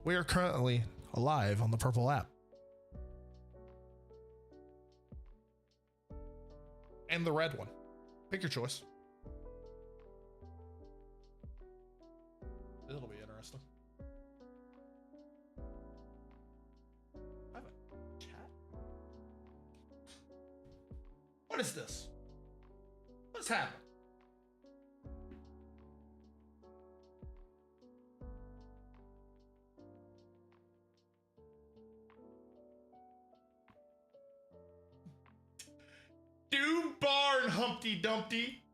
We are currently live on the Purple app. And the red one. Pick your choice. It'll be interesting. I have a chat? What is this? What's happening? Do barn Humpty Dumpty.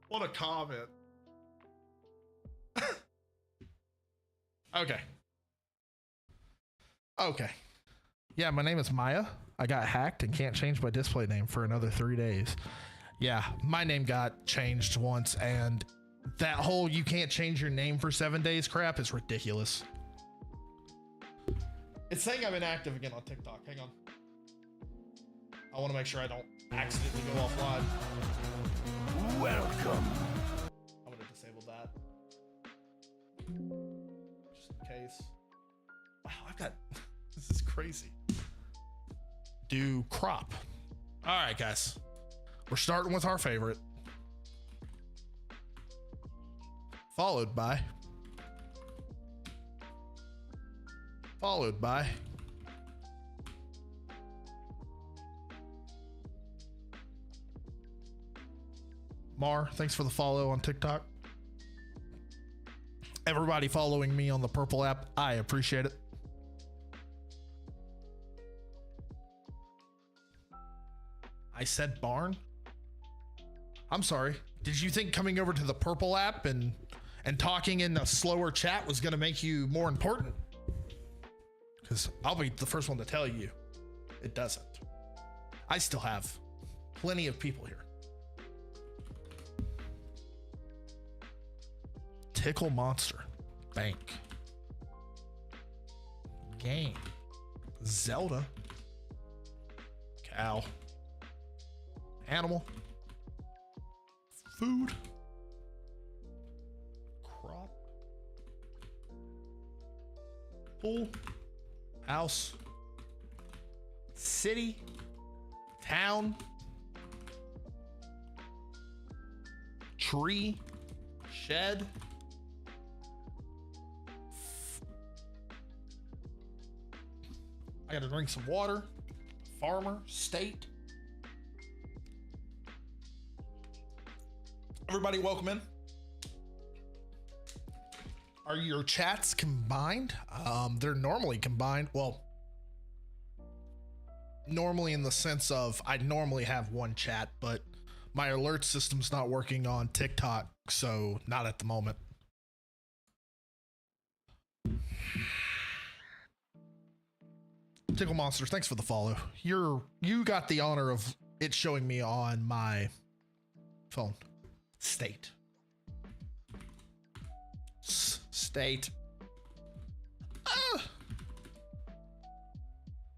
What a comment. Okay. Okay. Yeah, my name is Maya. I got hacked and can't change my display name for another 3 days. Yeah, my name got changed once, and that whole you can't change your name for 7 days crap is ridiculous. It's saying I'm inactive again on TikTok. Hang on. I want to make sure I don't accidentally go offline. Welcome. I'm going to disable that. Just in case. Wow, I've got... This is crazy. Do crop. All right, guys. We're starting with our favorite. Followed by... Mar, thanks for the follow on TikTok. Everybody following me on the Purple app, I appreciate it. I said barn? I'm sorry. Did you think coming over to the Purple app and talking in a slower chat was going to make you more important? Because I'll be the first one to tell you it doesn't. I still have plenty of people here. Tickle monster. Bank. Game. Zelda. Cow. Animal. Food. Crop. Pool. House. City. Town. Tree. Shed. I gotta drink some water. Farmer, state. Everybody welcome in. Are your chats combined? They're normally combined. Well, normally in the sense of I normally have one chat, but my alert system's not working on TikTok, so not at the moment. Tickle Monsters, thanks for the follow. You got the honor of it showing me on my phone. State. State.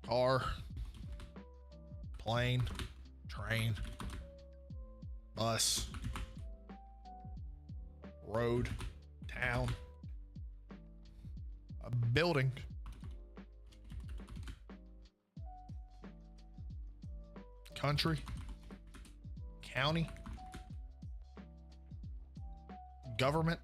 Car. Plane. Train. Bus. Road. Town. A building. Country, county, government,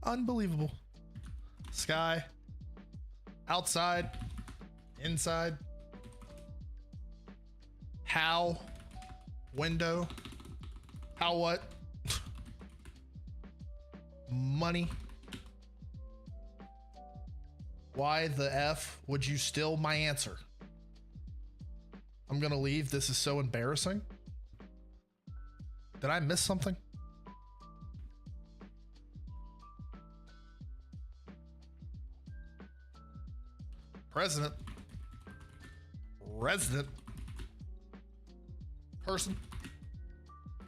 unbelievable. Sky, outside, inside, how, window, how what? Money. Why the F would you steal my answer? I'm gonna leave. This is so embarrassing. Did I miss something? President. Resident. Person.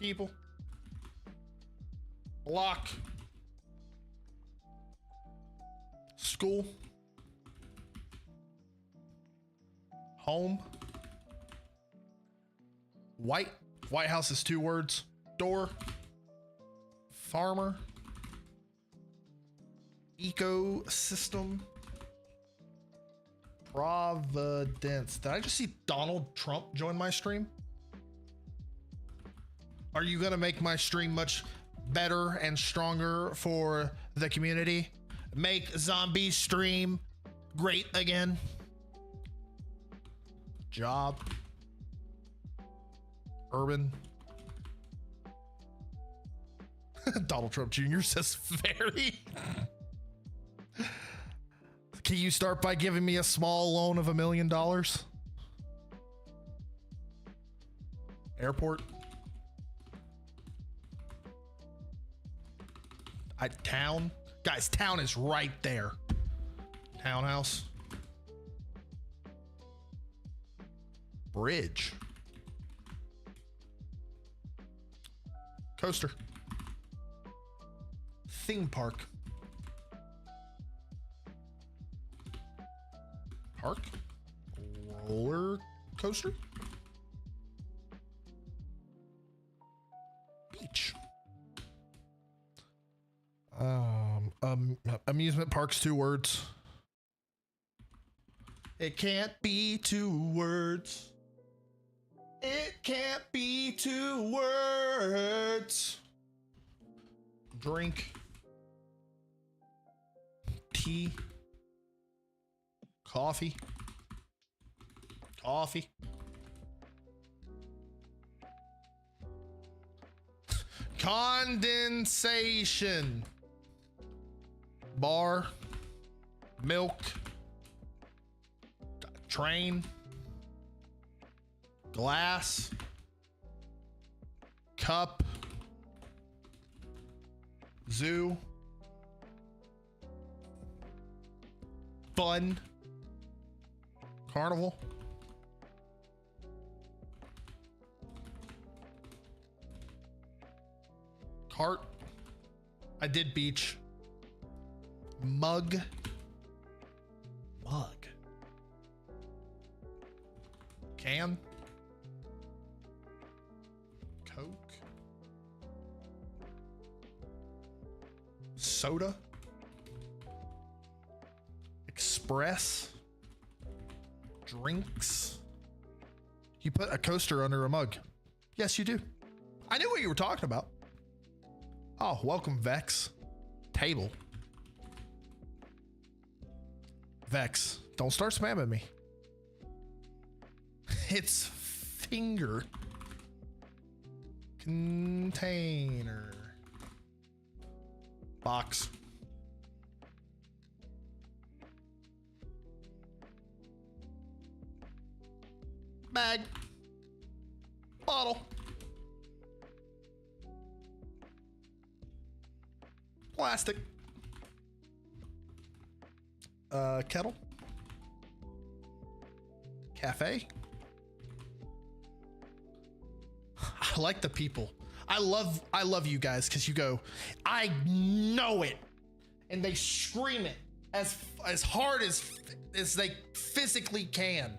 People. Block. School. Home. White House is 2 words. Door. Farmer. Ecosystem. Providence. Did I just see Donald Trump join my stream? Are you gonna make my stream much better and stronger for the community? Make zombie stream great again? Job. Urban. Donald Trump Jr. says very. Can you start by giving me a small loan of $1 million? Airport. Town. Guys, town is right there. Townhouse. Bridge. Coaster. Theme park. Park. Roller coaster. Beach. Amusement park's 2 words. It can't be 2 words. It can't be 2 words. Drink. Tea. Coffee. Coffee. Condensation. Bar. Milk. Train. Glass. Cup. Zoo. Fun. Carnival. Cart. I did beach. Mug. Mug. Can. Coke. Soda. Express. Drinks. You put a coaster under a mug. Yes, you do. I knew what you were talking about. Oh, welcome, Vex. Table. Vex, don't start spamming me. It's finger. Container. Box. Bag. Bottle. Plastic. Kettle. Cafe. I like the people. I love you guys because you go, I know it, and they scream it as hard as they physically can,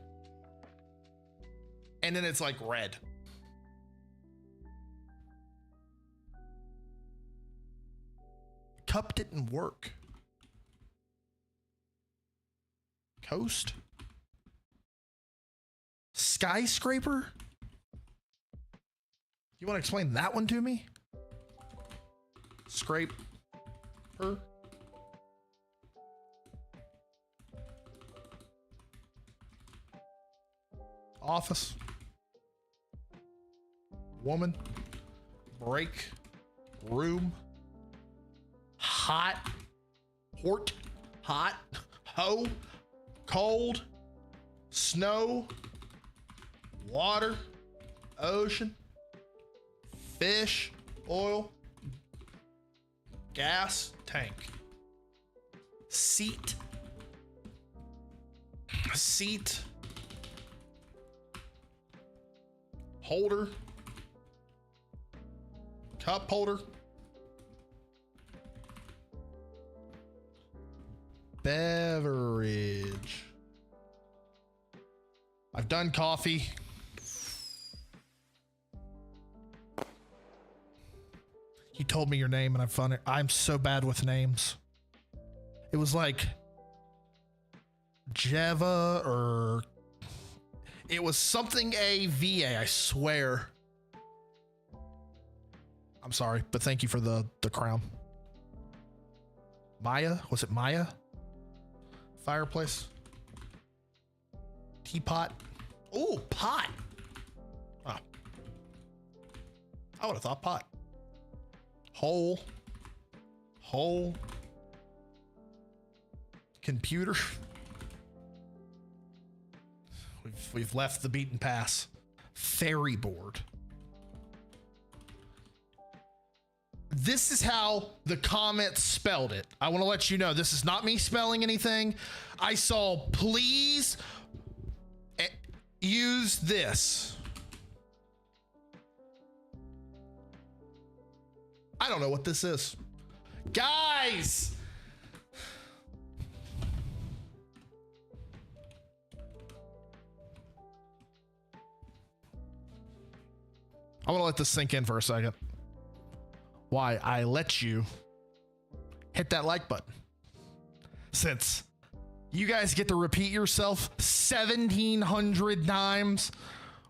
and then it's like red. Cup didn't work. Coast. Skyscraper. You want to explain that one to me? Scrape. Her. Office. Woman. Break. Room. Hot. Hort. Hot. Hoe. Cold. Snow. Water. Ocean. Fish. Oil. Gas. Tank. Seat. Seat. Holder. Cup holder. Beverage. I've done coffee. He told me your name and I found it. I'm so bad with names. It was like Java or it was something AVA, I swear. I'm sorry, but thank you for the crown. Maya? Was it Maya? Fireplace? Teapot? Oh, pot. Oh. I would have thought pot. Hole. Computer. We've left the beaten path. Fairy board. This is how the comments spelled it. I want to let you know this is not me spelling anything. I saw please use this. I don't know what this is. Guys! I want to let this sink in for a second. Why I let you hit that like button. Since you guys get to repeat yourself 1,700 times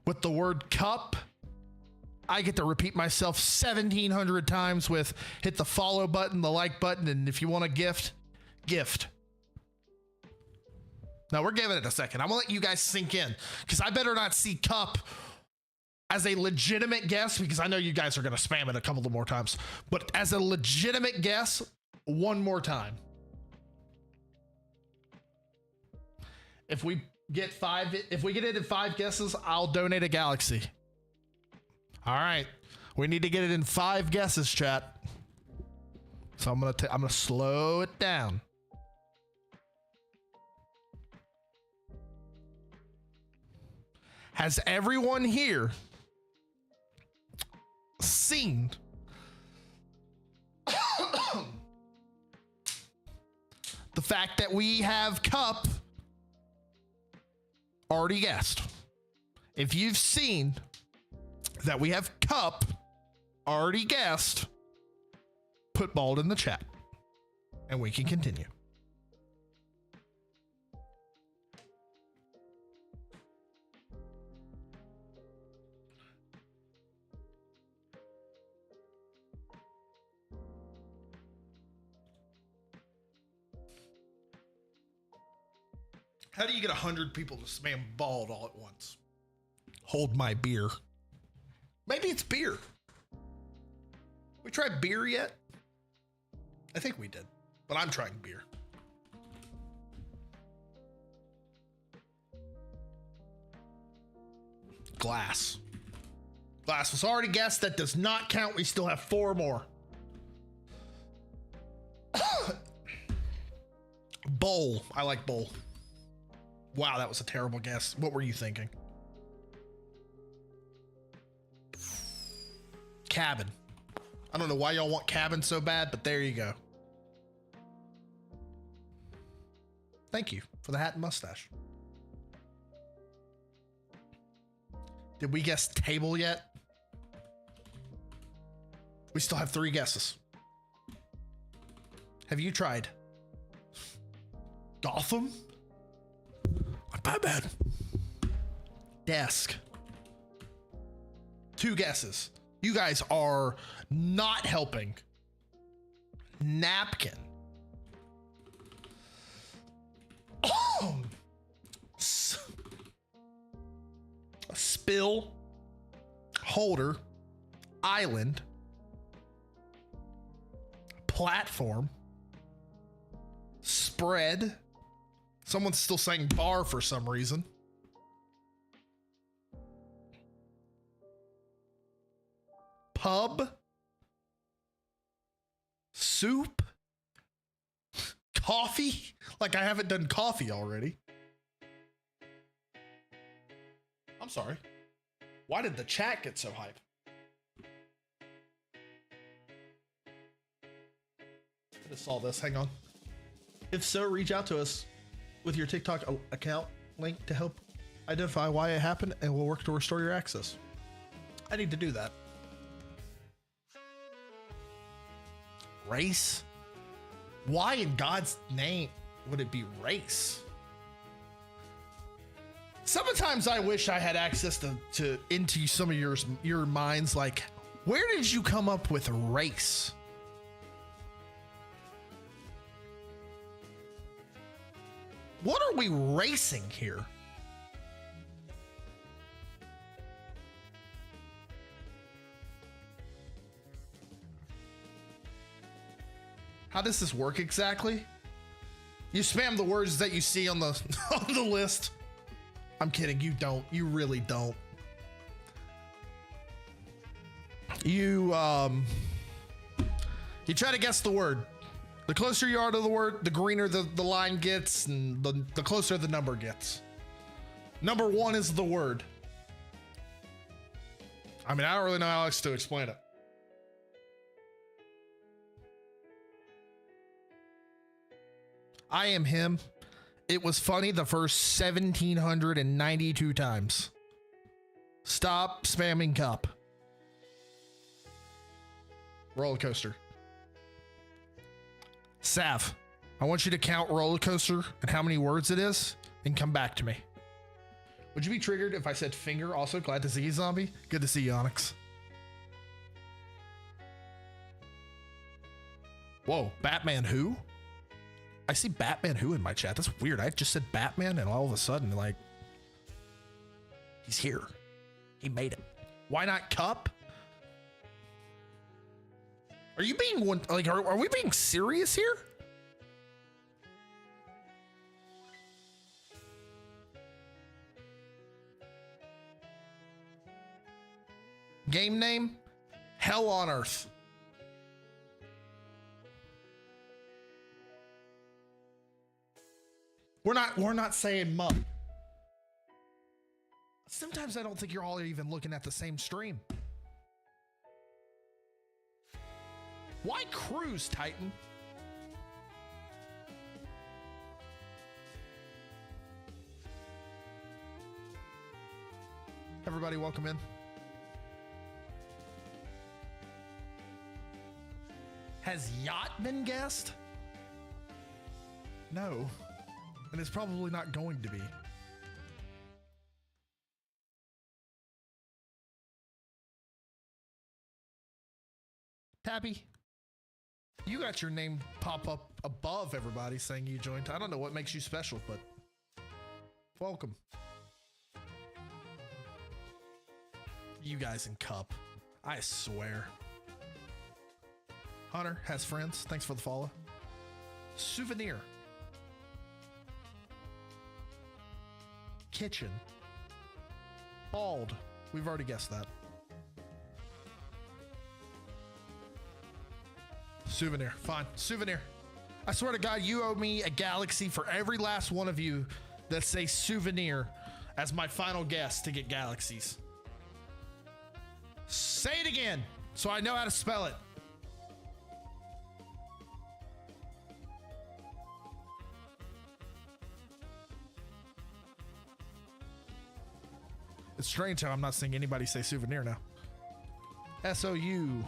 with the word cup, I get to repeat myself 1,700 times with hit the follow button, the like button, and if you want a gift. Now we're giving it a second. I'm gonna let you guys sink in because I better not see cup as a legitimate guess, because I know you guys are going to spam it a couple of more times, but as a legitimate guess, one more time. If we get it in 5 guesses, I'll donate a galaxy. All right. We need to get it in 5 guesses, chat. So I'm going to slow it down. Has everyone here seen the fact that we have cup already guessed? If you've seen that we have cup already guessed, put bald in the chat and we can continue. How do you get 100 people to spam bald all at once? Hold my beer. Maybe it's beer. We tried beer yet? I think we did, but I'm trying beer. Glass. Glass was already guessed. That does not count. We still have 4 more. Bowl. I like bowl. Wow, that was a terrible guess. What were you thinking? Cabin. I don't know why y'all want cabin so bad, but there you go. Thank you for the hat and mustache. Did we guess table yet? We still have 3 guesses. Have you tried Gotham? Not bad. Desk. 2 guesses. You guys are not helping. Napkin. Spill. Holder. Island. Platform. Spread. Someone's still saying bar for some reason. Pub. Soup. Coffee. Like I haven't done coffee already. I'm sorry. Why did the chat get so hype? I just saw this. Hang on. If so, reach out to us with your TikTok account link to help identify why it happened, and we'll work to restore your access. I need to do that. Race? Why in God's name would it be race? Sometimes I wish I had access to into some of your minds. Like, where did you come up with race? What are we racing here? How does this work exactly? You spam the words that you see on the on the list. I'm kidding, you don't. You really don't. You try to guess the word. The closer you are to the word, the greener the line gets, and the closer the number gets. Number 1 is the word. I mean, I don't really know how else to explain it. I am him. It was funny the first 1,792 times. Stop spamming cup. Roller coaster. Sav, I want you to count roller coaster and how many words it is and come back to me. Would you be triggered if I said finger? Also, glad to see you, zombie. Good to see you, Onyx. Whoa, Batman who? I see Batman who in my chat. That's weird. I just said Batman and all of a sudden, like, he's here. He made it. Why not cup? Are you being one? Like, are we being serious here? Game name? Hell on Earth. We're not saying mup. Sometimes I don't think you're all even looking at the same stream. Why cruise, Titan? Everybody, welcome in. Has yacht been guessed? No. And it's probably not going to be. Tappy, you got your name pop up above everybody saying you joined. I don't know what makes you special, but welcome. You guys in cup, I swear. Hunter has friends. Thanks for the follow. Souvenir. Kitchen. Bald. We've already guessed that. Souvenir. Fine. Souvenir. I swear to God, you owe me a galaxy for every last one of you that say souvenir as my final guess to get galaxies. Say it again so I know how to spell it. It's strange how I'm not seeing anybody say souvenir now. S-O-U-V-E-N-I-R.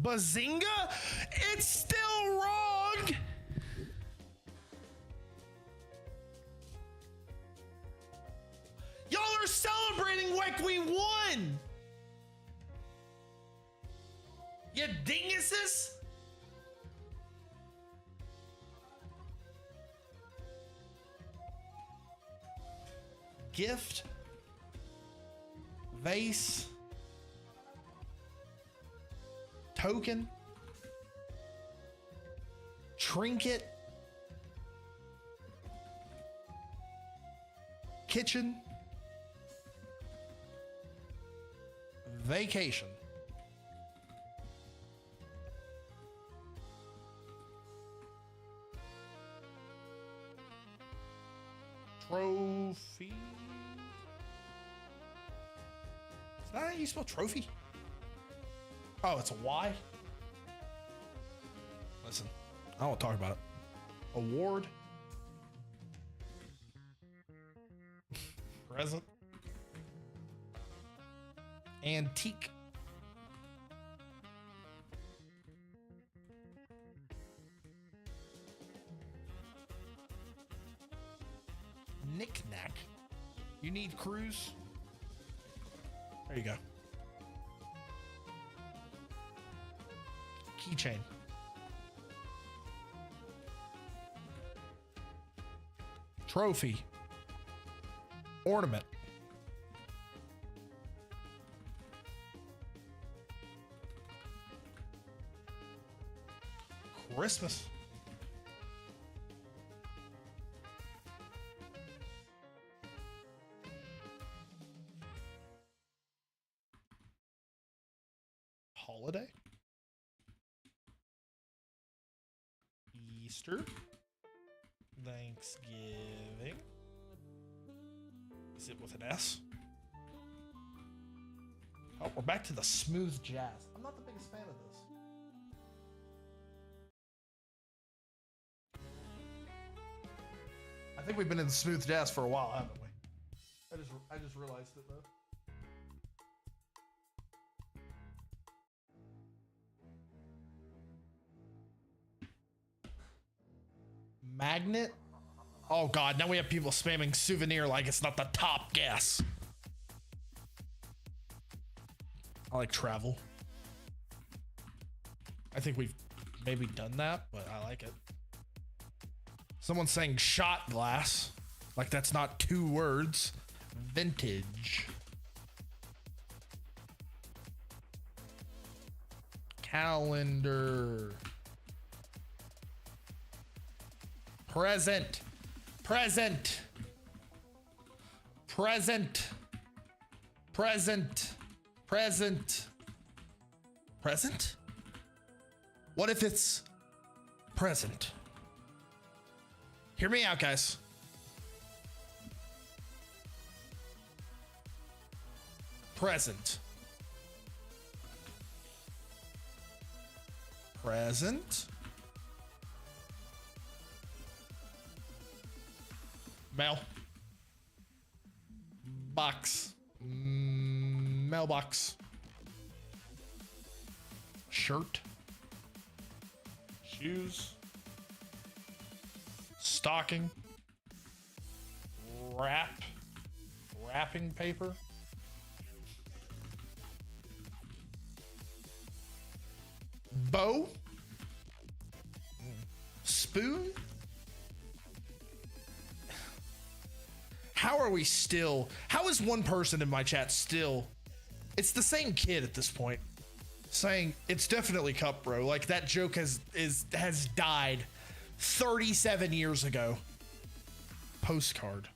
Bazinga? It's still wrong! Y'all are celebrating like we won! You dinguses? Gift. Vase. Token. Trinket. Kitchen. Vacation. Trophy. Is that how you spell trophy? Oh, it's a Y? Listen, I don't want to talk about it. Award. Present. Antique. Knick-knack. You need cruise? There you go. Keychain. Trophy. Ornament. Christmas. Holiday. Easter. Thanksgiving. Is it with an S? Oh, we're back to the smooth jazz. I'm not the biggest fan of this. I think we've been in the smooth jazz for a while, haven't we? I just realized it though. Magnet? Oh god, now we have people spamming souvenir like it's not the top guess. I like travel. I think we've maybe done that, but I like it. Someone's saying shot glass. Like that's not 2 words. Vintage. Calendar. Present. Present. Present. Present. Present. Present? What if it's present? Hear me out, guys. Present. Present. Mail. Box. Mailbox. Shirt. Shoes. Stocking. Wrap. Wrapping paper. Bow. Spoon. How are we still? How is one person in my chat still? It's the same kid at this point, saying it's definitely cup, bro. Like that joke has died 37 years ago. Postcard.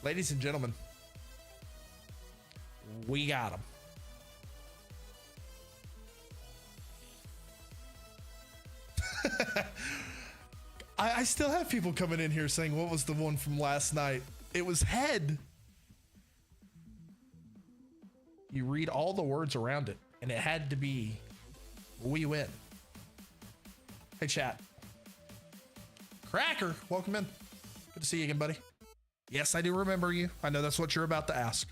Ladies and gentlemen, we got him. I still have people coming in here saying, what was the one from last night? It was head. You read all the words around it, and it had to be we win. Hey, chat. Cracker, welcome in. Good to see you again, buddy. Yes, I do remember you. I know that's what you're about to ask.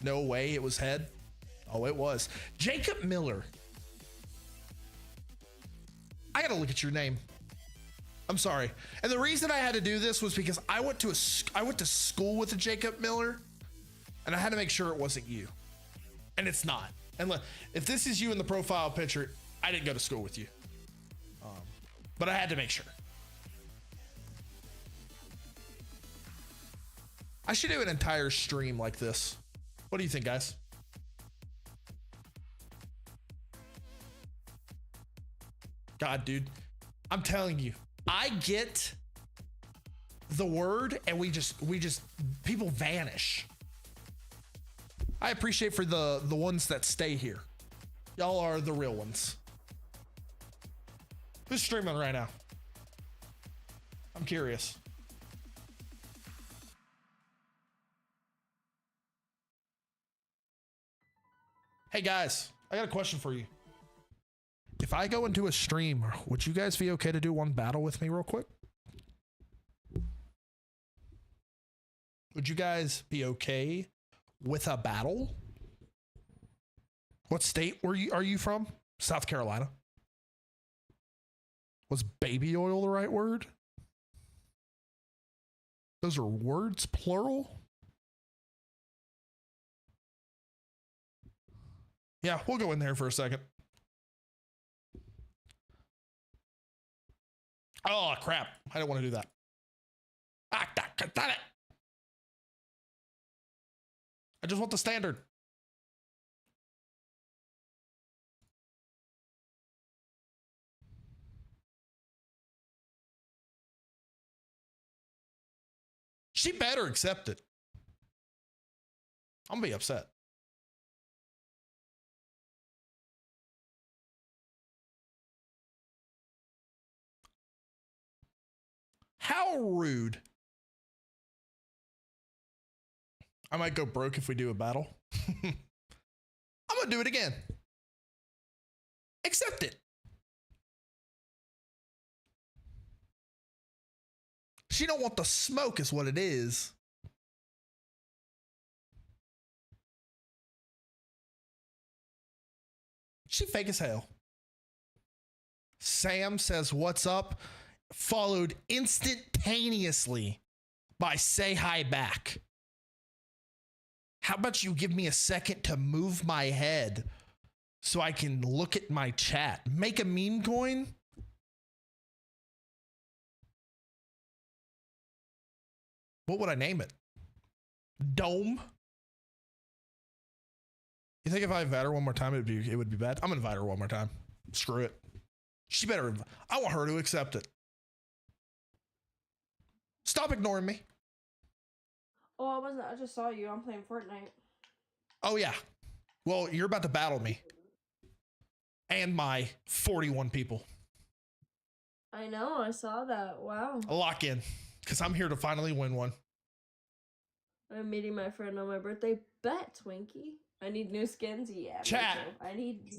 No way, it was head. Oh, it was. Jacob Miller. I gotta look at your name. I'm sorry. And the reason I had to do this was because I went to school with a Jacob Miller, and I had to make sure it wasn't you. And it's not. And look, if this is you in the profile picture, I didn't go to school with you. But I had to make sure. I should do an entire stream like this. What do you think, guys? God, dude. I'm telling you, I get the word and we just people vanish. I appreciate for the ones that stay here. Y'all are the real ones. Who's streaming right now? I'm curious. Hey guys, I got a question for you. If I go into a stream, would you guys be okay to do one battle with me real quick? Would you guys be okay with a battle? What state are you from? South Carolina. Was baby oil the right word? Those are words, plural? Yeah, we'll go in there for a second. Oh, crap. I don't want to do that. Damn it. I just want the standard. She better accept it. I'm gonna be upset. How rude. I might go broke if we do a battle. I'm gonna do it again. Accept it. She don't want the smoke is what it is. She fake as hell. Sam says, what's up? Followed instantaneously by say hi back. How about you give me a second to move my head so I can look at my chat? Make a meme coin? What would I name it? Dome? You think if I invite her one more time, it would be bad? I'm gonna invite her one more time. Screw it. She better. I want her to accept it. Stop ignoring me. Oh, I wasn't. I just saw you. I'm playing Fortnite. Oh yeah. Well, you're about to battle me and my 41 people. I know. I saw that. Wow. Lock in, because I'm here to finally win one. I'm meeting my friend on my birthday. Bet, Twinkie. I need new skins. Yeah. Chat. I need.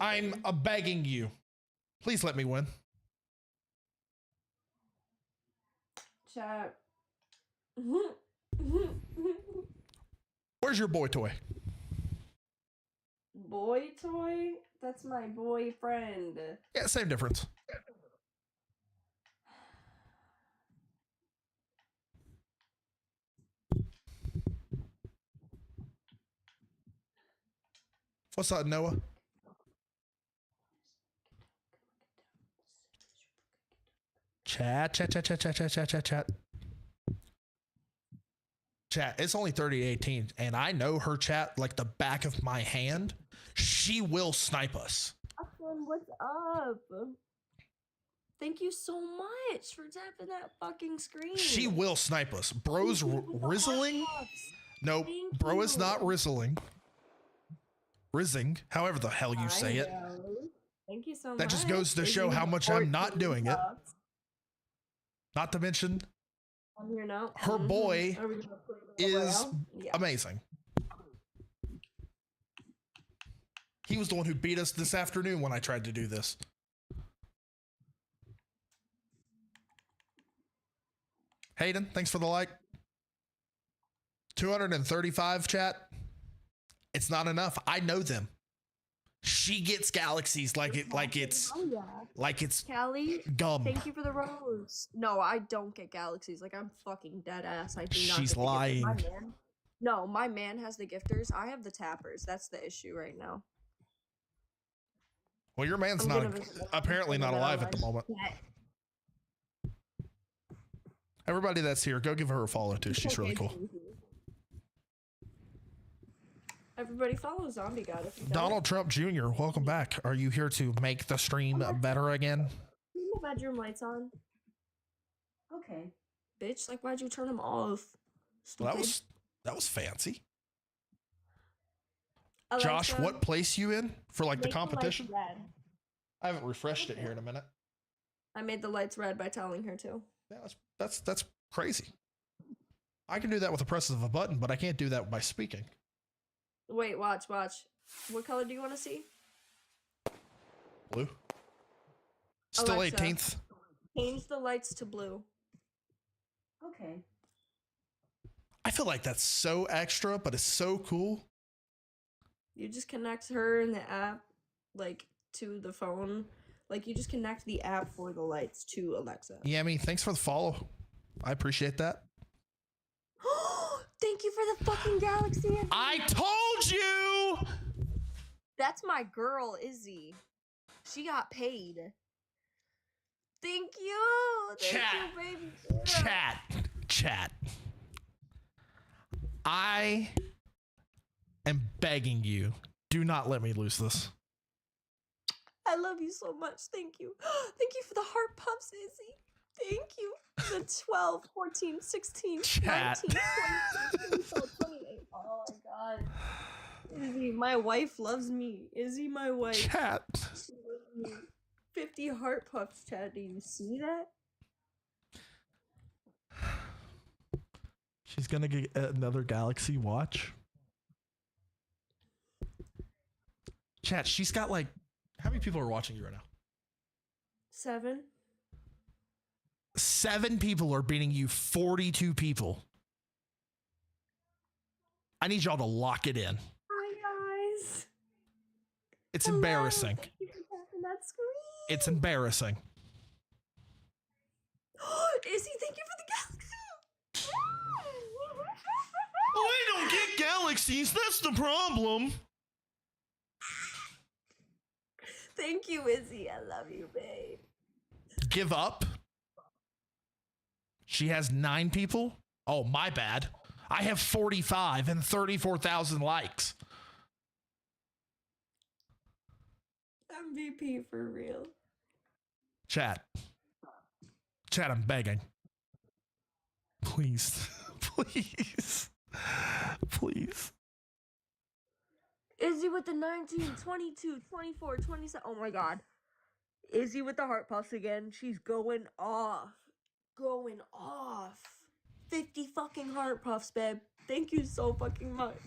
I'm begging you. Please let me win. Chat. Where's your boy toy? Boy toy? That's my boyfriend. Yeah, same difference. What's up, Noah? Chat. Chat, it's only 3018, and I know her chat like the back of my hand. She will snipe us. What's up? Thank you so much for tapping that fucking screen. She will snipe us. Bro's rizzling? Nope, bro is not rizzling. Rizzing, however the hell you say it. Thank you so much. That just goes to show how much I'm not doing it. Not to mention, I'm here now. Her boy is amazing. He was the one who beat us this afternoon when I tried to do this. Hayden, thanks for the like. 235 chat. It's not enough. I know them. She gets galaxies like it's Callie, gum. Thank you for the rose. No, I don't get galaxies. Like, I'm fucking dead ass. I do not. She's lying. My man has the gifters. I have the tappers. That's the issue right now. Well, your man's apparently not alive at the moment. Everybody that's here, go give her a follow too. She's really cool. Everybody follow Zombie God if you don't. Donald Trump Jr., welcome back. Are you here to make the stream better again? your bedroom lights on? Okay. Bitch, like, why'd you turn them off? Well, Stupid. that was fancy. Alexa, Josh, what place you in for like the make competition? lights red. I haven't refreshed it here in a minute. I made the lights red by telling her to. Yeah, that's crazy. I can do that with the press of a button, but I can't do that by speaking. Wait, watch. What color do you want to see? Blue. Still Alexa, 18th. Change the lights to blue. Okay. I feel like that's so extra, but it's so cool. You just connect her and the app, like, to the phone. Like, you just connect the app for the lights to Alexa. Yeah, I mean, thanks for the follow. I appreciate that. Thank you for the fucking galaxy. I told you! That's my girl, Izzy. She got paid. Thank you. Thank you, baby girl. Chat. I am begging you, do not let me lose this. I love you so much. Thank you. Thank you for the heart puffs, Izzy. Thank you. The 12, 14, 16, Chat. 19, 20, 28. Oh my god. Izzy, my wife loves me. Izzy, my wife. Chat. She loves me. 50 heart puffs, Chad. Do you see that? She's gonna get another Galaxy Watch. Chat, she's got like, how many people are watching you right now? 7. 7 people are beating you 42 people. I need y'all to lock it in. Hi, guys. It's Hello. embarrassing. Thank you for tapping that screen. It's embarrassing. Izzy, thank you for the galaxy. Oh, I don't get galaxies. That's the problem. Thank you, Izzy. I love you, babe. Give up. She has 9 people. Oh, my bad. I have 45 and 34,000 likes. MVP for real. Chat, I'm begging. Please. Izzy with the 19, 22, 24, 27. Oh my god. Izzy with the heart puffs again. She's going off. 50 fucking heart puffs, babe. Thank you so fucking much.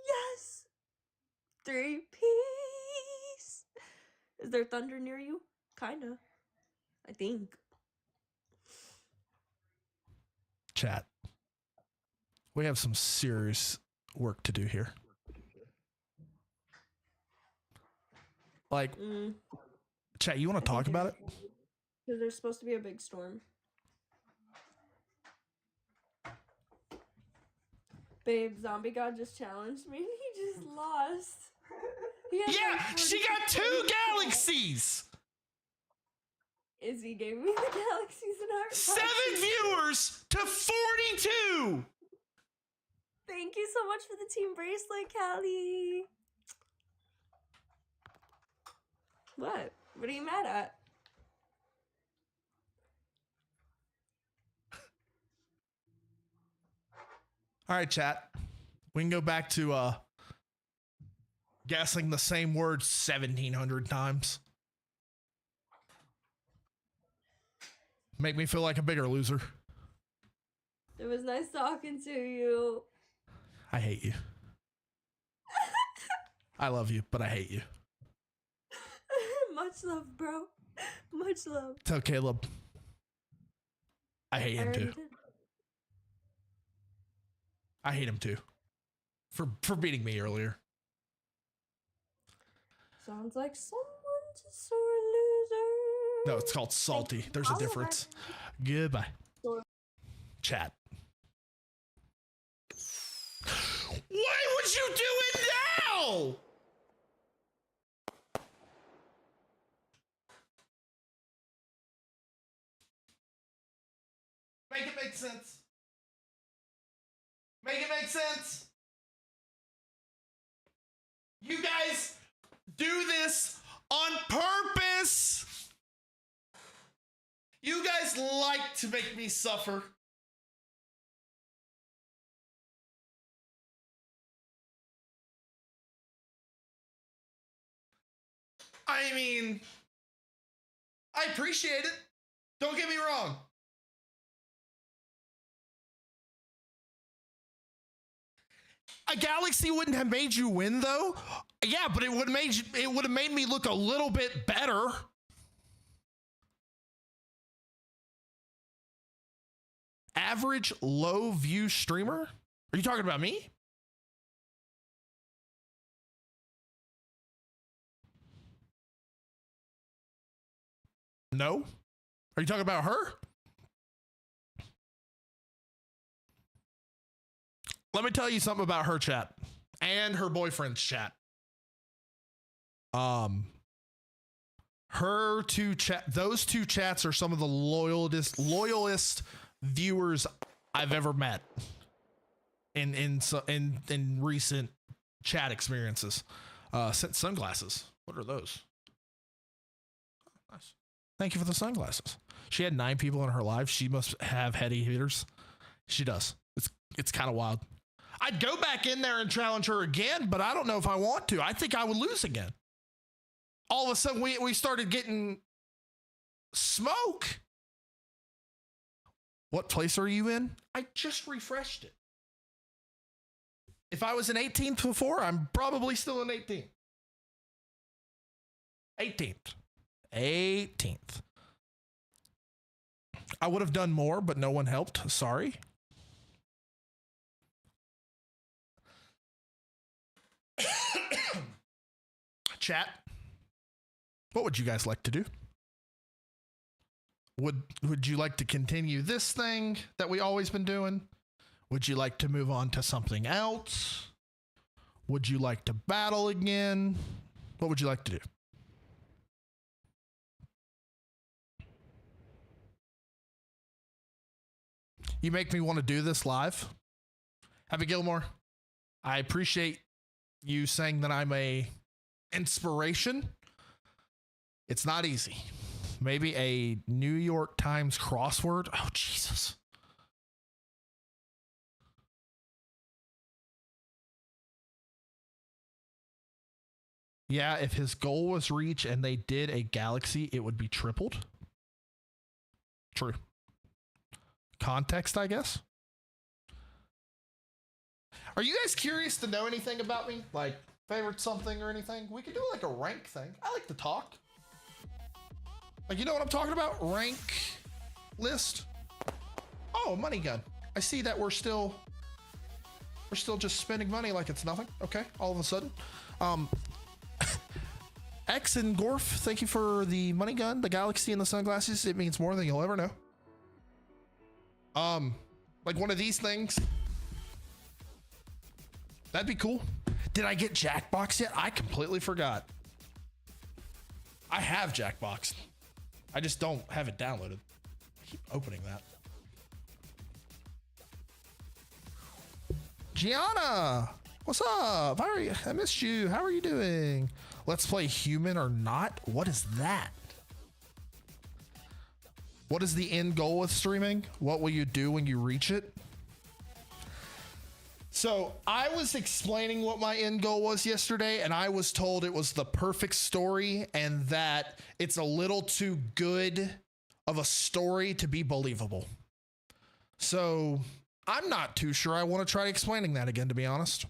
Yes! 3 piece. Is there thunder near you? Kinda. I think. Chat, we have some serious work to do here. Like, chat, you want to talk about it? Because there's supposed to be a big storm. Babe, Zombie God just challenged me. He just lost. Yeah, she got 2 galaxies. Izzy gave me the galaxies and heart 7 puffs. viewers to 42. Thank you so much for the team bracelet, Callie. What? What are you mad at? All right, chat. We can go back to guessing the same word 1,700 times. Make me feel like a bigger loser. It was nice talking to you. I hate you. I love you, but I hate you. Much love, bro. Much love. Tell Caleb I hate him too. I hate him too. For beating me earlier. Sounds like someone's a sore loser. No, it's called salty. There's a difference. Goodbye. Chat. Why would you do it now? Make it make sense. Make it make sense. You guys do this on purpose. You guys like to make me suffer. I mean, I appreciate it. Don't get me wrong. A galaxy wouldn't have made you win, though. Yeah, but it would have made me look a little bit better. Average low view streamer? Are you talking about me? No. Are you talking about her? Let me tell you something about her chat and her boyfriend's chat. Those two chats are some of the loyalist viewers I've ever met in recent chat experiences. Sunglasses. What are those? Oh, nice. Thank you for the sunglasses. She had 9 people in her live. She must have heady hitters. She does. It's kind of wild. I'd go back in there and challenge her again, but I don't know if I want to. I think I would lose again. All of a sudden, we started getting smoke. What place are you in? I just refreshed it. If I was in 18th before, I'm probably still in 18th. 18th. I would have done more, but no one helped. Sorry. Chat. What would you guys like to do? Would you like to continue this thing that we always been doing? Would you like to move on to something else? Would you like to battle again? What would you like to do? You make me want to do this live. Happy Gilmore, I appreciate you saying that I'm a inspiration. It's not easy. Maybe a New York Times crossword. Oh, Jesus. Yeah, if his goal was reach and they did a galaxy, it would be tripled. True. Context, I guess. Are you guys curious to know anything about me? Like favorite something or anything? We could do like a rank thing. I like to talk. Like, you know what I'm talking about? Rank list. Oh, money gun. I see that we're still just spending money like it's nothing. Okay, all of a sudden. X and Gorf, thank you for the money gun, the galaxy, and the sunglasses. It means more than you'll ever know. Like one of these things. That'd be cool. Did I get Jackbox yet? I completely forgot. I have Jackbox. I just don't have it downloaded. I keep opening that. Gianna, what's up? How are you? I missed you. How are you doing? Let's play human or not. What is that? What is the end goal with streaming? What will you do when you reach it? So I was explaining what my end goal was yesterday, and I was told it was the perfect story and that it's a little too good of a story to be believable. So I'm not too sure I want to try explaining that again, to be honest.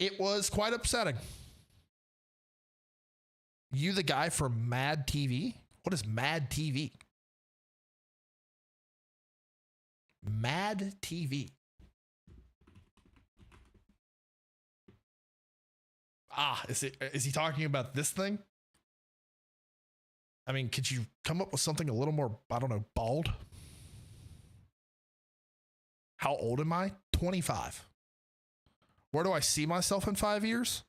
It was quite upsetting. You the guy from Mad TV? What is Mad TV? Mad TV. Ah, is he talking about this thing? I mean, could you come up with something a little more, I don't know, bald? How old am I? 25. Where do I see myself in 5 years?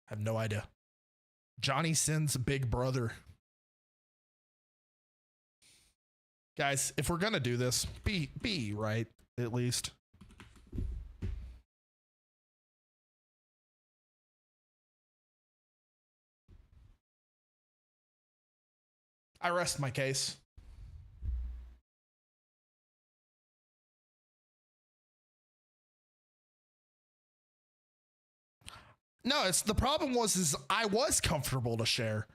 I have no idea. Johnny Sin's big brother. Guys, if we're gonna do this, be right, at least. I rest my case. No, it's the problem is I was comfortable to share.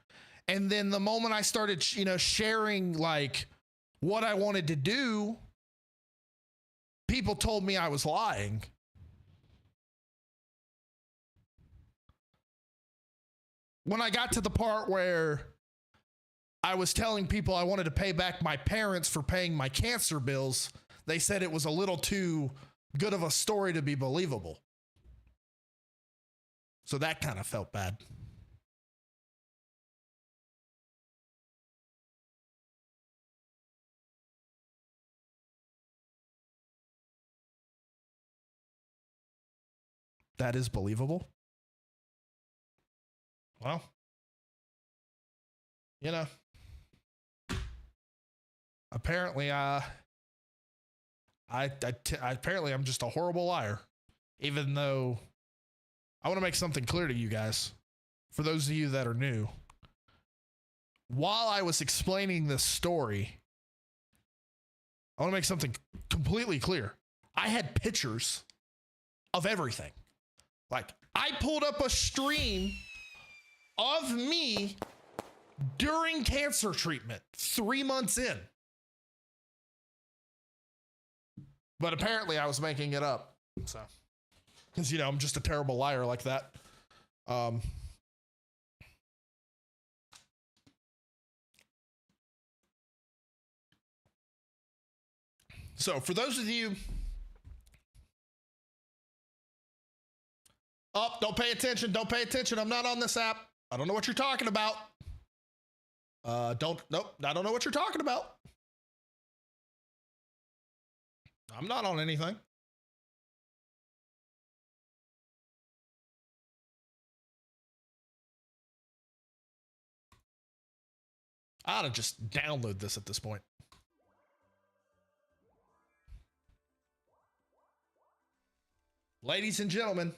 And then the moment I started, sharing like what I wanted to do, people told me I was lying. When I got to the part where I was telling people I wanted to pay back my parents for paying my cancer bills, they said it was a little too good of a story to be believable. So that kind of felt bad. That is believable. Well, apparently, apparently I'm just a horrible liar, even though I want to make something clear to you guys. For those of you that are new, while I was explaining this story, I want to make something completely clear. I had pictures of everything. Like, I pulled up a stream of me during cancer treatment 3 months in. But apparently I was making it up. So, because, I'm just a terrible liar like that. So for those of you, don't pay attention. Don't pay attention. I'm not on this app. I don't know what you're talking about. I don't know what you're talking about. I'm not on anything. I ought to just download this at this point. Ladies and gentlemen,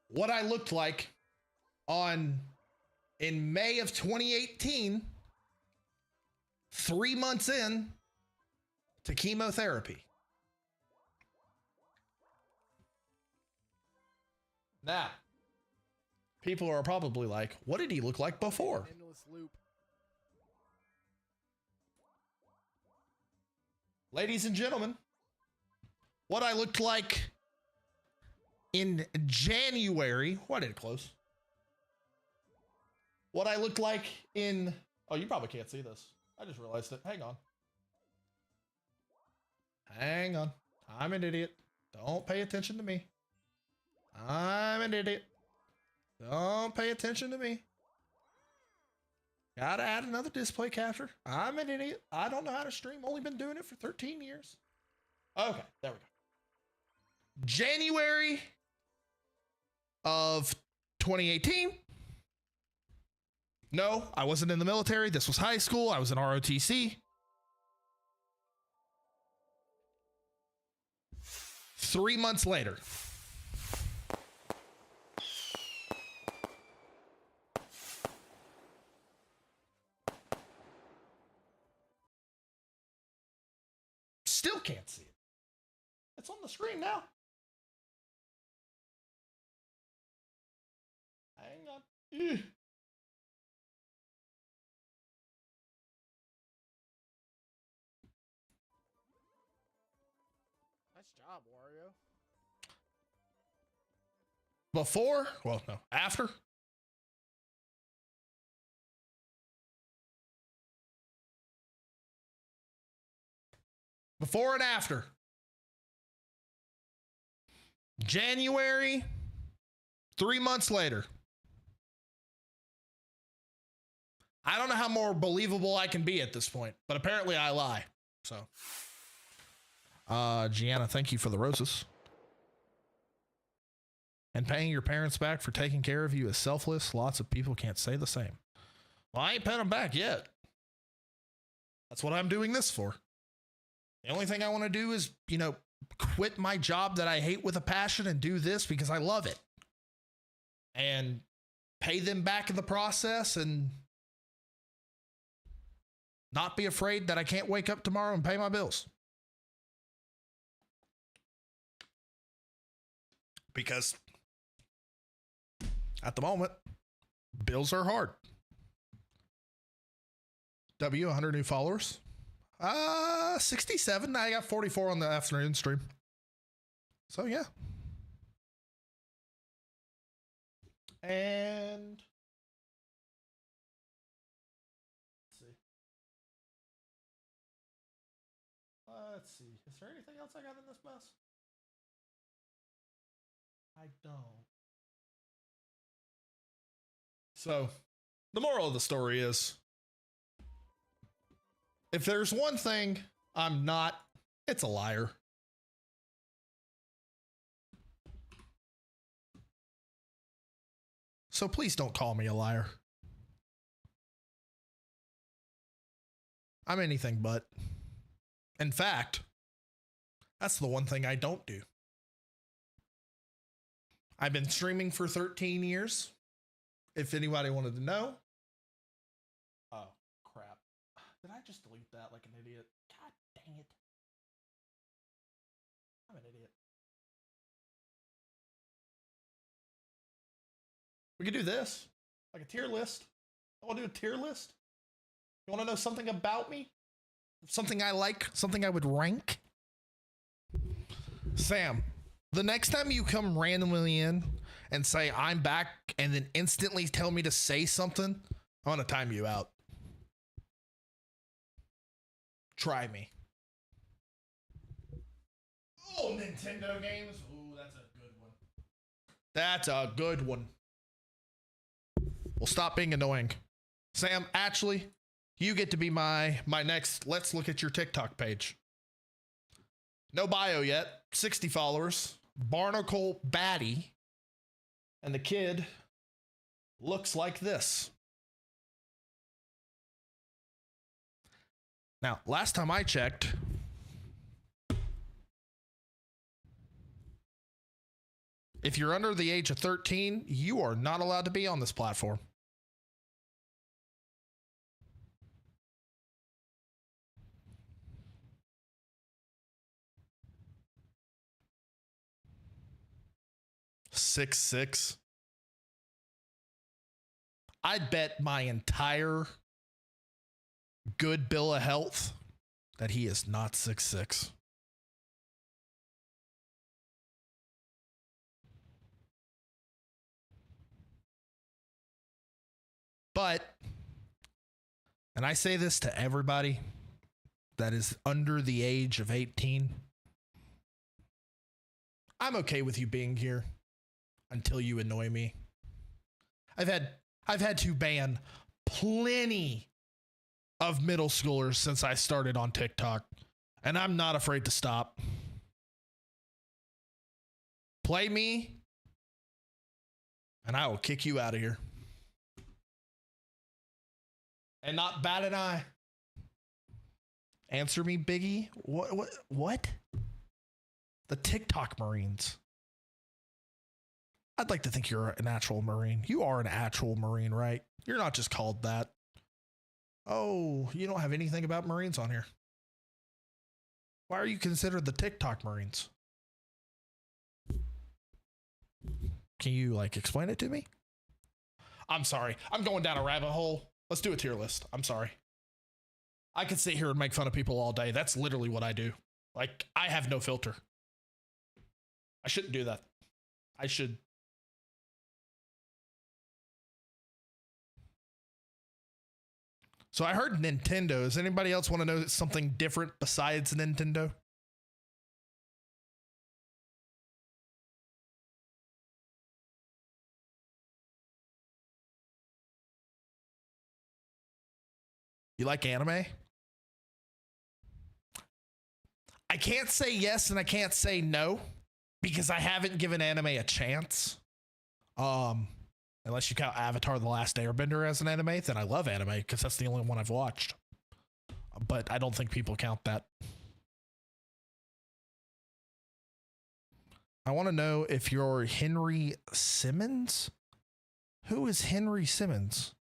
what I looked like in May of 2018, 3 months in to chemotherapy. Now, people are probably like, what did he look like before? Endless loop. Ladies and gentlemen, what I looked like in January. Why did it close? What I looked like in... Oh, you probably can't see this. I just realized it. Hang on. Hang on. I'm an idiot. Don't pay attention to me. I'm an idiot. Don't pay attention to me. Gotta add another display capture. I'm an idiot. I don't know how to stream. Only been doing it for 13 years. Okay, there we go. January of 2018. No, I wasn't in the military. This was high school. I was in ROTC. 3 months later. Still can't see it. It's on the screen now. Hang on. Ugh. Nice job, Wario. Before? Well, no. After? Before and after. January, 3 months later. I don't know how more believable I can be at this point, but apparently I lie. So, Gianna, thank you for the roses. And paying your parents back for taking care of you is selfless. Lots of people can't say the same. Well, I ain't paying them back yet. That's what I'm doing this for. The only thing I want to do is, quit my job that I hate with a passion and do this because I love it. And pay them back in the process and not be afraid that I can't wake up tomorrow and pay my bills. Because at the moment, bills are hard. 100 new followers. 67. I got 44 on the afternoon stream. So yeah. And let's see. Is there anything else I got in this mess? I don't. So, the moral of the story is, if there's one thing I'm not, it's a liar. So please don't call me a liar. I'm anything but. In fact, that's the one thing I don't do. I've been streaming for 13 years. If anybody wanted to know. Oh, crap. Did I just delete that like an idiot? God dang it. I'm an idiot. We could do this, like a tier list. I want to do a tier list. You want to know something about me? Something I like, something I would rank? Sam, the next time you come randomly in and say, I'm back, and then instantly tell me to say something, I want to time you out. Try me. Oh, Nintendo games. Ooh, that's a good one. That's a good one. Well, stop being annoying. Sam, actually, you get to be my next, let's look at your TikTok page. No bio yet, 60 followers, Barnacle Baddie, and the kid looks like this. Now, last time I checked, if you're under the age of 13, you are not allowed to be on this platform. Six, 6. I'd bet my entire good bill of health that he is not 6'6". But, and I say this to everybody that is under the age of 18, I'm okay with you being here until you annoy me. I've had to ban plenty of middle schoolers since I started on TikTok, and I'm not afraid to stop. Play me, and I will kick you out of here. And not bat an eye. Answer me, Biggie. What? The TikTok Marines. I'd like to think you're an actual Marine. You are an actual Marine, right? You're not just called that. Oh, you don't have anything about Marines on here. Why are you considered the TikTok Marines? Can you explain it to me? I'm sorry. I'm going down a rabbit hole. Let's do a tier list. I'm sorry. I could sit here and make fun of people all day. That's literally what I do. I have no filter. I shouldn't do that. I should. So I heard Nintendo. Does anybody else want to know something different besides Nintendo? You like anime? I can't say yes and I can't say no because I haven't given anime a chance. Unless you count Avatar: The Last Airbender as an anime, then I love anime because that's the only one I've watched. But I don't think people count that. I want to know if you're Henry Simmons. Who is Henry Simmons?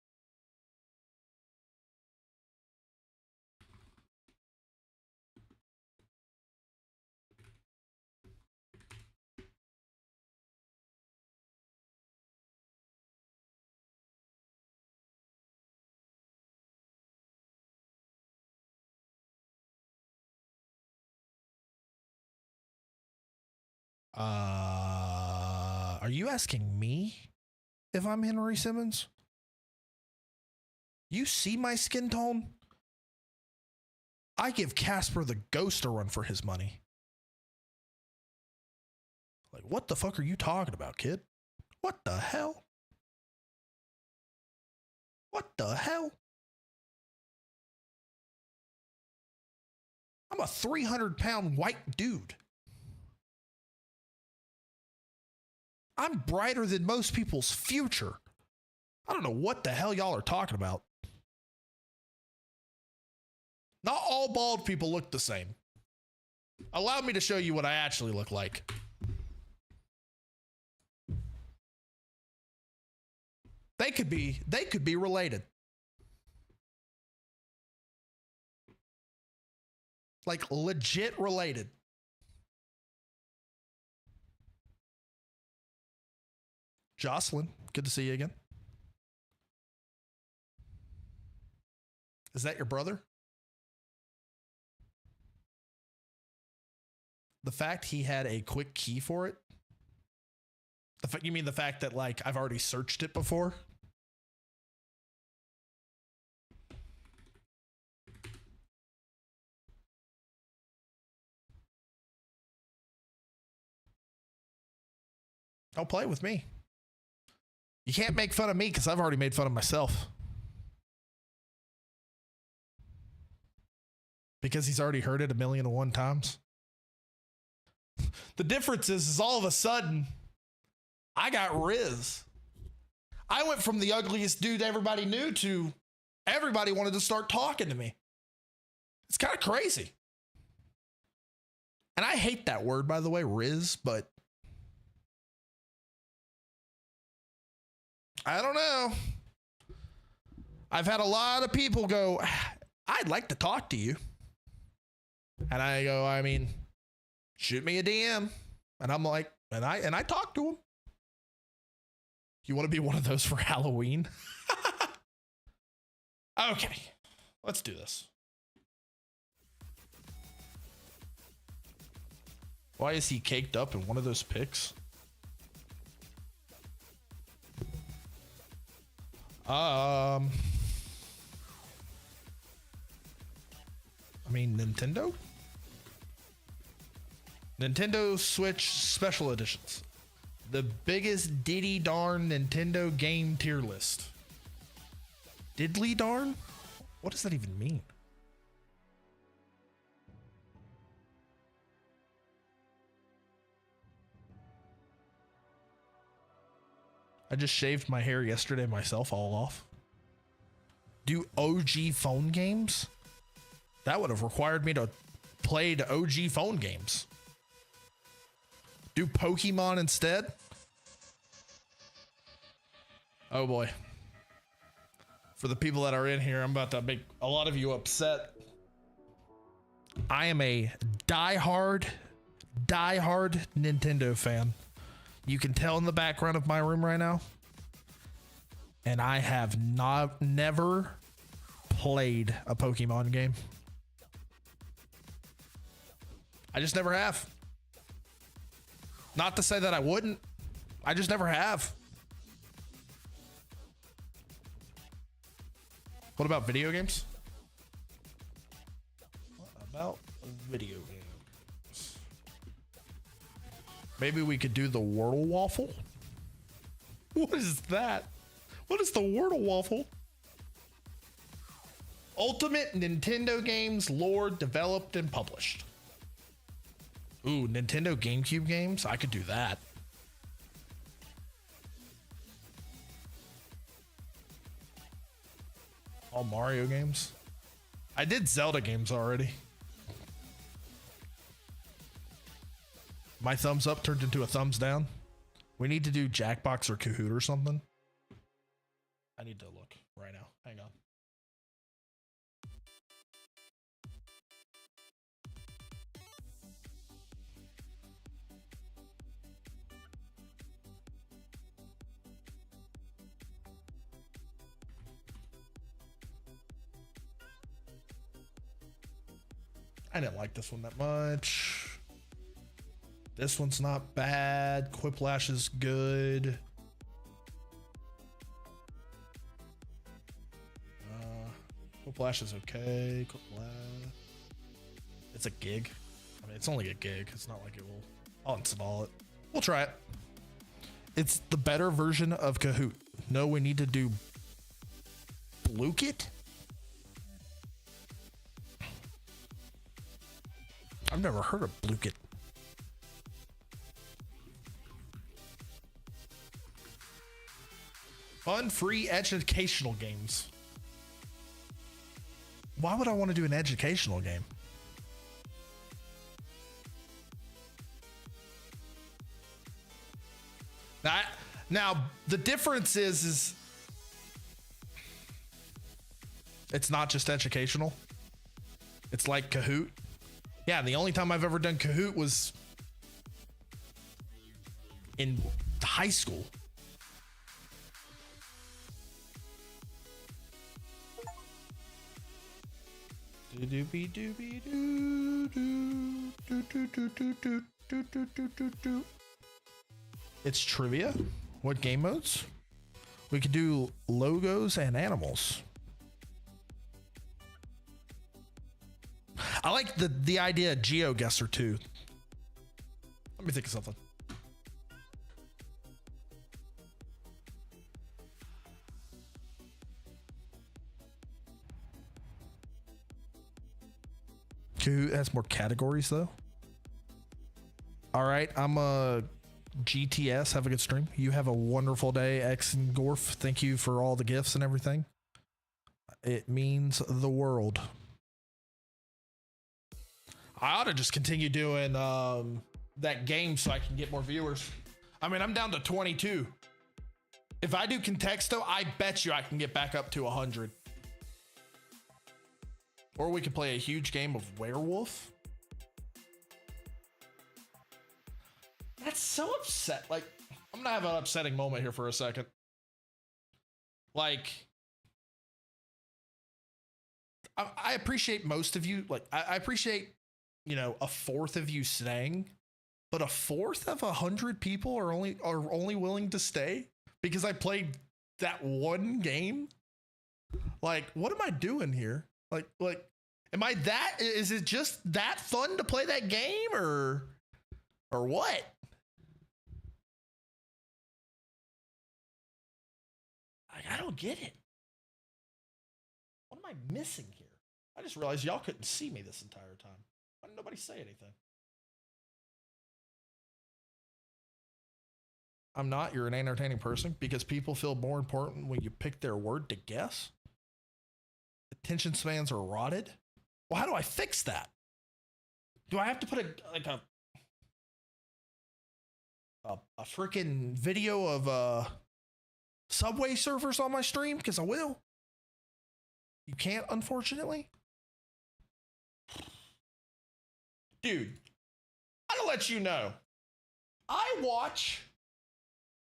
Are you asking me if I'm Henry Simmons? You see my skin tone? I give Casper the Ghost a run for his money. Like, what the fuck are you talking about, kid? What the hell? What the hell? I'm a 300-pound white dude. I'm brighter than most people's future. I don't know what the hell y'all are talking about. Not all bald people look the same. Allow me to show you what I actually look like. They could be related. Like legit related. Jocelyn, good to see you again. Is that your brother? The fact he had a quick key for it? You mean the fact that, like, I've already searched it before? Don't play with me. You can't make fun of me because I've already made fun of myself. Because he's already heard it 1,000,001 times. The difference is all of a sudden, I got Riz. I went from the ugliest dude everybody knew to everybody wanted to start talking to me. It's kind of crazy. And I hate that word, by the way, Riz, but I don't know. I've had a lot of people go, I'd like to talk to you. And I go, I mean, shoot me a DM. And I'm like, and I talk to him. You want to be one of those for Halloween? Okay, let's do this. Why is he caked up in one of those pics? I mean, Nintendo? Nintendo Switch Special Editions. The biggest diddy darn Nintendo game tier list. Diddly darn? What does that even mean? I just shaved my hair yesterday myself all off. Do OG phone games? That would have required me to play the OG phone games. Do Pokemon instead? Oh boy. For the people that are in here, I'm about to make a lot of you upset. I am a diehard Nintendo fan. You can tell in the background of my room right now. And I have never played a Pokemon game. I just never have. Not to say that I wouldn't. I just never have. What about video games? What about video games? Maybe we could do the Wordle Waffle? What is that? What is the Wordle Waffle? Ultimate Nintendo games lore developed and published. Ooh, Nintendo GameCube games? I could do that. All Mario games? I did Zelda games already. My thumbs up turned into a thumbs down. We need to do Jackbox or Kahoot or something. I need to look right now. Hang on. I didn't like this one that much. This one's not bad. Quiplash is good. Quiplash is okay. Quiplash. It's a gig. I mean, it's only a gig. It's not like it will. I'll install it. We'll try it. It's the better version of Kahoot. No, we need to do Blukit. I've never heard of Blukit. Fun, free, educational games. Why would I want to do an educational game? Now the difference is it's not just educational. It's like Kahoot. Yeah, the only time I've ever done Kahoot was in high school. It's trivia. What game modes? We could do logos and animals. I like the idea of GeoGuessr too. Let me think of something. Kahoot has more categories though. All right, I'm a GTS. Have a good stream. You have a wonderful day, X and Gorf. Thank you for all the gifts and everything. It means the world. I ought to just continue doing that game so I can get more viewers. I mean, I'm down to 22. If I do contexto, I bet you I can get back up to 100. Or we could play a huge game of werewolf. That's so upset. Like, I'm gonna have an upsetting moment here for a second. Like, I appreciate most of you. Like, I appreciate, you know, a fourth of you staying, but a fourth of 100 people are only willing to stay because I played that one game. Like, what am I doing here? Like, am I that? Is it just that fun to play that game, or what? I don't get it. What am I missing here? I just realized y'all couldn't see me this entire time. Why didn't nobody say anything? I'm not. You're an entertaining person because people feel more important when you pick their word to guess. Attention spans are rotted. Well, how do I fix that? Do I have to put a freaking video of Subway servers on my stream? Because I will. You can't, unfortunately. Dude, I gotta let you know. I watch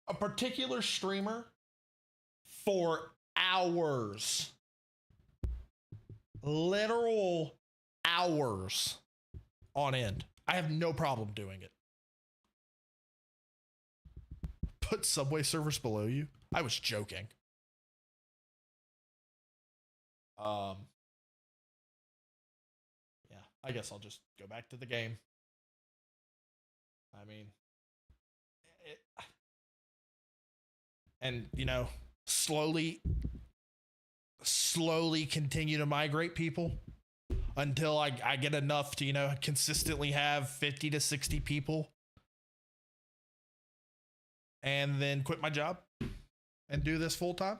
a particular streamer for hours. Literal hours on end. I have no problem doing it. Put Subway servers below you? I was joking. Yeah, I guess I'll just go back to the game. I mean, and you know, slowly continue to migrate people until I get enough to, you know, consistently have 50 to 60 people, and then quit my job and do this full time,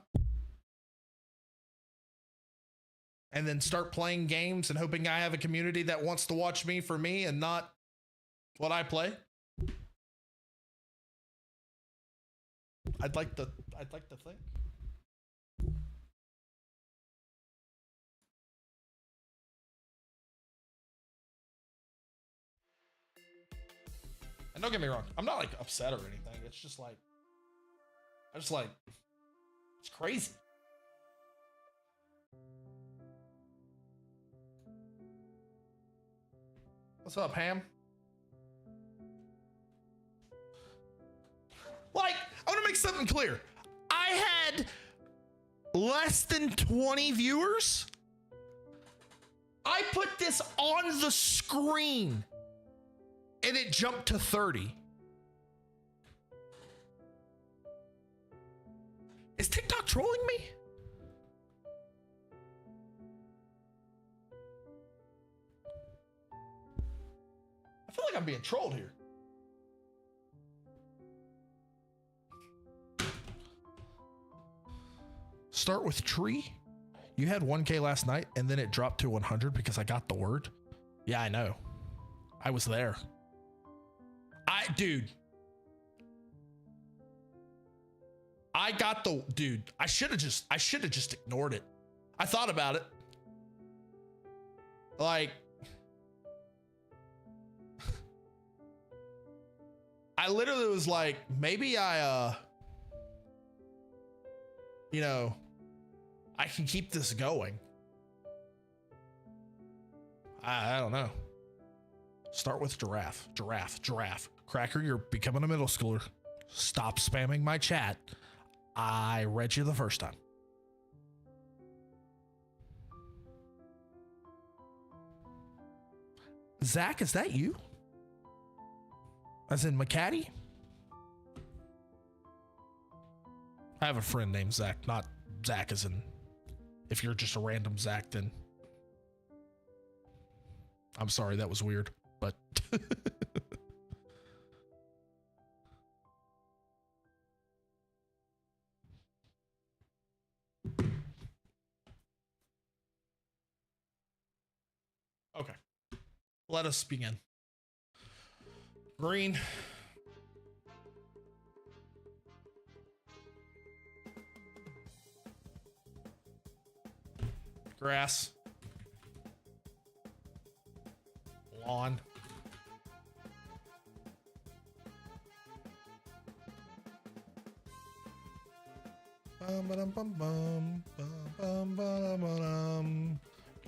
and then start playing games and hoping I have a community that wants to watch me for me and not what I play. I'd like to think. And don't get me wrong, I'm not like upset or anything. It's just like, it's crazy. What's up, Ham? something clear. I had less than 20 viewers. I put this on the screen and it jumped to 30. Is TikTok trolling me? I feel like I'm being trolled here. Start with tree. You had 1K last night and then it dropped to 100 because I got the word. Yeah, I know. I was there. Dude. I got the, dude, I should have just ignored it. I thought about it. Like, I literally was like, maybe I can keep this going. I don't know. Start with giraffe. Cracker, you're becoming a middle schooler. Stop spamming my chat. I read you the first time. Zach, is that you? As in McCaddy? I have a friend named Zach, not Zach as in, if you're just a random Zach, then I'm sorry, that was weird, but okay, let us begin. Green. Grass. Lawn.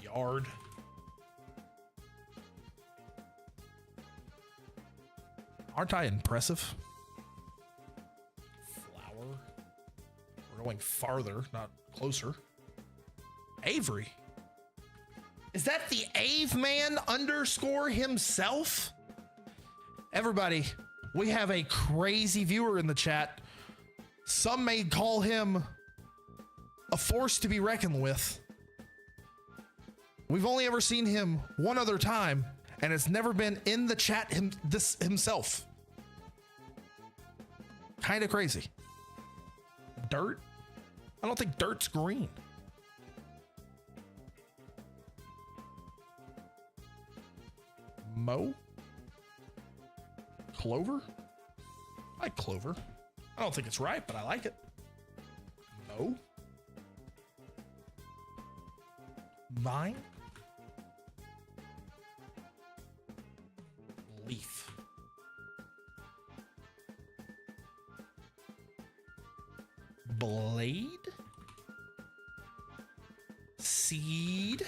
Yard. Aren't I impressive? Flower. We're going farther, not closer. Avery. Is that the Ave man _ himself? Everybody, we have a crazy viewer in the chat. Some may call him a force to be reckoned with. We've only ever seen him one other time, and it's never been in the chat himself. Kind of crazy. Dirt? I don't think dirt's green. Mow? Clover? I like clover. I don't think it's right, but I like it. Mow? Vine? Leaf. Blade? Seed?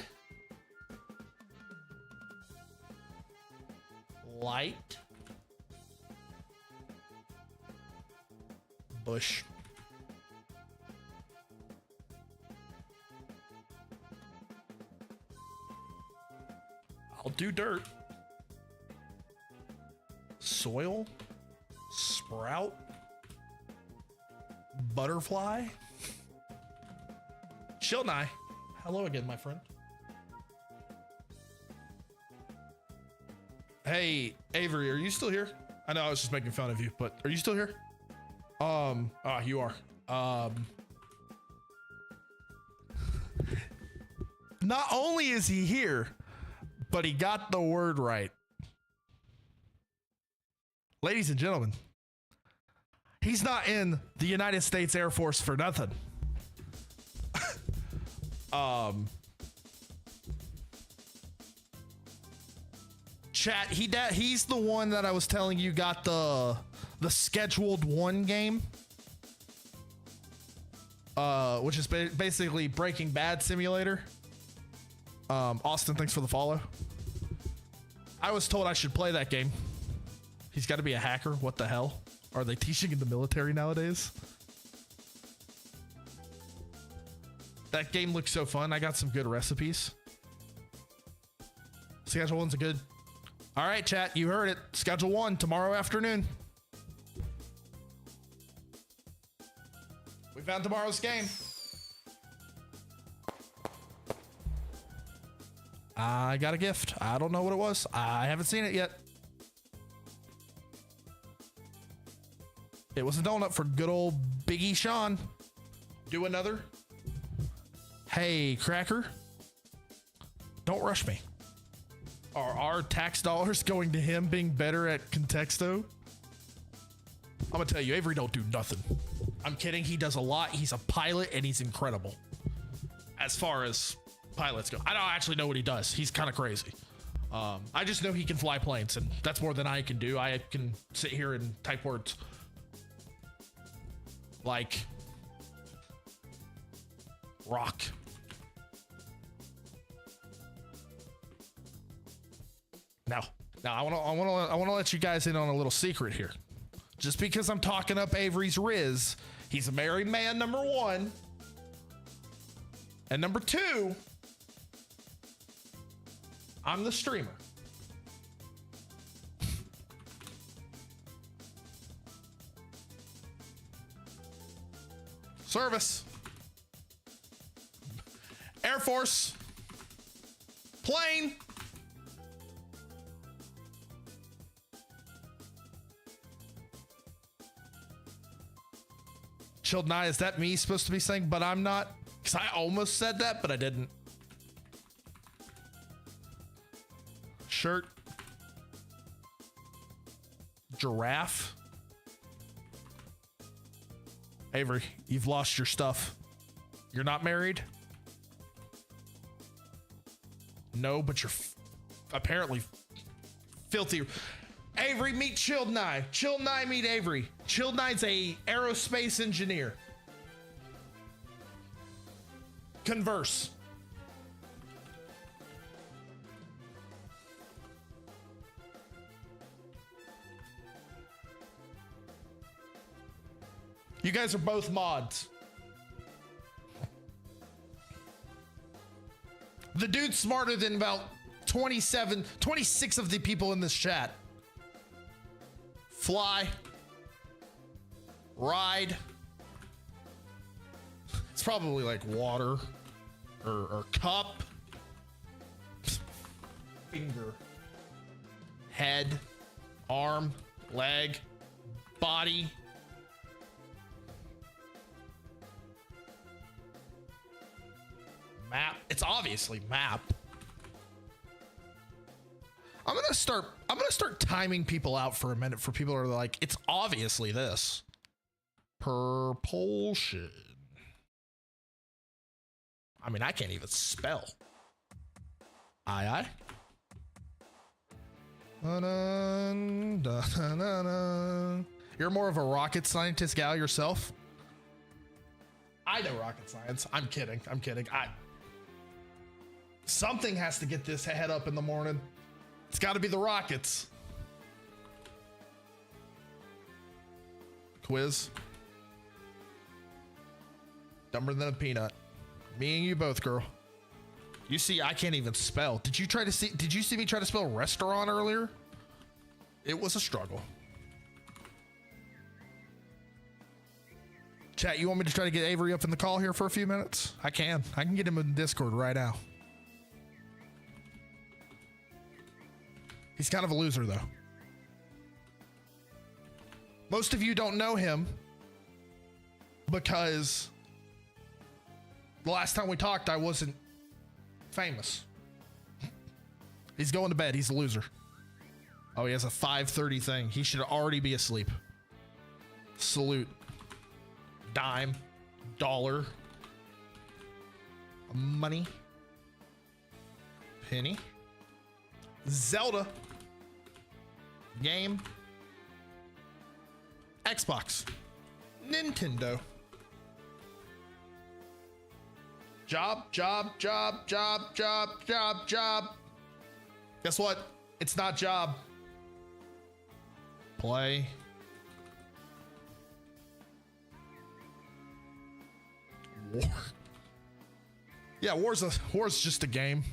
Light? Bush? I'll do dirt. Soil? Sprout? Butterfly? Chillin. Hello again, my friend. Hey, Avery, are you still here? I know I was just making fun of you, but are you still here? You are. Not only is he here, but he got the word right. Ladies and gentlemen, he's not in the United States Air Force for nothing. Chat, he's the one that I was telling you got the scheduled one game, which is basically Breaking Bad simulator. Austin, thanks for the follow. I was told I should play that game. He's got to be a hacker. What the hell are they teaching in the military nowadays? That game looks so fun. I got some good recipes. Schedule 1's a good. All right, chat, you heard it. Schedule 1 tomorrow afternoon. We found tomorrow's game. I got a gift. I don't know what it was. I haven't seen it yet. It was a donut for good old Biggie Sean. Do another. Hey, Cracker. Don't rush me. Are our tax dollars going to him being better at contexto? I'm gonna tell you, Avery don't do nothing. I'm kidding. He does a lot. He's a pilot and he's incredible. As far as pilots go, I don't actually know what he does. He's kind of crazy. I just know he can fly planes, and that's more than I can do. I can sit here and type words like rock. Now I want to let you guys in on a little secret here. Just because I'm talking up Avery's Riz, he's a married man, number 1. And number 2, I'm the streamer. Service. Air Force. Plane. Chilled Nye, is that me supposed to be saying, but I'm not? Because I almost said that, but I didn't. Shirt. Giraffe. Avery, you've lost your stuff. You're not married? No, but you're apparently filthy. Avery, meet Chilled Nye. Chilled Nye, meet Avery. Chilled Nye's a aerospace engineer. Converse. You guys are both mods. The dude's smarter than about 26 of the people in this chat. Fly. Ride. It's probably like water or cup. Finger. Head. Arm. Leg. Body. Map. It's obviously map. I'm gonna start timing people out for a minute for people who are like, it's obviously this. Propulsion. I mean, I can't even spell. Aye. You're more of a rocket scientist gal yourself. I know rocket science. I'm kidding. Something has to get this head up in the morning. It's got to be the rockets. Quiz. Dumber than a peanut. Me and you both, girl. You see, I can't even spell. Did you see me try to spell restaurant earlier? It was a struggle. Chat, you want me to try to get Avery up in the call here for a few minutes? I can get him in Discord right now. He's kind of a loser, though. Most of you don't know him because the last time we talked, I wasn't famous. He's going to bed. He's a loser. Oh, he has a 5:30 thing. He should already be asleep. Salute. Dime. Dollar. Money. Penny. Zelda. Game. Xbox. Nintendo. Job. Guess what? It's not job. Play. War. Yeah, war's just a game.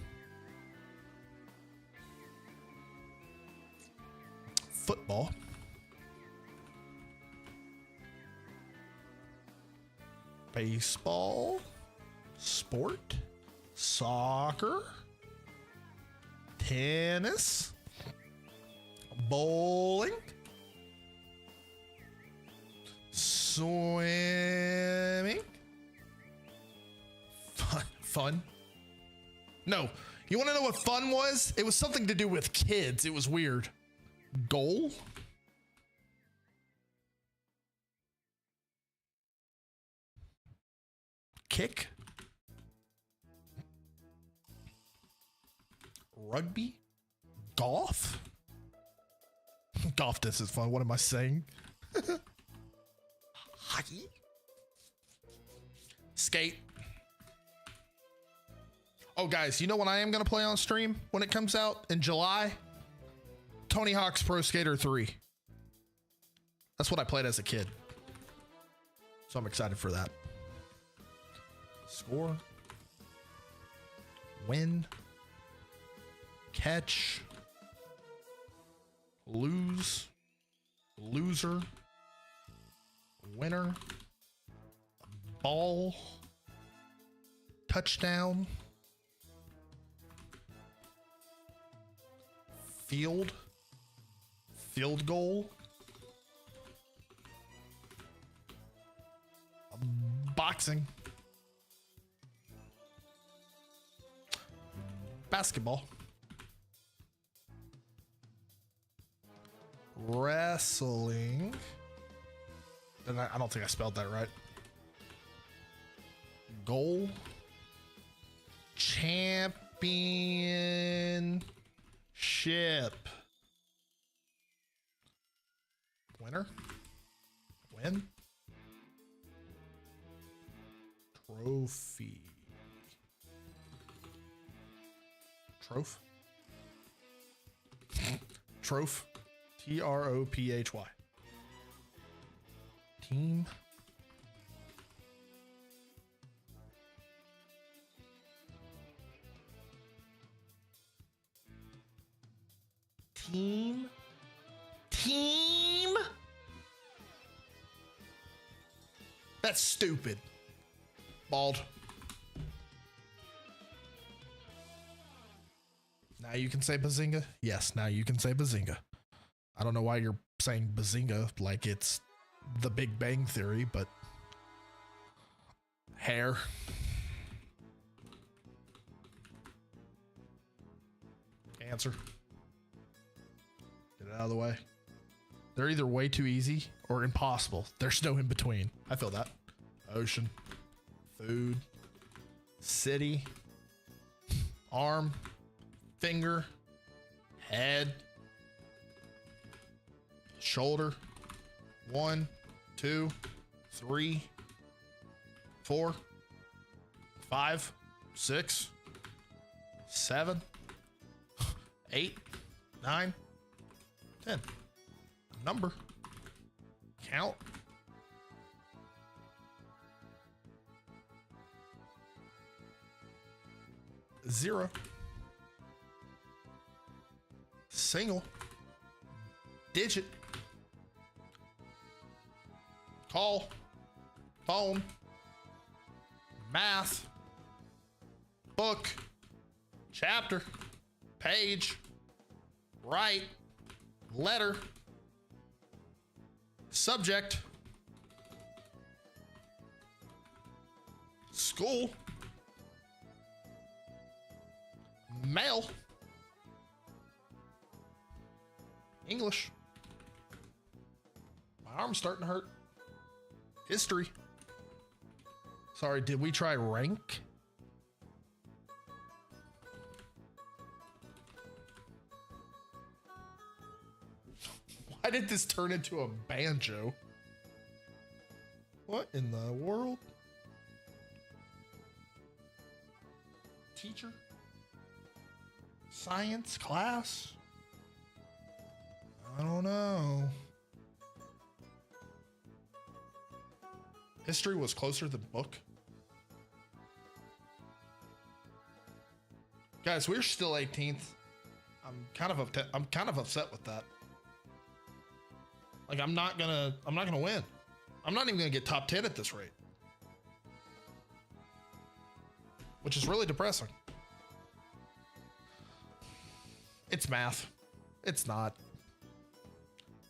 Football. Baseball. Sport. Soccer. Tennis. Bowling. Swimming. Fun. No. You want to know what fun was? It was something to do with kids. It was weird. Goal. Kick. Rugby. Golf. Golf this is fun. What am I saying? Hockey. Skate. Oh, guys, you know what I am going to play on stream when it comes out in July? Tony Hawk's Pro Skater 3. That's what I played as a kid. So I'm excited for that. Score. Win. Catch. Lose. Loser. Winner. Ball. Touchdown. Field. Field goal. Boxing. Basketball. Wrestling. And I don't think I spelled that right. Goal. Championship. Winner. Win. Trophy. Troph. Troph. Trophy. Team. Team. Team. That's stupid. Bald. Now you can say bazinga. Yes, now you can say bazinga. I don't know why you're saying bazinga like it's the Big Bang Theory, but hair. Answer. Get it out of the way. They're either way too easy or impossible. There's no in between. I feel that. Ocean. Food. City. Arm. Finger. Head. Shoulder. 1, 2, 3, 4, 5, 6, 7, 8, 9, 10. Number. Count. Zero. Single. Digit. Call. Phone. Math. Book. Chapter. Page. Write. Letter. Subject. School. Mail. English. My arm's starting to hurt. History. Sorry, did we try rank? Why did this turn into a banjo? What in the world? Teacher? Science class? I don't know. History was closer than book. Guys, we're still 18th. I'm kind of upset with that. Like, I'm not gonna win. I'm not even gonna get top 10 at this rate. Which is really depressing. It's math. It's not.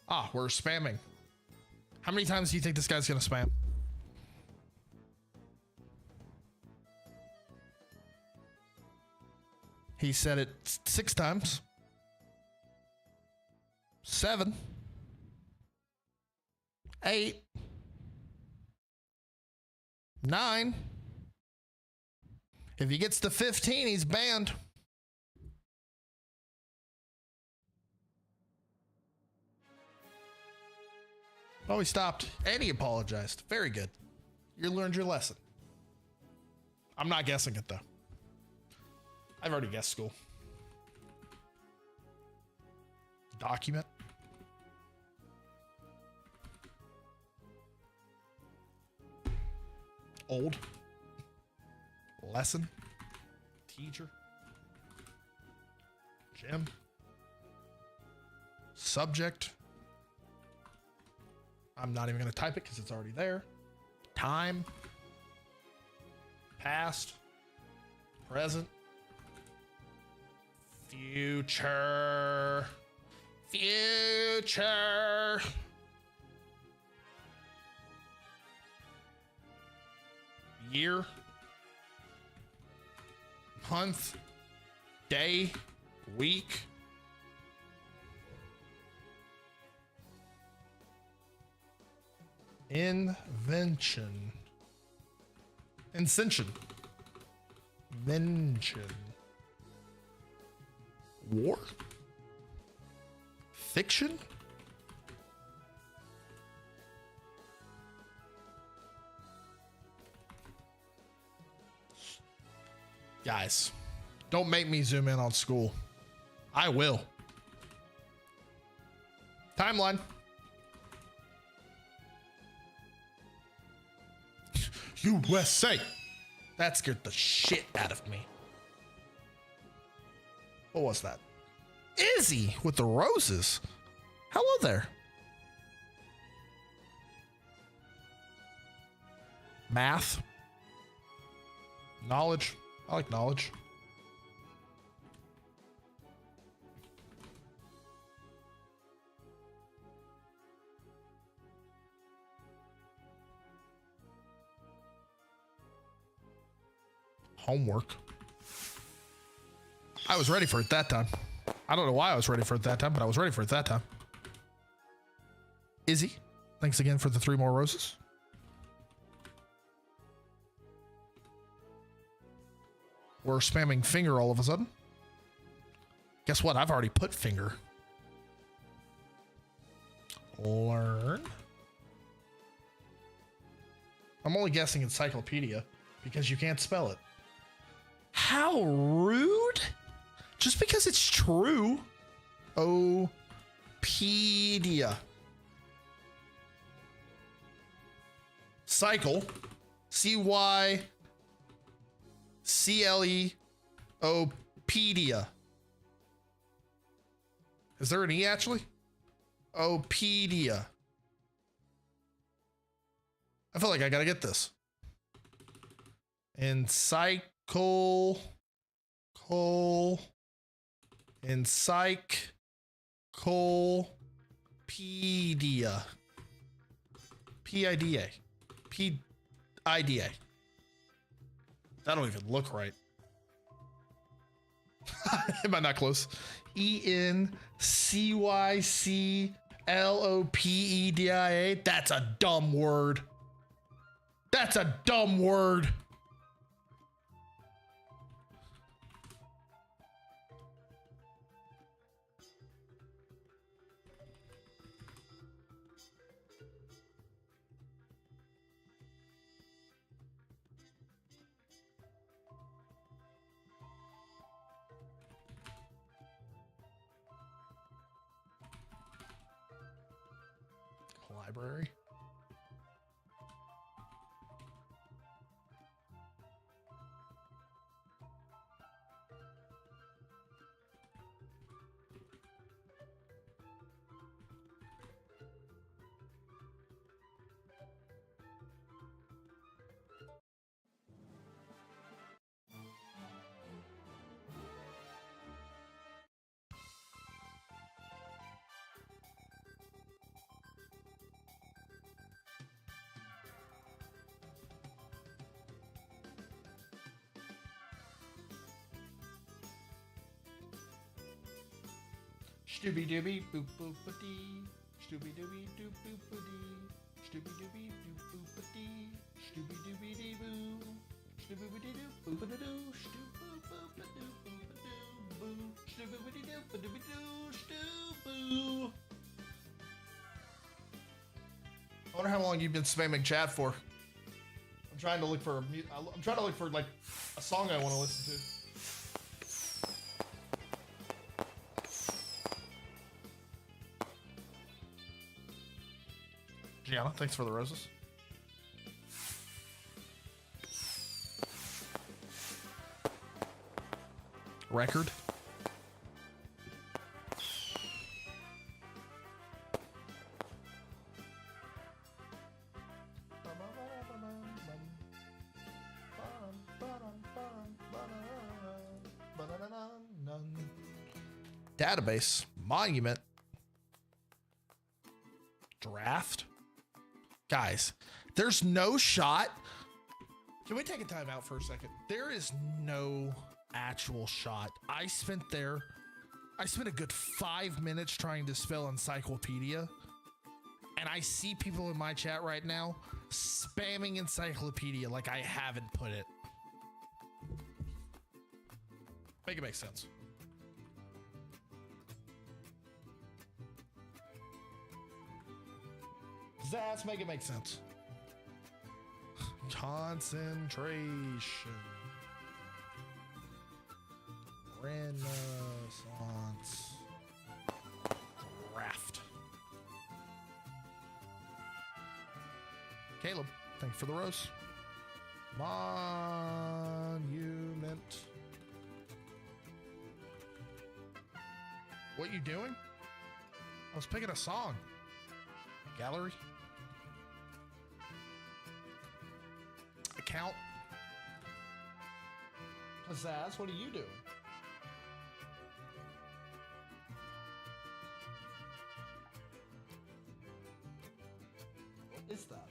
Ah, we're spamming. How many times do you think this guy's gonna spam? He said it 6 times. 7. 8. 9. If he gets to 15, he's banned. Oh, he stopped and he apologized. Very good. You learned your lesson. I'm not guessing it though. I've already guessed school. Document. Old. Lesson. Teacher. Gym. Subject. I'm not even going to type it because it's already there. Time. Past. Present. Future. Future. Year. Month. Day. Week. Invention. Incension. Invention. War. Fiction. Guys, don't make me zoom in on school. I will. Timeline. USA. That scared the shit out of me. What was that? Izzy with the roses. Hello there. Math. Knowledge. I like knowledge. Homework. I was ready for it that time. I don't know why I was ready for it that time, but I was ready for it that time. Izzy, thanks again for the 3 more roses. We're spamming finger all of a sudden. Guess what? I've already put finger. Learn. I'm only guessing encyclopedia because you can't spell it. How rude. Just because it's true. Opedia. Cycle. Cycleopedia. Is there an E actually? Opedia. I feel like I gotta get this. Encyclopedia. PIDA. PIDA. That don't even look right. Am I not close? ENCYCLOPEDIA. That's a dumb word. That's a dumb word. Library. Stooby dooby boop boop a dee. Stooby dooby doop boop a dee. Stooby dooby doop boop a dee. Stooby dooby dee boo. Stooby dee doop boop a doo. Stoop boop boop a doop boop a doo boo. Stooby dee doop a dooby doo. Stoop boo. I wonder how long you've been spamming chat for. I'm trying to look for I'm trying to look for like a song I want to listen to. Gianna, thanks for the roses. Record. Database. Monument. Draft. Guys, there's no shot. Can we take a time out for a second? There is no actual shot. I spent a good 5 minutes trying to spell encyclopedia. And I see people in my chat right now spamming encyclopedia like I haven't put it. Make it make sense. Zaz, make it make sense. Concentration. Renaissance. Draft. Caleb, thanks for the rose. Monument. What you doing? I was picking a song. Gallery. Account. Pizzazz, what are you doing? What is that?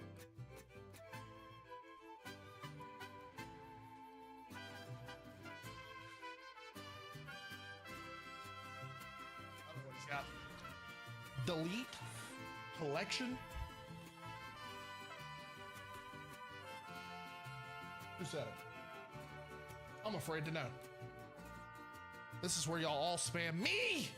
I don't know what he's got. Delete. Collection. Who said it? I'm afraid to know. This is where y'all all spam me.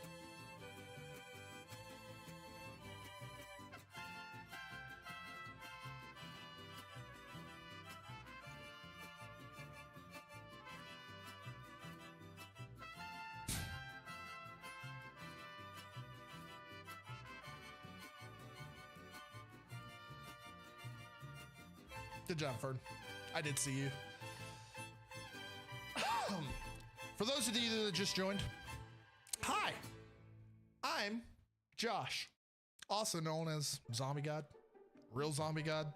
Good job, Fern. I did see you. For those of you that just joined, hi, I'm Josh, also known as Zombie God, Real Zombie God,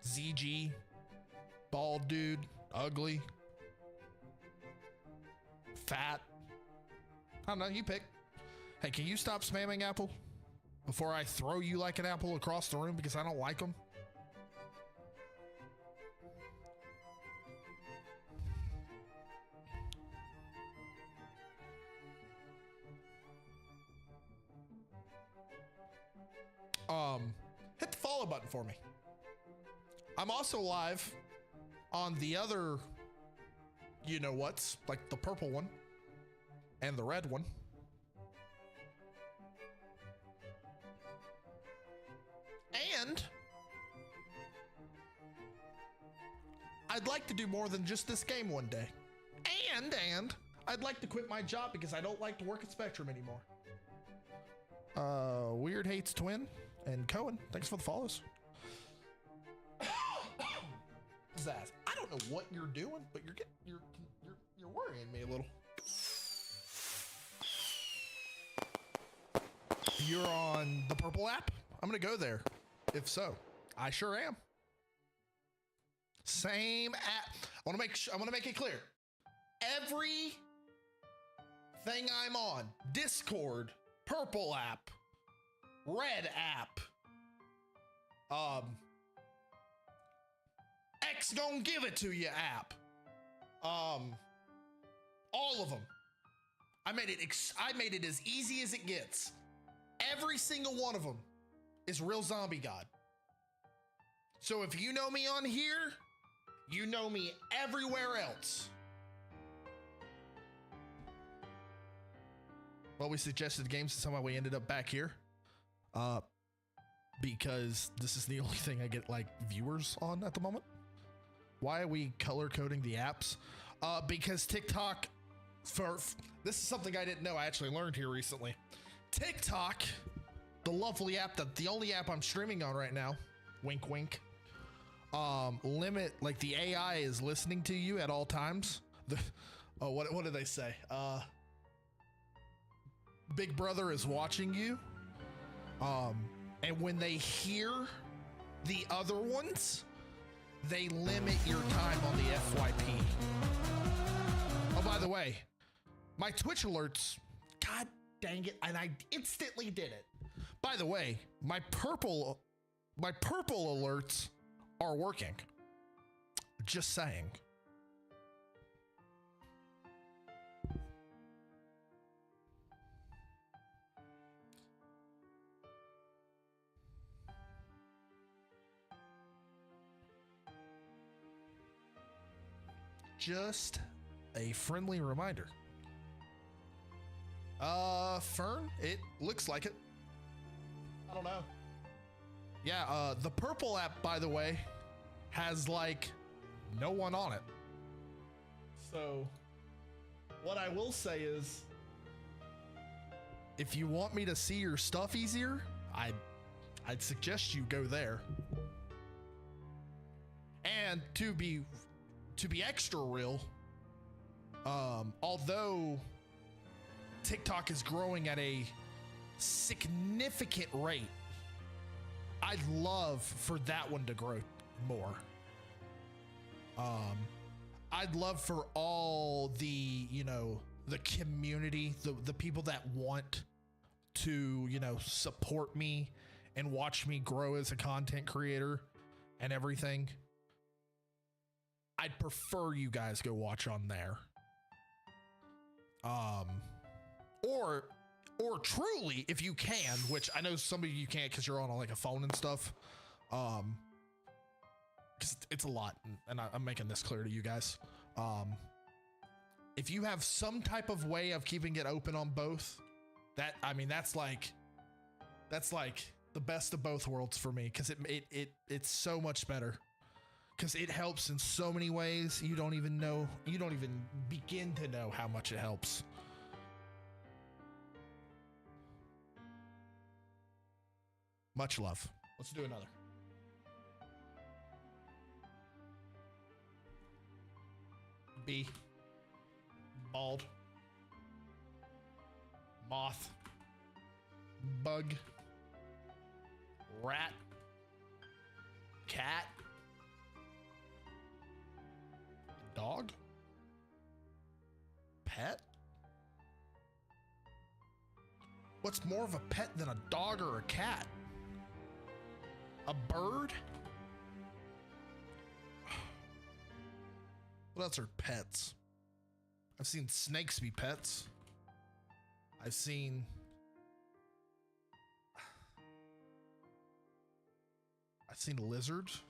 ZG, Bald Dude, Ugly, Fat. I don't know, you pick. Hey, can you stop spamming Apple before I throw you like an apple across the room because I don't like them? Hit the follow button for me. I'm also live on the other, you know what's, like the purple one and the red one. And I'd like to do more than just this game one day. And I'd like to quit my job because I don't like to work at Spectrum anymore. Weird Hates Twin and Cohen, thanks for the follows. Zaz, I don't know what you're doing, but you're worrying me a little. You're on the purple app? I'm gonna go there. If so, I sure am. Same app. I want to make it clear. Every thing I'm on, Discord, purple app, red app, X gon' give it to you app, all of them. I made it as easy as it gets. Every single one of them is real zombie god. So if you know me on here, you know me everywhere else. Well, we suggested games, and somehow we ended up back here. Because this is the only thing I get like viewers on at the moment. Why are we color coding the apps? Because TikTok, this is something I didn't know. I actually learned here recently. TikTok, the lovely app, the only app I'm streaming on right now, wink, wink, limit, like the AI is listening to you at all times. What did they say? Big Brother is watching you. And when they hear the other ones, they limit your time on the FYP. Oh, by the way, my Twitch alerts, god dang it, and I instantly did it. By the way, my purple alerts are working. Just saying. Just a friendly reminder. Fern, it looks like it. I don't know. Yeah, the purple app, by the way, has like no one on it. So what I will say is, if you want me to see your stuff easier, I'd suggest you go there. And to be extra real, although TikTok is growing at a significant rate, I'd love for that one to grow more. I'd love for all the, the community, the people that want to, support me and watch me grow as a content creator and everything. I'd prefer you guys go watch on there. Or truly, if you can, which I know some of you can't because you're on like a phone and stuff. Because it's a lot, and I'm making this clear to you guys. If you have some type of way of keeping it open on both, that's like the best of both worlds for me, because it's so much better. Because it helps in so many ways you don't even begin to know how much it helps. Much love. Let's do another. B. Bald. Moth. Bug. Rat. Cat. Dog? Pet? What's more of a pet than a dog or a cat? A bird? What else are pets? I've seen snakes be pets. I've seen lizards.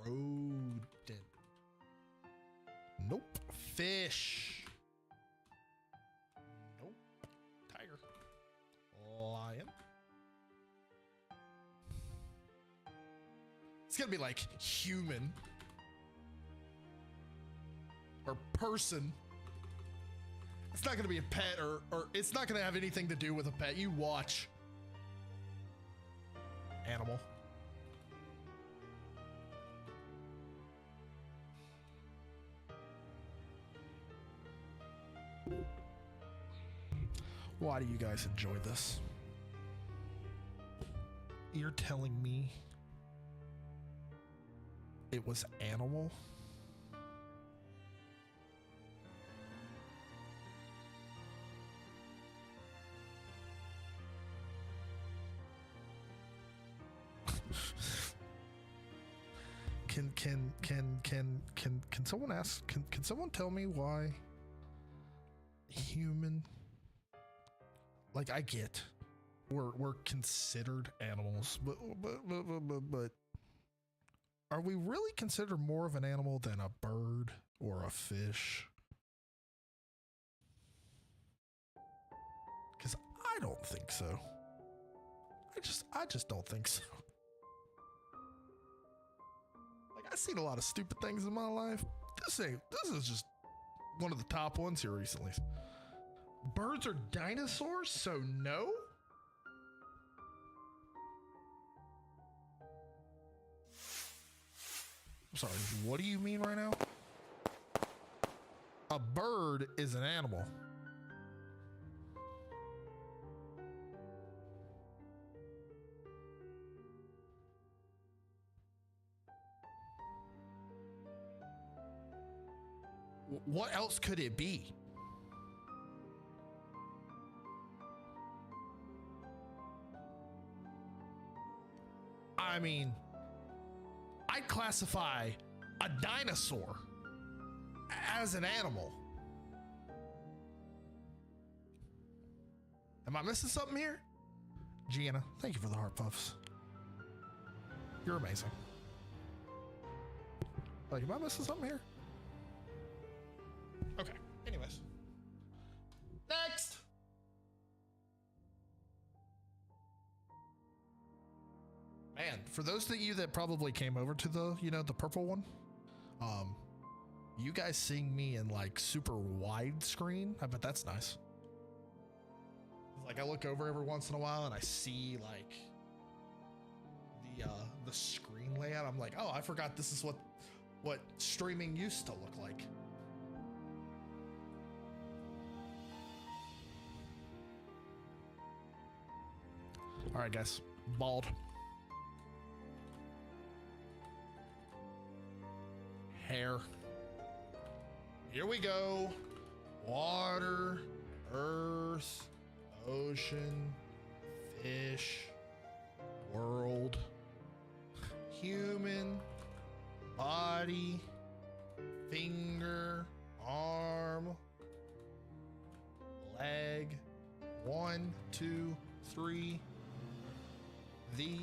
Rodent. Nope. Fish. Nope. Tiger. Lion. It's gonna be like human or person. It's not gonna be a pet, or it's not gonna have anything to do with a pet. You watch. Animal. Why do you guys enjoy this? You're telling me it was animal? can someone ask? Can someone tell me why human? Like, I get we're considered animals, but are we really considered more of an animal than a bird or a fish? Because I don't think so. I just don't think so. Like, I've seen a lot of stupid things in my life. This is just one of the top ones here recently. Birds are dinosaurs, so no? I'm sorry, what do you mean right now? A bird is an animal. What else could it be? I mean, I'd classify a dinosaur as an animal. Am I missing something here? Gianna, thank you for the heart puffs. You're amazing. Like, am I missing something here? Okay, anyways. Next! Man, for those of you that probably came over to the, the purple one, you guys seeing me in like super widescreen, I bet that's nice. Like, I look over every once in a while and I see like the screen layout. I'm like, oh, I forgot this is what streaming used to look like. All right, guys, bald. Hair. Here we go. Water, earth, ocean, fish, world, human, body, finger, arm, leg, 1, 2, 3, the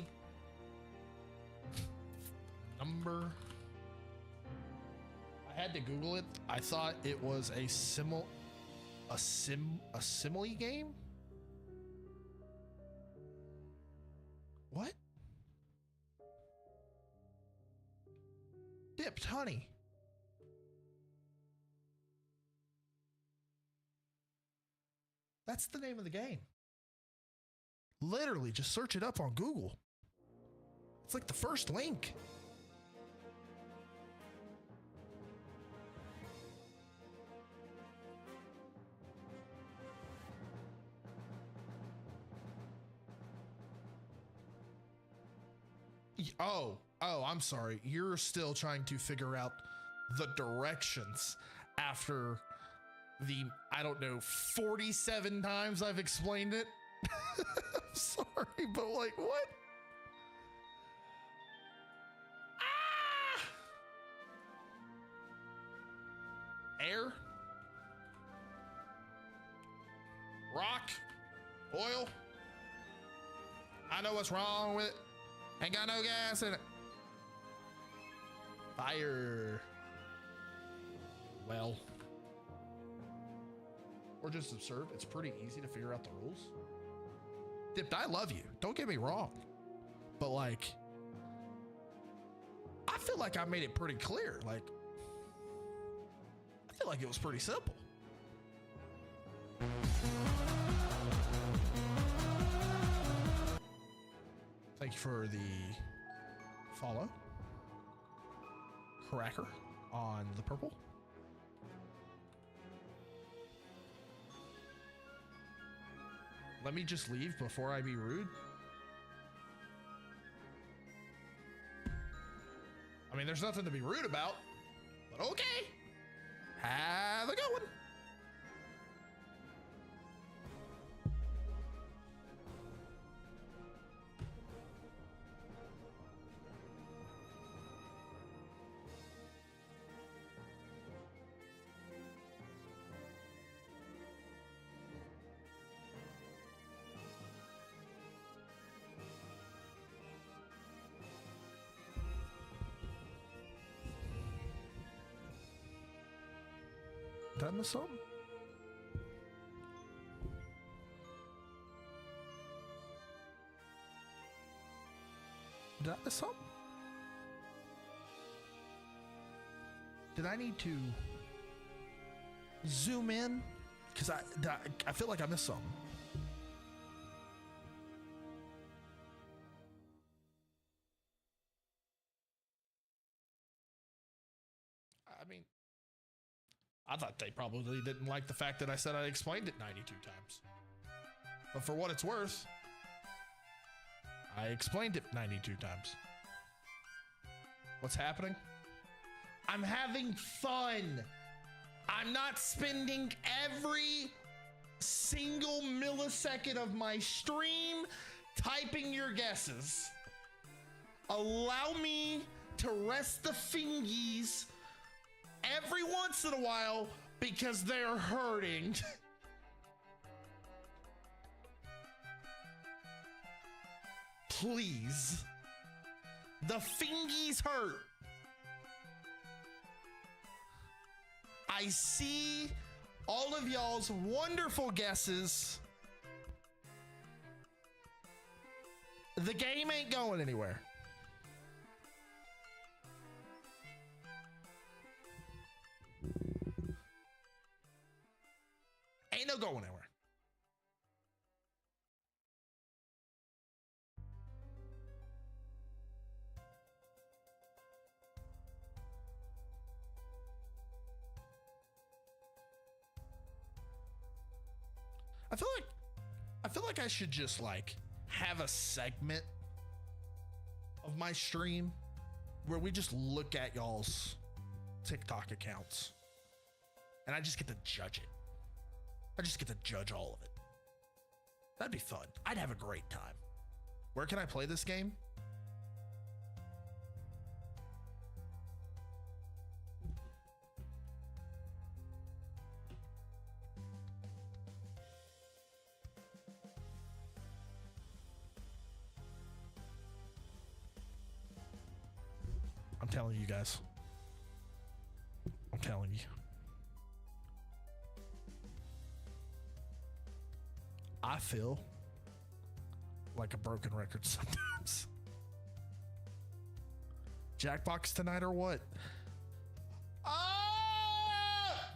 number. I had to Google it. I thought it was a simile game. What? Dipped honey. That's the name of the game. Literally, just search it up on Google. It's like the first link. Oh, I'm sorry. You're still trying to figure out the directions after the, I don't know, 47 times I've explained it. I'm sorry, but like, what? Ah! Air? Rock? Oil? I know what's wrong with it. Ain't got no gas in it. Fire. Well. Or just observe. It's pretty easy to figure out the rules. Dipped, I love you. Don't get me wrong. But like, I feel like I made it pretty clear. Like, I feel like it was pretty simple. Thank you for the follow. Cracker on the purple. Let me just leave before I be rude. I mean, there's nothing to be rude about, but okay. Have a good one. Did I miss something? Did I miss something? Did I need to zoom in? Because I feel like I missed something. I mean, I thought they probably didn't like the fact that I said I explained it 92 times. But for what it's worth, I explained it 92 times. What's happening? I'm having fun. I'm not spending every single millisecond of my stream typing your guesses. Allow me to rest the fingies every once in a while because they're hurting. Please. The fingies hurt. I see all of y'all's wonderful guesses. The game ain't going anywhere. Ain't no going anywhere. I feel like I should just like have a segment of my stream where we just look at y'all's TikTok accounts and I just get to judge it. I just get to judge all of it. That'd be fun. I'd have a great time. Where can I play this game? I'm telling you guys. I'm telling you. I feel like a broken record sometimes. Jackbox tonight or what? Ah!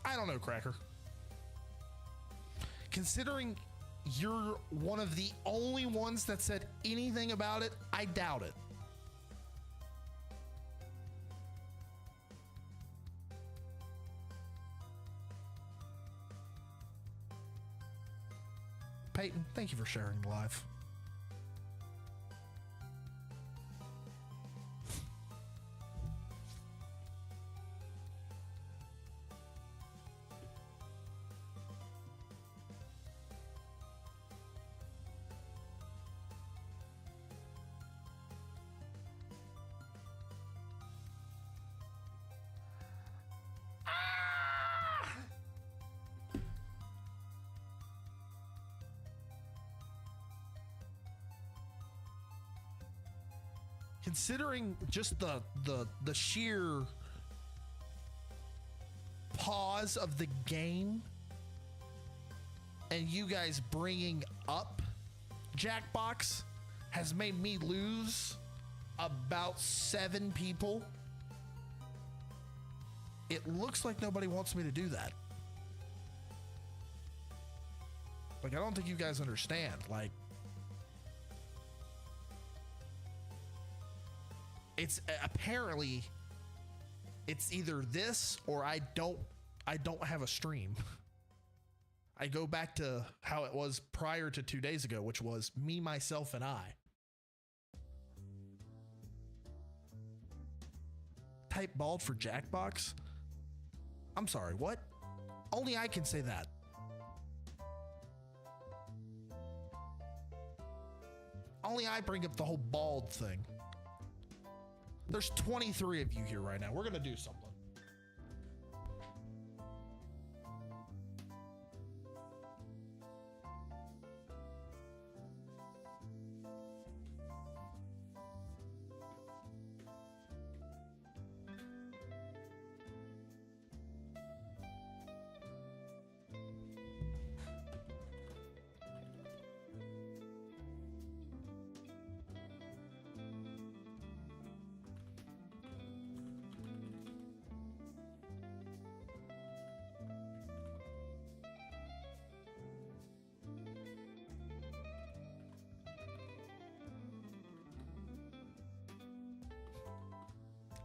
I don't know, Cracker. Considering you're one of the only ones that said anything about it, I doubt it. Peyton, thank you for sharing the live. Considering just the sheer pause of the game and you guys bringing up Jackbox has made me lose about 7 people. It looks like nobody wants me to do that. Like, I don't think you guys understand. Like, it's apparently it's either this or I don't have a stream. I go back to how it was prior to 2 days ago, which was me, myself, and I. Type bald for Jackbox? I'm sorry, what? Only I can say that. Only I bring up the whole bald thing. There's 23 of you here right now. We're going to do something.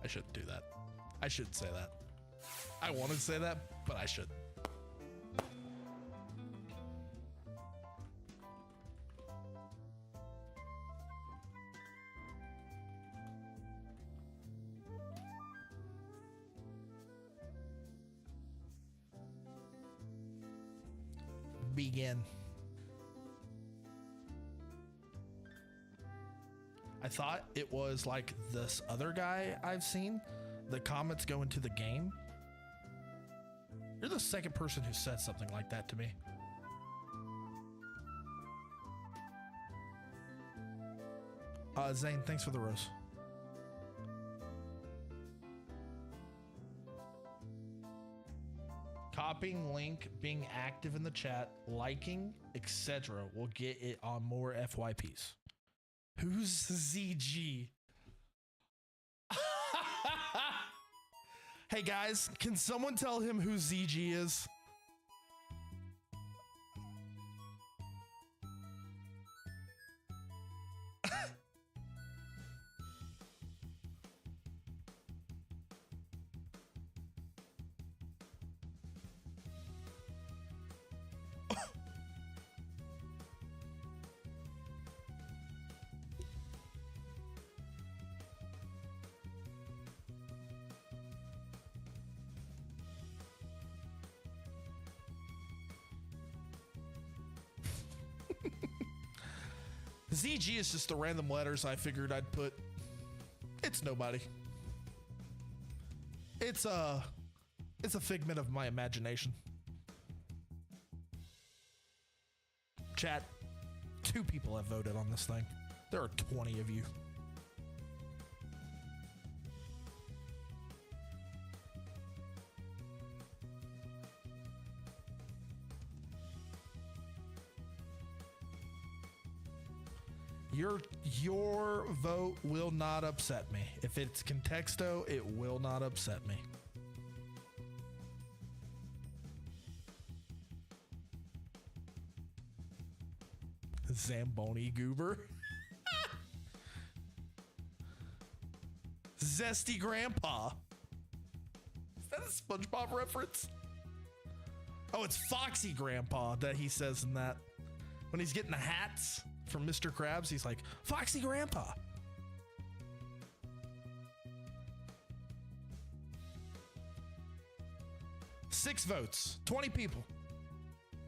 shouldn't do that. I shouldn't say that. I wanted to say that, but I shouldn't. Begin. I thought it was like this other guy I've seen. The comments go into the game. You're the second person who said something like that to me. Zane, thanks for the rose. Copying link, being active in the chat, liking, etc. will get it on more FYPs. Who's ZG? Hey guys, can someone tell him who ZG is? ZG is just the random letters I figured I'd put. It's nobody. It's a figment of my imagination. Chat, 2 people have voted on this thing. There are 20 of you. Your vote will not upset me. If it's contexto, it will not upset me. Zamboni goober. Zesty grandpa. Is that a SpongeBob reference? Oh, it's Foxy grandpa that he says in that. When he's getting the hats from Mr. Krabs, he's like, Foxy grandpa. Six votes, 20 people,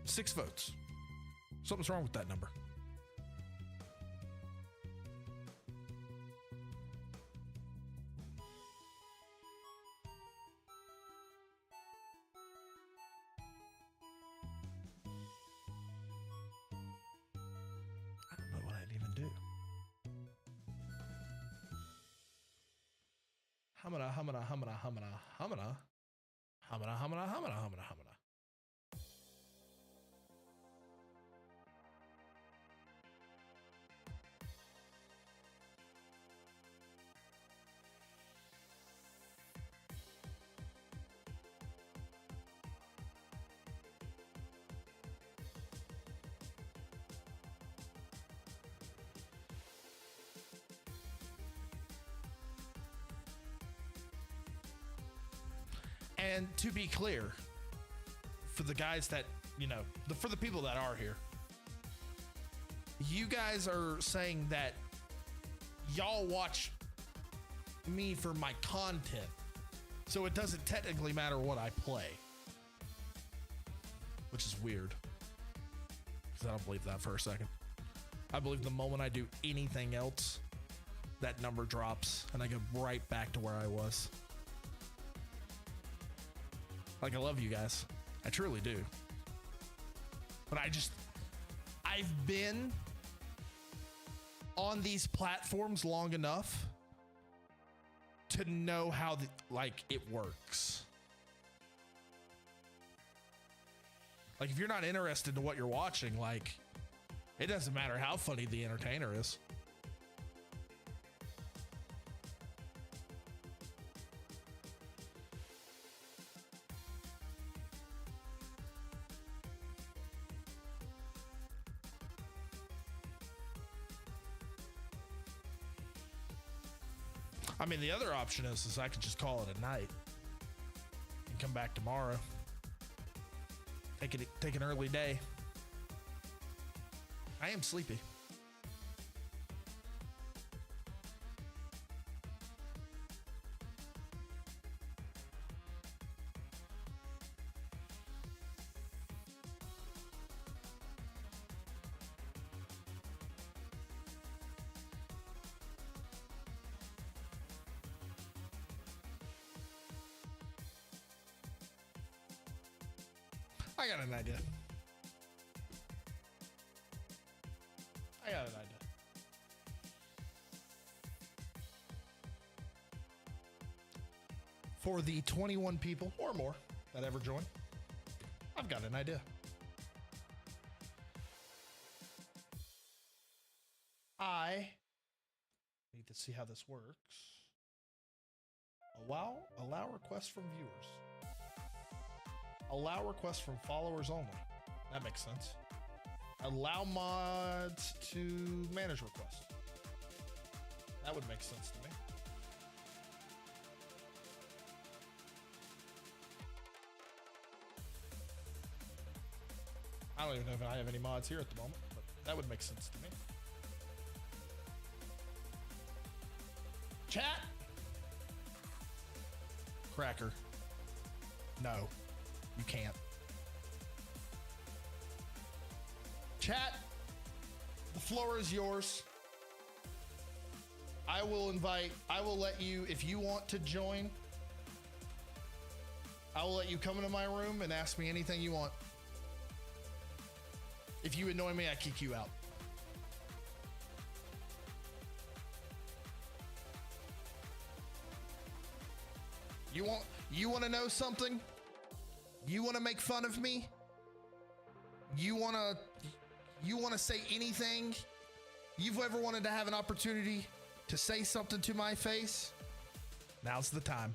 6 votes. Something's wrong with that number. I don't know what I'd even do. Humana, humana, humana, humana, humana, humana, humana, humana, humana, humana. And to be clear, for the guys that, you know, for the people that are here, you guys are saying that y'all watch me for my content, so it doesn't technically matter what I play, which is weird, because I don't believe that for a second. I believe the moment I do anything else, that number drops and I go right back to where I was. Like, I love you guys. I truly do. But I've been on these platforms long enough to know how it works. Like, if you're not interested in what you're watching, like, it doesn't matter how funny the entertainer is. I mean, the other option is I could just call it a night and come back tomorrow. Take an early day. I am sleepy. I got an idea. For the 21 people or more that ever join, I've got an idea. I need to see how this works. Allow requests from viewers. Allow requests from followers only. That makes sense. Allow mods to manage requests. That would make sense to me. I don't even know if I have any mods here at the moment, but that would make sense to me. Chat. Cracker. No, you can't. Chat, the floor is yours. I will let you, if you want to join, I will let you come into my room and ask me anything you want. If you annoy me, I kick you out. You want to know something? You want to make fun of me? You want to say anything? You've ever wanted to have an opportunity to say something to my face? Now's the time.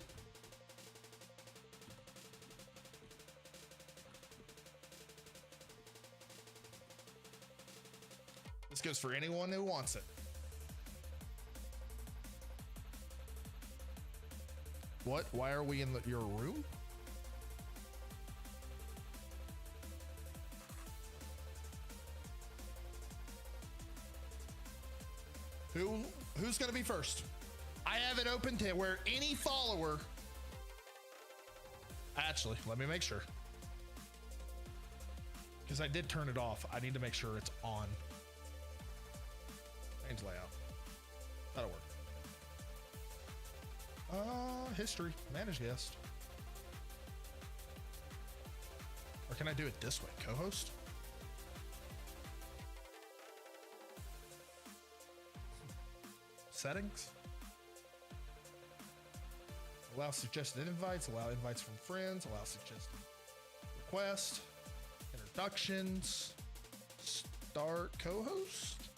This goes for anyone who wants it. What? Why are we in your room? Who's gonna be first? I have it open to where any follower. Actually, let me make sure. Because I did turn it off. I need to make sure it's on. Change layout. That'll work. History. Manage guest. Or can I do it this way? Co-host? Settings. Allow suggested invites. Allow invites from friends. Allow suggested requests. Introductions. Start co-host.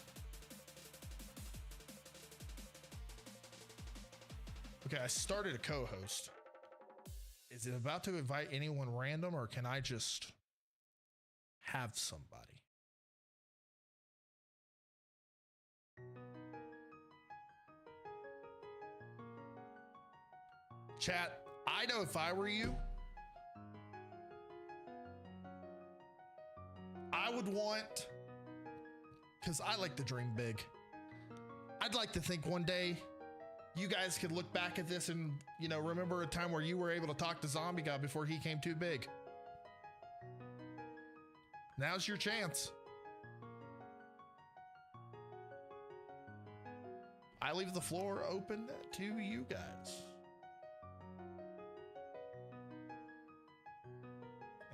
Okay, I started a co-host. Is it about to invite anyone random, or can I just have somebody? Chat, I know if I were you, I would want, because I like to dream big. I'd like to think one day you guys could look back at this and, you know, remember a time where you were able to talk to Zombie God before he came too big. Now's your chance. I leave the floor open to you guys.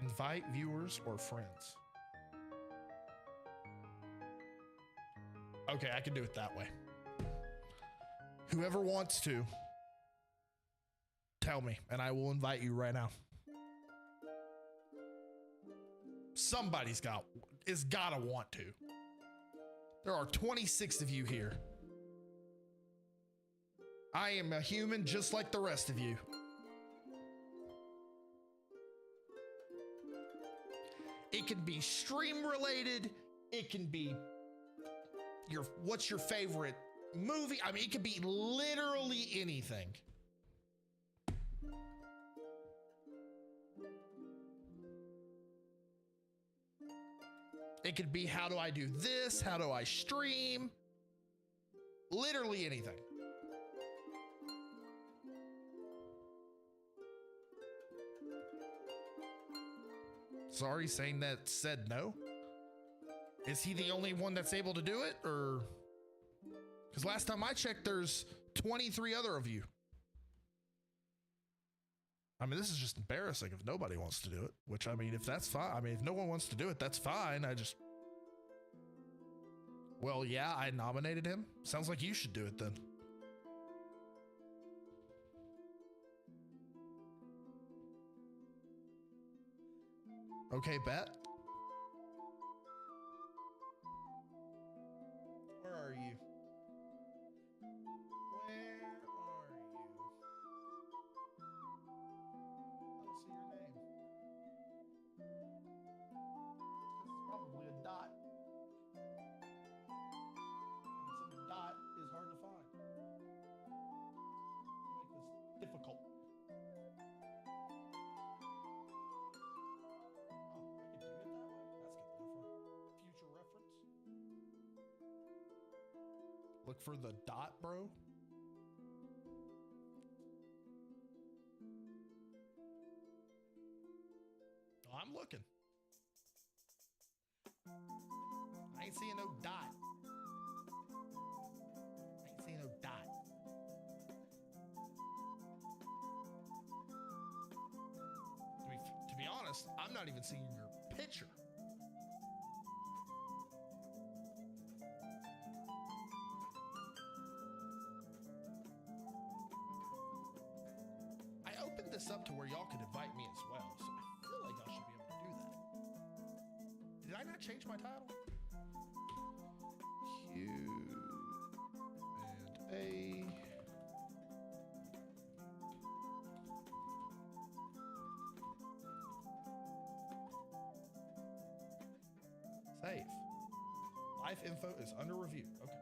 Invite viewers or friends. Okay, I can do it that way. Whoever wants to, tell me, and I will invite you right now. Somebody's gotta want to. There are 26 of you here. I am a human just like the rest of you. It can be stream related. It can be what's your favorite movie. I mean, it could be literally anything. It could be, how do I do this? How do I stream? Literally anything. Sorry, saying that said no. Is he the only one that's able to do it? Or, because last time I checked, there's 23 other of you. I mean, this is just embarrassing if nobody wants to do it, which, I mean, if that's fine. I mean, if no one wants to do it, that's fine. Well, yeah, I nominated him. Sounds like you should do it then. Okay, bet. Where are you? Where are you? I don't see your name. This is probably a dot. And since dot is hard to find, make this difficult. Look for the dot, bro. Oh, I'm looking. I ain't seeing no dot. I ain't seeing no dot. To be honest, I'm not even seeing your picture. This up to where y'all could invite me as well, so I feel like y'all should be able to do that. Did I not change my title? Q and A. Save. Life info is under review. Okay.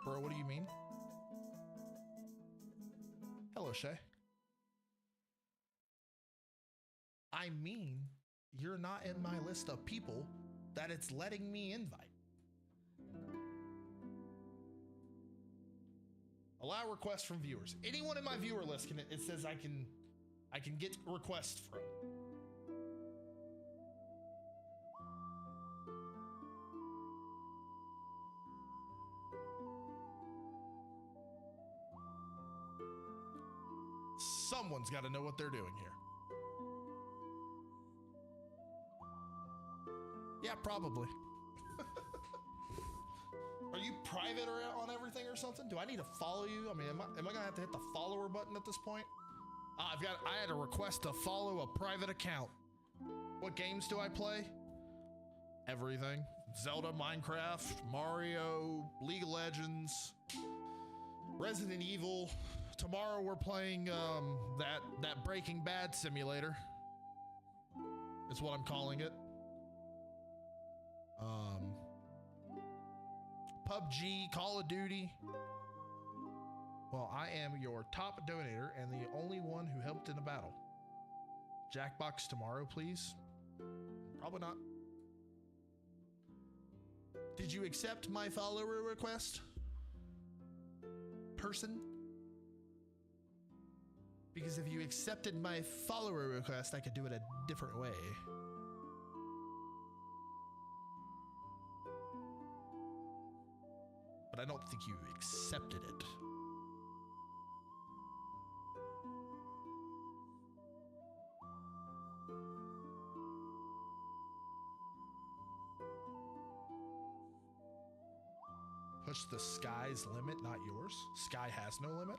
Bro, what do you mean? Hello, Shay. I mean, you're not in my list of people that it's letting me invite. Allow requests from viewers. Anyone in my viewer list it says I can get requests from. Someone's got to know what they're doing here. Yeah, probably. Are you private or on everything or something? Do I need to follow you? I mean, am I gonna have to hit the follower button at this point? I had a request to follow a private account. What games do I play? Everything. Zelda, Minecraft, Mario, League of Legends, Resident Evil. Tomorrow we're playing that Breaking Bad simulator. Is what I'm calling it. PUBG, Call of Duty. Well, I am your top donator and the only one who helped in a battle. Jackbox tomorrow, please. Probably not. Did you accept my follower request? Person? Because if you accepted my follower request, I could do it a different way. But I don't think you accepted it. Push the sky's limit, not yours. Sky has no limit.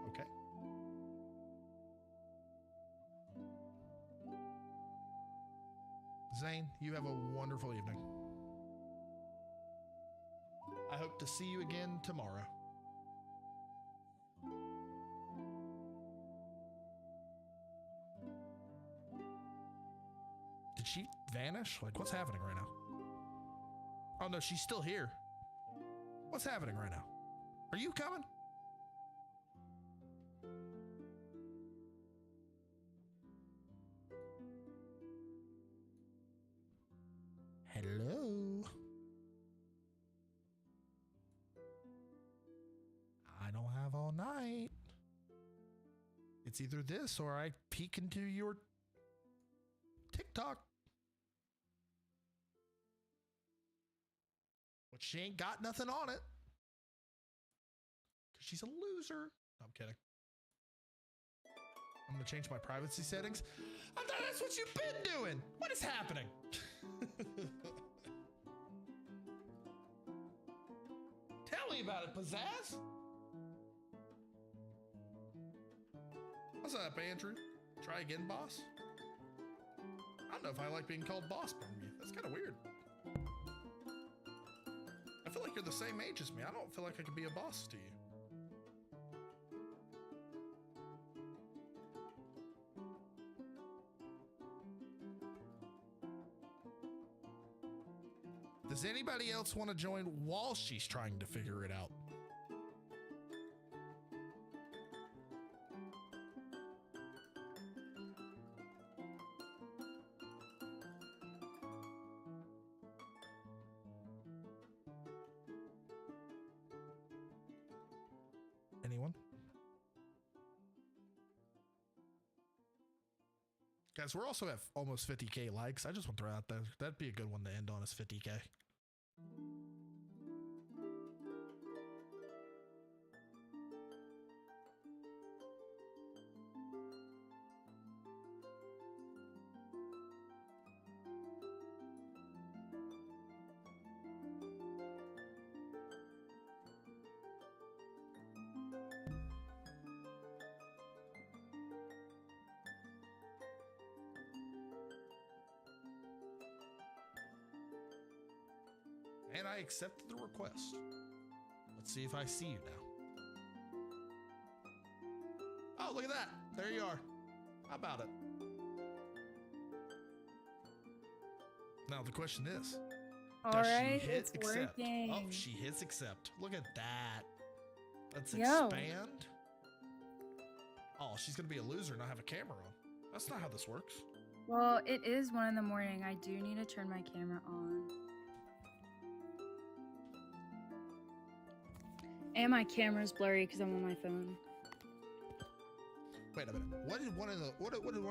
Okay. Zane, you have a wonderful evening. I hope to see you again tomorrow. Did she vanish? Like, what's happening right now? Oh no, she's still here. What's happening right now? Are you coming? Hello? I don't have all night. It's either this or I peek into your TikTok. But she ain't got nothing on it. Because she's a loser. No, I'm kidding. I'm going to change my privacy settings. I thought that's what you've been doing. What is happening? Tell me about it, Pizzazz. What's up, Andrew? Try again, boss? I don't know if I like being called boss from you. That's kind of weird. I feel like you're the same age as me. I don't feel like I could be a boss to you. Does anybody else want to join while she's trying to figure it out? Anyone? Guys, we're also at almost 50K likes. I just want to throw out there. That'd be a good one to end on, is 50K. And I accepted the request. Let's see if I see you now. Oh, look at that. There you are. How about it? Now the question is, does she hit accept? Working. Oh, she hits accept. Look at that. Let's Yo. expand. Oh, she's going to be a loser and not have a camera on. That's not how this works. Well, it is 1 in the morning. I do need to turn my camera on. And my camera's blurry because I'm on my phone. Wait a minute. What did one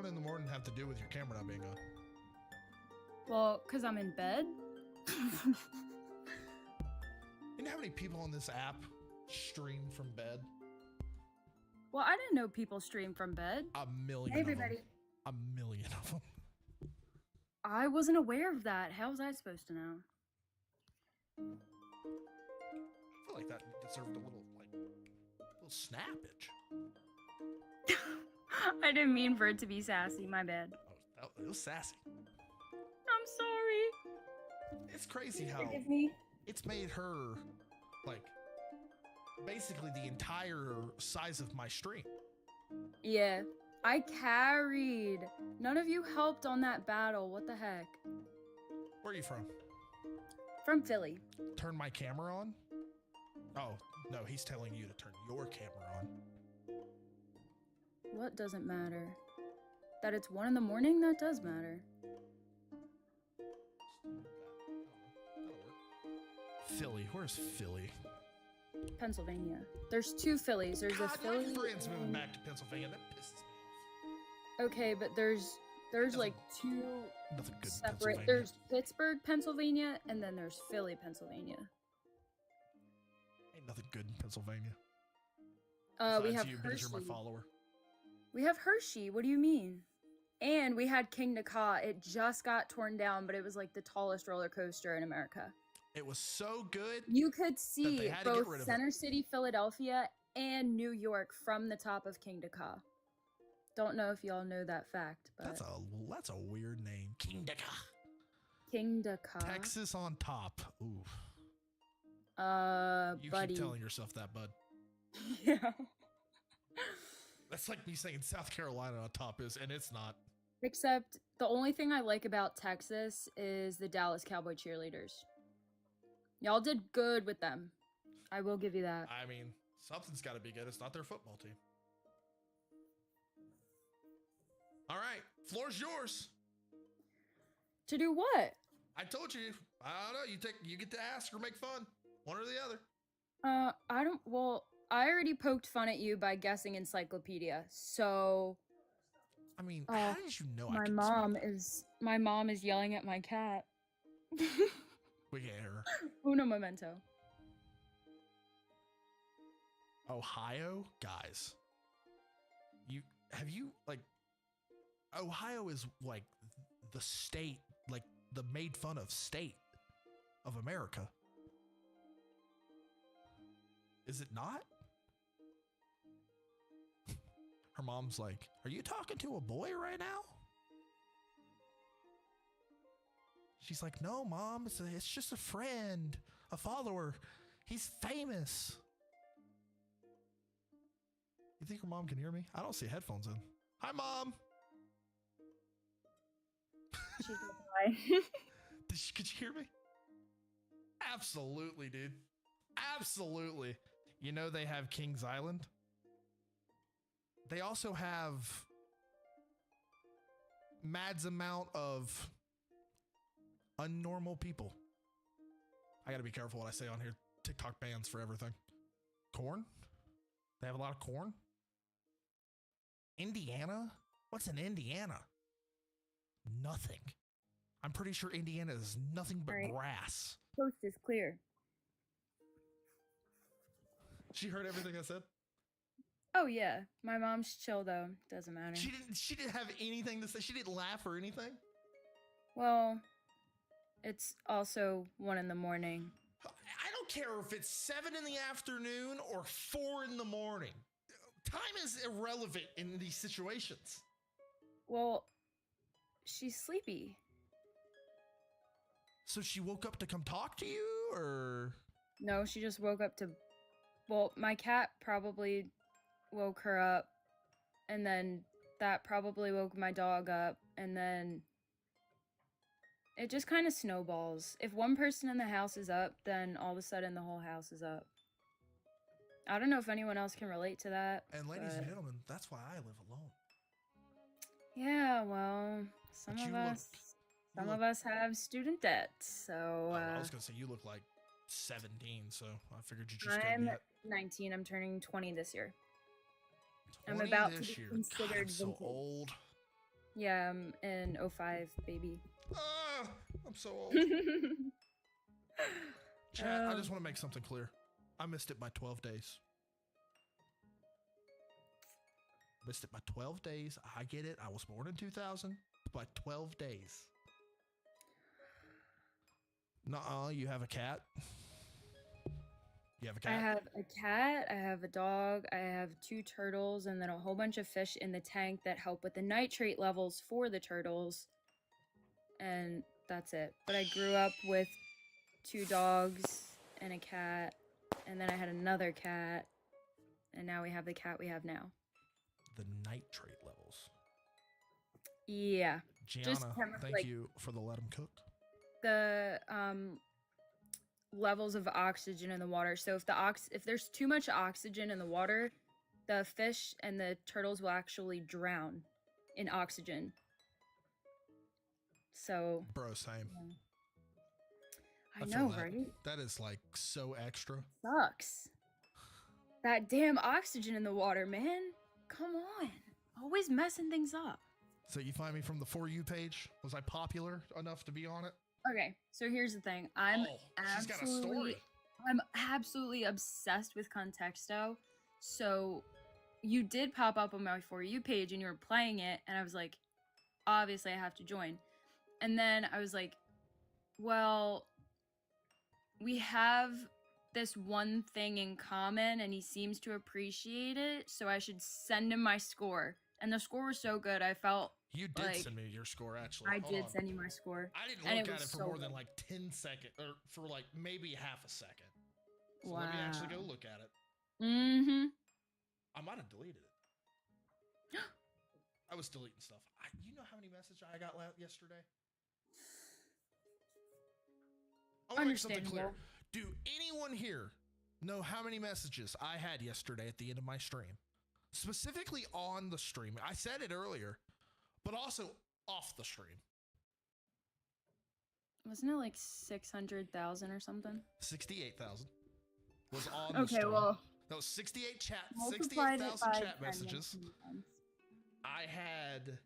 in the morning have to do with your camera not being on? Well, because I'm in bed. You know how many people on this app stream from bed? Well, I didn't know people stream from bed. A million Hey, everybody. of them. A million of them. I wasn't aware of that. How was I supposed to know? I feel like that deserved a little snappage. I didn't mean for it to be sassy. My bad. Oh, it was sassy. I'm sorry. It's crazy how Forgive me. it's made her like basically the entire size of my stream. Yeah, I carried. None of you helped on that battle. What the heck? Where are you from? From Philly. Turn my camera on? Oh, no, he's telling you to turn your camera on. What doesn't matter? That it's 1 in the morning? That does matter. Philly, where's Philly? Pennsylvania. There's 2 Phillies. There's God, a Philly. my friend's moving and- back to Pennsylvania. That pisses me Okay, but there's like 2 off. Nothing good in separate. Pennsylvania. There's Pittsburgh, Pennsylvania, and then there's Philly, Pennsylvania. Ain't nothing good in Pennsylvania. We Besides have you, because Hershey. you're my follower. We have Hershey. What do you mean? And we had King Ka. It just got torn down, but it was like the tallest roller coaster in America. It was so good. You could they see had to get both rid of it. Center City, Philadelphia, and New York from the top of King Ka. Don't know if y'all know that fact, but That's a weird name. King Deca. King Ka. Texas on top. Ooh. You buddy. keep telling yourself that, bud. Yeah. That's like me saying South Carolina on top is, and it's not. Except the only thing I like about Texas is the Dallas Cowboy cheerleaders. Y'all did good with them. I will give you that. I mean, something's got to be good. It's not their football team. All right, floor's yours. To do what? I told you. I don't know. You get to ask or make fun. One or the other. I don't. Well, I already poked fun at you by guessing encyclopedia. So. I mean, how did you know? My mom is yelling at my cat. We can't hear her. Uno momento. Ohio, guys. Ohio is like the state, like the made fun of state of America. Is it not? Her mom's like, "Are you talking to a boy right now?" She's like, "No, Mom, it's just a friend, a follower. He's famous." You think her mom can hear me? I don't see headphones in. Hi, Mom. She's gonna die. Could you hear me? Absolutely, dude. Absolutely. You know they have Kings Island? They also have Mad's amount of unnormal people. I gotta be careful what I say on here. TikTok bans for everything. Corn? They have a lot of corn? Indiana? What's in Indiana? Nothing. I'm pretty sure Indiana is nothing but grass. Coast is clear. She heard everything I said? Oh yeah, my mom's chill though. Doesn't matter. She didn't have anything to say. She didn't laugh or anything. Well, it's also 1 in the morning. I don't care if it's 7 in the afternoon or 4 in the morning. Time is irrelevant in these situations. Well, she's sleepy. So she woke up to come talk to you, or? No, she just woke up to. Well, my cat probably woke her up, and then that probably woke my dog up, and then it just kind of snowballs. If one person in the house is up, then all of a sudden the whole house is up. I don't know if anyone else can relate to that. And ladies and gentlemen, that's why I live alone. Yeah, well, some of us have student debt, so. I was gonna say you look like 17, so I figured you just. I'm 19. I'm turning 20 this year. 20 I'm about this to be year. considered God, I'm so vintage. old. Yeah, I'm an 05 baby. I'm so old. Chat, I just want to make something clear. I missed it by 12 days. Missed it by 12 days. I get it. I was born in 2000. By 12 days. Nuh-uh, you have a cat? You have a cat? I have a cat, I have a dog, I have 2 turtles, and then a whole bunch of fish in the tank that help with the nitrate levels for the turtles. And that's it. But I grew up with 2 dogs and a cat, and then I had another cat, and now we have the cat we have now. The nitrate levels. Yeah. Gianna, thank you for the let 'em cook. The levels of oxygen in the water. So if there's too much oxygen in the water, the fish and the turtles will actually drown in oxygen. So Bro, same. I feel know, that. right? That is like so extra. Sucks. That damn oxygen in the water, man. Come on. Always messing things up. So you find me from the For You page? Was I popular enough to be on it? Okay, so here's the thing. I'm she's got a story. absolutely obsessed with contexto. So you did pop up on my For You page and you were playing it, and I was like, obviously I have to join. And then I was like, well, we have this one thing in common and he seems to appreciate it, so I should send him my score. And the score was so good, I felt you did like, send me your score, actually. I did send you my score. I didn't and look it at was it for so more good. than like 10 seconds, or for like maybe half a second. So Wow. let me actually go look at it. Mm-hmm. I might have deleted it. I was deleting stuff. You know how many messages I got yesterday? I want to make something clear. Do anyone here know how many messages I had yesterday at the end of my stream? Specifically on the stream. I said it earlier, but also off the stream. Wasn't it like 600,000 or something? 68,000 was on the Okay, stream. well, That was 68,000 multiplied it by chat 10 messages. times. I had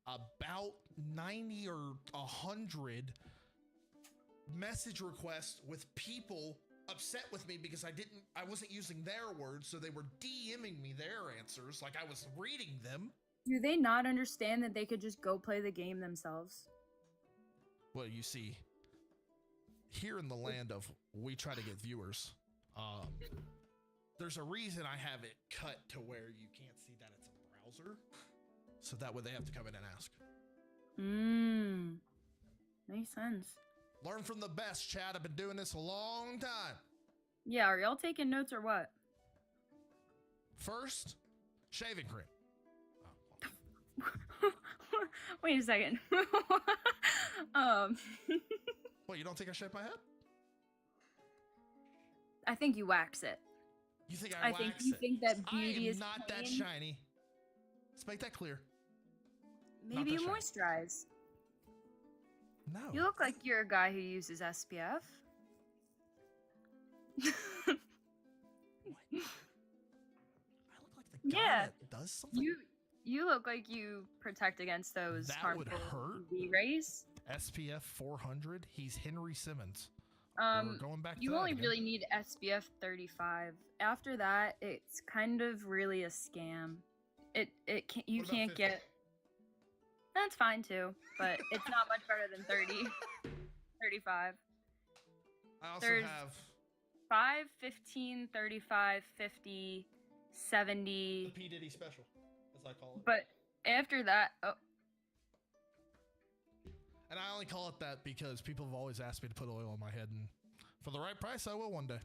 about 90 or 100 message requests with people upset with me because I wasn't using their words, so they were DMing me their answers like I was reading them. Do they not understand that they could just go play the game themselves? Well, you see, here in the land of we try to get viewers, there's a reason I have it cut to where you can't see that it's a browser, so that way they have to come in and ask. Makes sense. Learn from the best, Chad. I've been doing this a long time. Yeah, are y'all taking notes or what? First, shaving cream. Wait a second. What, you don't think I shave my head? I think you wax it. You think I wax think you it? think that beauty is not that plain? shiny. Let's make that clear. Maybe you that shiny. moisturize. No. You look like you're a guy who uses SPF. What? I look like the guy Yeah. that does something? You look like you protect against those That harmful would hurt. UV rays. SPF 400. He's Henry Simmons. We're going back to You that only again. really need SPF 35. After that, it's kind of really a scam. You What about can't 50? get. That's fine too, but it's not much better than 30. 35. I also There's- have 5, 15, 35, 50, the 70. P. Diddy special, as I call it. But after that, And I only call it that because people have always asked me to put oil on my head, and for the right price, I will one day.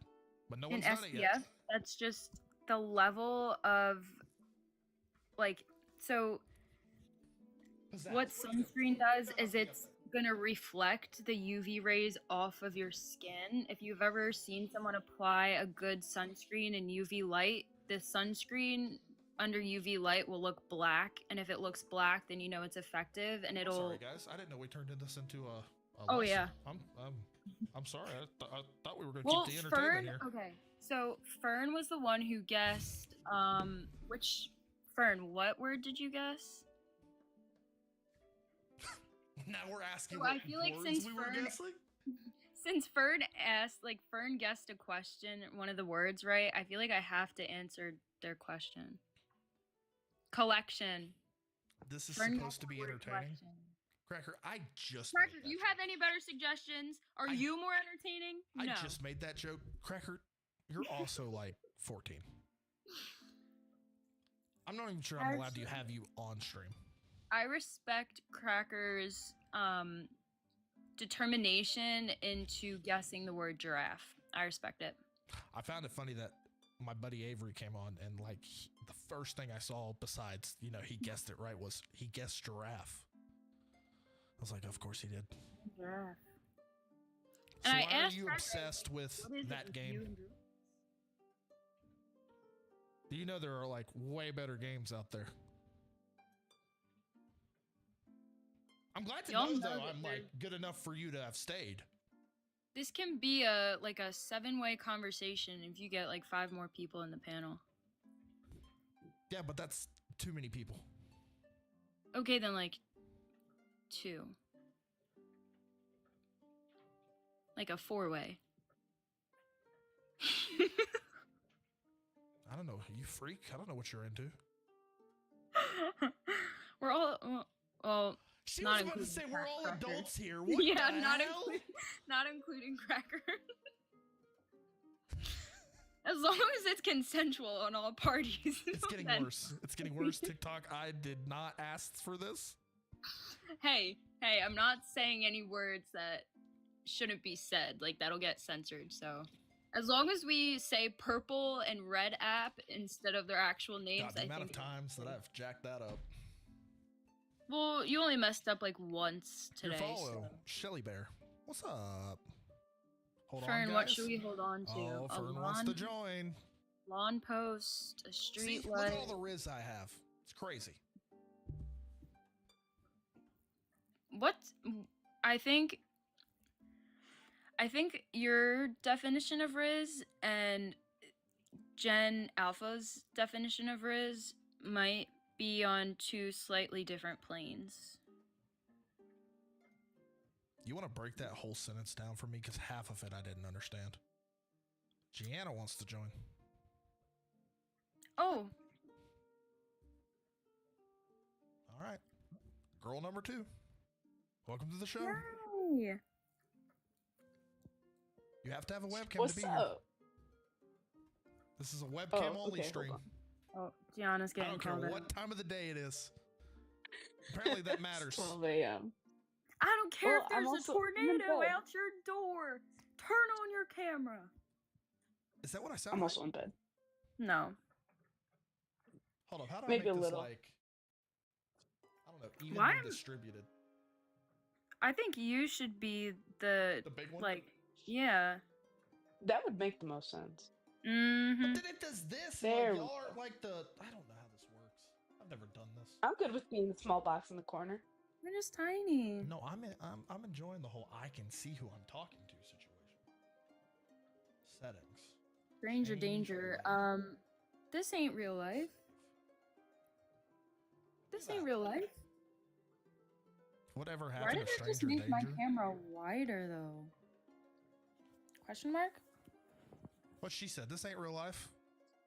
But no in one's done it yet. SPF, that's just the level of, like, so what sunscreen does is it's gonna reflect the UV rays off of your skin. If you've ever seen someone apply a good sunscreen in UV light, the sunscreen under UV light will look black, and if it looks black, then you know it's effective, and it'll. Sorry, guys. I didn't know we turned this into a Oh, lesson. yeah. I'm sorry. I thought we were going to Well, keep the entertainment Fern. here. Okay, so Fern was the one who guessed. Which Fern? What word did you guess? Now we're asking So what I feel like words since we were Fern- guessing. Since Fern guessed a question, one of the words right. I feel like I have to answer their question. Collection. This is Fern supposed guessed to the be word entertaining. collection. Cracker, I just Cracker, made do that you joke. have any better suggestions? Are I- you more entertaining? I No. just made that joke. Cracker, you're also like 14. I'm not even sure I'm allowed to have you on stream. I respect Cracker's determination into guessing the word giraffe. I respect it. I found it funny that my buddy Avery came on and like the first thing I saw besides, he guessed it right was he guessed giraffe. I was like, of course he did. Giraffe. So And I why are asked you Cracker, obsessed with What is it that with game? you and giraffes? Do you know there are like way better games out there? I'm glad to Y'all know know though that I'm like good enough for you to have stayed. This can be a 7-way conversation if you get like 5 more people in the panel. Yeah, but that's too many people. Okay, then like 2. Like a 4-way. I don't know. You freak? I don't know what you're into. We're all well. She Not was about to including say we're all Cracker. adults here. What Yeah, the not hell? not including Cracker. As long as it's consensual on all parties. It's getting then- worse. It's getting worse. TikTok, I did not ask for this. Hey, I'm not saying any words that shouldn't be said. Like that'll get censored. So As long as we say purple and red app instead of their actual names, God, the I amount think. of times that I've jacked that up. Well, you only messed up like once Your today. follow, So. Shelly Bear. What's up? Hold on, Fern, guys. what should we hold on to? Oh, A Fern wants to join. lawn post, a street See, light. look at all the Riz I have. It's crazy. What? I think your definition of Riz and Gen Alpha's definition of Riz might be on two slightly different planes. You want to break that whole sentence down for me? Because half of it I didn't understand. Gianna wants to join. Oh. All right. Girl number 2. Welcome to the show. Yay. You have to have a webcam What's to be up? here. This is a webcam only okay, stream. Oh, Gianna's I getting don't care called what out. time of the day it is. Apparently that matters. 12 a.m. I don't care Well, if I'm there's also a in the tornado bed. out your door. Turn on your camera. Is that what I sound I'm like? also in bed. No. Hold up. How do Maybe I a make this little. like, I don't know, evenly Why am- distributed? I think you should be the The big one? like, yeah. That would make the most sense. Mm-hmm. But then it does this. There Like, we y'all are like the, I don't know how this works. I've never done this. I'm good with being the small box in the corner. We're just tiny. No, I'm enjoying the whole I can see who I'm talking to situation. Settings. Stranger Change danger. light. This ain't real life. This Look at ain't that. real life. Whatever Why happened did to it just Stranger make my Danger? camera wider though? Question mark? What she said, this ain't real life.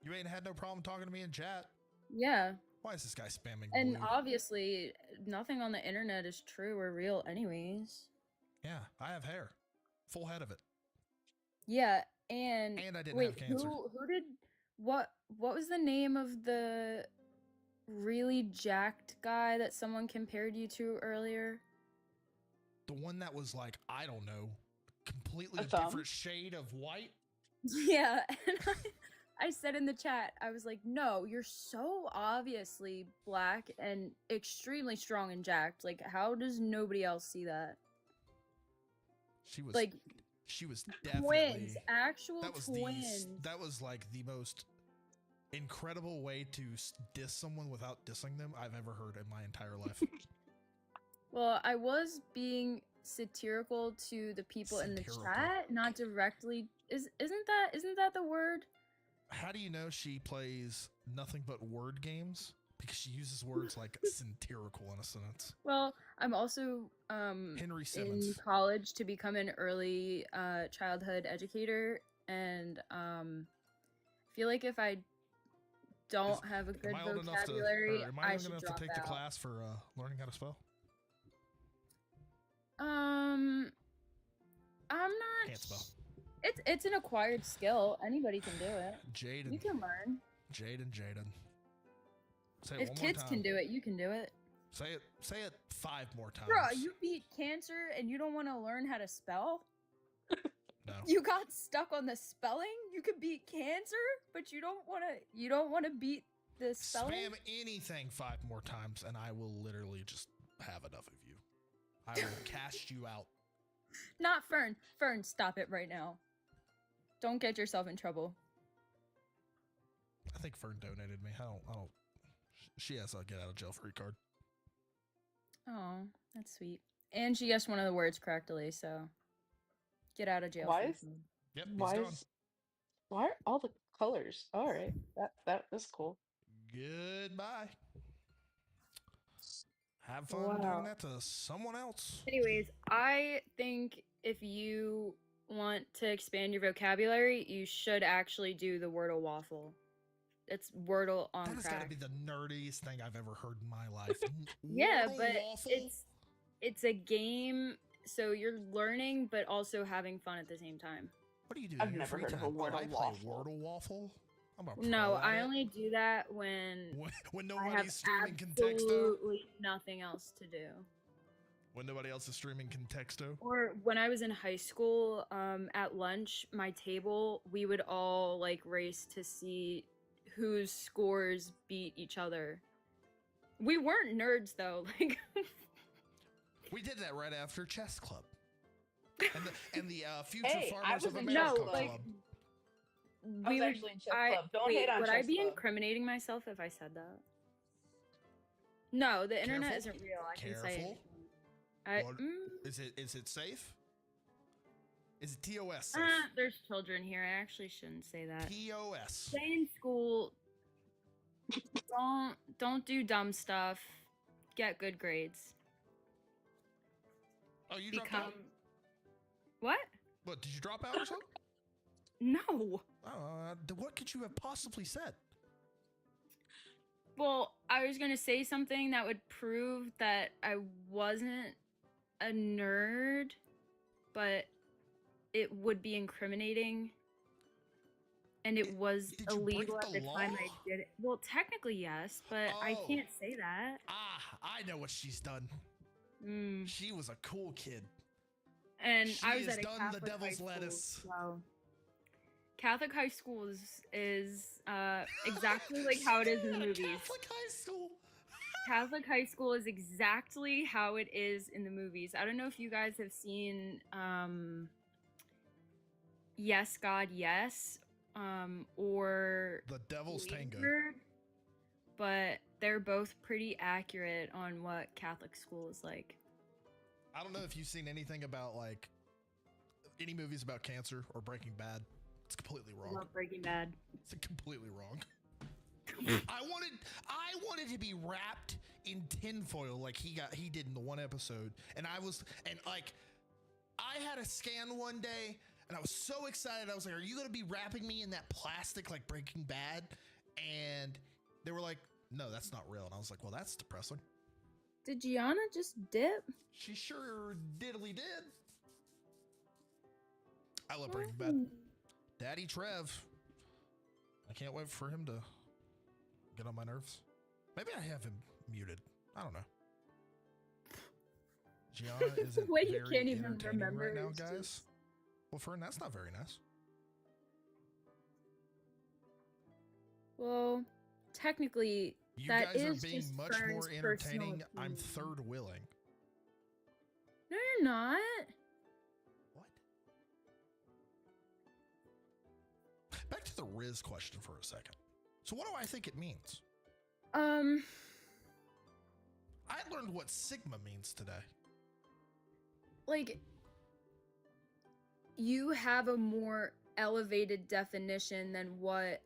You ain't had no problem talking to me in chat. Yeah. Why is this guy spamming And blue? obviously, nothing on the internet is true or real, anyways. Yeah, I have hair. Full head of it. Yeah, and And I didn't wait, have cancer. who did what was the name of the really jacked guy that someone compared you to earlier? The one that was like, I don't know, completely A thumb? different shade of white. Yeah, and I said in the chat, I was like, no, you're so obviously black and extremely strong and jacked. Like, how does nobody else see that? She was Like, she was definitely twins, actual that was twins. that was like the most incredible way to diss someone without dissing them I've ever heard in my entire life. Well, I was being satirical to the people in the Satirical. chat, not directly. Isn't that the word? How do you know she plays nothing but word games? Because she uses words like satirical in a sentence. Well, I'm also Henry in Simmons. college to become an early childhood educator, and feel like if I don't have a good Am I old enough to, vocabulary, or am I I old should enough to drop take out. the class for learning how to spell? I'm not. Can't spell. It's an acquired skill. Anybody can do it. Jaden. You can learn. Jaden. Say it If one kids more time. can do it, you can do it. Say it 5 more times. Bro, you beat cancer and you don't want to learn how to spell? No. You got stuck on the spelling? You could beat cancer, but you don't want to beat the spelling? Spam anything 5 more times and I will literally just have enough of you. I will cast you out. Not Fern. Fern, stop it right now. Don't get yourself in trouble. I think Fern donated me. I don't. She has a get out of jail free card. Oh, that's sweet. And she guessed one of the words correctly, so get out of jail. Why free is- card. Yep, Why he's gone. why are all the colors? All right, that's cool. Goodbye. Have fun Wow. doing that to someone else. Anyways, I think if you want to expand your vocabulary, you should actually do the Wordle waffle. It's Wordle on That has got to crack. be the nerdiest thing I've ever heard in my life. Yeah, Wordle but waffle? it's a game, so you're learning but also having fun at the same time. What do you do? I've in your never free heard of a time? Wordle I play waffle. Wordle waffle. I'm a pro No, at I it. only do that when when I have nobody's streaming contexto. absolutely nothing else to do. When nobody else is streaming contexto. Or when I was in high school, at lunch, my table, we would all like race to see whose scores beat each other. We weren't nerds though. Like We did that right after chess club. And the Future Hey, I Farmers was of in America No, like Club. I was actually in chess club. Don't hate on would chess I be club. incriminating myself if I said that? No, the internet Careful. isn't real. I can say Careful. anything. I, What- Is it safe? Is it TOS safe? there's children here. I actually shouldn't say that. TOS. Stay in school. Don't do dumb stuff. Get good grades. Oh, you dropped out? What? What, did you drop out or something? No. What could you have possibly said? Well, I was gonna say something that would prove that I wasn't a nerd, but it would be incriminating. And it was Did you break illegal at the the time I law? did it. Well, technically yes, but I Oh. can't say that. I know what she's done. Mm. She was a cool kid. And She I was has at a done the Catholic high devil's school, lettuce. so Catholic high school is exactly like how it is in the movies. Catholic high school. Catholic high school is exactly how it is in the movies. I don't know if you guys have seen Yes God Yes or The Devil's Tango. Wizard, but they're both pretty accurate on what Catholic school is like. I don't know if you've seen anything about like any movies about cancer or Breaking Bad. It's completely I wrong. love Breaking Bad. It's completely wrong. I wanted to be wrapped in tinfoil like he did in the one episode, and I had a scan one day, and I was so excited. I was like, "Are you gonna be wrapping me in that plastic like Breaking Bad?" And they were like, "No, that's not real." And I was like, "Well, that's depressing." Did Gianna just dip? She sure diddly did. I love Breaking Bad. Daddy Trev. I can't wait for him to get on my nerves. Maybe I have him muted. I don't know. Gianna isn't way you very can't even entertaining remember right now, is guys. just- Well, Fern, that's not very nice. Well, technically, You that guys are is being just much Fern's more personal entertaining. I'm opinion. third willing. No, you're not. What? Back to the Riz question for a second. So what do I think it means? I learned what Sigma means today. Like, you have a more elevated definition than what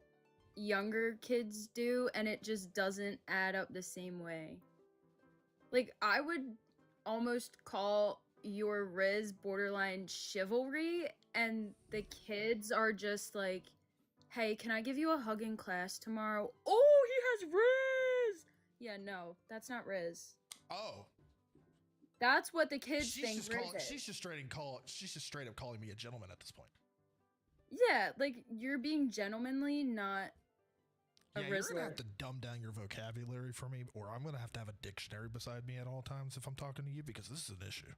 younger kids do, and it just doesn't add up the same way. Like, I would almost call your Riz borderline chivalry, and the kids are just like, hey, can I give you a hug in class tomorrow? Oh, he has Riz! Yeah, no, that's not Riz. Oh, That's what the kids she's think just Riz calling, is. she's just straight up calling me a gentleman at this point. Yeah, like, you're being gentlemanly, not a Yeah, you're gonna Rizzler. have to dumb down your vocabulary for me, or I'm gonna have to have a dictionary beside me at all times if I'm talking to you, because this is an issue.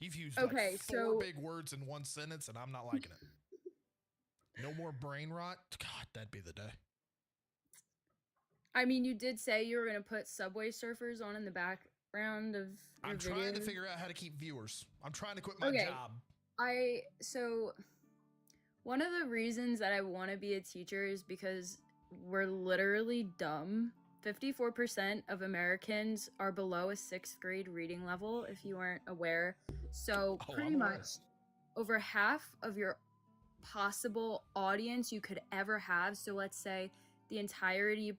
You've used Okay, like 4 so- big words in one sentence, and I'm not liking it. No more brain rot. God, that'd be the day. I mean, you did say you were gonna put Subway Surfers on in the background of your I'm trying to videos. figure out how to keep viewers. I'm trying to quit my Okay. job. So one of the reasons that I want to be a teacher is because we're literally dumb. 54% of Americans are below a 6th grade reading level, if you aren't aware. So Oh, pretty I'm aware. much over half of your possible audience you could ever have. So let's say the entirety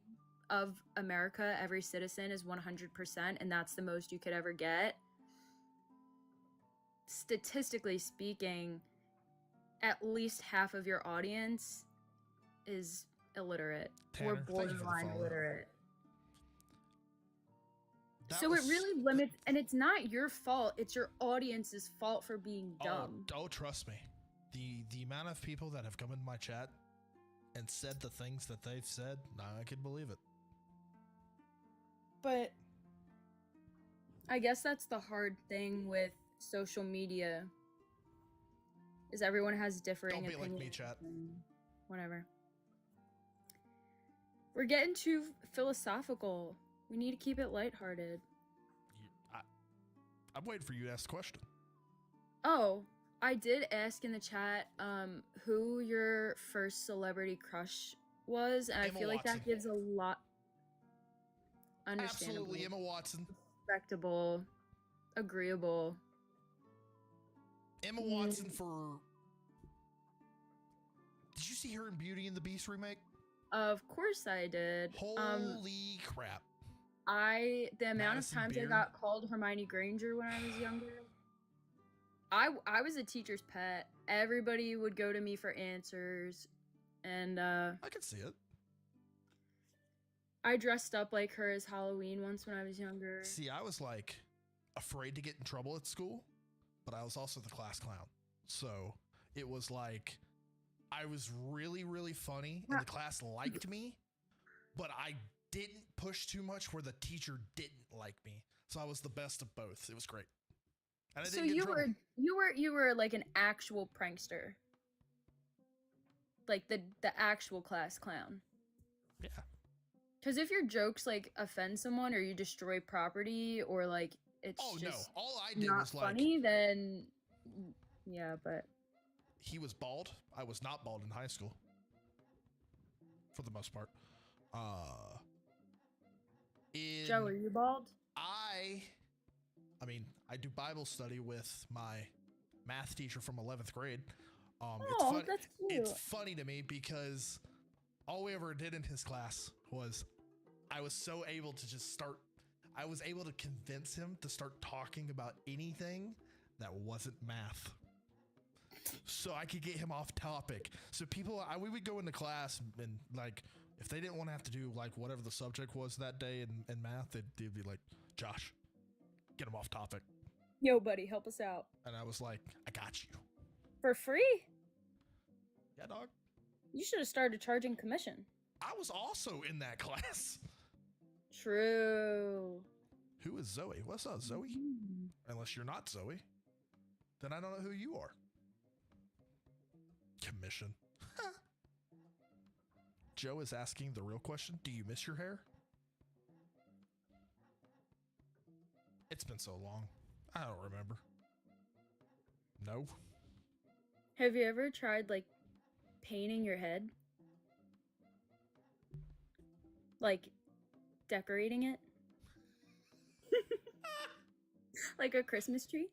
of America, every citizen is 100%, and that's the most you could ever get. Statistically speaking, at least half of your audience is illiterate or Tanner, thank you for the borderline follow. illiterate. That So was- it really limits, and it's not your fault, it's your audience's fault for being dumb. Oh, trust me. The amount of people that have come in my chat and said the things that they've said, nah, I can believe it. But I guess that's the hard thing with social media. Is everyone has differing Don't be opinions. like me, chat. and Whatever. We're getting too philosophical. We need to keep it lighthearted. I'm waiting for you to ask the question. Oh, I did ask in the chat who your first celebrity crush was, and Emma I feel like Watson. that gives a lot. Understandable. Absolutely, Emma Watson. Respectable. Agreeable. Emma Watson for... Did you see her in Beauty and the Beast remake? Of course I did. Holy crap. The amount Madison of times Beer. I got called Hermione Granger when I was younger. I was a teacher's pet. Everybody would go to me for answers, and I can see it. I dressed up like her as Halloween once when I was younger. See, I was like afraid to get in trouble at school, but I was also the class clown. So it was like I was really, really funny and the class liked me, but I didn't push too much where the teacher didn't like me. So I was the best of both. It was great. And I So didn't get in trouble. you were like an actual prankster. Like the actual class clown. Yeah. Because if your jokes like offend someone or you destroy property or like it's Oh no. just All I did not was like funny, then yeah, but he was bald. I was not bald in high school. For the most part. Joe, are you bald? I mean, I do Bible study with my math teacher from 11th grade. Oh, that's cute. It's funny to me because all we ever did in his class was I was able to convince him to start talking about anything that wasn't math. So I could get him off topic. So we would go into class and like, if they didn't want to have to do like whatever the subject was that day in math, they'd be like, Josh, get him off topic. Yo, buddy, help us out. And I was like, I got you. For free? Yeah, dog. You should have started charging commission. I was also in that class. True. Who is Zoe? What's up, Zoe? Unless you're not Zoe, then I don't know who you are. Commission. Joe is asking the real question. Do you miss your hair? It's been so long. I don't remember. No. Have you ever tried like painting your head? Like decorating it? Like a Christmas tree?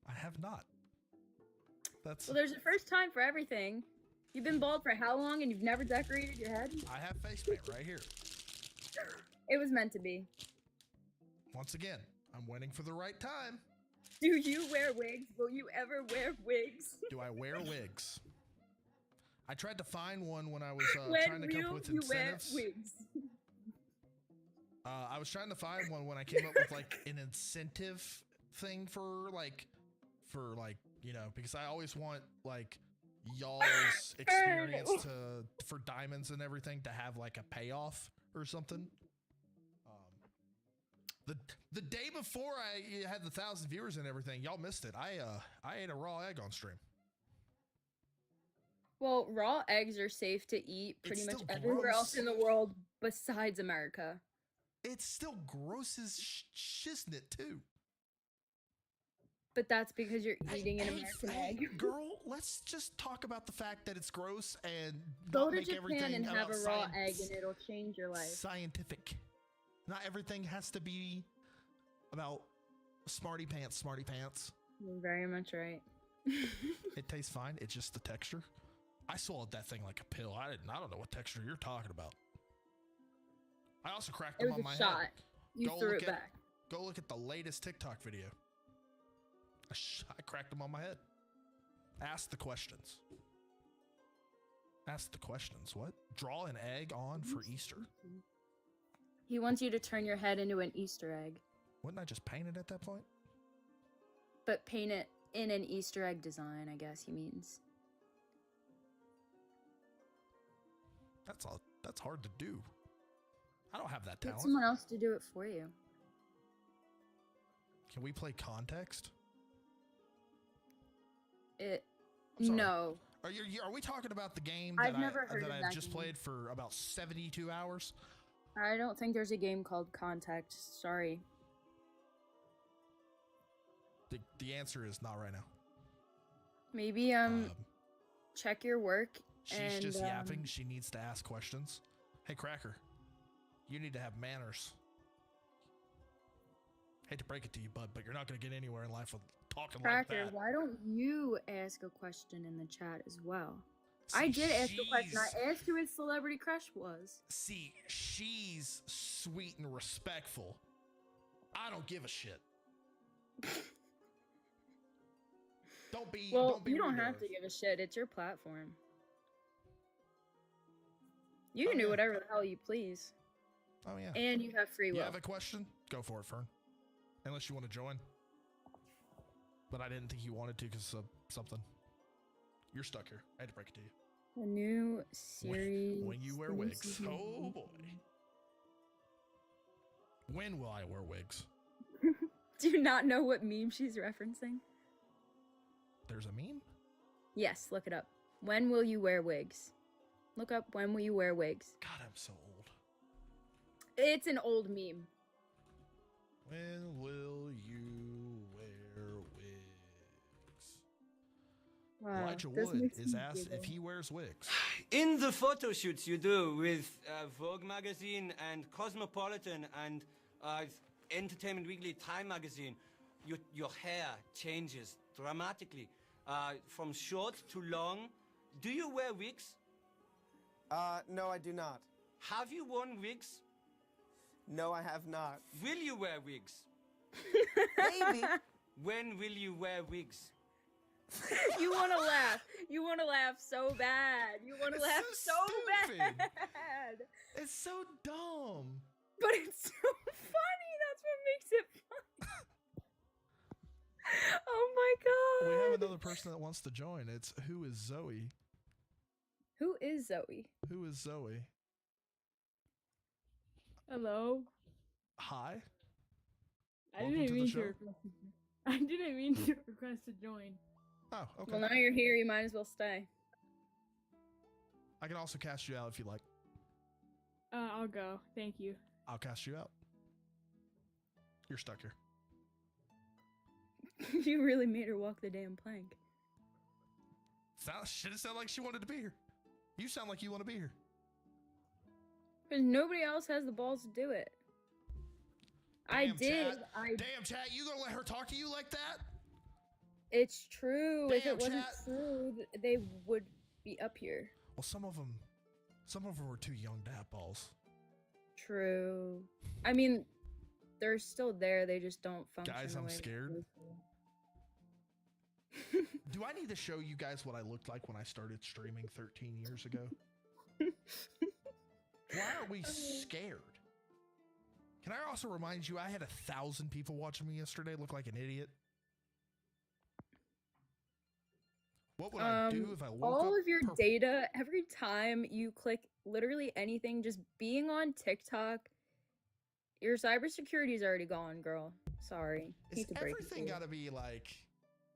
I have not. Well, there's a first time for everything. You've been bald for how long and you've never decorated your head? I have face paint right here. It was meant to be. Once again, I'm waiting for the right time. Do you wear wigs? Will you ever wear wigs? Do I wear wigs? I tried to find one when I was When trying to come up with you wear incentives. wigs? I was trying to find one when I came up with like an incentive thing for because I always want like y'all's experience for diamonds and everything to have like a payoff or something. The day before I had the 1,000 viewers and everything, y'all missed it. I ate a raw egg on stream. Well, raw eggs are safe to eat pretty It's much still everywhere gross. else in the world besides America. It's still gross as shiznit too. But that's because you're eating an American egg. Girl, let's just talk about the fact that it's gross and Go not to make Japan everything and have about a raw egg and it'll change your life. scientific. Not everything has to be about smarty pants. You're very much right. It tastes fine. It's just the texture. I swallowed that thing like a pill. I don't know what texture you're talking about. I also cracked It them was on a my shot. head. You Go threw look it at- back. Go look at the latest TikTok video. I cracked them on my head. Ask the questions. What? Draw an egg on for Easter. He wants you to turn your head into an Easter egg, Wouldn't I just paint it at that point? but paint it in an Easter egg design, I guess he means. That's hard to do. I don't have that Get talent. someone else to do it for you. Can we play context? It. I'm sorry. No. Are we talking about the game I've never heard that of I've that just game. played for about 72 hours? I don't think there's a game called Context. Sorry. The answer is not right now. Maybe check your work. She's just yapping. She needs to ask questions. Hey, Cracker, you need to have manners. Hate to break it to you, bud, but you're not going to get anywhere in life with talking Cracker, like that. why don't you ask a question in the chat as well? I did ask a question. I asked who his celebrity crush was. See, she's sweet and respectful. I don't give a shit. Don't be. Well, don't be you don't rude to have her. to give a shit. It's your platform. You can Oh, do yeah. whatever the hell you please. Oh yeah. And you have free will. You have a question? Go for it, Fern. Unless you want to join. But I didn't think you wanted to because of something. You're stuck here. I had to break it to you. A new series. When you wear wigs. Oh boy. When will I wear wigs? Do you not know what meme she's referencing? There's a meme? Yes, look it up. When will you wear wigs? Look up when will you wear wigs. God, I'm so old. It's an old meme. When will you wear wigs? Wow, Elijah this Wood makes is me asked giggle. if he wears wigs. In the photo shoots you do with Vogue magazine and Cosmopolitan and Entertainment Weekly, Time magazine, your hair changes dramatically from short to long. Do you wear wigs? No, I do not. Have you worn wigs? No, I have not. Will you wear wigs? Maybe. When will you wear wigs? You want to laugh. You want to laugh so bad. You want to It's laugh so so stupid. bad. It's so dumb. But it's so funny. That's what makes it funny. Oh my god. We have another person that wants to join. It's who is Zoe? Who is Zoe? Who is Zoe? Hello. Hi. I Welcome to didn't the mean show. to request. I didn't mean to request to join. Oh, okay. Well, now you're here. You might as well stay. I can also cast you out if you like. I'll go. Thank you. I'll cast you out. You're stuck here. You really made her walk the damn plank. Shit, it sounded like she wanted to be here. You sound like you want to be here. Because nobody else has the balls to do it. I Damn, did. Chat. Damn, chat, you gonna let her talk to you like that? It's true. If Damn, it wasn't chat. true, they would be up here. Well, some of them were too young to have balls. True. I mean, they're still there. They just don't function. Guys, the I'm way they're scared. supposed to. Do I need to show you guys what I looked like when I started streaming 13 years ago? Why are we scared? Can I also remind you, I had 1,000 people watching me yesterday look like an idiot? What would I do if I woke up all of your purple? data, every time you click literally anything, just being on TikTok, your cybersecurity is already gone, girl. Sorry. Is Hate to break it to everything you. got to be like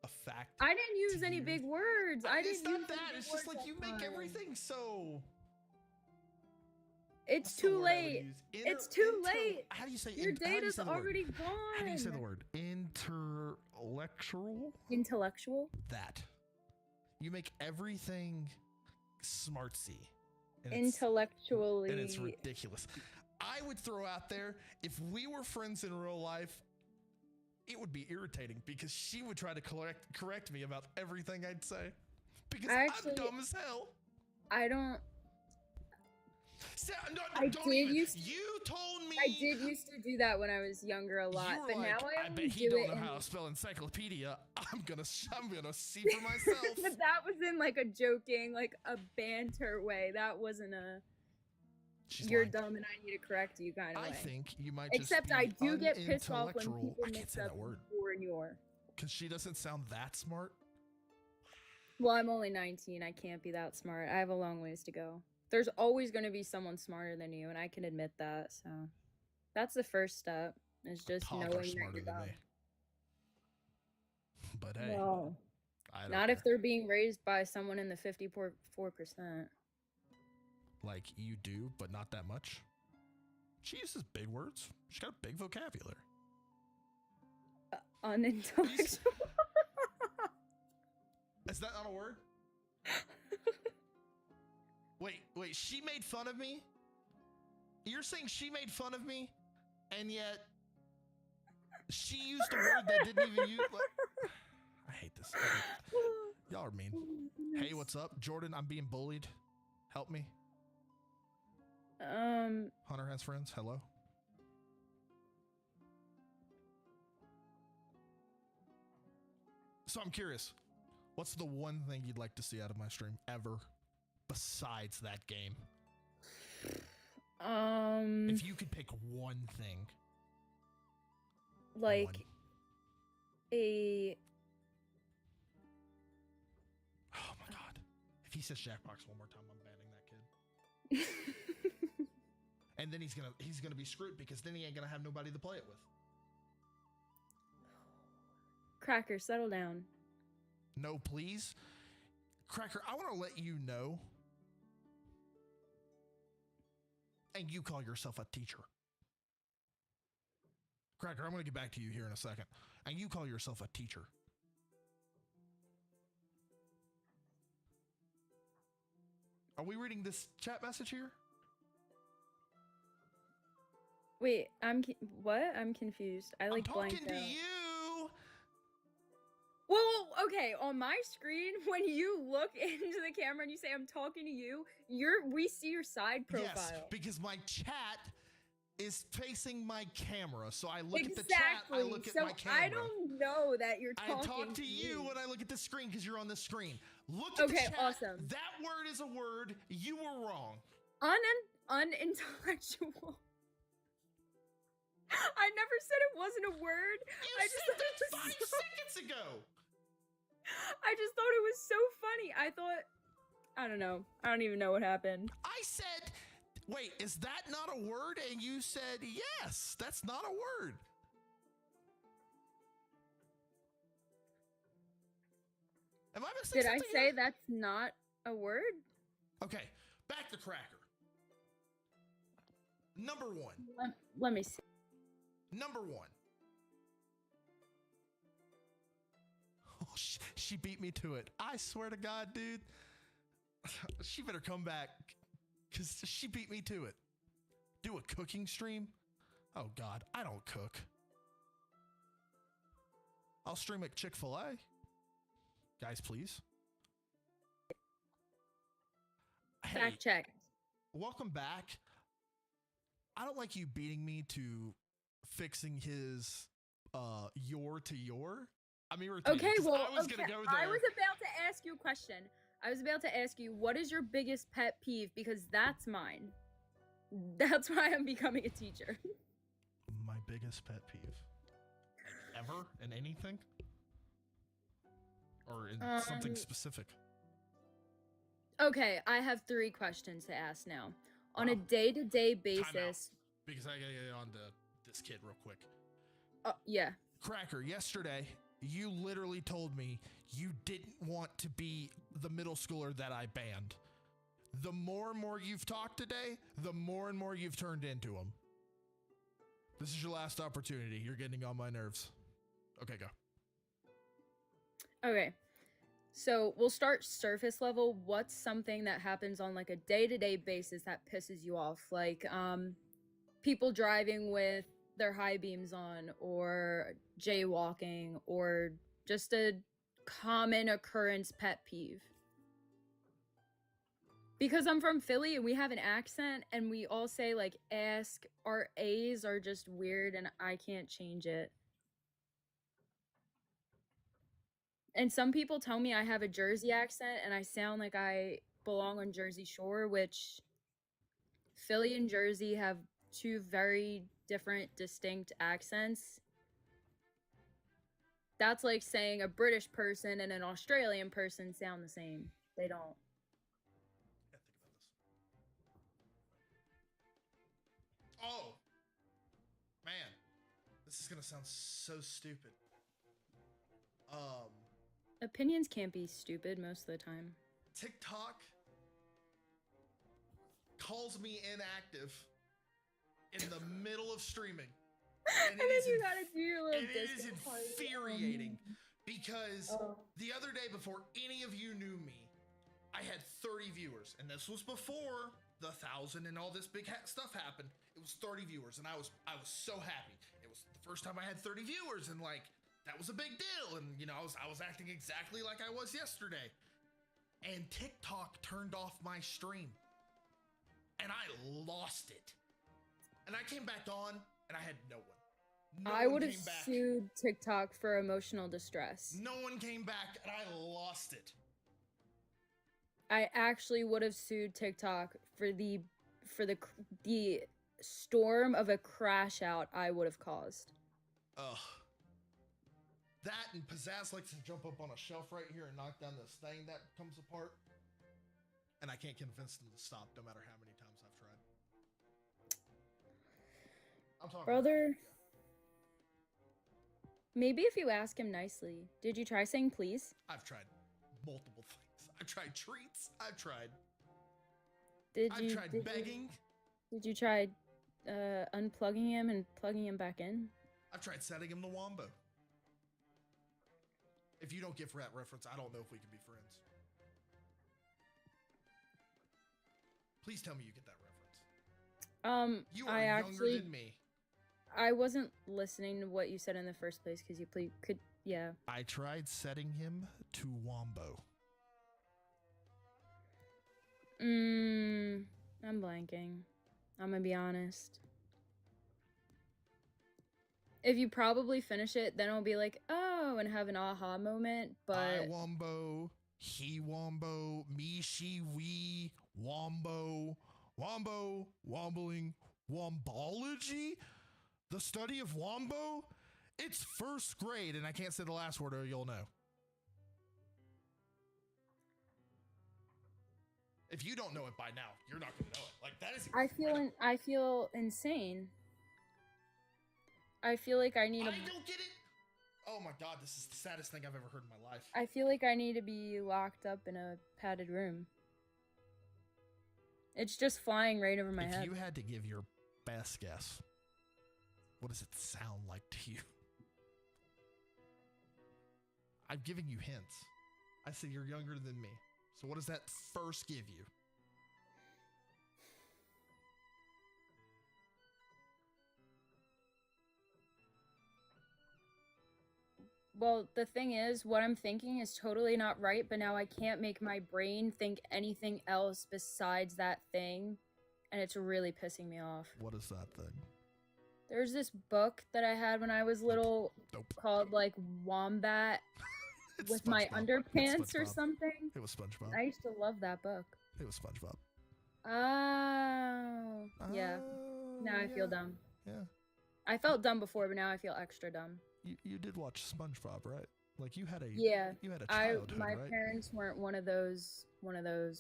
a fact? I didn't use to any you? big words. I It's didn't use not any that. big It's just words like you that make time. everything so. It's what's the too word I would late. use? It's too late. How do you say Your how do you data's say the word? already gone. How do you say the word? Intellectual? Intellectual? That. You make everything smartsy. Intellectually. And it's ridiculous. I would throw out there, if we were friends in real life, it would be irritating because she would try to correct me about everything I'd say. Because Actually, I'm dumb as hell. I don't. You told me. I did used to do that when I was younger a lot, You were but like, now I bet only he do don't it know in. how to spell encyclopedia. I'm gonna see for myself. But that was in like a joking, like a banter way. That wasn't a She's you're lying. dumb and I need to correct you kind of I way. think you might just Except be I do get pissed off when unintellectual. people I can't mix say up that word. your and your. Because she doesn't sound that smart. Well, I'm only 19. I can't be that smart. I have a long ways to go. There's always going to be someone smarter than you, and I can admit that. So that's the first step. Is just Toddler knowing that smarter you're than dumb. me. But hey, No. I don't Not care. if they're being raised by someone in the 54%. Like you do, but not that much. She uses big words. She's got a big vocabulary. Unintellectual. Is that not a word? Wait, she made fun of me? You're saying she made fun of me, and yet she used a word that didn't even use. Like, I hate this. Y'all are mean. Hey, what's up, Jordan? I'm being bullied. Help me. Hunter has friends. Hello. So I'm curious. What's the one thing you'd like to see out of my stream ever, besides that game? If you could pick one thing, like one. a Oh my god! If he says Jackbox one more time, I'm banning that kid. And then he's gonna be screwed because then he ain't gonna have nobody to play it with. Cracker, settle down. No, please, Cracker. I want to let you know, and you call yourself a teacher. Cracker, I'm gonna get back to you here in a second, and you call yourself a teacher. Are we reading this chat message here? Wait, what? I'm confused. I like I'm talking blanked to out. you. Well, okay, on my screen, when you look into the camera and you say I'm talking to you, we see your side profile. Yes, because my chat is facing my camera. So I look at the Exactly. chat, I look at my camera. I don't know that you're talking. I talk to you when I look at the screen because you're on the screen. Look at the Okay, chat. awesome. That word is a word. You were wrong. Unintellectual. I never said it wasn't a word. You I said that 5 seconds ago. I just thought it was so funny. I don't know. I don't even know what happened. I said, wait, is that not a word? And you said, yes, that's not a word. Am I missing Did I something say here? that's not a word? Okay, back to Cracker. Number one. Let me see. Number one. Oh, she beat me to it. I swear to God, dude. She better come back because she beat me to it. Do a cooking stream? Oh, God. I don't cook. I'll stream at Chick-fil-A. Guys, please. Hey, Fact check. welcome back. I don't like you beating me to fixing his your to your. I mean, Okay, well, I was gonna go there. I was about to ask you a question. I was about to ask you, what is your biggest pet peeve? Because that's mine. That's why I'm becoming a teacher. My biggest pet peeve ever in anything, or in something specific. Okay, I have 3 questions to ask now. On a Wow. day-to-day Time out, basis. because I gotta get on to this kid real quick. Yeah. Cracker, yesterday you literally told me you didn't want to be the middle schooler that I banned. The more and more you've talked today, the more and more you've turned into him. This is your last opportunity. You're getting on my nerves. Okay, go. Okay. So we'll start surface level. What's something that happens on like a day-to-day basis that pisses you off? Like people driving with their high beams on, or jaywalking, or just a common occurrence pet peeve. Because I'm from Philly and we have an accent and we all say like ask, our A's are just weird and I can't change it. And some people tell me I have a Jersey accent and I sound like I belong on Jersey Shore, which Philly and Jersey have 2 very different, distinct accents. That's like saying a British person and an Australian person sound the same. They don't. Yeah, think about this. Oh, man, this is gonna sound so stupid. Opinions can't be stupid most of the time. TikTok calls me inactive in the middle of streaming. And then you gotta do your little And it is disco party. infuriating because Oh. the other day, before any of you knew me, I had 30 viewers, and this was before the 1,000 and all this big stuff happened. It was 30 viewers, and I was so happy. It was the first time I had 30 viewers, and like that was a big deal. And you know, I was acting exactly like I was yesterday. And TikTok turned off my stream, and I lost it. And I came back on, and I had no one. I would have sued TikTok for emotional distress. No one came back, and I lost it. I actually would have sued TikTok for the storm of a crash out I would have caused. Ugh. That and Pizzazz likes to jump up on a shelf right here and knock down this thing that comes apart. And I can't convince them to stop no matter how many times I've tried. I'm talking Brother, maybe if you ask him nicely. Did you try saying please? I've tried multiple things. I've tried treats. I've tried begging. Did you try unplugging him and plugging him back in? I've tried setting him to Wombo. If you don't get that reference, I don't know if we can be friends. Please tell me you get that reference. You are younger than me. I wasn't listening to what you said in the first place because you could, yeah. I tried setting him to Wombo. I'm blanking. I'm gonna be honest. If you probably finish it, then it'll be like, oh, and have an aha moment, but... I Wombo, he Wombo, me, she, we, Wombo, Wombo, wombling, wombology? The study of Wombo? It's first grade, and I can't say the last word or you'll know. If you don't know it by now, you're not gonna know it. Like, that is incredible. I feel insane. I feel like I need I don't get it. Oh my god, this is the saddest thing I've ever heard in my life. I feel like I need to be locked up in a padded room. It's just flying right over my head. If you had to give your best guess, what does it sound like to you? I'm giving you hints. I said you're younger than me. So what does that first give you? Well, the thing is, what I'm thinking is totally not right, but now I can't make my brain think anything else besides that thing, and it's really pissing me off. What is that thing? There's this book that I had when I was little called, like, Wombat with my underpants or something. It was SpongeBob. I used to love that book. It was SpongeBob. Oh, yeah. Now I feel dumb. Yeah. I felt dumb before, but now I feel extra dumb. You did watch SpongeBob, right? Like you had a childhood, my right? parents weren't one of those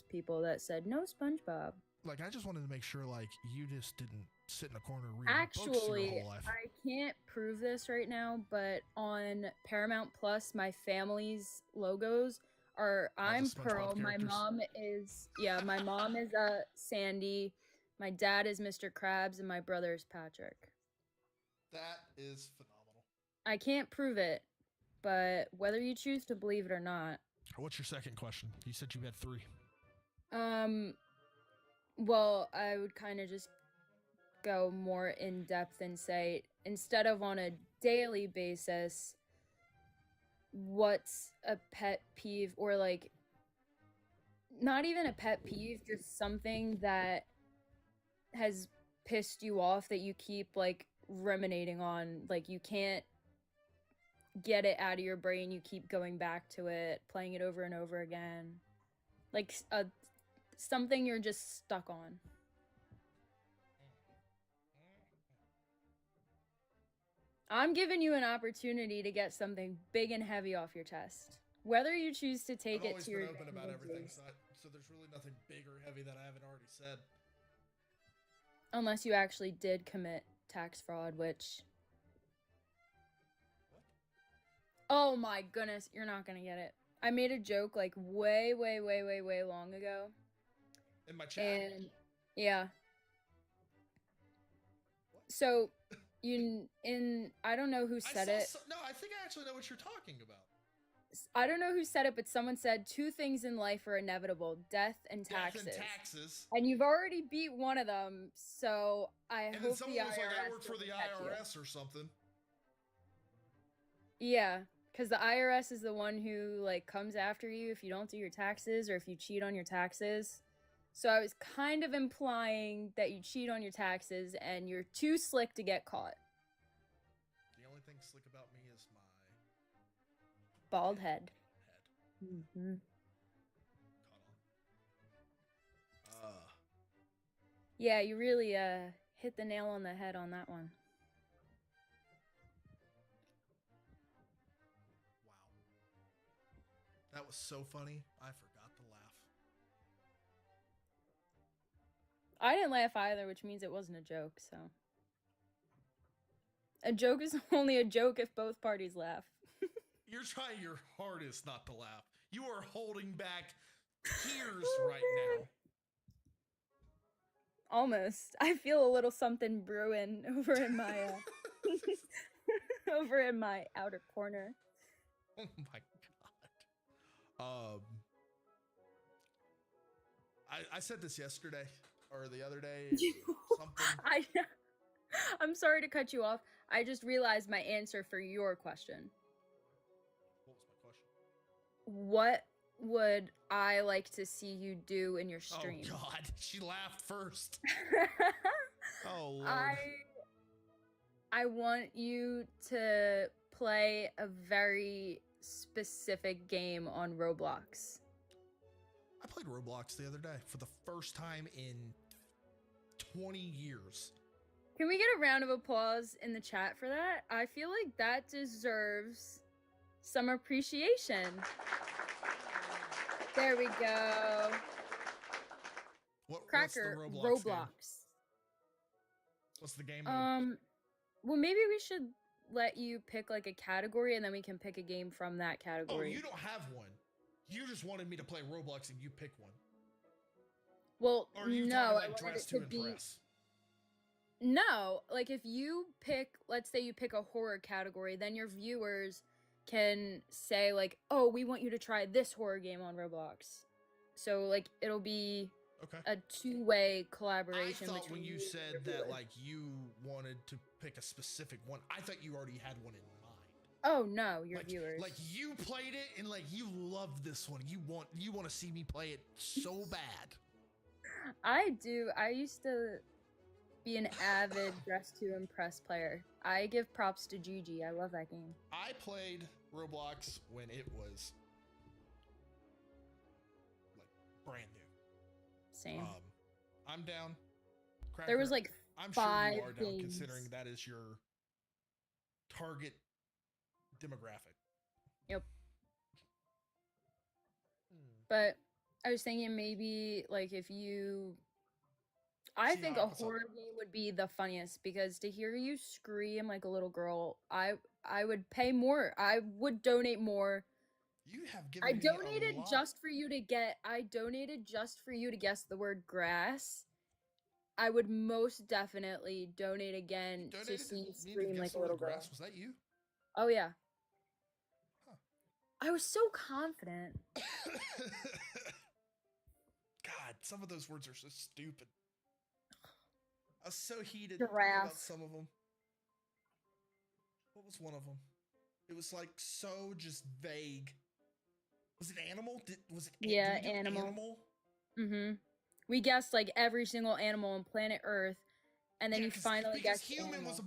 people that said no SpongeBob. Like I just wanted to make sure like you just didn't sit in a corner reading books your whole life. I can't prove this right now, but on Paramount Plus, my family's logos are I'm Pearl, my mom is Sandy, my dad is Mr. Krabs, and my brother is Patrick. That is phenomenal. I can't prove it, but whether you choose to believe it or not. What's your second question? You said you had 3. Well, I would kind of just go more in depth and say, instead of on a daily basis, what's a pet peeve, or like, not even a pet peeve, just something that has pissed you off that you keep like ruminating on, like you can't get it out of your brain, you keep going back to it, playing it over and over again, like something you're just stuck on. I'm giving you an opportunity to get something big and heavy off your chest, whether you choose to take it to your I've always been open about everything, so there's really nothing big or heavy that I haven't already said. Unless you actually did commit tax fraud, which Oh my goodness, you're not gonna get it. I made a joke like way long ago. In my chat. And yeah. So I don't know who said it. No, I think I actually know what you're talking about. I don't know who said it, but someone said 2 things in life are inevitable: death and taxes. Death and taxes. And you've already beat one of them, so I And then hope someone the was IRS like, I work for the doesn't catch you. IRS or something. Yeah, because the IRS is the one who like comes after you if you don't do your taxes or if you cheat on your taxes. So I was kind of implying that you cheat on your taxes and you're too slick to get caught. The only thing slick about me is my Bald head. Mm-hmm. Caught on. Yeah, you really hit the nail on the head on that one. Wow. That was so funny. I forgot to laugh. I didn't laugh either, which means it wasn't a joke, so. A joke is only a joke if both parties laugh. You're trying your hardest not to laugh. You are holding back tears right now. Almost. I feel a little something brewing over in my over in my outer corner. Oh my god. I said this yesterday or the other day. Something. I'm sorry to cut you off. I just realized my answer for your question. What was my question? What would I like to see you do in your stream? Oh god, she laughed first. Oh lord. I want you to play a very specific game on Roblox. I played Roblox the other day for the first time in 20 years. Can we get a round of applause in the chat for that? I feel like that deserves some appreciation. There we go. Cracker, what's the Roblox? Roblox. What's the game mode? Well, maybe we should let you pick like a category and then we can pick a game from that category. Oh, you don't have one. You just wanted me to play Roblox and you pick one. Well, or you no, like I wanted dress it to to be. impress? No, like if you pick, let's say you pick a horror category, then your viewers can say like, oh, we want you to try this horror game on Roblox. So like it'll be a two-way collaboration. I thought when you and said that like you wanted to pick a specific one, I thought you already had one in mind. Oh no, your viewers. Like you played it and like you loved this one. You want to see me play it so bad. I do. I used to be an avid dress to impress player. I give props to Gigi. I love that game. I played Roblox when it was like brand new. Same. I'm down. Cracker, there was like I'm 5 sure you are down games. considering that is your target demographic. Yep. But I was thinking maybe like if you I think a horror game would be the funniest because to hear you scream like a little girl, I would pay more. I would donate more. You have given I me donated a lot. just for you to guess the word grass. I would most definitely donate again to see you scream like a little girl. Grass? Was that you? Oh yeah. Huh. I was so confident. God, some of those words are so stupid. I was so heated Giraffe. about some of them. What was one of them? It was like so just vague. Was it animal? Was it? Yeah, did we do animal. Mm-hmm. We guessed like every single animal on planet Earth, and then you finally guessed human animal.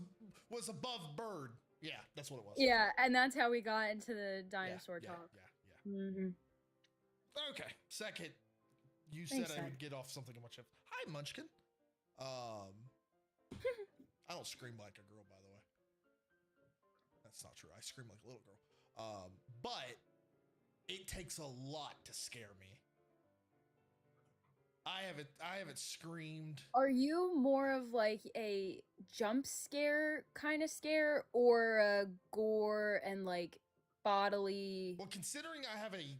was above bird. Yeah, that's what it was. Yeah, and that's how we got into the dinosaur talk. Yeah. Mm-hmm. Okay, second. You Thanks, said I would get off something on my chest. Hi, Munchkin. I don't scream like a girl, by the way. That's not true. I scream like a little girl. But it takes a lot to scare me. I haven't screamed. Are you more of like a jump scare kind of scare or a gore and like bodily. Well, considering I have a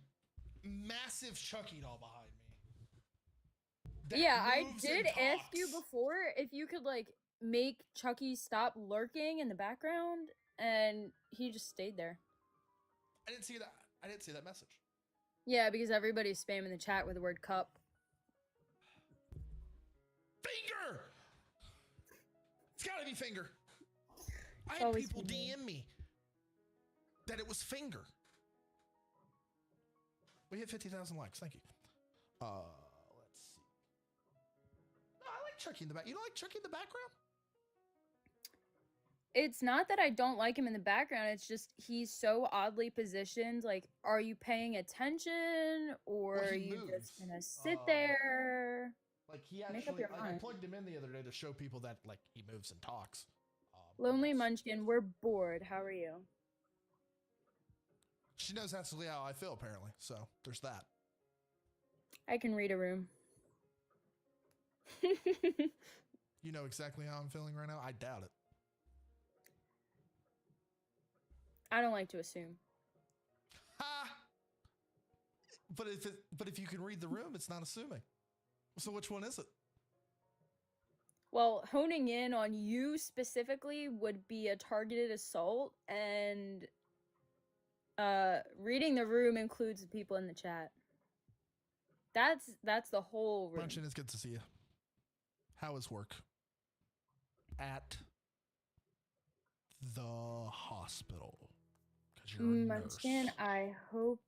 massive Chucky doll behind me. that Yeah, I moves did and ask you talks. before if you could like make Chucky stop lurking in the background, and he just stayed there. I didn't see that. I didn't see that message. Yeah, because everybody's spamming the chat with the word cup. Finger! It's gotta be Finger. I It's had always people Finger. DM me that it was Finger. We hit 50,000 likes. Thank you. Let's see. No, I like Chucky in the back. You don't like Chucky in the background? It's not that I don't like him in the background, it's just he's so oddly positioned. Like, are you paying attention, or Well, are he you moves. just gonna sit there? Like he Make up actually, your like, I mind. plugged him in the other day to show people that like he moves and talks. Lonely that's- Munchkin, we're bored. How are you? She knows that's really how I feel apparently. So there's that. I can read a room. You know exactly how I'm feeling right now? I doubt it. I don't like to assume. Ha! But if you can read the room, it's not assuming. So which one is it? Well, honing in on you specifically would be a targeted assault, and reading the room includes the people in the chat. That's the whole room. Munchin, it's good to see you. How is work? At the hospital. Because you're a Munchkin, nurse. I hope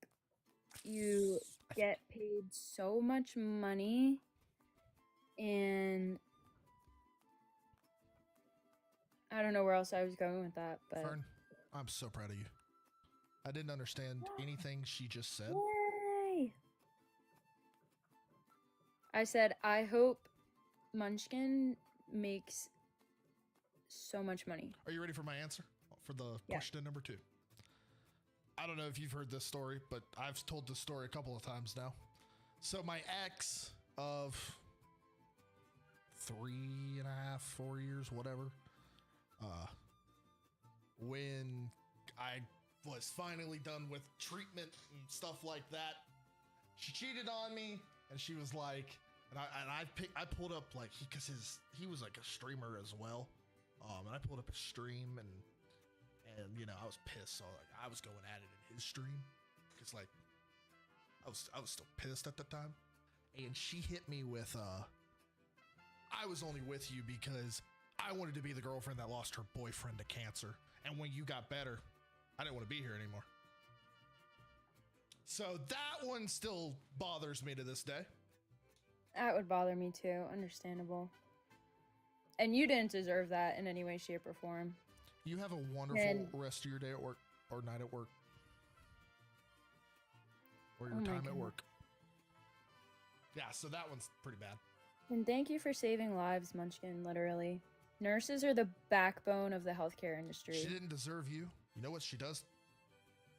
you get paid so much money, and I don't know where else I was going with that, but Fern, I'm so proud of you. I didn't understand anything she just said. yay! I said I hope Munchkin makes so much money. Are you ready for my answer? For the Yeah. question number 2. I don't know if you've heard this story, but I've told this story a couple of times now. So my ex of 3.5, 4 years, whatever, when I was finally done with treatment and stuff like that, she cheated on me, and she was like, I pulled up like because he was like a streamer as well, and I pulled up his stream and you know I was pissed, so like I was going at it in his stream because like I was still pissed at the time, and she hit me with I was only with you because I wanted to be the girlfriend that lost her boyfriend to cancer, and when you got better, I didn't want to be here anymore. So that one still bothers me to this day. That would bother me too. Understandable. And you didn't deserve that in any way, shape, or form. You have a wonderful And- rest of your day at work or night at work. Or your Oh my time at goodness. work. Yeah, so that one's pretty bad. And thank you for saving lives, Munchkin, literally. Nurses are the backbone of the healthcare industry. She didn't deserve you. You know what she does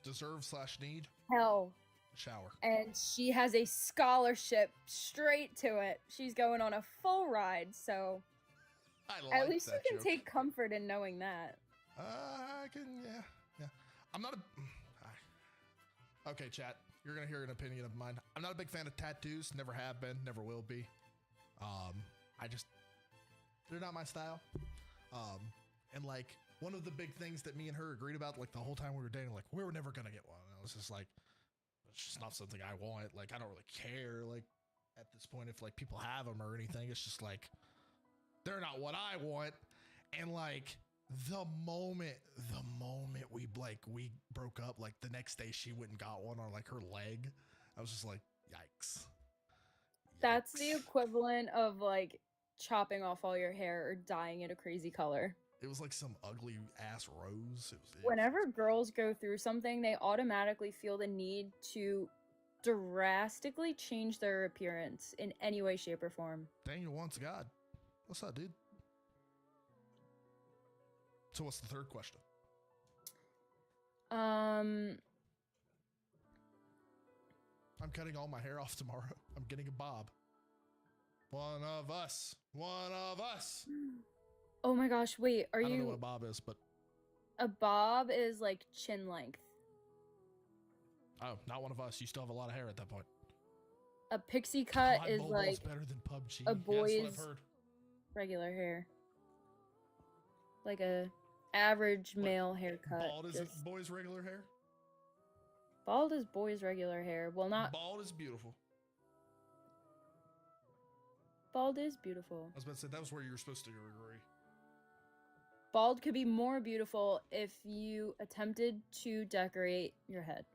deserve/need? Hell. Shower. And she has a scholarship straight to it. She's going on a full ride, so I like at least you that can joke. take comfort in knowing that. I can, yeah. I'm not a... Okay, chat. You're going to hear an opinion of mine. I'm not a big fan of tattoos. Never have been. Never will be. They're not my style. And like, one of the big things that me and her agreed about, like the whole time we were dating, like we were never going to get one. And I was just like, it's just not something I want. Like, I don't really care. Like at this point, if like people have them or anything, it's just like, they're not what I want. And like the moment we broke up, like the next day she went and got one on like her leg. I was just like, yikes. That's the Yikes. equivalent of like chopping off all your hair or dyeing it a crazy color. It was like some ugly ass rose. Whenever girls go through something, they automatically feel the need to drastically change their appearance in any way, shape, or form. Daniel wants God. What's up, dude? So what's the third question? Um, I'm cutting all my hair off tomorrow. I'm getting a bob. One of us. One of us. oh my gosh, wait, are I don't know what you a bob is, but a bob is like chin length. Oh, not one of us. You still have a lot of hair at that point. A pixie cut God, is Mobile's like better than PUBG. a Yeah, that's what boy's I've heard. regular hair. Like a average What, male haircut. Bald is just- boys' regular hair? Bald is boy's regular hair. Well, not Bald is beautiful. bald is beautiful. I was about to say, that was where you were supposed to agree. Bald could be more beautiful if you attempted to decorate your head.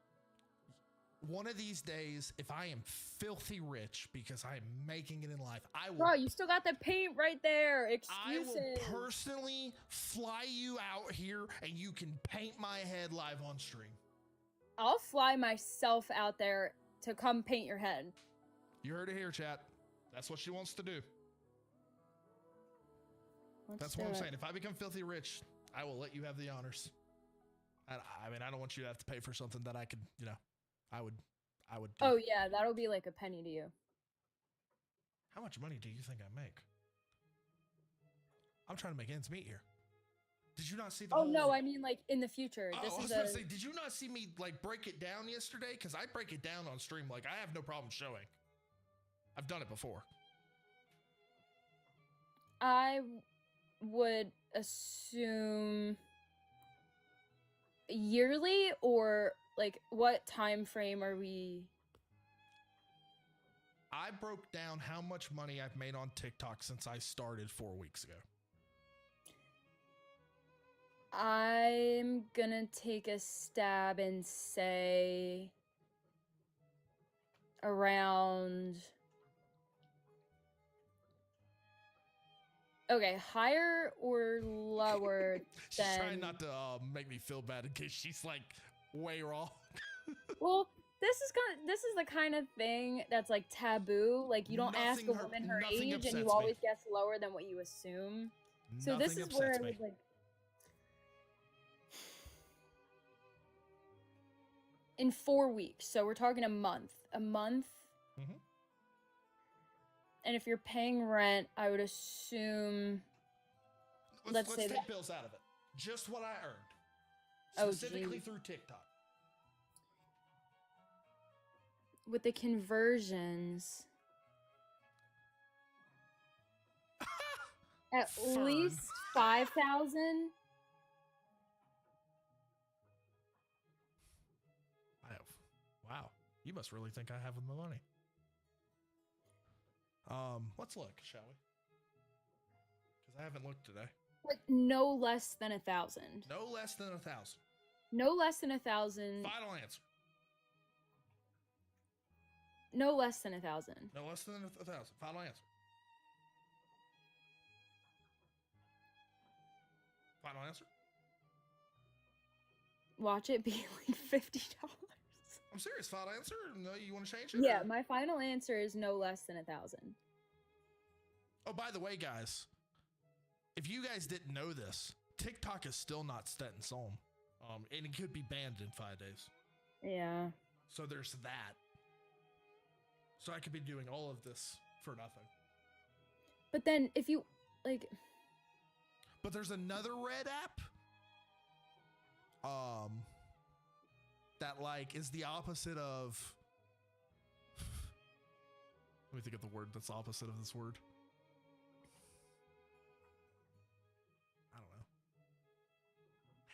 One of these days, if I am filthy rich because I am making it in life, I will. Bro, you still got the paint right there. I Excuses. will personally fly you out here and you can paint my head live on stream. I'll fly myself out there to come paint your head. You heard it here, chat. That's what she wants to do. Let's That's do what I'm it. saying. If I become filthy rich, I will let you have the honors. I mean, I don't want you to have to pay for something that I could, I would do. Oh yeah, that'll be like a penny to you. How much money do you think I make? I'm trying to make ends meet here. Did you not see the Oh whole... no, I mean like in the future. Oh, This I was is about a to say, did you not see me like break it down yesterday? Because I break it down on stream. Like, I have no problem showing. I've done it before. I would assume yearly, or like what time frame are we? I broke down how much money I've made on TikTok since I started 4 weeks ago. I'm gonna take a stab and say around. Okay, higher or lower She's than? trying not to make me feel bad in case she's like way wrong. Well, this is the kind of thing that's like taboo. Like you don't ask a Nothing woman her nothing age, and upsets you me. always guess lower than what you assume. So this Nothing is where I upsets me. was like, in 4 weeks. So we're talking a month. A month. Mhm. And if you're paying rent, I would assume. Let's say take that- bills out of it. Just what I earned. Oh, Specifically geez. through TikTok. With the conversions, at Fern. least 5,000. Wow. You must really think I have the money. Let's look, shall we? Because I haven't looked today. But no less than 1,000. No less than 1,000. No less than 1,000. Final answer. No less than 1,000. No less than 1,000. Final answer. Final answer. Watch it be like $50. I'm serious. Final answer. No, you want to change it? Yeah, or- my final answer is no less than 1,000. Oh, by the way, guys, if you guys didn't know this, TikTok is still not set in stone. And it could be banned in 5 days. Yeah. So there's that. So I could be doing all of this for nothing. But then if you like, But there's another red app. That like is the opposite of. Let me think of the word that's opposite of this word. I don't know.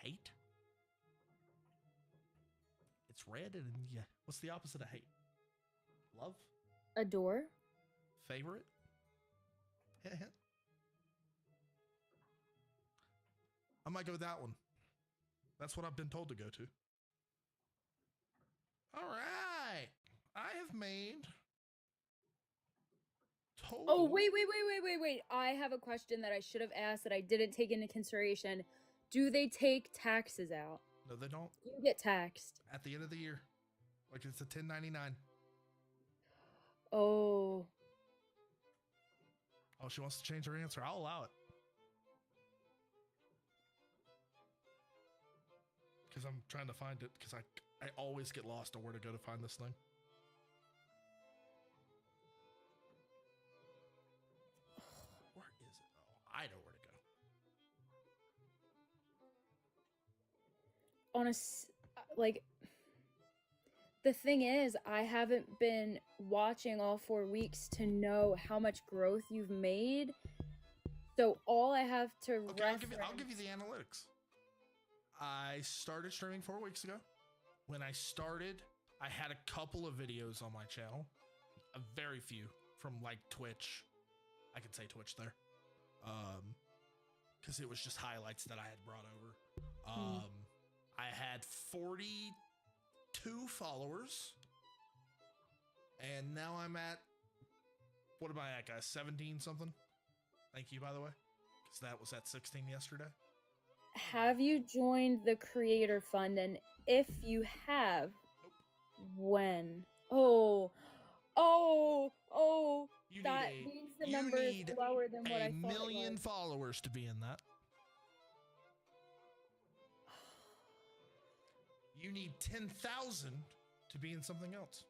Hate? It's red and yeah. What's the opposite of hate? Love? adore. Favorite? I might go with that one. That's what I've been told to go to. All right. I have made total. Oh, wait. I have a question that I should have asked that I didn't take into consideration. Do they take taxes out? No, they don't. You get taxed. At the end of the year. Like it's a 1099. Oh. Oh, she wants to change her answer. I'll allow it. Because I'm trying to find it. Because I always get lost on where to go to find this thing. Where is it? Oh, I know where to go. On like The thing is, I haven't been watching all 4 weeks to know how much growth you've made. So all I have to Okay, I'll give you reference- the analytics. I started streaming 4 weeks ago. When I started, I had a couple of videos on my channel, a very few from like Twitch. I could say Twitch there, because it was just highlights that I had brought over. I had 42 followers, and now I'm at, what am I at, guys? 17 something. Thank you, by the way, because that was at 16 yesterday. Have you joined the Creator Fund? And if you have, when? Oh, You that need means the you number is need lower than what a I thought it million was. followers to be in that. You need 10,000 to be in something else.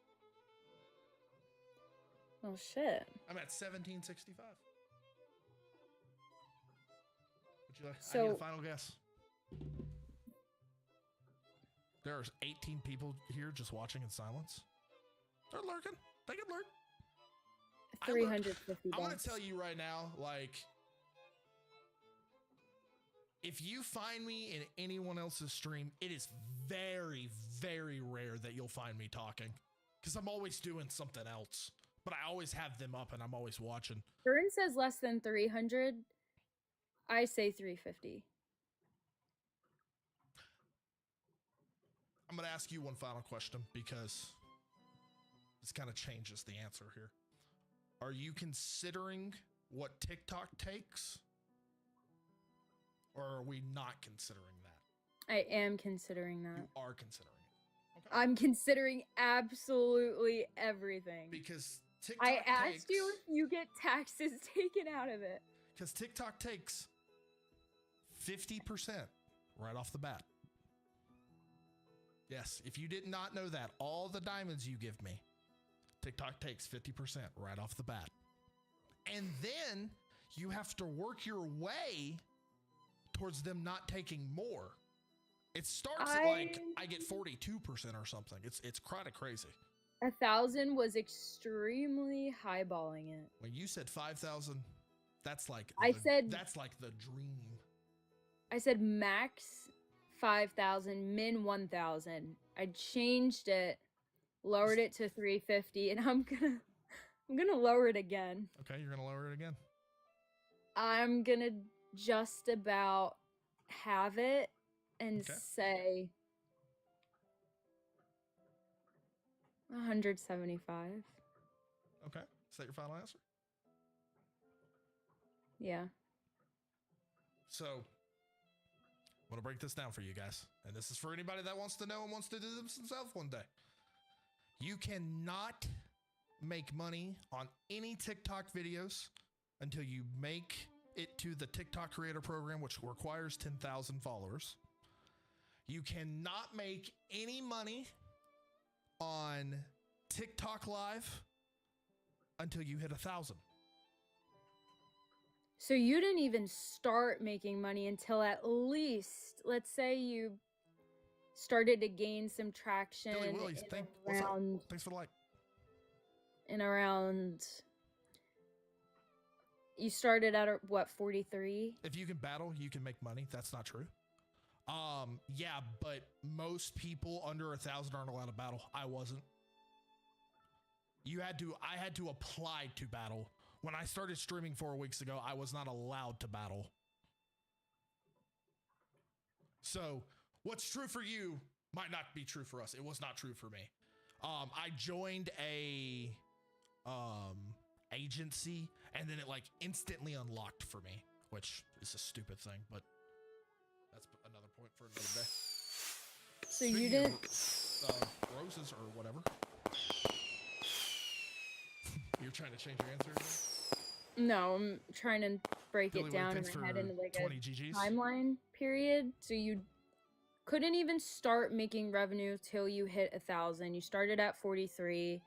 Oh shit. I'm at 1765. Would you like? I So- need a final guess. There are 18 people here just watching in silence. They're lurking. They can lurk. I lurk. 350 I'm gonna bucks. tell you right now, like, if you find me in anyone else's stream, it is very, very rare that you'll find me talking, because I'm always doing something else. But I always have them up and I'm always watching. Burn says less than 300. I say 350. I'm gonna ask you one final question, because this kind of changes the answer here. Are you considering what TikTok takes? Or are we not considering that? I am considering that. You are considering it. Okay. I'm considering absolutely everything. Because TikTok I asked you takes- if you get taxes taken out of it. Because TikTok takes 50% right off the bat. Yes, if you did not know that, all the diamonds you give me, TikTok takes 50% right off the bat. And then you have to work your way towards them not taking more. It starts at like, I get 42% or something. It's kind of crazy. 1,000 was extremely highballing it. When you said 5,000, that's like that's like the dream. I said max 5,000, min 1,000. I changed it, lowered it to 350, and I'm gonna lower it again. Okay, you're gonna lower it again. I'm gonna just about have it and Okay. say 175. Okay, is that your final answer? Yeah. So, I'm going to break this down for you guys. And this is for anybody that wants to know and wants to do this themselves one day. You cannot make money on any TikTok videos until you make it to the TikTok creator program, which requires 10,000 followers. You cannot make any money on TikTok live until you hit 1,000. So you didn't even start making money until at least, let's say you started to gain some traction Billy Willies, what's up? Thanks for the like. around you started at what, 43? If you can battle, you can make money. That's not true. Yeah, but most people under 1,000 aren't allowed to battle. I wasn't. I had to apply to battle. When I started streaming 4 weeks ago, I was not allowed to battle. So what's true for you might not be true for us. It was not true for me. I joined a agency, and then it like instantly unlocked for me, which is a stupid thing, but that's another point for another day. So Speaking you didn't of, roses or whatever. You're trying to change your answer again? No, I'm trying to break Billy it Wade, down in thanks my head for into like 20 a GGs. timeline period. So you couldn't even start making revenue till you hit 1,000. You started at 43.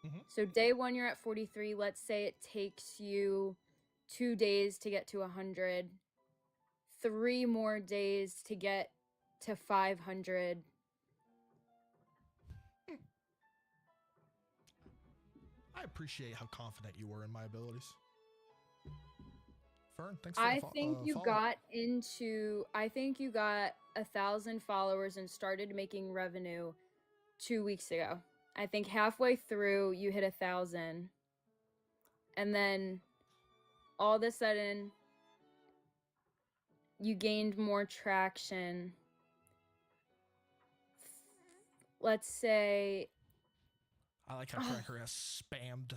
Mhm. So day one, you're at 43. Let's say it takes you 2 days to get to 100. 3 more days to get to 500. appreciate how confident you were in my abilities. Fern, thanks for I the think you follow. got into. I think you got 1,000 followers and started making revenue 2 weeks ago. I think halfway through you hit 1,000, and then all of a sudden you gained more traction. Let's say. I like how Cracker has spammed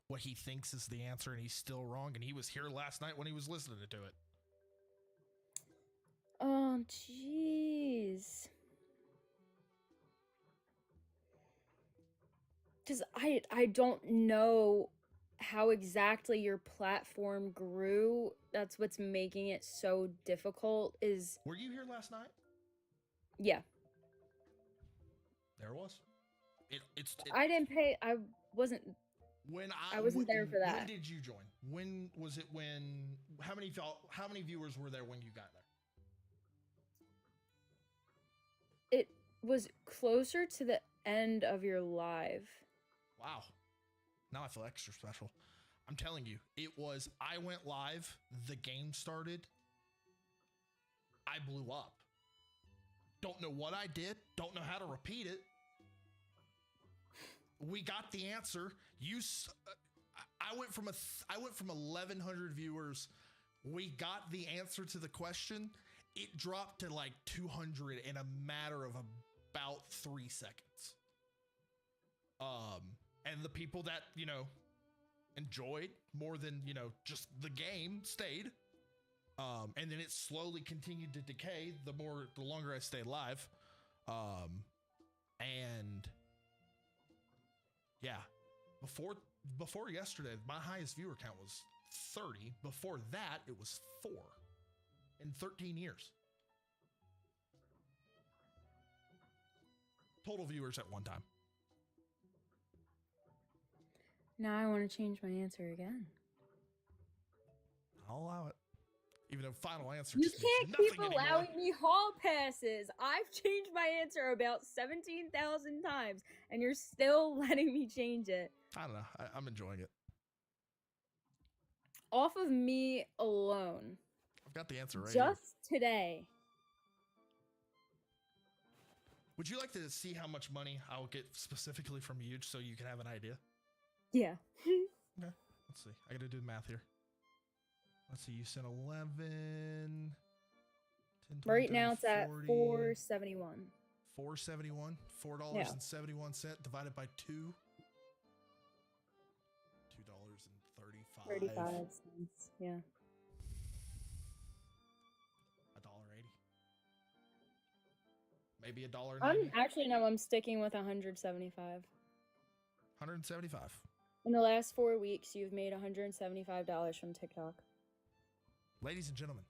what he thinks is the answer and he's still wrong, and he was here last night when he was listening to it. Oh, jeez. Because I don't know how exactly your platform grew. That's what's making it so difficult is... Were you here last night? Yeah. There it was. I didn't pay... I wasn't there for that. When did you join? When was it how many viewers were there when you got there? It was closer to the end of your live. Wow. Now I feel extra special. I'm telling you, I went live, the game started, I blew up. Don't know what I did, don't know how to repeat it. We got the answer. I went from 1,100 viewers. We got the answer to the question. It dropped to like 200 in a matter of about 3 seconds. And the people that, enjoyed more than, just the game stayed. And then it slowly continued to decay the longer I stayed live. And yeah, before yesterday, my highest viewer count was 30. Before that, it was 4 in 13 years. Total viewers at one time. Now I want to change my answer again. I'll allow it. Even though final answer You just means can't nothing keep anymore. allowing me hall passes. I've changed my answer about 17,000 times, and you're still letting me change it. I don't know. I'm enjoying it. Off of me alone. I've got the answer right here. Just today. Would you like to see how much money I'll get specifically from you so you can have an idea? Yeah. Okay. Let's see. I got to do the math here. Let's see. You sent 11. 10, 20, Right now it's at 40, 471. 471. $4.71 divided by 2. $2.35. 35 cents. Yeah. $1.80. Maybe $1.90. I'm sticking with 175. 175. In the last 4 weeks, you've made $175 from TikTok. Ladies and gentlemen,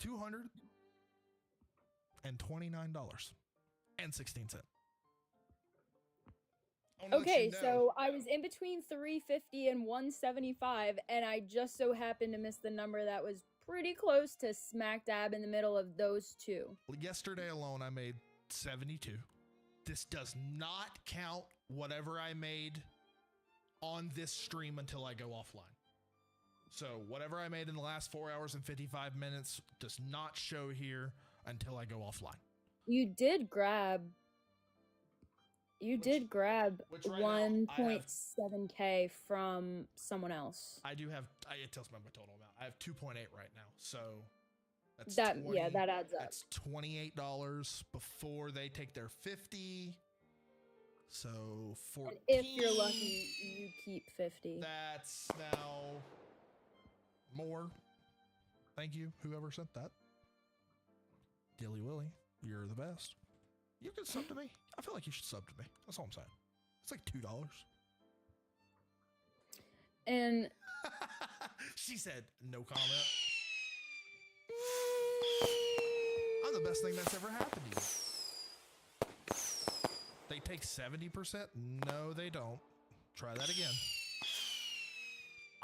$229.16. Okay, so I was in between 350 and 175, and I just so happened to miss the number that was pretty close to smack dab in the middle of those two. Yesterday alone, I made 72. This does not count whatever I made on this stream until I go offline. So whatever I made in the last 4 hours and 55 minutes does not show here until I go offline. You did grab 1.7K from someone else. I do have, it tells me my total amount. I have 2.8 right now. So that's that adds up. That's $28 before they take their 50. So 14. And if you're lucky, you keep 50. That's now more. Thank you, whoever sent that. Dilly Willy, you're the best. You can sub to me. I feel like you should sub to me. That's all I'm saying. It's like $2. And she said, no comment. I'm the best thing that's ever happened to you. They take 70%? No, they don't. Try that again.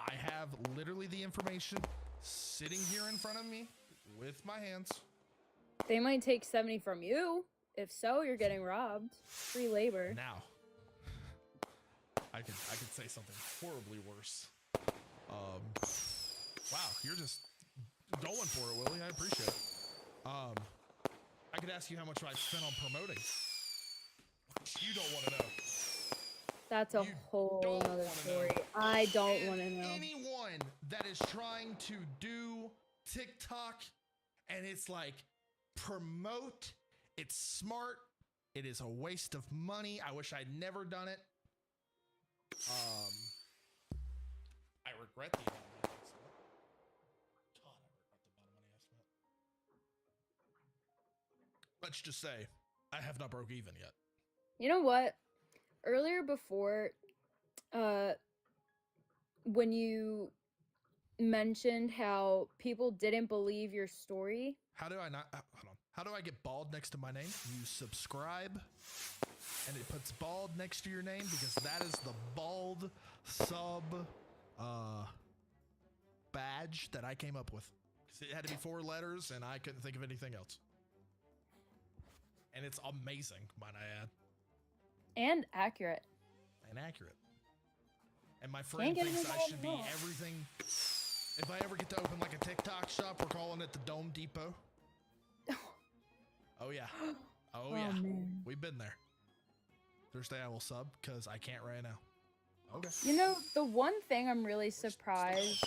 I have literally the information sitting here in front of me with my hands. they might take 70 from you. If so, you're getting robbed. Free labor. Now, I could say something horribly worse. Wow, you're just going for it, Willie. I appreciate it. I could ask you how much I spent on promoting. You don't want to know. That's a You whole don't other wanna story. know. I don't And want to know. anyone that is trying to do TikTok and it's like promote, it's smart. It is a waste of money. I wish I'd never done it. I regret the amount of money I spent. God, I regret the amount of money I spent. Let's just say I have not broke even yet. You know what? Earlier before, when you mentioned how people didn't believe your story. How do I not? Hold on. How do I get bald next to my name? You subscribe, and it puts bald next to your name because that is the bald sub badge that I came up with. It had to be 4 letters, and I couldn't think of anything else. And it's amazing, might I add. And accurate. And accurate. And my friend get thinks it I all should be wrong. everything. If I ever get to open like a TikTok shop, we're calling it the Dome Depot. Oh yeah. Oh yeah. Man. We've been there. Thursday I will sub because I can't right now. Okay. You know, the one thing I'm really surprised,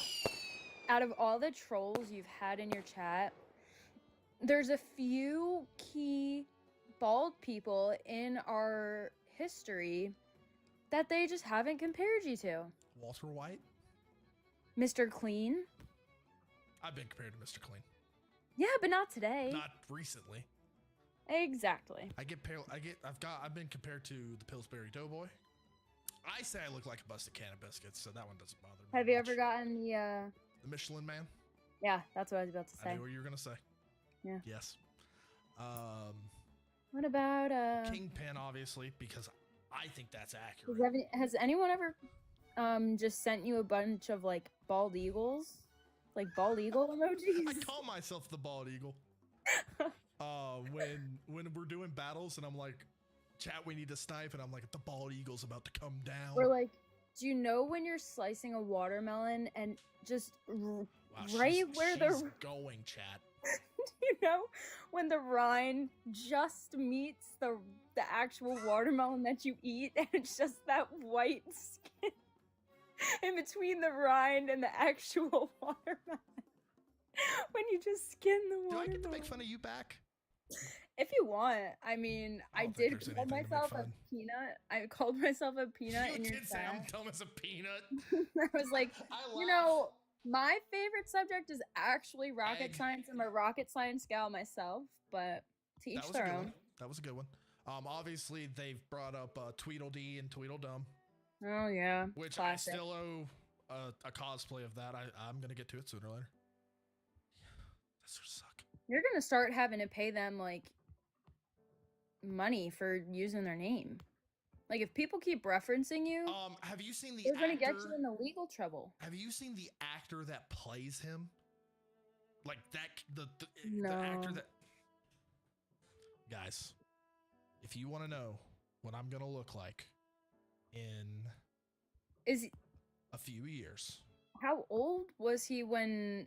out of all the trolls you've had in your chat, there's a few key bald people in our history that they just haven't compared you to. Walter White. Mr. Clean? I've been compared to Mr. Clean. Yeah, but not today. Not recently. Exactly. I've been compared to the Pillsbury Doughboy. I say I look like a busted can of biscuits, so that one doesn't bother me. Have you much. ever gotten the The Michelin Man? Yeah, that's what I was about to I say. knew what you were gonna say. Yeah. Yes. What about Kingpin, obviously, because I think that's has accurate. has anyone ever just sent you a bunch of like bald eagles? Like bald eagle emojis? I call myself the bald eagle. When we're doing battles and I'm like, chat, we need to snipe, and I'm like, the bald eagle's about to come down. Or like, do you know when you're slicing a watermelon and just Wow, right where she's the going, chat. you know when the rind just meets the actual watermelon that you eat, and it's just that white skin in between the rind and the actual watermelon. When you just skin the Do I watermelon. get to make fun of you back? If you want, I mean, I I don't think did there's call anything to make myself a fun. peanut. I called myself a peanut You in your did say I'm chat. dumb as a peanut. I was like, I you know, my favorite subject is actually rocket Egg. science. I'm a rocket science gal myself, but to each That was a their good own. one. That was a good one. Obviously they've brought up Tweedledee and Tweedledum, Oh yeah, which classic. I still owe a cosplay of that. I'm gonna get to it sooner or later. That sort of suck. You're gonna start having to pay them like money for using their name. Like if people keep referencing you, Have you seen the they're actor? gonna get you into legal trouble. Have you seen the actor that plays him? Like that, the No. actor that. Guys, if you want to know what I'm gonna look like in Is a few years, how old was he when?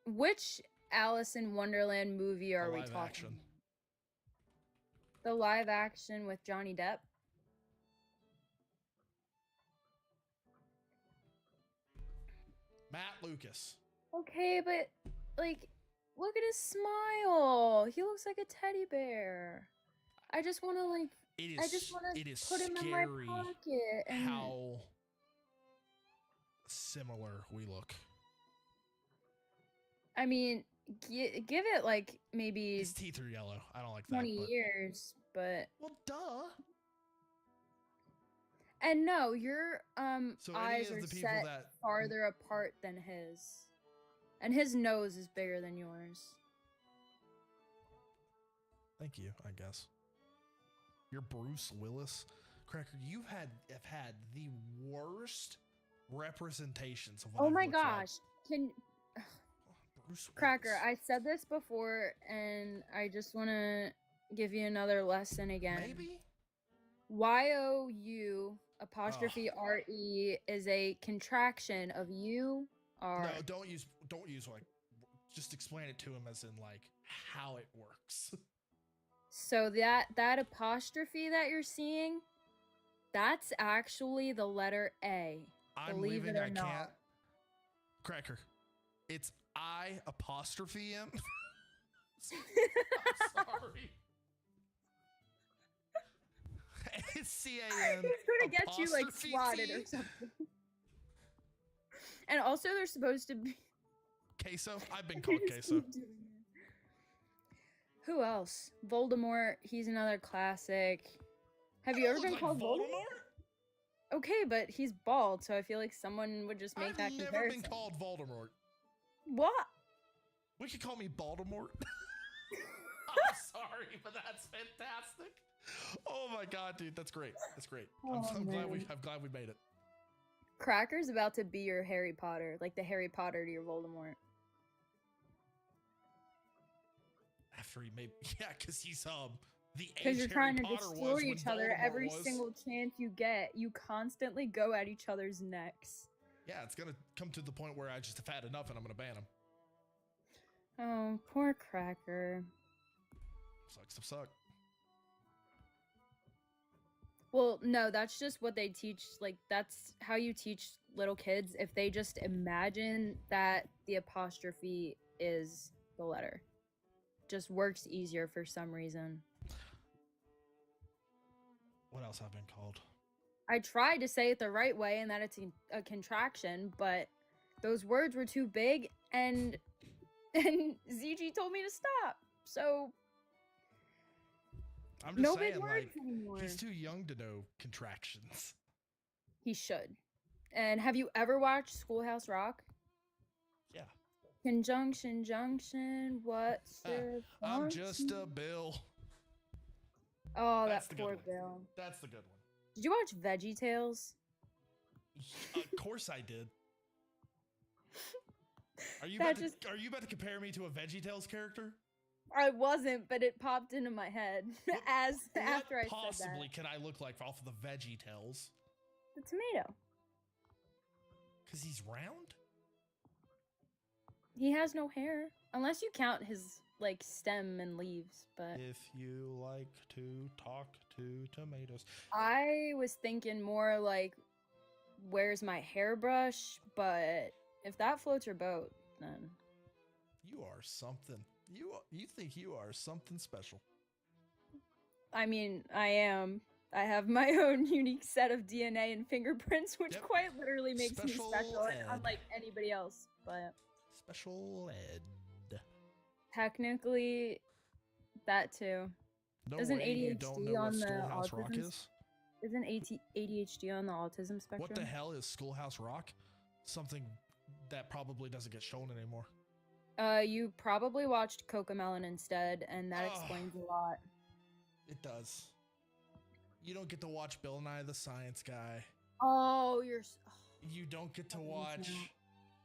Which Alice in Wonderland movie are the we live talking? action. The live action with Johnny Depp. Matt Lucas. Okay, but like, look at his smile. He looks like a teddy bear. I just want to like. It is. I just want it to is put him in my scary pocket. And how similar we look. I mean, give it like maybe His teeth are yellow. I don't like that. 20 but- years, but Well, duh. and no, your So any eyes of are the people set that farther apart than his, and his nose is bigger than yours. Thank you, I guess. You're Bruce Willis. Cracker, have had the worst representations of what Oh I've my looked like. gosh! Can Bruce Cracker, Willis. I said this before, and I just want to give you another lesson again. Maybe? YOU apostrophe RE is a contraction of you are. No, don't use like. Just explain it to him as in like how it works. So that apostrophe that you're seeing, that's actually the letter A. I'm Believe leaving. it or I not. can't. Cracker. It's I apostrophe M. I'm sorry. It's CAN. He's gonna get you like swatted or something. And also, they're supposed to be. Queso. I've been called queso. Who else? Voldemort. He's another classic. Have you ever been called Voldemort? Okay, but he's bald, so I feel like someone would just make that I've never comparison. been called Voldemort. What? We could call me Baltimore. I'm sorry, but that's fantastic. Oh my god, dude, that's great. That's great. I'm glad we made it. Cracker's about to be your Harry Potter, like the Harry Potter to your Voldemort. After he made, yeah, because he's the age Because you're Harry trying to Potter destroy was when each other Voldemort every was. single chance you get. You constantly go at each other's necks. Yeah, it's gonna come to the point where I just have had enough and I'm gonna ban him. Oh, poor Cracker. Sucks to suck. Well, no, that's just what they teach. Like, that's how you teach little kids. If they just imagine that the apostrophe is the letter. Just works easier for some reason. What else have been called? I tried to say it the right way and that it's a contraction, but those words were too big and ZG told me to stop. So I'm just no saying, big words like, anymore. he's too young to know contractions. He should. And have you ever watched Schoolhouse Rock? Yeah. Conjunction, junction, what's your I'm function? just a Bill. Oh, That's that the poor good one. Bill. That's the good one. Did you watch Veggie Tales? Of course I did. Are you That about to compare me to a VeggieTales character? I wasn't, but it popped into my head after I said possibly that. can I look like off of the VeggieTales? The tomato. Because he's round? He has no hair, unless you count his like stem and leaves. But If you like to talk to tomatoes. I was thinking more like, where's my hairbrush? But if that floats your boat, then You are something. You think you are something special. I mean, I am. I have my own unique set of DNA and fingerprints, which Yep. quite literally makes Special me special, and ed. unlike anybody else. But Special ed. technically, that too. No Isn't way you don't ADHD know what on the Schoolhouse Rock autism is? Isn't ADHD on the autism spectrum? What the hell is Schoolhouse Rock? Something that probably doesn't get shown anymore. You probably watched Cocomelon instead, and that Ugh. explains a lot. It does. You don't get to watch Bill Nye the Science Guy. Oh, You don't get to Oh, watch.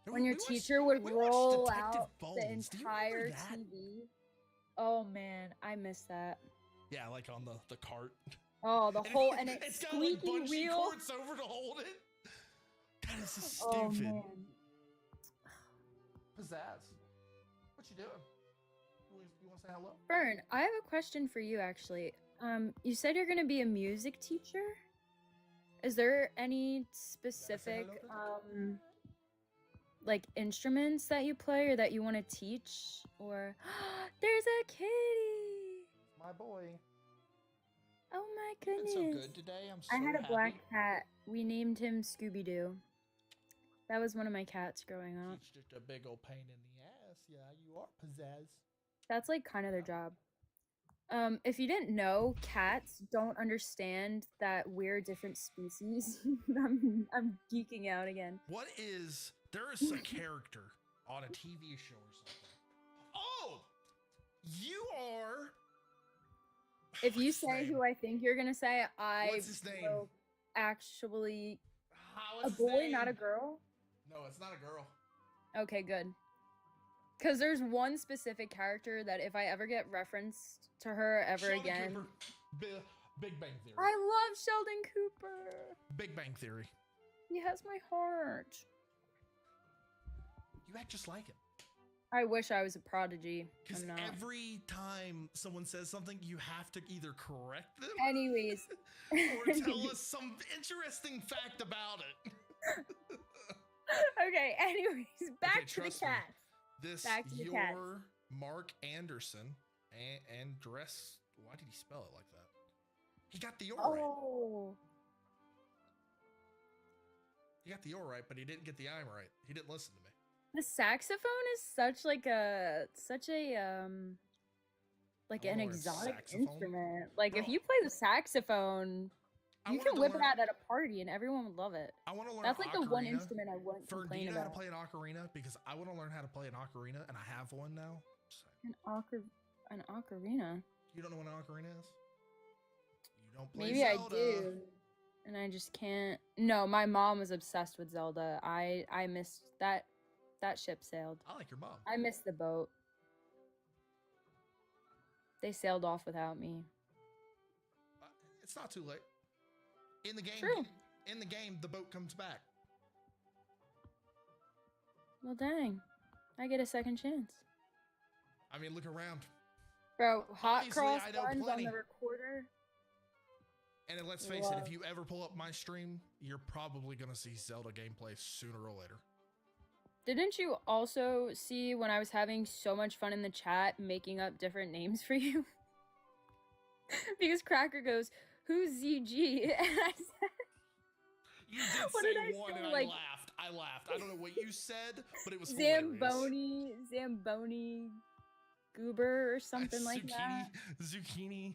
when your We watched- teacher would we watched roll Detective out Bones. the Do you remember entire that? TV. Oh man, I miss that. Yeah, like on the cart. Oh, the whole and it's it's got like squeaky bungee wheel. cords over to hold it. God, this is Oh stupid. man. Pizzazz. What you doing? You want to say hello? Fern, I have a question for you actually. You said you're gonna be a music teacher. Is there any specific hello like instruments that you play or that you want to teach? Or there's a kitty. My boy. Oh my Been goodness. so good today. I'm so I had a happy. black cat. We named him Scooby Doo. That was one of my cats growing up. It's just a big old pain in the ass. Yeah, you are pizzazz. That's like kind of their job. If you didn't know, cats don't understand that we're different species. I'm geeking out again. What is there is a character on a TV show or something? Oh, you are. If you What's his say name? who I think you're gonna say, I What's his name? will actually How a is his boy, not a name? girl. No, it's not a girl. Okay, good. Because there's one specific character that if I ever get referenced to her ever Sheldon again, Cooper. Big Bang Theory. I love Sheldon Cooper. Big Bang Theory. He has my heart. You act just like him. I wish I was a prodigy. Because I'm not. every time someone says something, you have to either correct them Anyways. or tell us some interesting fact about it. Okay, anyways, back to the trust me. cats. This Back to the your cats. Mark Anderson and dress. Why did he spell it like that? He got the O right. Oh. He got the O right, but he didn't get the I right. He didn't listen to me. The saxophone is such like I an wanna learn exotic saxophone. instrument. Like if Bro. you play the saxophone, I you wanted can to whip learn- it out at a party and everyone would love it. I want to learn. That's like the one ocarina. instrument I wouldn't For do complain you know how to about. play an ocarina? Because I want to learn how to play an ocarina, and I have one now. Just saying. An ocarina. You don't know what an ocarina is? You don't play Maybe Zelda. I do. And I just can't. No, my mom was obsessed with Zelda. I missed that ship sailed. I like your mom. I missed the boat. They sailed off without me. It's not too late. In the game, True. in the game, the boat comes back. Well, dang. I get a second chance. I mean, look around. Bro, hot Obviously, cross I know buns on plenty. the recorder. And then let's face it, Wow. if you ever pull up my stream, you're probably gonna see Zelda gameplay sooner or later. Didn't you also see when I was having so much fun in the chat making up different names for you? Because Cracker goes, "Who's ZG?" And I said, You did What say did I one, say? and Like- I laughed. I don't know what you said, but it was hilarious. Zamboni, Goober or something like that. Zucchini.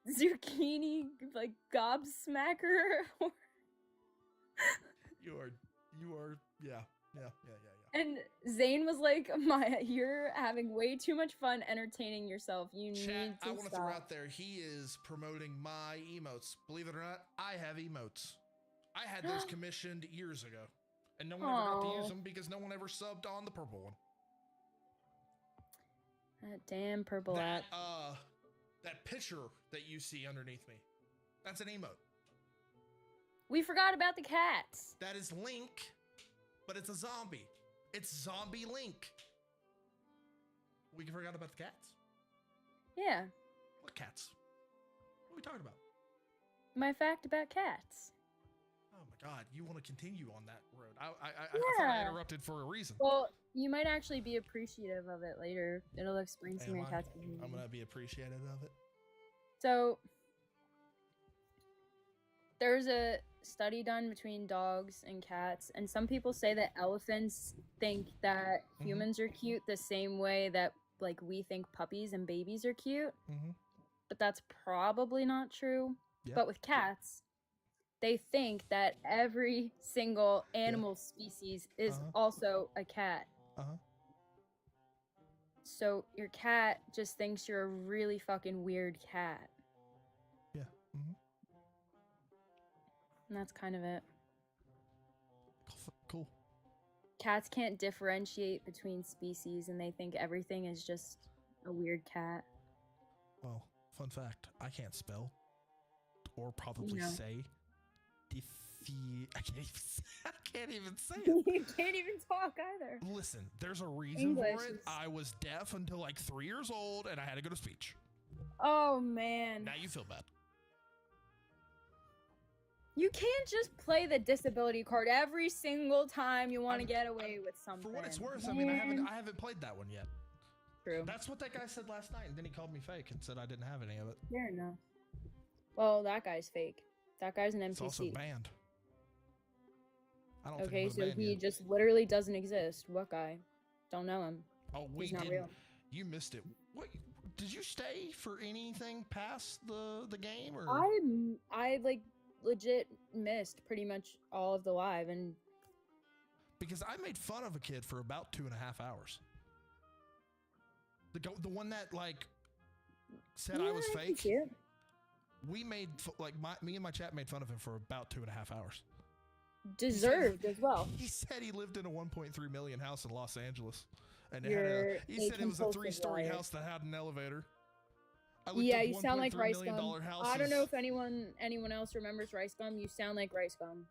Zucchini, like gobsmacker. You are, yeah. And Zane was like, "Maya, you're having way too much fun entertaining yourself. You Chat, need I to want to stop." throw out there, he is promoting my emotes. Believe it or not, I have emotes. I had those commissioned years ago. And no one ever got to Aw. use them because no one ever subbed on the purple one. That damn purple app. That picture that you see underneath me, that's an emote. We forgot about the cats. That is Link, but it's a zombie. It's Zombie Link. We forgot about the cats. Yeah, What cats? What are we talking about? my fact about cats. Oh my God, you want to continue on that road? I thought I Yeah. interrupted for a reason. Well, you might actually be appreciative of it later. It'll explain some of Am your I? cat's behavior. I'm gonna be appreciative of it. So, there's a study done between dogs and cats, and some people say that elephants think that Mhm. humans are cute the same way that like we think puppies and babies are cute. Mm-hmm. But that's probably not true. Yeah. But with cats, they think that every single animal species is Uh-huh. also a cat. Uh-huh. So your cat just thinks you're a really fucking weird cat. Yeah. Mm-hmm. And that's kind of it. Cool. Cats can't differentiate between species and they think everything is just a weird cat. Well, fun fact: I can't spell, or probably No. say. I can't even say it. You can't even talk either. Listen, there's a reason English for it. is- I was deaf until like 3 years old, and I had to go to speech. Oh man. Now you feel bad. You can't just play the disability card every single time you want to I'm- get away with something. For what it's worth, I mean, Man. I haven't played that one yet. True. That's what that guy said last night, and then he called me fake and said I didn't have any of it. Fair enough. Well, that guy's fake. That guy's an It's also NPC. banned. I don't Okay, think so I'm banned he yet. just literally doesn't exist. What guy? Don't know him. Oh, we He's not did. real. You missed it. What? Did you stay for anything past the game, or? I like legit missed pretty much all of the live, and Because I made fun of a kid for about 2.5 hours. The one that like said I was Yeah, can fake. see it. We made me and my chat made fun of him for about 2.5 hours. Deserved as well. He said he lived in a 1.3 million house in Los Angeles, and it You're he said it was a compulsive 3-story liar. house that had an elevator. I looked Yeah, up you sound like $1.3 Rice million Gum. houses. I don't know if anyone else remembers Rice Gum. You sound like Rice Gum.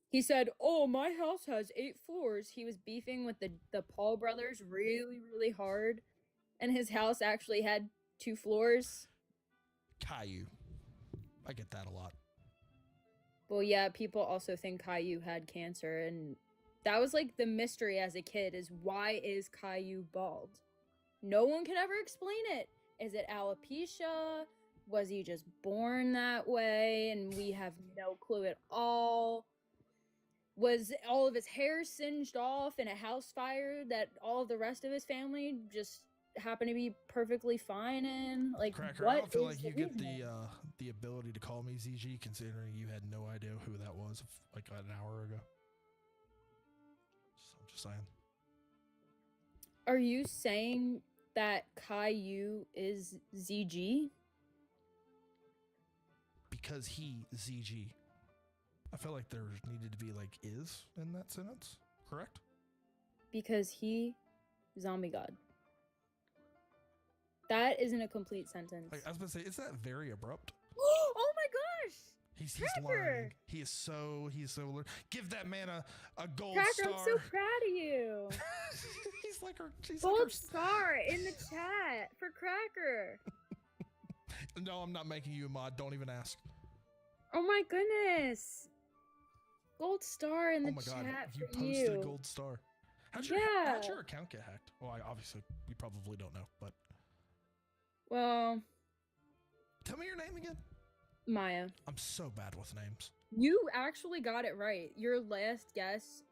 He said, "Oh, my house has 8 floors." He was beefing with the Paul brothers really, really hard, and his house actually had 2 floors. Caillou. I get that a lot. Well, yeah, people also think Caillou had cancer, and that was like the mystery as a kid is why is Caillou bald? No one can ever explain it. Is it alopecia? Was he just born that way and we have no clue at all? Was all of his hair singed off in a house fire that all of the rest of his family just happened to be perfectly fine in? Like, Cracker, what I don't feel is like you the get reason? the ability to call me ZG, considering you had no idea who that was like an hour ago. So I'm just saying. Are you saying that Caillou is ZG? Because he ZG. I feel like there needed to be like is in that sentence, correct? Because he zombie god. That isn't a complete sentence. Like I was gonna say, is that very abrupt? Oh my gosh! He's Cracker! learning. He's so give that man a gold Cracker, star. I'm so proud of you. he's like our Gold star in the chat for Cracker. No, I'm not making you a mod. Don't even ask. Oh my goodness. Gold star in the Oh my god, chat you for posted you. a gold star. How'd Yeah. your account get hacked? Well, obviously you probably don't know, but Well, tell me your name again. Maya. I'm so bad with names. You actually got it right. Your last guess,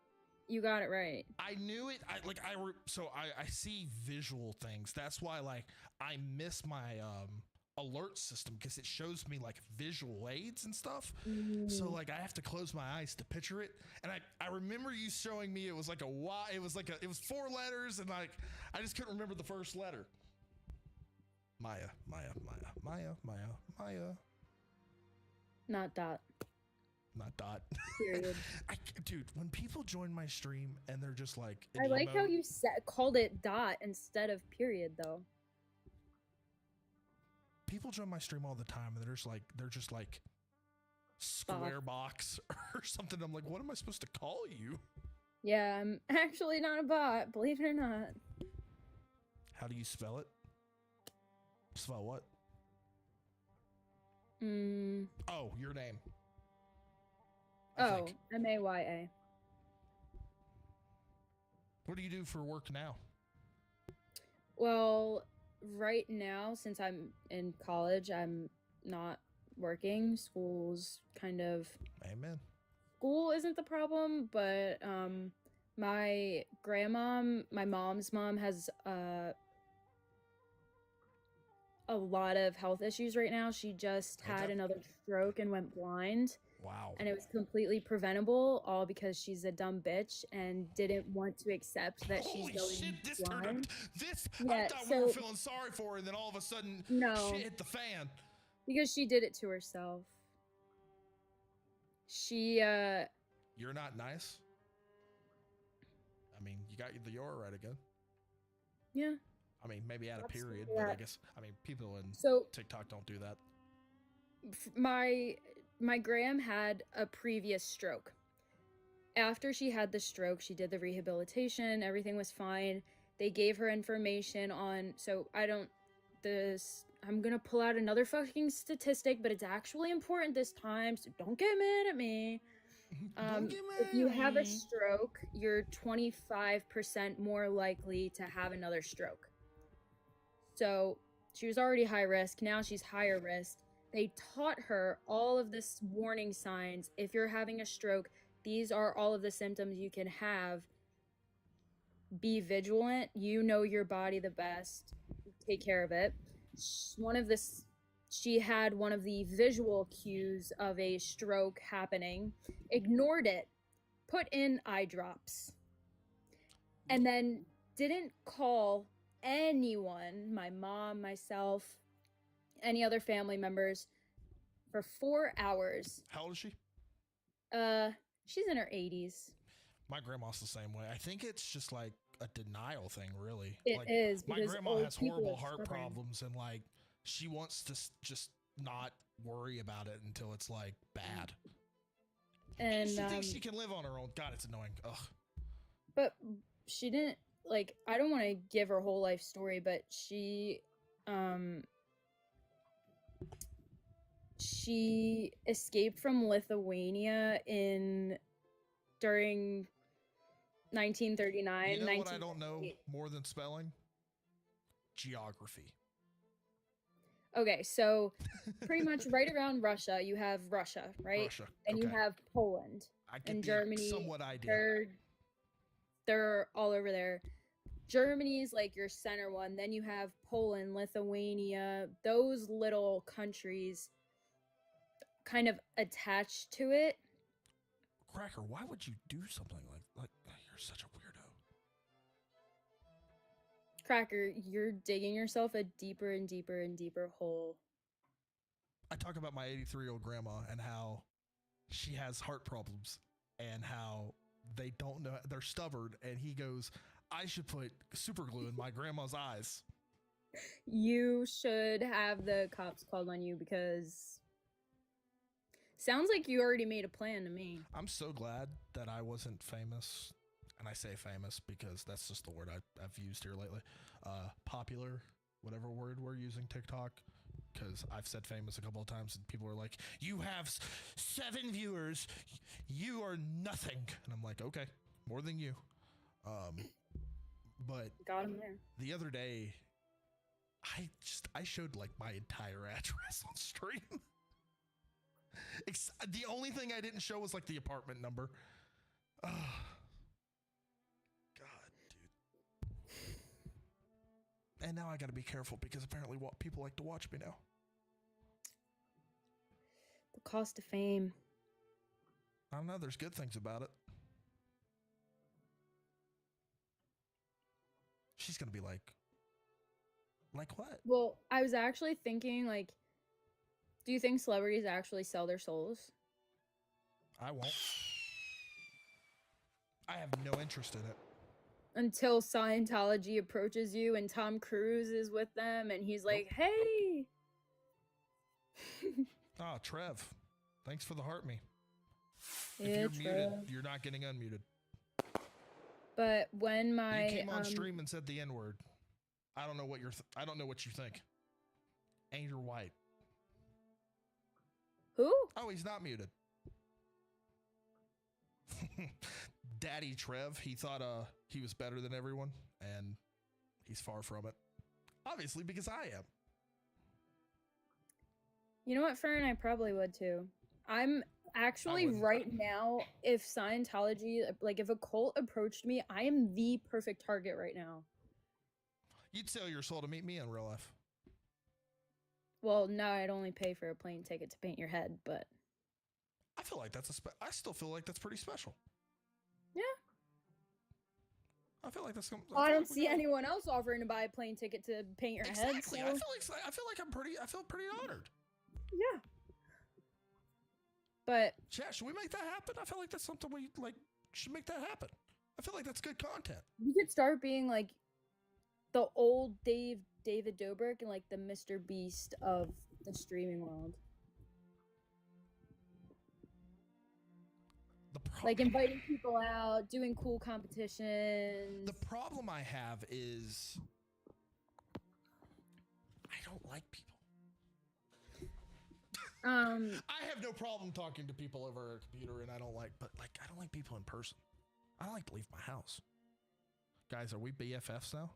you got it right. I knew it. I see visual things. That's why like I miss my alert system because it shows me like visual aids and stuff. So like I have to close my eyes to picture it. And I remember you showing me it was like a Y. It was 4 letters and like I just couldn't remember the first letter. Maya. Not dot. Not dot. Period. Dude, when people join my stream and they're just like, I like how you called it dot instead of period, though. people join my stream all the time and they're just like square box or something. I'm like, what am I supposed to call you? Yeah, I'm actually not a bot, believe it or not. How do you spell it? Spell what? Oh, your name. Oh, Maya. What do you do for work now? Well, right now, since I'm in college, I'm not working. School's kind of... Amen. School isn't the problem, but my grandmom, my mom's mom, has a lot of health issues right now. She just had another stroke and went blind. Wow. And it was completely preventable, all because she's a dumb bitch and didn't want to accept that she's going blind. I thought we were feeling sorry for her, and then all of a sudden, shit hit the fan. Because she did it to herself. She, You're not nice? I mean, you got the "you're" right again. Yeah. I mean, maybe add a period, Yeah. but I guess, I mean, people in TikTok don't do that. My gram had a previous stroke. After she had the stroke, she did the rehabilitation, everything was fine. They gave her information on, I'm gonna pull out another fucking statistic, but it's actually important this time, so don't get mad at me. If you have a stroke, you're 25% more likely to have another stroke. So she was already high risk, now she's higher risk. They taught her all of this warning signs. If you're having a stroke, these are all of the symptoms you can have. Be vigilant. You know your body the best. Take care of it. She had one of the visual cues of a stroke happening, ignored it, put in eye drops, and then didn't call anyone, my mom, myself, any other family members, for 4 hours. How old is she? She's in her 80s. My grandma's the same way. I think it's just like a denial thing, really. It like, is, my because grandma old has people horrible are heart stubborn. problems, and like she wants to just not worry about it until it's like bad. And she thinks she can live on her own. God, it's annoying. Ugh. But she didn't, like, I don't want to give her whole life story, but she escaped from Lithuania during 1939. You know what I don't know more than spelling? Geography. Okay, so pretty much right around Russia, you have Russia, right? Russia. And you have Poland I get and the Germany. somewhat idea. They're all over there. Germany is like your center one. Then you have Poland, Lithuania, those little countries kind of attached to it. Cracker, why would you do something like you're such a weirdo? Cracker, you're digging yourself a deeper and deeper and deeper hole. I talk about my 83-year-old grandma and how she has heart problems and how they don't know, they're stubborn, and he goes, I should put super glue in my grandma's eyes. You should have the cops called on you, because sounds like you already made a plan to me. I'm so glad that I wasn't famous, and I say famous because that's just the word I've used here lately. Popular, whatever word we're using, TikTok, because I've said famous a couple of times, and people are like, you have 7 viewers, you are nothing. And I'm like, okay, more than you. But got him there. The other day, I showed like my entire address on stream. The only thing I didn't show was like the apartment number. God, dude. And now I got to be careful because apparently people like to watch me now. The cost of fame. I don't know. There's good things about it. She's going to be like what? Well, I was actually thinking, like, do you think celebrities actually sell their souls? I won't. I have no interest in it. Until Scientology approaches you and Tom Cruise is with them and he's like, hey! Ah, Trev. Thanks for the heart me. Yeah, if you're Trev. muted, you're not getting unmuted. But when my... You came on stream and said the N-word. I don't know what I don't know what you think. Andrew White. Who? Oh, he's not muted. Daddy Trev, he thought he was better than everyone, and he's far from it. Obviously, because I am. You know what, Fern? I probably would too. I'm actually right now, if Scientology, like if a cult approached me, I am the perfect target right now. You'd sell your soul to meet me in real life. Well, no, I'd only pay for a plane ticket to paint your head, but... I feel like I still feel like that's pretty special. Yeah. I feel like that's... I don't see anyone else offering to buy a plane ticket to paint your head, so... I feel like I feel pretty honored. Yeah. But... Chat, should we make that happen? I feel like that's something we, should make that happen. I feel like that's good content. You could start being, like, the old David Dobrik and, like, the Mr. Beast of the streaming world. Like, inviting people out, doing cool competitions. The problem I have is... I don't like people. I have no problem talking to people over a computer, and I don't like people in person. I don't like to leave my house. Guys, are we BFFs now?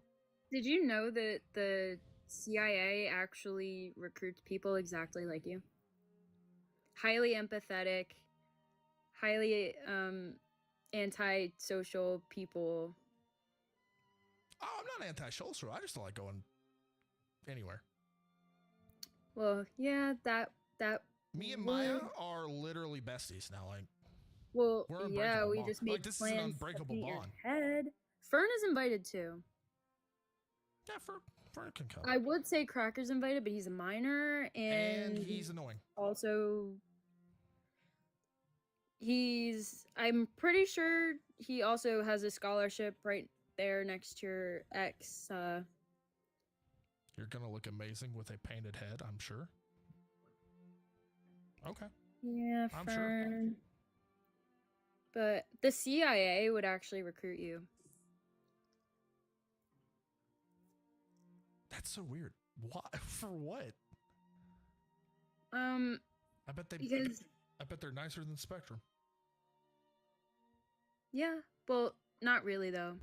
Did you know that the CIA actually recruits people exactly like you? Highly empathetic, highly anti-social people. Oh, I'm not anti-social. I just don't like going anywhere. Well, yeah, that me and Maya are literally besties now. Like, well, we're yeah, we bond. just made this plans is an unbreakable to paint bond. your head. Fern is invited too. Yeah, Fern can come. I would say Cracker's invited, but he's a minor and he's annoying. Also, I'm pretty sure he also has a scholarship right there next to your ex. You're gonna look amazing with a painted head, I'm sure. Okay. Yeah, I'm sure. Fern. But the CIA would actually recruit you. That's so weird. What? For what? Um, I bet because they're nicer than Spectrum. yeah, well, not really though.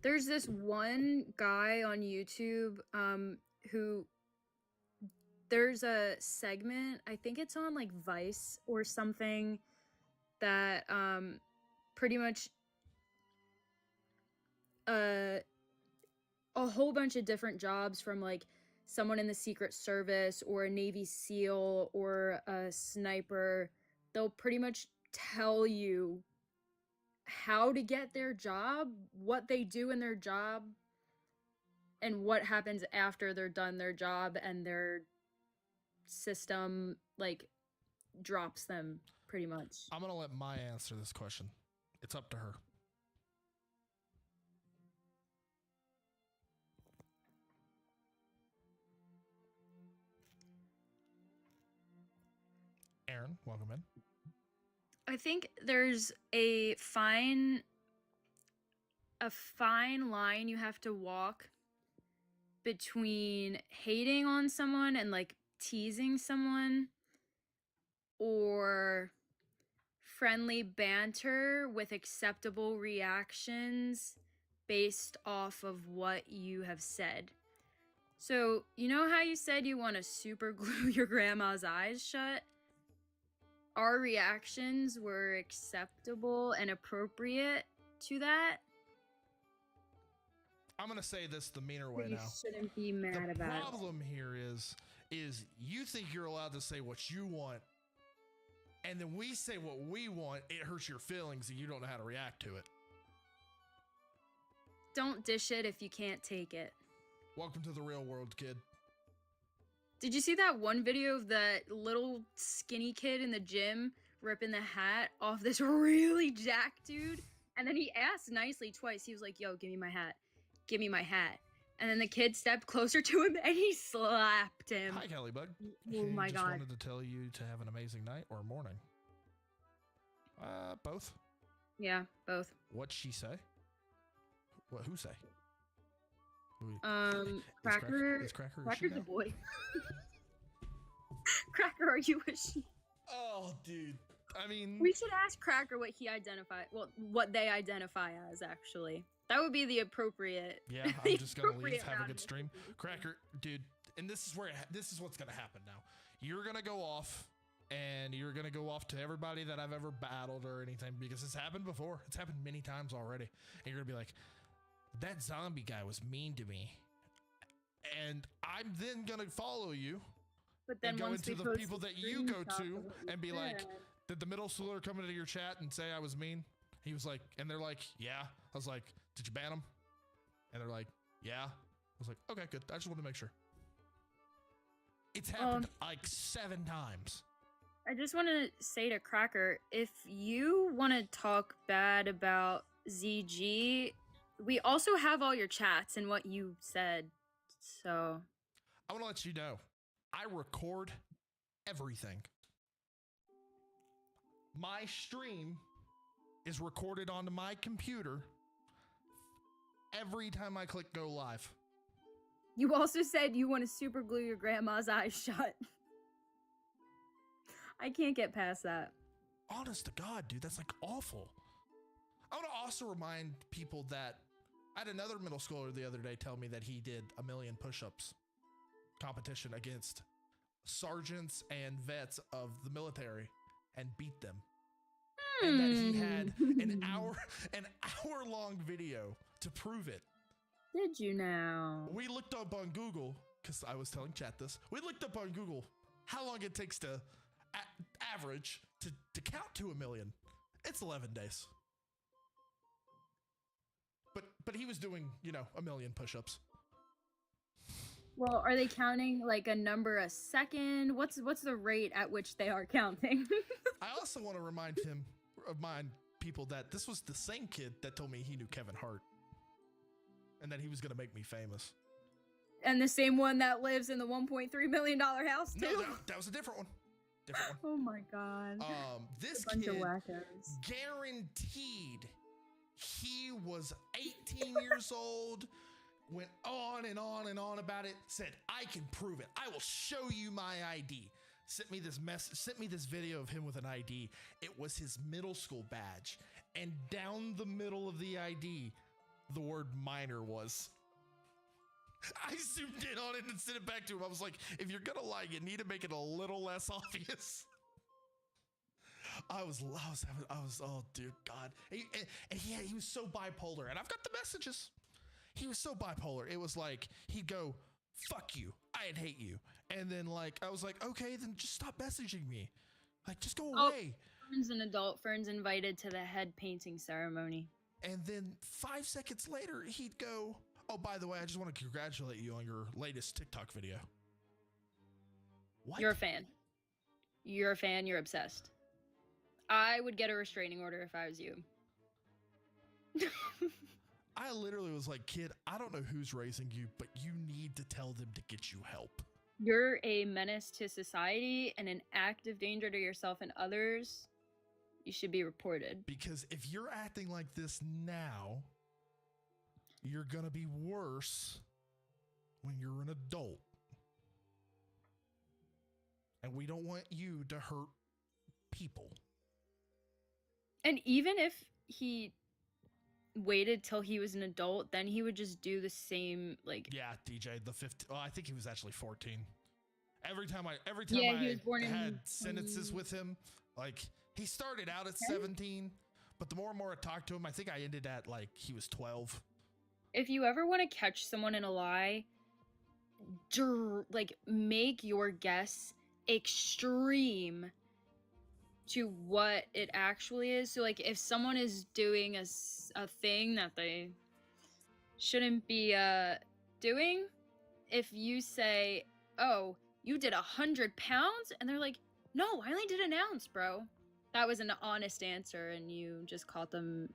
There's this one guy on YouTube, who there's a segment, I think it's on like Vice or something, that pretty much a whole bunch of different jobs, from like someone in the Secret Service or a Navy SEAL or a sniper, they'll pretty much tell you how to get their job, what they do in their job, and what happens after they're done their job, and their system like drops them pretty much. I'm gonna let Maya answer this question. It's up to her. Aaron, welcome in. I think there's a fine line you have to walk between hating on someone and like teasing someone, or friendly banter with acceptable reactions based off of what you have said. So, you know how you said you want to super glue your grandma's eyes shut? Our reactions were acceptable and appropriate to that. I'm gonna say this the meaner way You now. shouldn't be mad The about it. problem here is you think you're allowed to say what you want, and then we say what we want. It hurts your feelings, and you don't know how to react to it. Don't dish it if you can't take it. Welcome to the real world, kid. Did you see that one video of that little skinny kid in the gym ripping the hat off this really jacked dude? And then he asked nicely twice. He was like, yo, give me my hat. Give me my hat. And then the kid stepped closer to him and he slapped him. Hi, Kelly Bug. Oh my just God. wanted to tell you to have an amazing night or morning. Both. Yeah, both. What'd she say? What? Who say? Who- Cracker. Is Cracker a she Cracker's now? a boy. Cracker, are you a she? Oh, dude. I mean, We should ask Cracker what what they identify as, actually. That would be the appropriate. yeah, the I'm just gonna leave. appropriate Have a route good of stream, it. Cracker, dude. And this is what's gonna happen now. You're gonna go off, and you're gonna go off to everybody that I've ever battled or anything, because it's happened before. It's happened many times already. And you're gonna be like, that zombie guy was mean to me, and I'm then gonna follow you But then and go once into we the post people the that you go screenshot to of what you and be like, said. did the middle schooler come into your chat and say I was mean? He was like, and they're like, yeah. I was like, did you ban him? And they're like, yeah. I was like, okay, good. I just wanted to make sure. It's happened like 7 times. I just want to say to Cracker, if you want to talk bad about ZG, we also have all your chats and what you said. So, I want to let you know, I record everything. My stream is recorded onto my computer every time I click go live. you also said you want to super glue your grandma's eyes shut. I can't get past that. Honest to God, dude, that's like awful. I want to also remind people that I had another middle schooler the other day tell me that he did 1 million push-ups competition against sergeants and vets of the military and beat them. And that he had an hour long video to prove it. Did you now? We looked up on Google, because I was telling chat this. We looked up on Google how long it takes to average to count to 1 million. It's 11 days. But he was doing, 1 million push-ups. Well, are they counting like a number a second? What's the rate at which they are counting? I also want to remind people that this was the same kid that told me he knew Kevin Hart and that he was going to make me famous. And the same one that lives in the $1.3 million house too. No, that was a different one. Different one. Oh my god. This A bunch kid of wackos. guaranteed he was 18 years old, went on and on and on about it, said, I can prove it. I will show you my ID. Sent me this message, sent me this video of him with an ID. It was his middle school badge. And down the middle of the ID, the word minor was. I zoomed in on it and sent it back to him. I was like, if you're gonna lie, you need to make it a little less obvious. I was, oh, dude, God. And he was so bipolar. And I've got the messages. He was so bipolar. It was like, he'd go, fuck you. I'd hate you. And then, like, I was like, okay, then just stop messaging me. Like, just go away. Fern's an adult. Fern's invited to the head painting ceremony. And then 5 seconds later, he'd go, oh, by the way, I just want to congratulate you on your latest TikTok video. What? You're a fan. You're a fan. You're obsessed. I would get a restraining order if I was you. I literally was like, kid, I don't know who's raising you, but you need to tell them to get you help. You're a menace to society and an active danger to yourself and others. You should be reported. Because if you're acting like this now, you're going to be worse when you're an adult. And we don't want you to hurt people. And even if he waited till he was an adult, then he would just do the same, like... Yeah, DJ, the 15... Oh, I think he was actually 14. Every time he was born I had in sentences with him, like, he started out at 17, but the more and more I talked to him, I think I ended at, like, he was 12. If you ever want to catch someone in a lie, like, make your guess extreme to what it actually is. So, like, if someone is doing a thing that they shouldn't be doing, if you say, oh, you did 100 pounds, and they're like, no, I only did an ounce, bro. That was an honest answer, and you just caught them.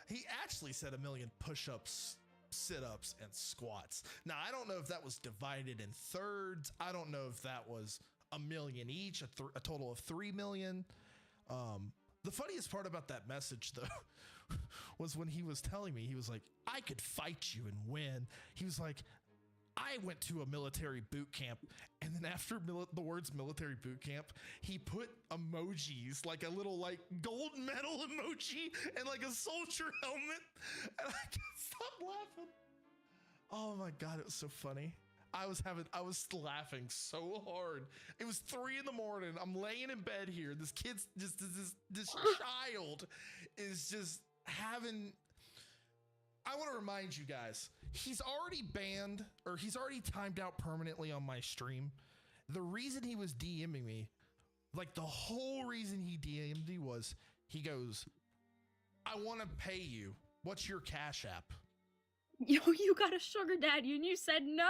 He actually said 1 million push-ups, sit-ups, and squats. Now, I don't know if that was divided in thirds. I don't know if that was 1 million each, a total of 3 million. The funniest part about that message, though, was when he was telling me, he was like, I could fight you and win. He was like, I went to a military boot camp, and then after the words military boot camp, he put emojis, like a little like gold medal emoji and like a soldier helmet, and I can't stop laughing. Oh my God, it was so funny. I was laughing so hard. It was 3 a.m. I'm laying in bed here. This kid's just this child is just having. I want to remind you guys, he's already banned, or he's already timed out permanently on my stream. The reason he was DMing me, like the whole reason he DM'd me was, he goes, I want to pay you. What's your Cash App? Yo, you got a sugar daddy and you said no?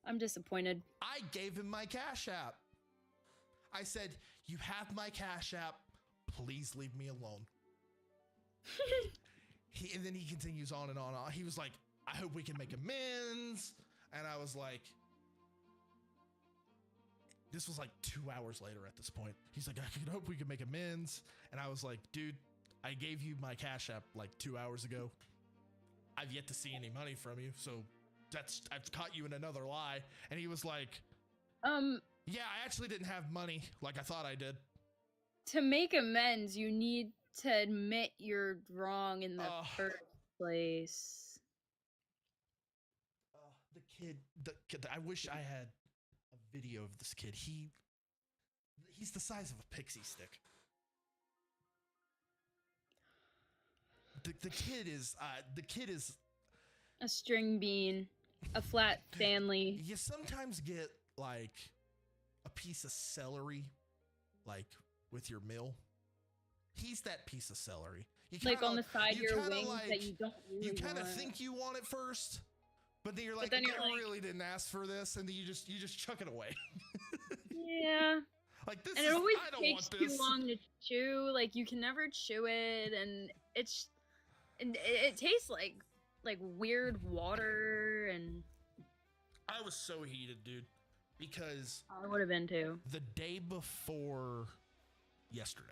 I'm disappointed. I gave him my Cash App. I said, you have my Cash App. Please leave me alone. And then he continues on and on. He was like, I hope we can make amends. And I was like, this was like 2 hours later at this point. He's like, I hope we can make amends. And I was like, dude, I gave you my Cash App like 2 hours ago. I've yet to see any money from you. So I've caught you in another lie. And he was like, yeah, I actually didn't have money like I thought I did. To make amends, you need to admit you're wrong in the first place. The kid, I wish I had a video of this kid. He's the size of a pixie stick. The kid is a string bean, a flat Stanley. You sometimes get like a piece of celery, like with your meal. He's that piece of celery. Like on the side of your wings that you don't really want. You kind of think you want it first, but then you're like, I really didn't ask for this, and then you just chuck it away. Yeah. Like this And is it always I don't takes want too this. long to chew. Like you can never chew it, and it tastes like weird water, and I was so heated, dude, because I would have been too. the day before yesterday,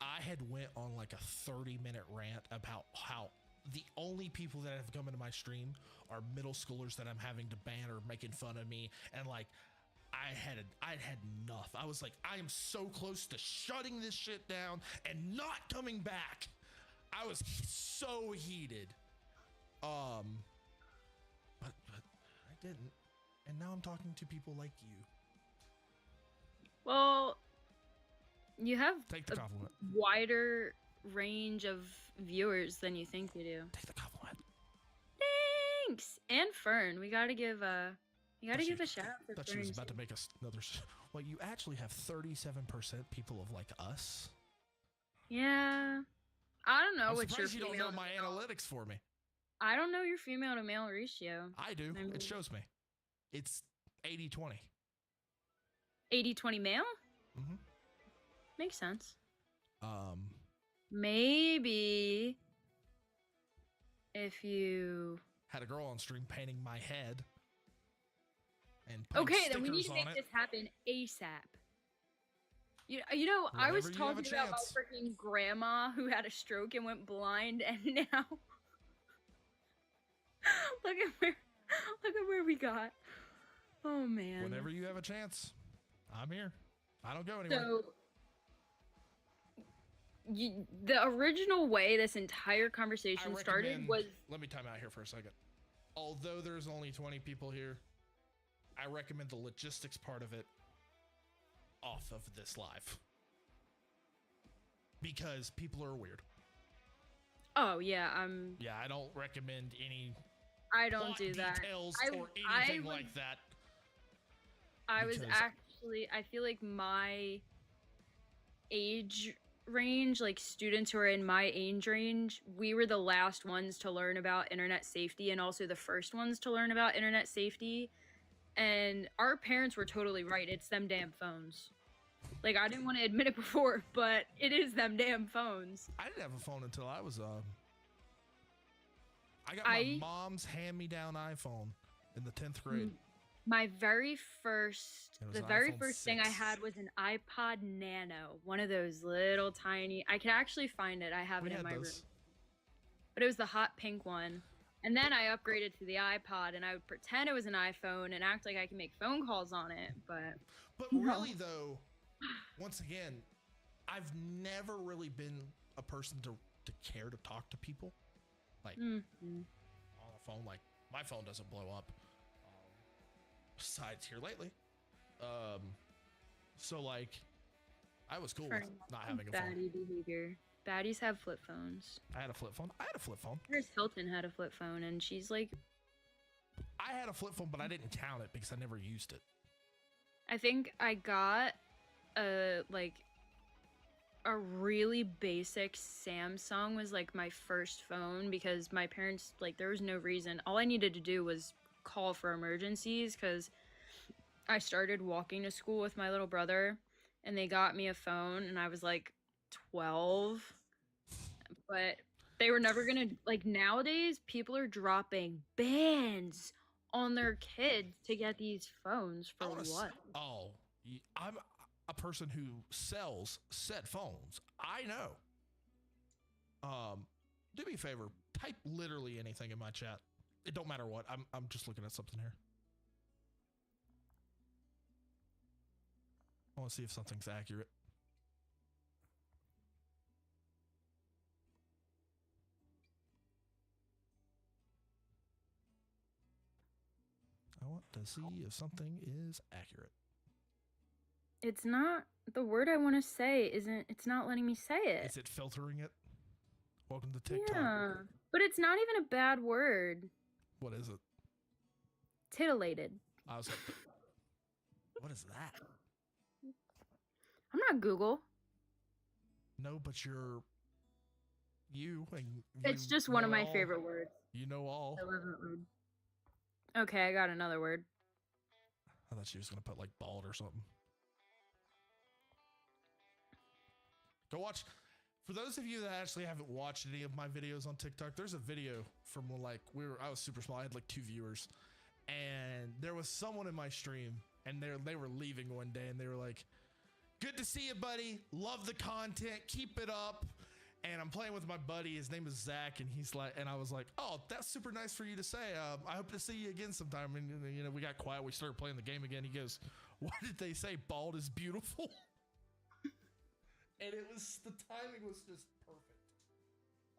I had went on like a 30-minute rant about how the only people that have come into my stream are middle schoolers that I'm having to ban or making fun of me, and like I had enough. I was like, I am so close to shutting this shit down and not coming back. I was so heated. But I didn't. And now I'm talking to people like you. Well, you have Take the a compliment. wider range of viewers than you think you do. Take the compliment. Thanks. And Fern, we gotta give a shout out for Thought she Fern. was about to make us another. Well, you actually have 37% people of like us. Yeah. I don't know I'm what your surprised you don't female know my analytics for me. I don't know your female to male ratio. I do. I mean- It shows me. It's 80-20. 80-20 male? Mm-hmm. Makes sense. Maybe if you had a girl on stream painting my head and putting okay, then we need stickers to make on this it. happen ASAP. You know, I was Whenever you have a talking about my chance. freaking grandma who had a stroke and went blind, and now look at where we got. Oh man. Whenever you have a chance, I'm here. I don't go anywhere. So, the original way this entire conversation started was Let me time out here for a second. Although there's only 20 people here, I recommend the logistics part of it off of this live. Because people are weird. oh yeah, Yeah, I don't recommend any I don't plot do that. details I- or I anything was- like that. I was because- actually, I feel like my age range, like students who are in my age range, we were the last ones to learn about internet safety and also the first ones to learn about internet safety. And our parents were totally right. It's them damn phones. Like, I didn't want to admit it before, but it is them damn phones. I didn't have a phone until I was I got my mom's hand-me-down iPhone in the 10th grade. My very first, It was the an very iPhone first thing I 6. had was an iPod Nano, one of those little tiny. I can actually find it. I have We it in had my room. those. But it was the hot pink one. And then I upgraded to the iPod, and I would pretend it was an iPhone and act like I can make phone calls on it. But Really though, once again, I've never really been a person to care to talk to people. Like Mhm. on the phone, like my phone doesn't blow up. Besides here lately. So like I was cool with not having a phone. baddie behavior. Baddies have flip phones. I had a flip phone. Paris Hilton had a flip phone, and she's like, I had a flip phone, but I didn't count it because I never used it. I think I got a really basic Samsung was like my first phone because my parents, like, there was no reason. All I needed to do was call for emergencies because I started walking to school with my little brother, and they got me a phone, and I was like 12. But they were never gonna, like, nowadays people are dropping bands on their kids to get these phones for what? I'm a person who sells said phones. I know. Do me a favor, type literally anything in my chat. It don't matter what. I'm just looking at something here. I want to see if something's accurate. I want to see if something is accurate. It's not the word I want to say. It's not letting me say it. Is it filtering it? Welcome to TikTok. Yeah, but it's not even a bad word. What is it? Titillated. I was like, what is that? I'm not Google. No, but you're you and It's you just one of know my all. favorite words. You know all. I love that word. Okay, I got another word. I thought she was gonna put like bald or something. Go watch. For those of you that actually haven't watched any of my videos on TikTok, there's a video from when like I was super small. I had like 2 viewers, and there was someone in my stream, and they were leaving one day, and they were like, "Good to see you, buddy. Love the content. Keep it up." And I'm playing with my buddy. His name is Zach, and he's like, and I was like, "Oh, that's super nice for you to say. I hope to see you again sometime." And you know, we got quiet. We started playing the game again. He goes, "What did they say? Bald is beautiful." And it was, the timing was just perfect.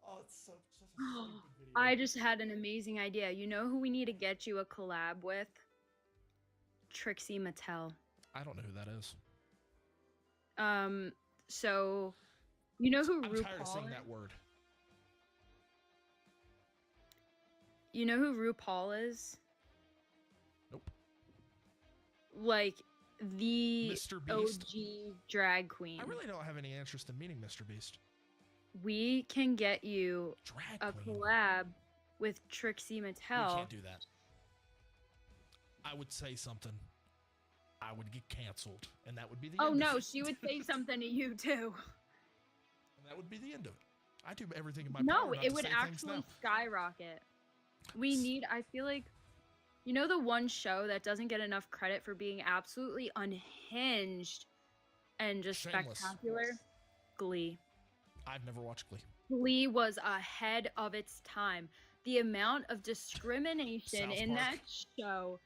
Oh, it's such a stupid video. I just had an amazing idea. You know who we need to get you a collab with? Trixie Mattel. I don't know who that is. So you know who I'm RuPaul tired of saying is? that word. You know who RuPaul is? Nope. Like the Mr. Beast? OG drag queen. I really don't have any interest in meeting Mr. Beast. We can get you Drag a queen. collab with Trixie We Mattel. can't do that. I would say something. I would get canceled, and that would be the Oh end no, of it. she would say something to you too. And that would be the end of it. I do everything in my No, power not it to would say things actually now. skyrocket. We need, I feel like, you know, the one show that doesn't get enough credit for being absolutely unhinged and just Shameless. spectacular? Glee. I've never watched Glee. Glee was ahead of its time. The amount of discrimination South in Park. that show.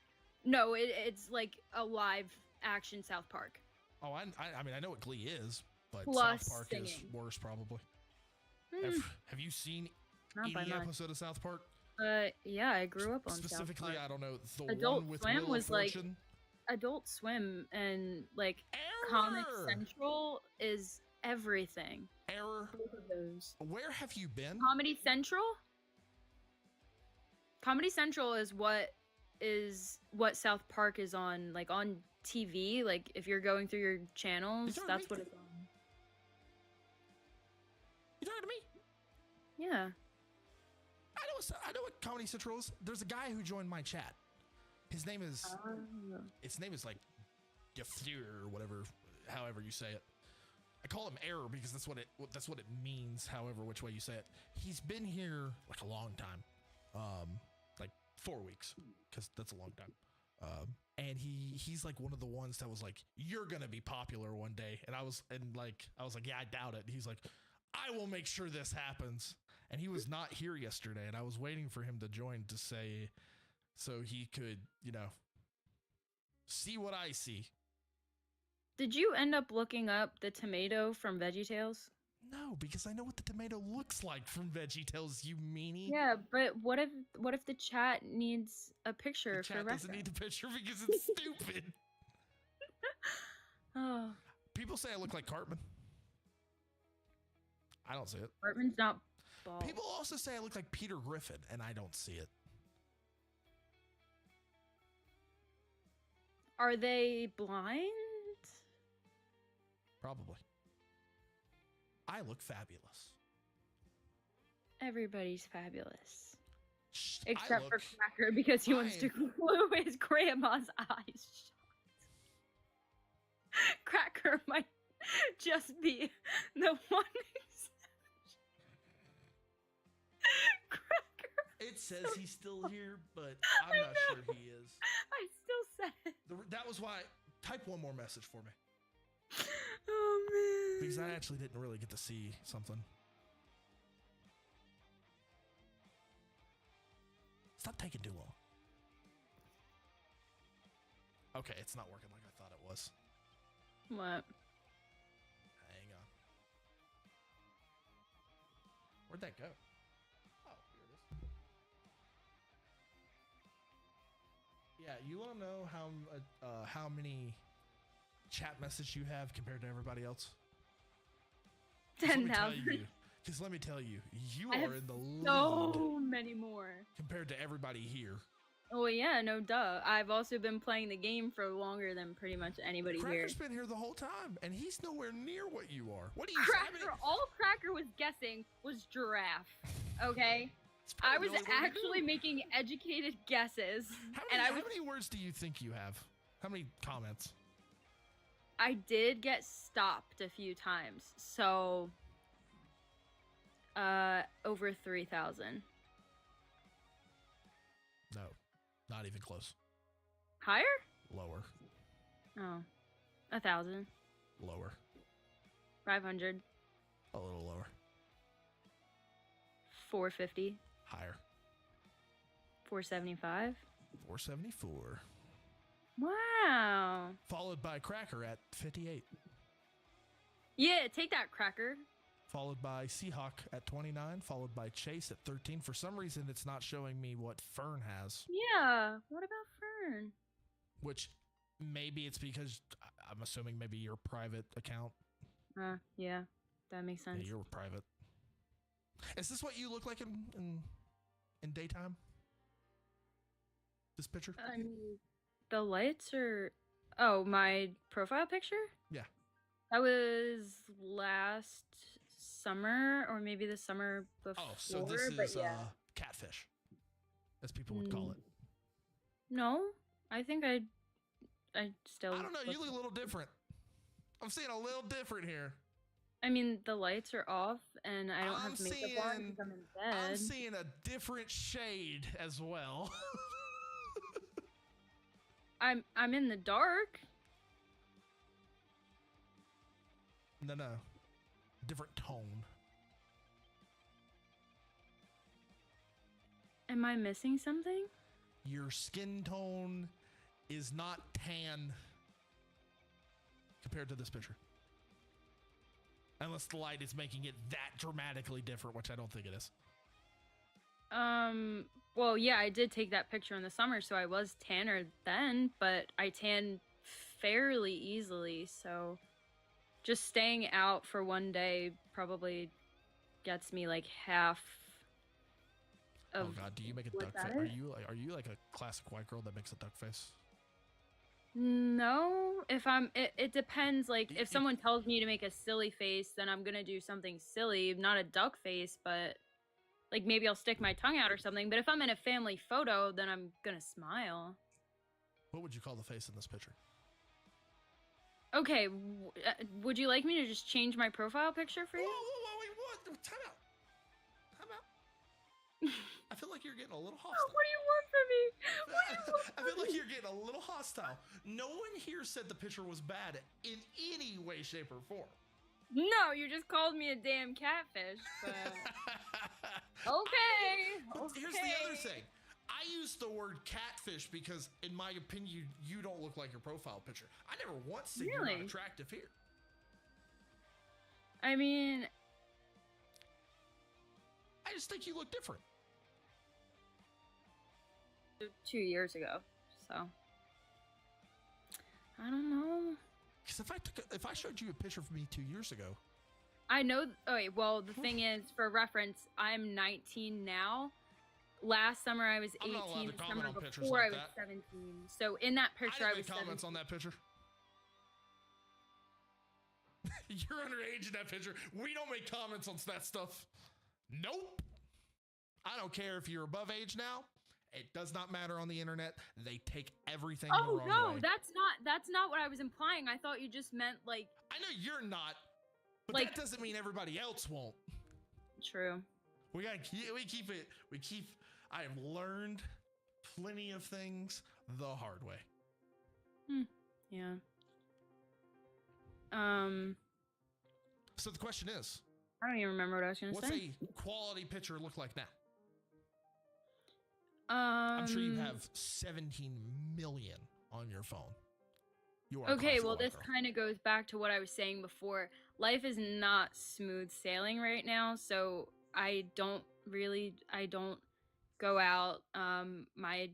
No, it's like a live action South Park. Oh, I mean, I know what Glee is, but Plus South Park is singing. worse, probably. Hmm, Have you seen not by any much. episode of South Park? Yeah, I grew up on Specifically, South Park. I don't know, the Adult one with Swim Wheel of was like Fortune? Adult Swim and like Comic Error! Central is everything. Error. Both of those. Where have you been? Comedy Central? Comedy Central is what South Park is on, like on TV. Like if you're going through your channels, talking that's to what me? it's on. You talking to me? Yeah. I know what Comedy Central is. There's a guy who joined my chat. His name is like Gefur or whatever, however you say it. I call him Error because that's what it means. However, which way you say it. He's been here like a long time, like 4 weeks, because that's a long time. And he's like one of the ones that was like, "You're gonna be popular one day," and I was like, "Yeah, I doubt it." And he's like, "I will make sure this happens." And he was not here yesterday, and I was waiting for him to join to say, so he could, you know, see what I see. Did you end up looking up the tomato from VeggieTales? No, because I know what the tomato looks like from VeggieTales, you meanie. Yeah, but what if the chat needs a picture The for chat doesn't reference? need the picture because it's stupid. Oh, People say I look like Cartman. I don't see it. Bartman's not bald. People also say I look like Peter Griffin, and I don't see it. Are they blind? Probably. I look fabulous. Everybody's fabulous. Shh, Except I for look, Cracker because he wants to I- glue his grandma's eyes shut. Cracker might just be the one Cracker. It says he's still here, but I'm I not know. sure he is. I still said it. That was why. Type one more message for me. Oh man. Because I actually didn't really get to see something. Stop taking too long. Okay, it's not working like I thought it was. What? Hang on. Where'd that go? Oh, here it is. Yeah, you want to know how many chat messages you have compared to everybody else? 10,000. Because let me tell you, you I are have in the lead So many more. compared to everybody here. Oh yeah, no duh. I've also been playing the game for longer than pretty much anybody here. Cracker's been here the whole time, and he's nowhere near what you are. What do you Cracker, all Cracker was guessing was giraffe. Okay? I was actually making educated guesses. How and many, I was how many words do you think you have? How many comments? I did get stopped a few times, so over 3,000. No, not even close. Higher? Lower. Oh, 1,000. Lower. 500. A little lower. 450. Higher. 475. 474. Wow. Followed by Cracker at 58. Yeah, take that, Cracker. Followed by Seahawk at 29. Followed by Chase at 13. For some reason, it's not showing me what Fern has. Yeah. What about Fern? Which maybe it's because I'm assuming maybe your private account. Yeah. That makes sense. Yeah, you're private. Is this what you look like in daytime? This picture? The lights are... Oh, my profile picture? Yeah. That was last summer, or maybe the summer before. Oh, so this is catfish, as people would call it. No, I think I still... I don't know, you look a little different. I'm seeing a little different here. I mean, the lights are off, and I don't have makeup on because I'm in bed. I'm seeing a different shade as well. I'm in the dark. No. Different tone. Am I missing something? Your skin tone is not tan compared to this picture. Unless the light is making it that dramatically different, which I don't think it is. Well, yeah, I did take that picture in the summer, so I was tanner then, but I tan fairly easily, so just staying out for one day probably gets me like half of... Oh god, do you make a duck face? Are you like a classic white girl that makes a duck face? No, it depends. Like, if someone tells me to make a silly face, then I'm gonna do something silly, not a duck face, but like maybe I'll stick my tongue out or something. But if I'm in a family photo, then I'm gonna smile. What would you call the face in this picture? Okay, would you like me to just change my profile picture for you? Whoa, wait, what? Time out. I feel like you're getting a little hostile. What do you want from me? I feel like you're getting a little hostile. No one here said the picture was bad in any way, shape, or form. No, you just called me a damn catfish. But... Okay. But here's the other thing. I use the word catfish because, in my opinion, you don't look like your profile picture. I never once said you're not attractive here. I mean... I just think you look different. 2 years ago, so I don't know. Because if I showed you a picture of me 2 years ago, I know. Okay, well, the thing is, for reference, I'm 19 now. Last summer I was 18. The summer before I was 17. So in that picture, I was 17. Comments on that picture. You're underage in that picture. We don't make comments on that stuff. Nope. I don't care if you're above age now. It does not matter on the internet. They take everything the wrong way. Oh no, that's not what I was implying. I thought you just meant like... I know you're not, but like, that doesn't mean everybody else won't. True. We keep it. I have learned plenty of things the hard way. Yeah. So the question is, I don't even remember what I was going to say. What's a quality picture look like now? I'm sure you have 17 million on your phone. You are okay, well, this kind of goes back to what I was saying before. Life is not smooth sailing right now, so I don't go out. My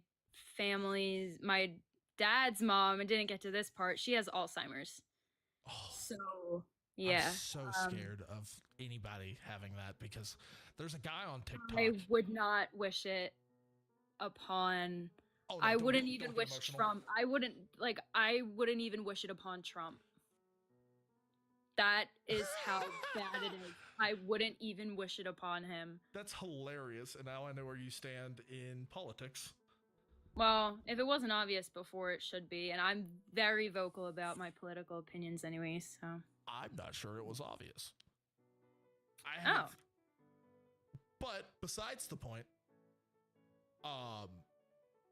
dad's mom, I didn't get to this part, she has Alzheimer's. Oh, so, yeah. I'm so scared of anybody having that because there's a guy on TikTok. I would not wish it upon... Oh, no, I wouldn't even wish Trump. I wouldn't even wish it upon Trump. That is how bad it is. I wouldn't even wish it upon him. That's hilarious. And now I know where you stand in politics. Well, if it wasn't obvious before, it should be. And I'm very vocal about my political opinions anyway, so. I'm not sure it was obvious. I Oh. haven't. But besides the point,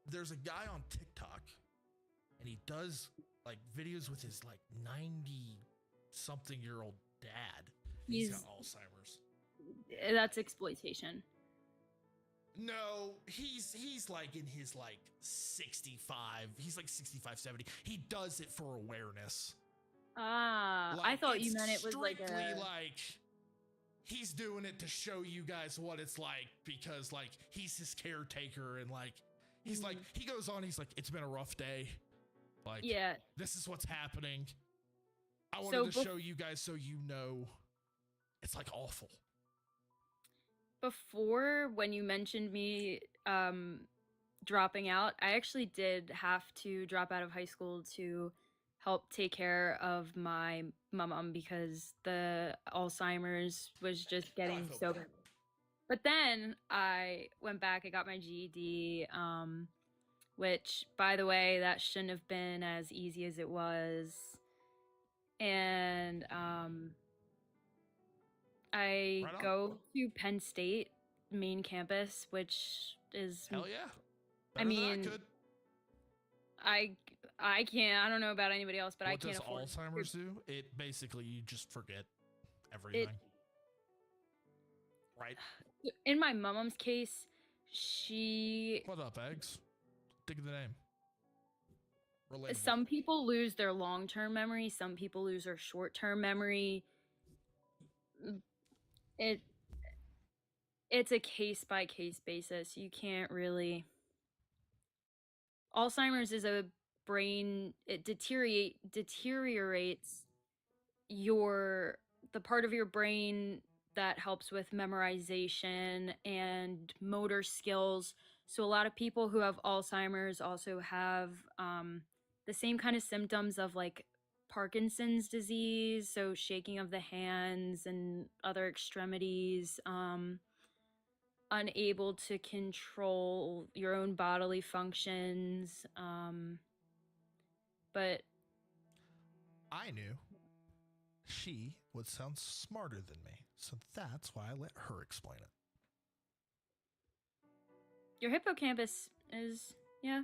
there's a guy on TikTok, and he does like videos with his like 90-something-year-old dad. He's got Alzheimer's. That's exploitation. No, he's like in his like 65. He's like 65, 70. He does it for awareness. Ah, I thought you meant it was like a... like he's doing it to show you guys what it's like because like he's his caretaker and like he's like he goes on, he's like, it's been a rough day. Like, yeah, this is what's happening. I wanted to show you guys so you know it's like awful. Before, when you mentioned me dropping out, I actually did have to drop out of high school to help take care of my mom because the Alzheimer's was just getting so bad. But then I went back, I got my GED, which, by the way, that shouldn't have been as easy as it was. And I go to Penn State main campus, which is... Hell yeah. I mean, I can't, I don't know about anybody else, but I can't afford... What does Alzheimer's do? It basically, you just forget everything. Right? In my mom's case, she... What up, Eggs? Dig the name. Relatable. Some people lose their long-term memory. Some people lose their short-term memory. It's a case-by-case basis. You can't really... Alzheimer's is a brain... It deteriorates the part of your brain that helps with memorization and motor skills. So a lot of people who have Alzheimer's also have the same kind of symptoms of like Parkinson's disease, so shaking of the hands and other extremities, unable to control your own bodily functions. But I knew she would sound smarter than me, so that's why I let her explain it. Your hippocampus is, yeah.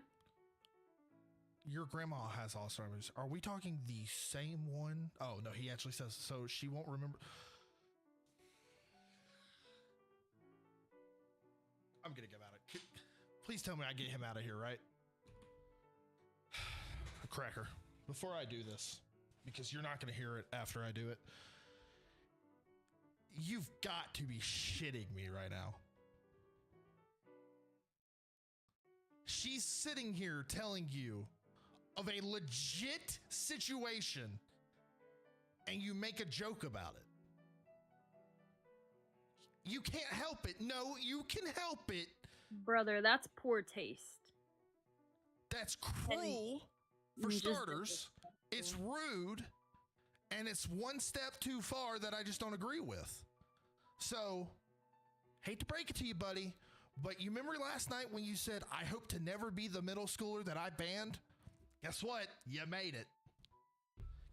Your grandma has Alzheimer's. Are we talking the same one? Oh, no, he actually says, so she won't remember. I'm going to get out of it. Please tell me I get him out of here, right? Cracker, before I do this, because you're not going to hear it after I do it, you've got to be shitting me right now. She's sitting here telling you of a legit situation and you make a joke about it. You can't help it. No, you can help it. Brother, that's poor taste. That's cruel, for starters. It's rude, and it's one step too far that I just don't agree with. So, hate to break it to you, buddy, but you remember last night when you said, I hope to never be the middle schooler that I banned? Guess what? You made it.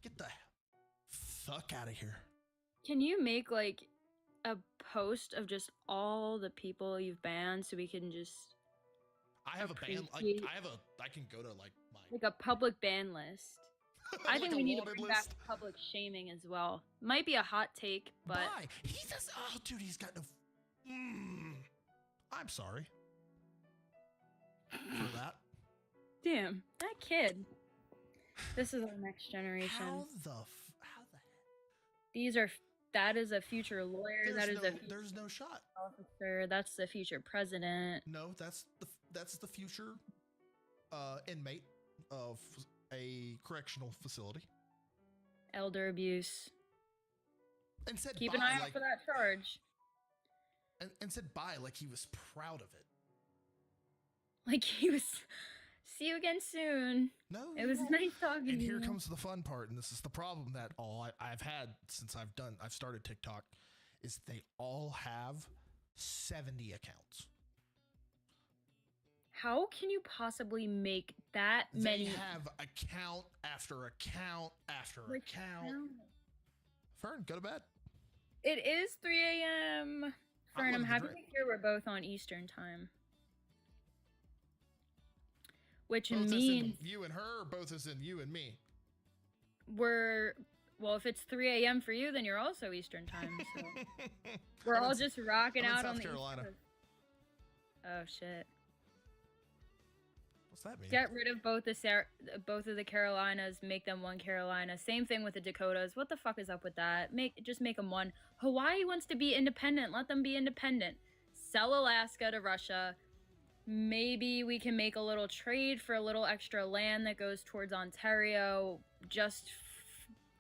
Get the fuck out of here. Can you make like a post of just all the people you've banned so we can just... I have a ban, I can go to like a public ban list. I like think we need to bring back public shaming as well. Might be a hot take, but... Why? He does... Oh, dude, he's got no... I'm sorry. For that. Damn, that kid. This is our next generation. How the... That is a future lawyer. There's no shot. Officer. That's the future president. No, that's the future inmate of a correctional facility. Elder abuse. And said keep an eye out for that charge. And said bye like he was proud of it. Like he was... See you again soon. No, it was nice talking to you. And here comes the fun part, and this is the problem that I've had since I've started TikTok, is they all have 70 accounts. How can you possibly make that They many? have account after account after account. Fern, go to bed. It is 3 a.m. Fern, I'm living the happy to dream. hear we're both on Eastern time. Which Both as in means you and her, or both as in you and me? well, if it's 3 a.m. for you, then you're also Eastern time. So we're all just rocking I'm in out South on the Carolina. East Coast. Oh shit. What's that mean? Get rid of both of the Carolinas, make them one Carolina. Same thing with the Dakotas. What the fuck is up with that? Just make them one. Hawaii wants to be independent. Let them be independent. Sell Alaska to Russia. Maybe we can make a little trade for a little extra land that goes towards Ontario, just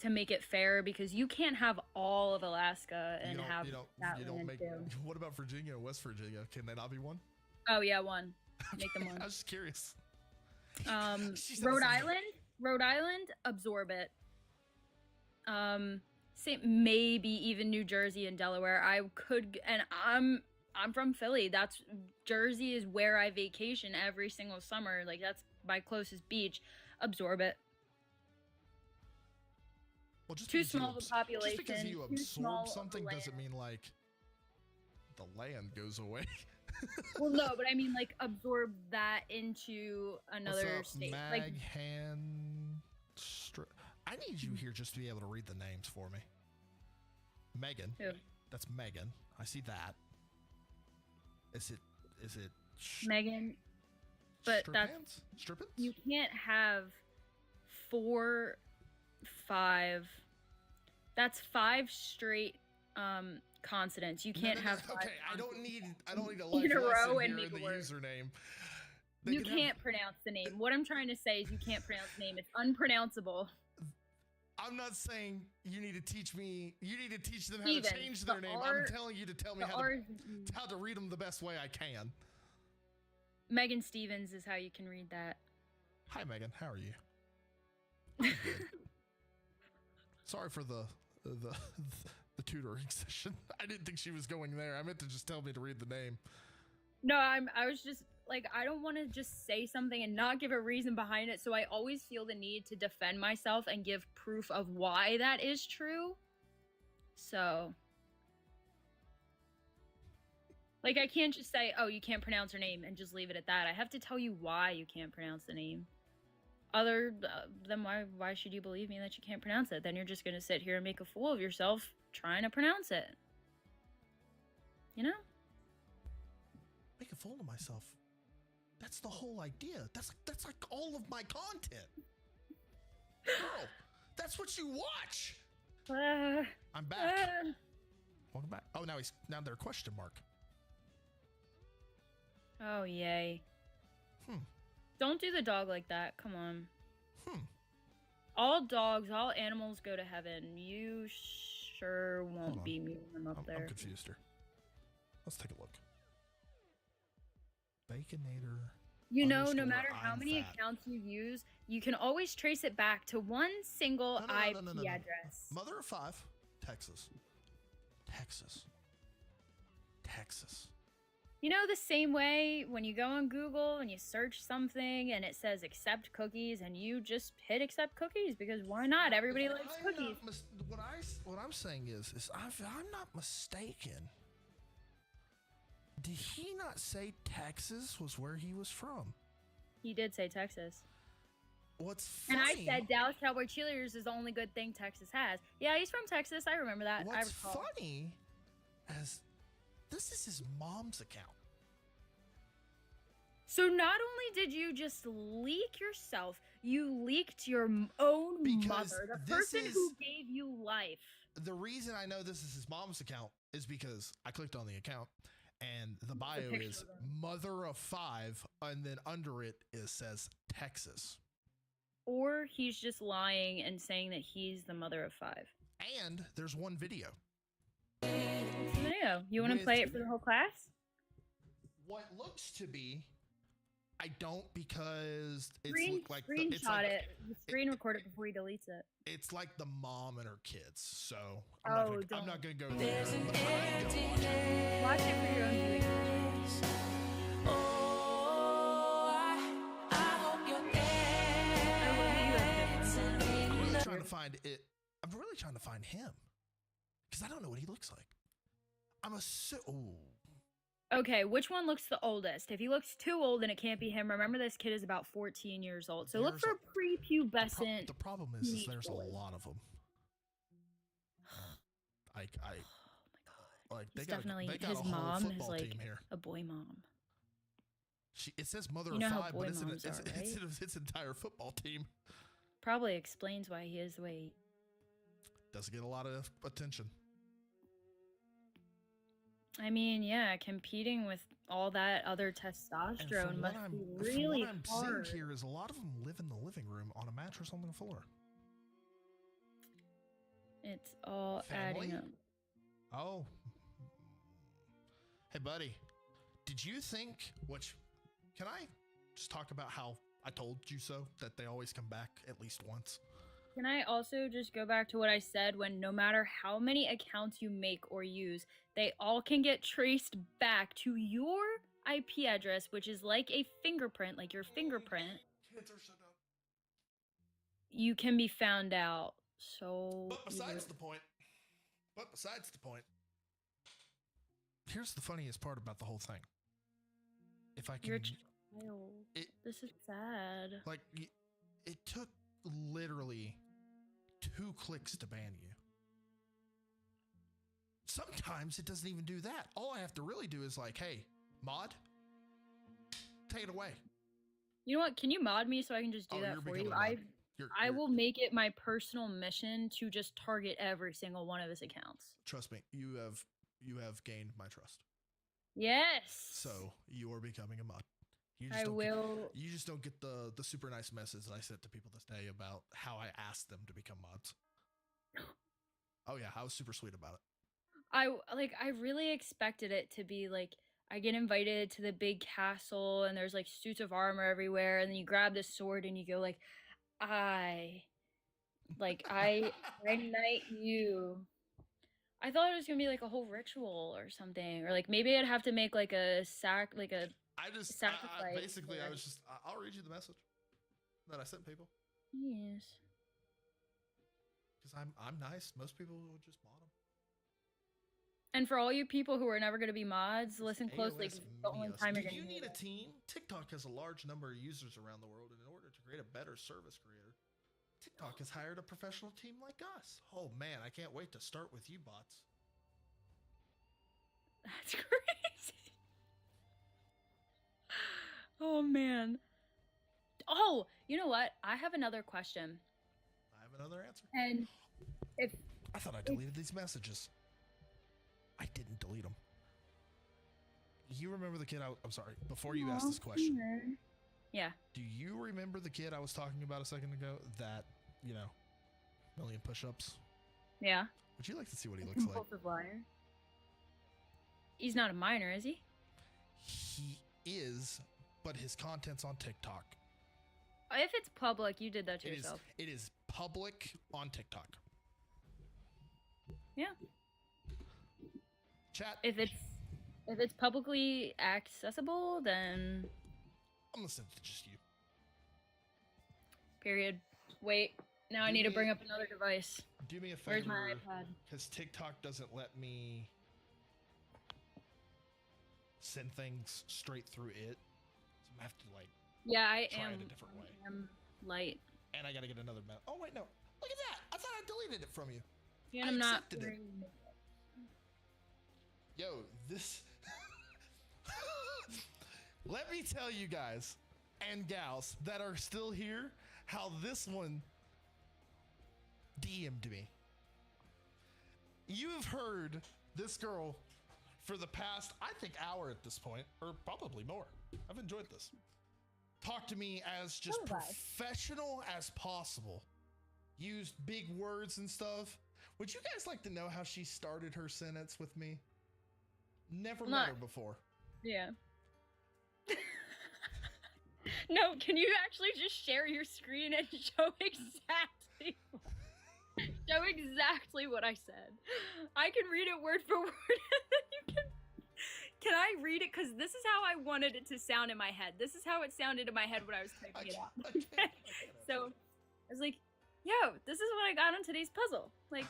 to make it fair, because you can't have all of Alaska and have that land too. What about Virginia or West Virginia? Can they not be one? Oh yeah, one. Make them one. I was just curious. Rhode Island, absorb it. Maybe even New Jersey and Delaware. I'm from Philly. Jersey is where I vacation every single summer. Like, that's my closest beach. Absorb it. Well, just Too because you small of a population. Just because you too small absorb of a something land. doesn't mean like the land goes away. Well, no, but I mean, like, absorb that into another What's up, state. Mag Like, Hand I need you here just to be able to read the names for me. Megan. Who? That's Megan. I see that. Is it Megan. But that's Strippins? you can't have 4, 5. That's 5 straight consonants. You can't have 5 Okay, I don't need a in life a row lesson and here make in the a word. username. You can't pronounce the name. What I'm trying to say is you can't pronounce the name. It's unpronounceable. I'm not saying you need to teach me. You need to teach them how to change their name. I'm telling you to tell me how to read them the best way I can. Megan Stevens is how you can read that. Hi, Megan. How are you? I'm good. Sorry for the tutoring session. I didn't think she was going there. I meant to just tell me to read the name. No, I was just like, I don't want to just say something and not give a reason behind it. So I always feel the need to defend myself and give proof of why that is true. So, like, I can't just say, oh, you can't pronounce her name and just leave it at that. I have to tell you why you can't pronounce the name. Other than why should you believe me that you can't pronounce it? Then you're just going to sit here and make a fool of yourself trying to pronounce it. You know? Make a fool of myself. That's the whole idea. That's like all of my content. Girl, that's what you watch. I'm back. Welcome back. Oh, now they're question mark. Oh, yay. Don't do the dog like that. Come on. All dogs, all animals go to heaven. You sure won't be meeting them up there. I'm confused here. Let's take a look. Baconator. You know, no matter how many accounts you use, you can always trace it back to one single IP address. Mother of 5, Texas. You know, the same way when you go on Google and you search something and it says accept cookies and you just hit accept cookies because why not? Everybody likes cookies. What I'm saying is if I'm not mistaken, did he not say Texas was where he was from? He did say Texas. What's funny? And I said Dallas Cowboy Cheerleaders is the only good thing Texas has. Yeah, he's from Texas. I remember that. What's funny as this is his mom's account. So not only did you just leak yourself, you leaked your own mother, the person who gave you life. The reason I know this is his mom's account is because I clicked on the account and the bio is mother of 5 and then under it says Texas. Or he's just lying and saying that he's the mother of 5. And there's one video. You want to play it for the whole class? What looks to be, I don't because it's like screenshot it. Screen record it before he deletes it. It's like the mom and her kids, so I'm not gonna go there. Watch it for your own viewing. find it. I'm really trying to find him because I don't know what he looks like. Okay, which one looks the oldest? If he looks too old, then it can't be him. Remember, this kid is about 14 years old. So look for prepubescent. The problem is teenage there's boy. a lot of them. Oh my god. They It's got definitely they got his a whole mom is football like team here. a boy mom. It says mother You of know how 5, boy but it's moms are, its entire football team. Probably explains why he is the way he. Doesn't get a lot of attention. I mean, yeah, competing with all that other testosterone must be really from what I'm hard. seeing here is a lot of them live in the living room on a mattress on the floor. It's all adding Family? up. Oh. Hey, buddy. Did you think, can I just talk about how I told you so, that they always come back at least once? Can I also just go back to what I said when no matter how many accounts you make or use, they all can get traced back to your IP address, which is like a fingerprint, like your fingerprint. Kids are so dumb. You can be found out. So. But besides the point, here's the funniest part about the whole thing. If I can, You're a child. This is sad. Like, it took literally 2 clicks to ban you. Sometimes it doesn't even do that. All I have to really do is like, hey, mod, take it away. You know what? Can you mod me so I can just do that for you? I will make it my personal mission to just target every single one of his accounts. Trust me, you have gained my trust. Yes. So you are becoming a mod. You just don't get the super nice message that I sent to people this day about how I asked them to become mods. Oh yeah, I was super sweet about it. I really expected it to be like I get invited to the big castle and there's like suits of armor everywhere and then you grab this sword and you go like I knight you. I thought it was gonna be like a whole ritual or something, or like maybe I'd have to make like a sacrifice. I'll read you the message that I sent people. Yes. Because I'm nice. Most people would just mod them. And for all you people who are never going to be mods, listen closely. AOS It's the only time you're Do going you to need a team? TikTok has a large number of users around the world, and in order to create a better service creator, TikTok has hired a professional team like us. Oh man, I can't wait to start with you bots. That's crazy. Oh man. Oh, you know what? I have another question. I have another answer. And if I thought I deleted these messages. I didn't delete them. You remember the kid I'm sorry, before you asked this question. Yeah. Do you remember the kid I was talking about a second ago that, million push-ups? Yeah. Would you like to see what he looks like? Compulsive liar. He's not a minor, is he? He is, but his content's on TikTok. If it's public, you did that to yourself. It is public on TikTok. Yeah. Chat. If it's publicly accessible, then I'm gonna send it to just you. Period. Wait. Now I need to bring up another device. Do me a favor. Where's my iPad? Because TikTok doesn't let me send things straight through it. So I have to try it a different way. I am light. And I gotta get another Oh wait, no. Look at that! I thought I deleted it from you. Yeah, I I'm not accepted it. Yo, this let me tell you guys and gals that are still here how this one DM'd me. You have heard this girl for the past, I think, hour at this point, or probably more. I've enjoyed this. Talk to me as just professional as possible. Used big words and stuff. Would you guys like to know how she started her sentence with me? Never met her before. Yeah. No, can you actually just share your screen and show exactly what I said? I can read it word for word and then you can I read it? Because this is how I wanted it to sound in my head. This is how it sounded in my head when I was typing it out. So I was like, yo, this is what I got on today's puzzle. Like,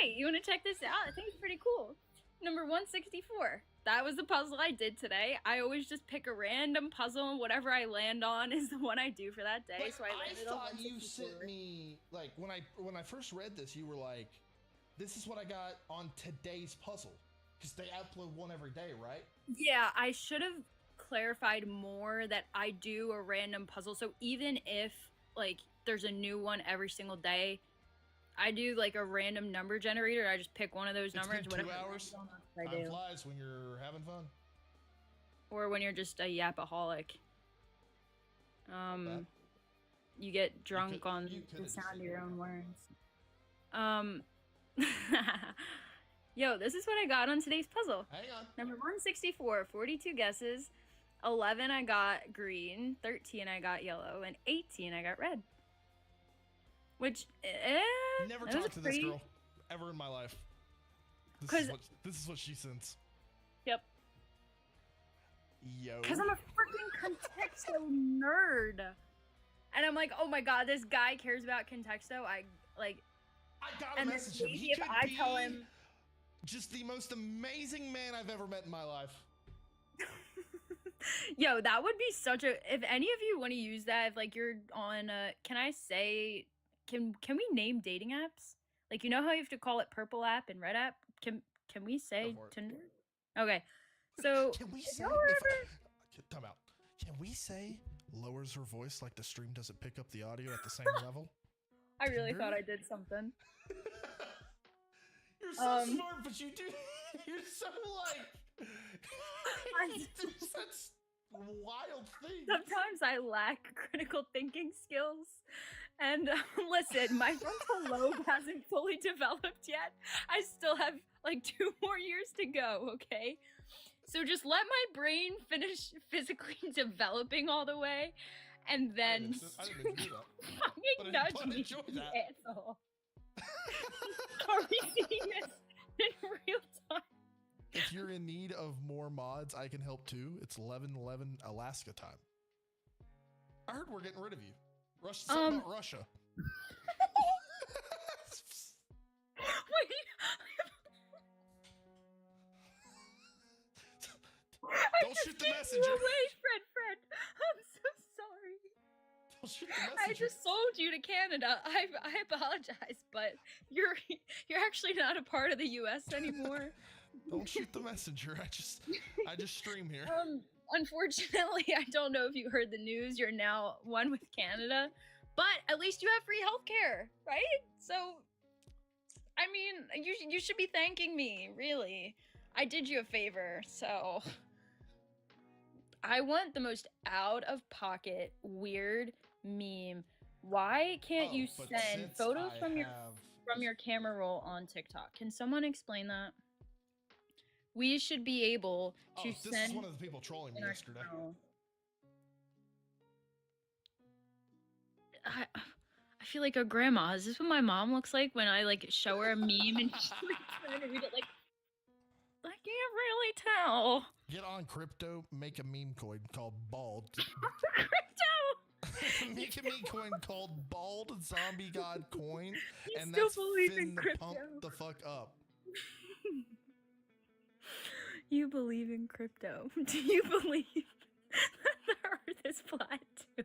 hey, you want to check this out? I think it's pretty cool. Number 164. That was the puzzle I did today. I always just pick a random puzzle, and whatever I land on is the one I do for that day. But so I landed on thought you 164. sent me, like, when I first read this, you were like, this is what I got on today's puzzle. Because they upload one every day, right? Yeah, I should have clarified more that I do a random puzzle. So even if, like, there's a new one every single day, I do, like, a random number generator. I just pick one of those numbers. Been 2 whatever hours. I Time do. flies when you're having fun. Or when you're just a yapaholic. You get drunk on the sound of your own words. Yo, this is what I got on today's puzzle. Hang on. Number 164, 42 guesses. 11 I got green, 13 I got yellow, and 18 I got red. Which, Never that was talked to pretty- this girl ever in my life. This 'Cause- is what she sends. Yep. Yo. Because I'm a freaking contexto nerd. And I'm like, oh my god, this guy cares about contexto. I gotta and then message him. maybe He if could I be tell him, just the most amazing man I've ever met in my life. yo, that would be such a. If any of you want to use that, if like you're on, can I say, can we name dating apps? Like, you know how you have to call it purple app and red app? Can we say Go for it. Tinder? Okay, so Can we if say? y'all were ever- Time out. Can we say lowers her voice like the stream doesn't pick up the audio at the same level? I really Tinder? thought I did something. You're so smart, but you do. You're so like. you do such wild things. Sometimes I lack critical thinking skills. And listen, my frontal lobe hasn't fully developed yet. I still have like 2 more years to go, okay? So just let my brain finish physically developing all the way, and then I didn't do that. fucking But nudge me, enjoy you that. asshole. Are we seeing this in real time? If you're in need of more mods, I can help too. It's 11:11 Alaska time. I heard we're getting rid of you. Something about Russia. Wait. Don't shoot the messenger. Wait, Fred. I'm so sorry. Don't shoot the messenger. I just sold you to Canada. I apologize, but you're actually not a part of the U.S. anymore. Don't shoot the messenger. I just stream here. Unfortunately, I don't know if you heard the news. You're now one with Canada, but at least you have free healthcare, right? So, I mean, you should be thanking me. Really, I did you a favor. So, I want the most out of pocket weird meme. Why can't you but send since photos I from your camera roll on TikTok? Can someone explain that? We should be able to this send. is one of the people trolling me in our yesterday. channel. I feel like a grandma. Is this what my mom looks like when I like show her a meme and she's like trying to read it? Like, I can't really tell. Get on crypto, make a meme coin called Bald. Crypto. Make a meme coin called Bald Zombie God Coin, You and still that's believe in finna crypto. pump the fuck up. You believe in crypto? Do you believe that the Earth is flat too?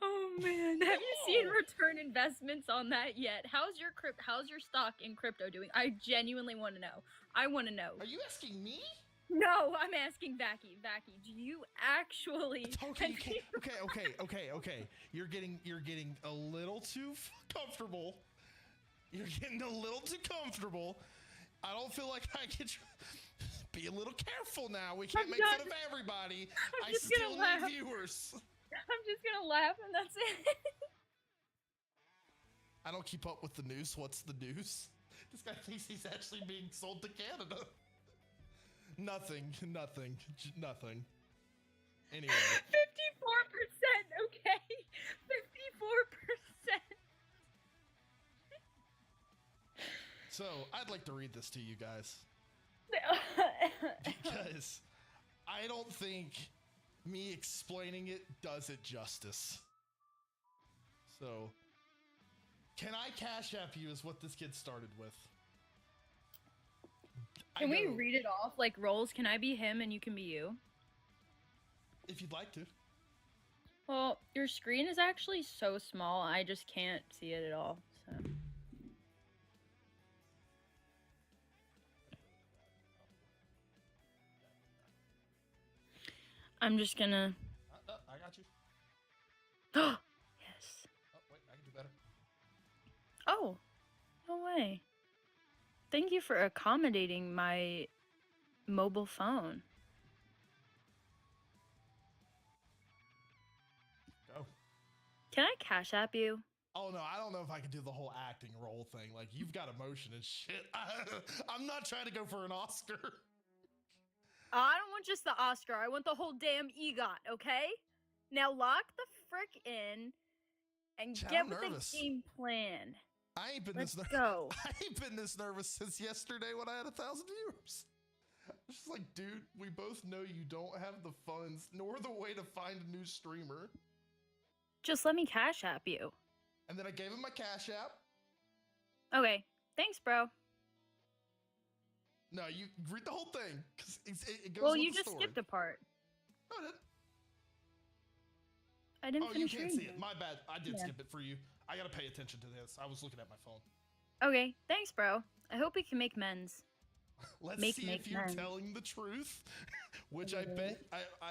Oh man, have you seen return investments on that yet? How's your stock in crypto doing? I genuinely want to know. I want to know. Are you asking me? No, I'm asking Vacky. Vacky, do you actually? Okay. You're getting a little too comfortable. You're getting a little too comfortable. I don't feel like I can be a little careful now. We can't make fun of everybody. I still need viewers. I'm just gonna laugh and that's it. I don't keep up with the news. What's the news? This guy thinks he's actually being sold to Canada. Nothing. Anyway. 54%, okay? 54%. So, I'd like to read this to you guys. Because I don't think me explaining it does it justice. So, Can I cash app you is what this kid started with. Can we read it off like roles? Can I be him and you can be you? If you'd like to. Well, your screen is actually so small, I just can't see it at all. So. I'm just gonna. I got you. Yes. Oh, wait, I can do better. Oh, no way. Thank you for accommodating my mobile phone. Go. Can I cash app you? Oh no, I don't know if I can do the whole acting role thing. Like, you've got emotion and shit. I'm not trying to go for an Oscar. I don't want just the Oscar. I want the whole damn EGOT, okay? Now lock the frick in and Chad, get I'm with nervous. the game plan. I ain't been Let's this go. I ain't been this nervous since yesterday when I had 1,000 viewers. It's just like, dude, we both know you don't have the funds nor the way to find a new streamer. Just let me cash app you. And then I gave him my Cash App. Okay, thanks, bro. No, you read the whole thing because it goes. Well, with you the just story. skipped a part. No, I didn't. I didn't Oh, you finish can't reading see it. My bad. I did Yeah. skip it for you. I gotta pay attention to this. I was looking at my phone. Okay, thanks, bro. I hope we can make men's. Let's Make see if you're men. telling the truth, which I bet,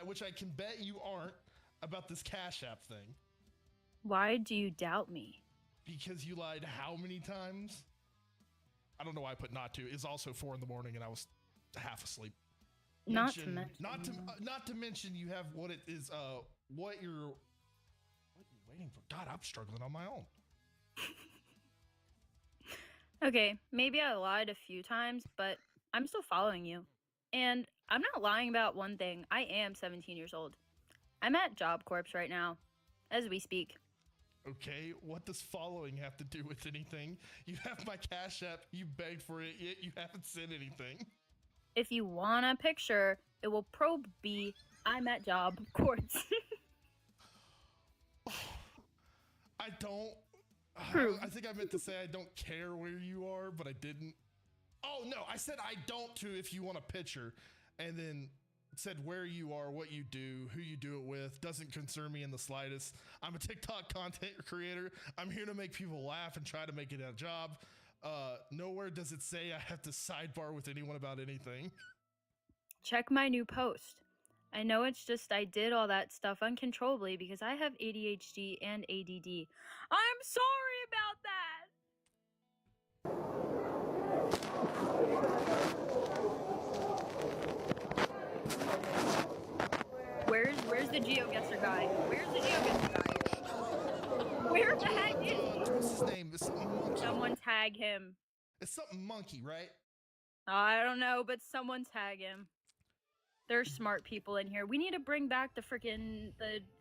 which I can bet you aren't about this Cash App thing. Why do you doubt me? Because you lied how many times? I don't know why I put not to. It's also 4 in the morning and I was half asleep. Not to mention. Not to mention you have what it is. What you're waiting for? God, I'm struggling on my own. Okay, maybe I lied a few times, but I'm still following you. And I'm not lying about one thing. I am 17 years old. I'm at Job Corps right now, as we speak. Okay, what does following have to do with anything? You have my Cash App, you begged for it, yet you haven't said anything. If you want a picture, it will probably be I'm at Job Corps. I don't. Prove. I think I meant to say I don't care where you are, but I didn't. Oh no, I said I don't to if you want a picture, and then said where you are, what you do, who you do it with, doesn't concern me in the slightest. I'm a TikTok content creator. I'm here to make people laugh and try to make it a job. Nowhere does it say I have to sidebar with anyone about anything. Check my new post. I know it's just I did all that stuff uncontrollably because I have ADHD and ADD. I'm sorry about that. Where's the GeoGuessr guy? Where's the GeoGuessr guy? Where the heck is he? What's his name? It's something monkey. Someone tag him. It's something monkey, right? I don't know, but someone tag him. There's smart people in here. We need to bring back the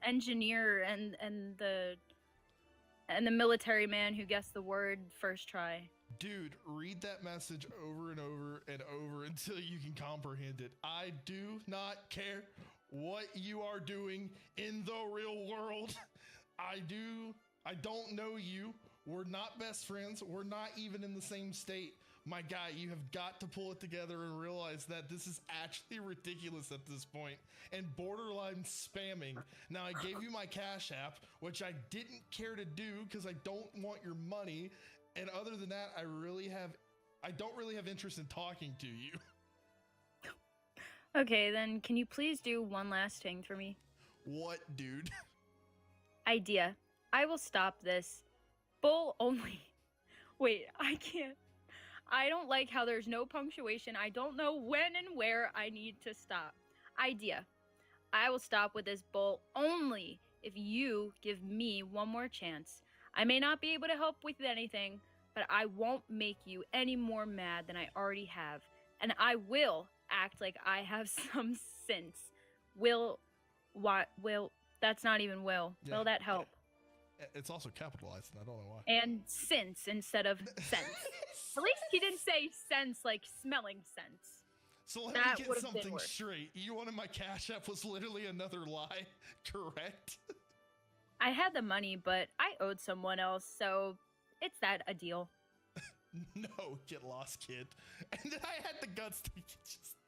engineer and the military man who guessed the word first try. Dude, read that message over and over and over until you can comprehend it. I do not care what you are doing in the real world. I don't know you. We're not best friends. We're not even in the same state. My guy, you have got to pull it together and realize that this is actually ridiculous at this point and borderline spamming. Now, I gave you my Cash App, which I didn't care to do because I don't want your money. And other than that, I don't really have interest in talking to you. Okay, then can you please do one last thing for me? What, dude? Idea. I will stop this. Bull only. Wait, I can't. I don't like how there's no punctuation. I don't know when and where I need to stop. Idea. I will stop with this bull only if you give me one more chance. I may not be able to help with anything, but I won't make you any more mad than I already have. And I will act like I have some sense. That's not even will. Yeah, Will that help? It's also capitalized, and I don't know why. And sense instead of sense. At least he didn't say sense like smelling sense. So let That me get would've been something worse. straight. You wanted my Cash App was literally another lie, correct? I had the money, but I owed someone else, so it's that a deal. No, get lost, kid. And then I had the guts to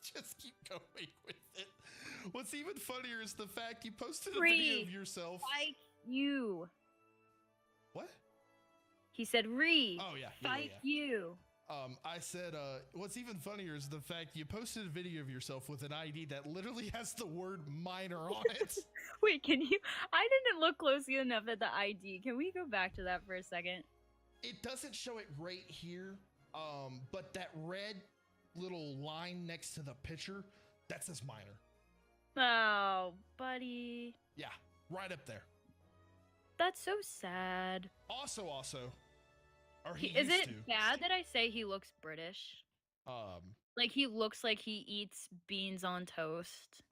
just keep going with it. What's even funnier is the fact you posted a video of yourself. Fight you. What? He said, Oh yeah. Fight you. I said, what's even funnier is the fact you posted a video of yourself with an ID that literally has the word minor on it. Wait, can you? I didn't look closely enough at the ID. Can we go back to that for a second? It doesn't show it right here, but that red little line next to the picture, that says minor. Oh, buddy. Yeah, right up there. That's so sad. Also, or Is it bad that I say he looks British? Like he looks like he eats beans on toast.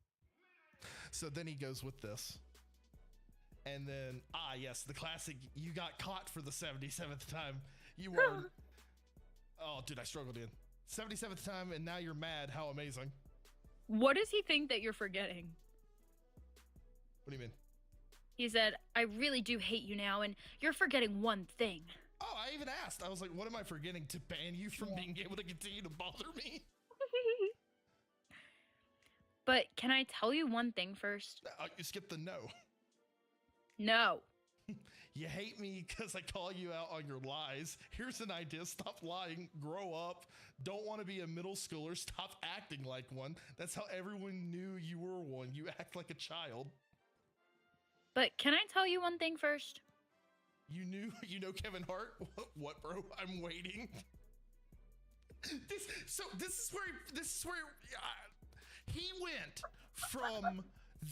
So then he goes with this. And then, yes, the classic, you got caught for the 77th time. You were, oh, dude, I struggled in. 77th time, and now you're mad. How amazing. What does he think that you're forgetting? What do you mean? He said, I really do hate you now, and you're forgetting one thing. Oh, I even asked. I was like, what am I forgetting to ban you from being able to continue to bother me? But can I tell you one thing first? You skipped the no. No. You hate me because I call you out on your lies. Here's an idea. Stop lying. Grow up. Don't want to be a middle schooler. Stop acting like one. That's how everyone knew you were one. You act like a child. But can I tell you one thing first? You know Kevin Hart? What, bro? I'm waiting. This is where he went from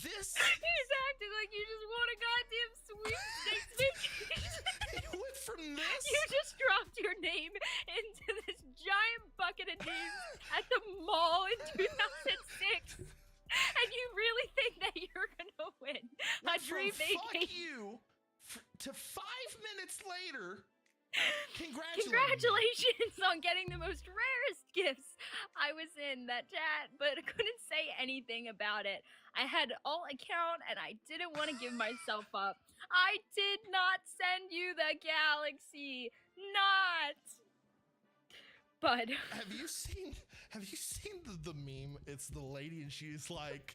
this. He's acting like you just want a goddamn sweepstakes vacation. He went from this. You just dropped your name into this giant bucket of names at the mall in 2006. And you really think that you're gonna win a dream vacation? Fuck you. To 5 minutes later, congratulations on getting the most rarest gifts. I was in that chat, but I couldn't say anything about it. I had all account, and I didn't want to give myself up. I did not send you the galaxy. Not. But have you seen the meme? It's the lady, and she's like,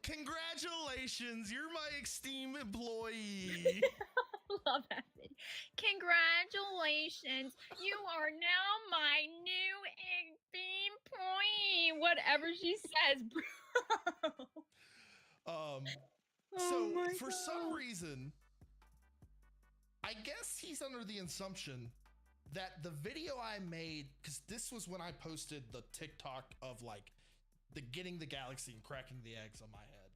congratulations, you're my esteemed employee. Love that thing. Congratulations, you are now my new esteemed employee. Whatever she says, bro. So for some reason, I guess he's under the assumption that the video I made, because this was when I posted the TikTok of like the getting the galaxy and cracking the eggs on my head.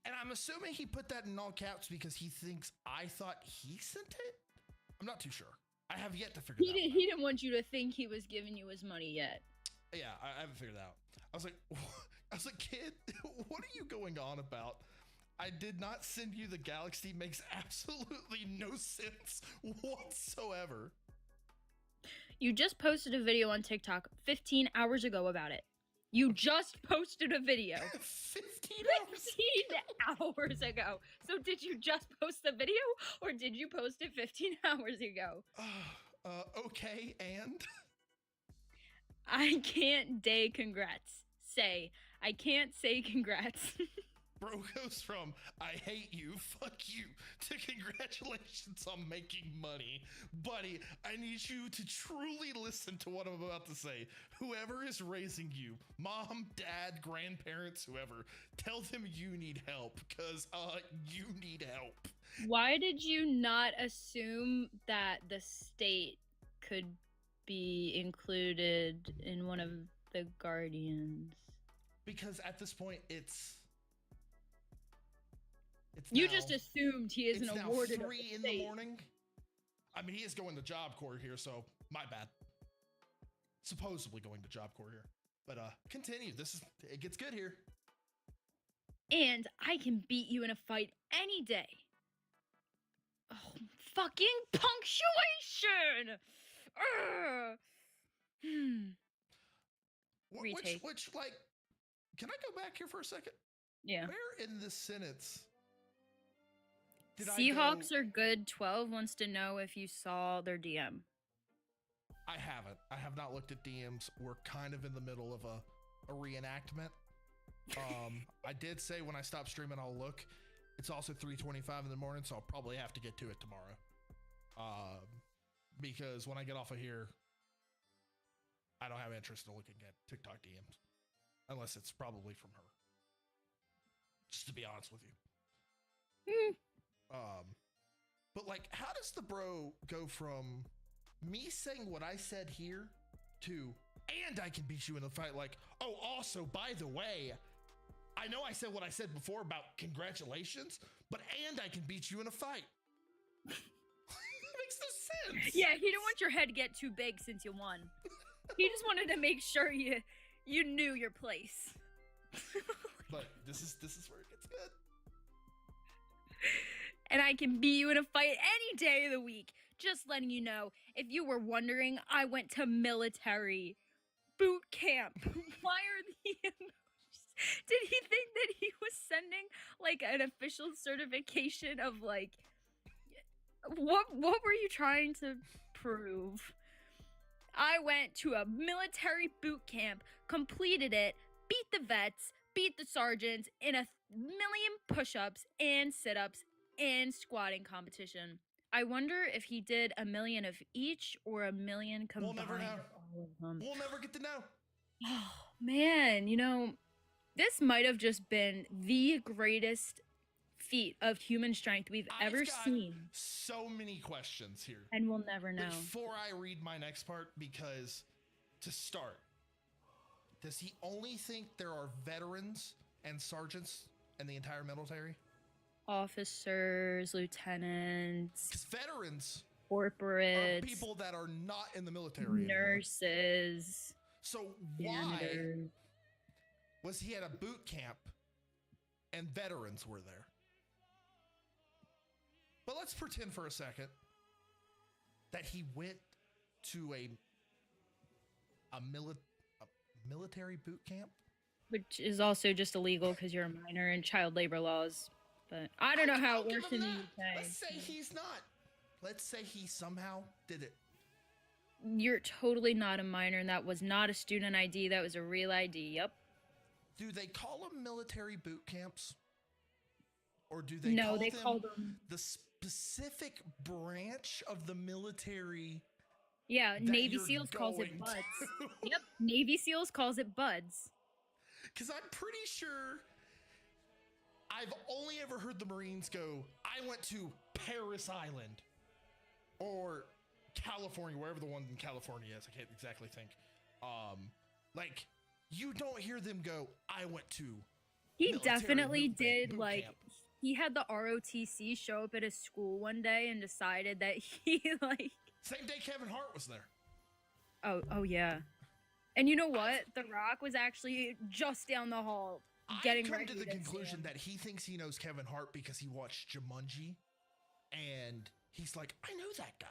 And I'm assuming he put that in all caps because he thinks I thought he sent it. I'm not too sure. I have yet to figure that out. He didn't want you to think he was giving you his money yet. Yeah, I haven't figured it out. I was like, kid, what are you going on about? I did not send you the galaxy. Makes absolutely no sense whatsoever. You just posted a video on TikTok 15 hours ago about it. You just posted a video 15 hours ago. So did you just post the video or did you post it 15 hours ago? Okay, and? I can't I can't say congrats. Bro goes from, I hate you, fuck you, to congratulations on making money. Buddy, I need you to truly listen to what I'm about to say. Whoever is raising you, mom, dad, grandparents, whoever, tell them you need help, because, you need help. Why did you not assume that the state could be included in one of the guardians? Because at this point, you just assumed he isn't awarded. It's now 3 in the morning. I mean, he is going to Job Corps here, so my bad. Supposedly going to Job Corps here, but continue. It gets good here. And I can beat you in a fight any day. Oh, fucking punctuation! Retake. Which, like, can I go back here for a second? Yeah. Where in this sentence Did I Seahawks go- are good. 12 wants to know if you saw their DM. I haven't. I have not looked at DMs. We're kind of in the middle of a reenactment. I did say when I stop streaming, I'll look. It's also 3:25 in the morning, so I'll probably have to get to it tomorrow. Because when I get off of here, I don't have interest in looking at TikTok DMs. Unless it's probably from her. Just to be honest with you. But like, how does the bro go from me saying what I said here to, and I can beat you in a fight, like, oh, also, by the way, I know I said what I said before about congratulations, but and I can beat you in a fight. It makes no sense. Yeah, he didn't want your head to get too big since you won. He just wanted to make sure you knew your place. But this is where it gets good. And I can beat you in a fight any day of the week. Just letting you know, if you were wondering, I went to military boot camp. Why are the emojis? Did he think that he was sending like an official certification of like what were you trying to prove? I went to a military boot camp, completed it, beat the vets, beat the sergeants in 1,000,000 push-ups and sit-ups and squatting competition. I wonder if he did 1,000,000 of each or 1,000,000 combined. We'll never know. of all of them. We'll never get to know. Oh man, this might have just been the greatest feat of human strength we've ever I've got seen, so many questions here. and we'll never know. Before I read my next part, because to start, does he only think there are veterans and sergeants in the entire military? Officers, lieutenants, Because veterans corporates, are people that are not in the military anymore. nurses, So why janitors. was he at a boot camp and veterans were there? But let's pretend for a second that he went to a military boot camp. Which is also just illegal because you're a minor and child labor laws. But I don't know how I'll it give works him in the that. UK. Let's say he's not. Let's say he somehow did it. You're totally not a minor, and that was not a student ID. That was a real ID. Yep. Do they call them military boot camps? Or do they No, call they them call them. the specific branch of the military? Yeah, that Navy you're SEALs calls it going buds. to? Yep, Navy SEALs calls it buds. Because I'm pretty sure I've only ever heard the Marines go, I went to Paris Island or California, wherever the one in California is. I can't exactly think. Like, you don't hear them go, I went to He military definitely boot did, boot like, camp. he had the ROTC show up at his school one day and decided that he, like, Same day Kevin Hart was there. oh yeah. And you know what? The Rock was actually just down the hall getting I've come ready to the see conclusion him. that he thinks he knows Kevin Hart because he watched Jumanji, and he's like, I know that guy.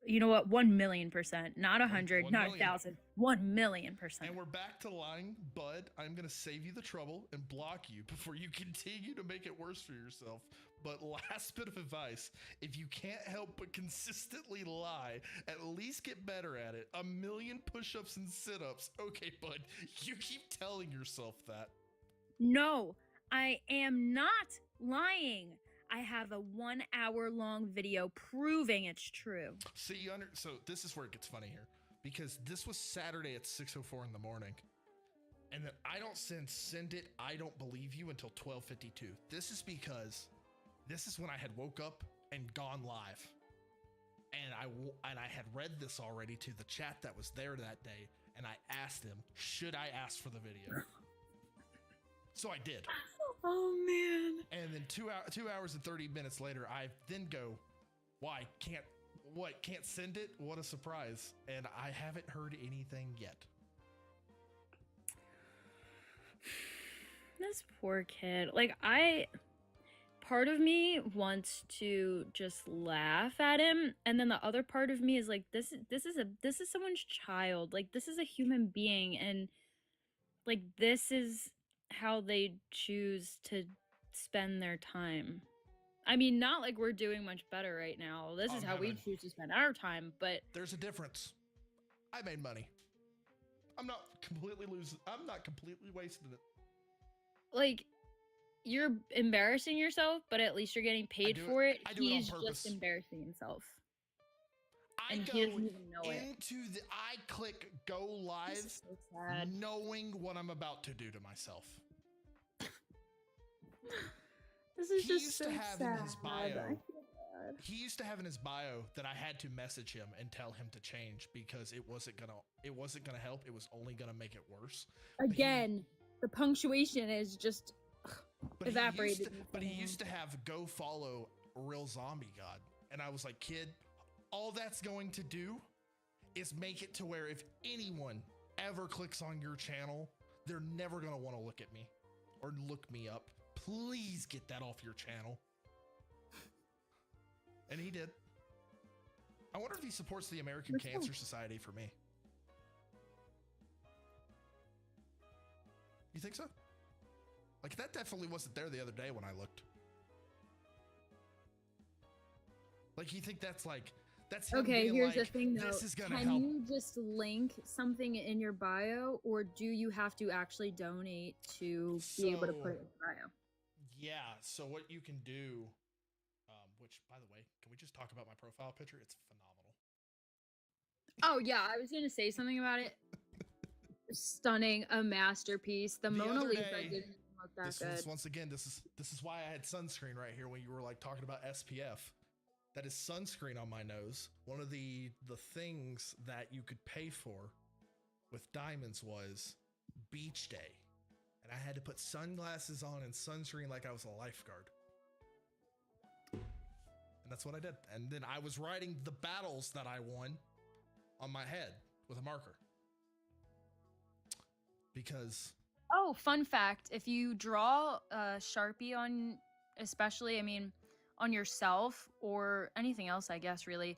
You know what? 1,000,000%. Not 100, One not million. 1,000. 1,000,000%. And we're back to lying, bud. I'm going to save you the trouble and block you before you continue to make it worse for yourself. But last bit of advice, if you can't help but consistently lie, at least get better at it. 1,000,000 push-ups and sit-ups. Okay, bud, you keep telling yourself that. No, I am not lying. I have a 1 hour long video proving it's true. See, so this is where it gets funny here, because this was Saturday at 6:04 in the morning, and then I don't send it, I don't believe you until 12:52. This is because this is when I had woke up and gone live, and I had read this already to the chat that was there that day, and I asked them, should I ask for the video? So I did. Oh man. And then 2 hours and 30 minutes later, I then go, why can't send it? What a surprise. And I haven't heard anything yet. This poor kid. Like, part of me wants to just laugh at him, and then the other part of me is like, this is someone's child. Like, this is a human being, and like, this is how they choose to spend their time. I mean, not like we're doing much better right now. This is how we choose to spend our time, but there's a difference. I made money. I'm not completely wasting it. like you're embarrassing yourself, but at least you're getting paid for it. I do it on He's purpose. just embarrassing himself. And he doesn't even know it. I click go live This is so sad. knowing what I'm about to do to myself. This is He just used so to have sad. in his bio. I feel bad. He used to have in his bio that I had to message him and tell him to change because it wasn't gonna help. It was only gonna make it worse. Again, the punctuation is just But evaporated. He used to have go follow Real Zombie God, and I was like, kid, all that's going to do is make it to where if anyone ever clicks on your channel, they're never gonna want to look at me or look me up. Please get that off your channel. And he did. I wonder if he supports the American Cancer Society for me. You think so? Like, that definitely wasn't there the other day when I looked. Like, you think that's like, that's him Okay, being here's like, the thing though. this is gonna Can help. you just link something in your bio, or do you have to actually donate to be able to put it in your bio? Yeah, so what you can do, which, by the way, can we just talk about my profile picture? It's phenomenal. Oh yeah, I was gonna say something about it. Stunning, a masterpiece. The Mona other Lisa day, didn't look that This good. is, once again, this is why I had sunscreen right here when you were like talking about SPF. That is sunscreen on my nose. One of the things that you could pay for with diamonds was beach day. And I had to put sunglasses on and sunscreen like I was a lifeguard. And that's what I did. And then I was writing the battles that I won on my head with a marker. Because... Oh, fun fact. If you draw a Sharpie on, especially, I mean, on yourself or anything else, I guess, really,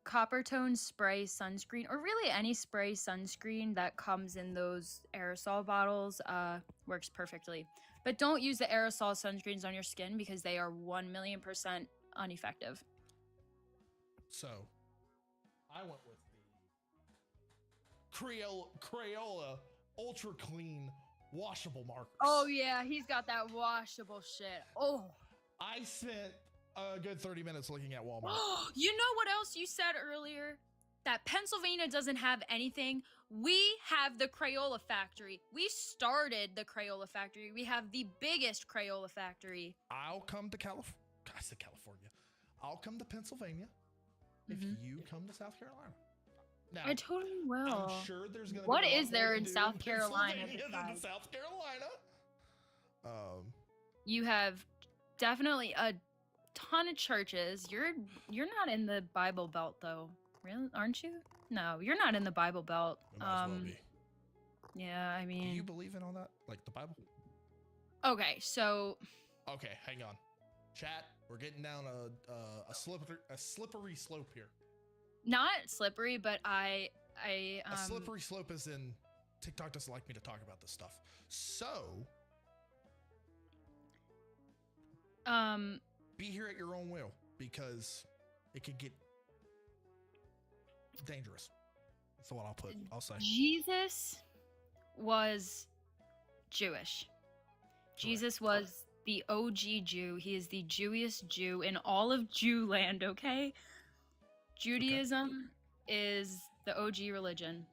copper tone spray sunscreen, or really any spray sunscreen that comes in those aerosol bottles, works perfectly. But don't use the aerosol sunscreens on your skin because they are 1,000,000% ineffective. So, I went with the Crayola Ultra Clean Washable Markers. Oh yeah, he's got that washable shit. Oh. I spent a good 30 minutes looking at Walmart. You know what else you said earlier? That Pennsylvania doesn't have anything. We have the Crayola factory. We started the Crayola factory. We have the biggest Crayola factory. I'll come to California. I'll come to Pennsylvania if you come to South Carolina. Now, I totally will. I'm sure there's going to be What a lot is there more to in do South Carolina Pennsylvania than in besides? South Carolina. You have definitely a ton of churches. You're not in the Bible Belt though. Really? Aren't you? No, you're not in the Bible Belt. We might as well be. Yeah, I Do mean, you believe in all that? Like the Bible? okay, so Okay, hang on. Chat, we're getting down a slippery slope here. not slippery, but I A slippery slope is in TikTok doesn't like me to talk about this stuff. So, be here at your own will because it could get dangerous. That's what I'll say. Jesus was Jewish. Jesus was the OG Jew. He is the Jewiest Jew in all of Jewland, okay? Judaism is the OG religion.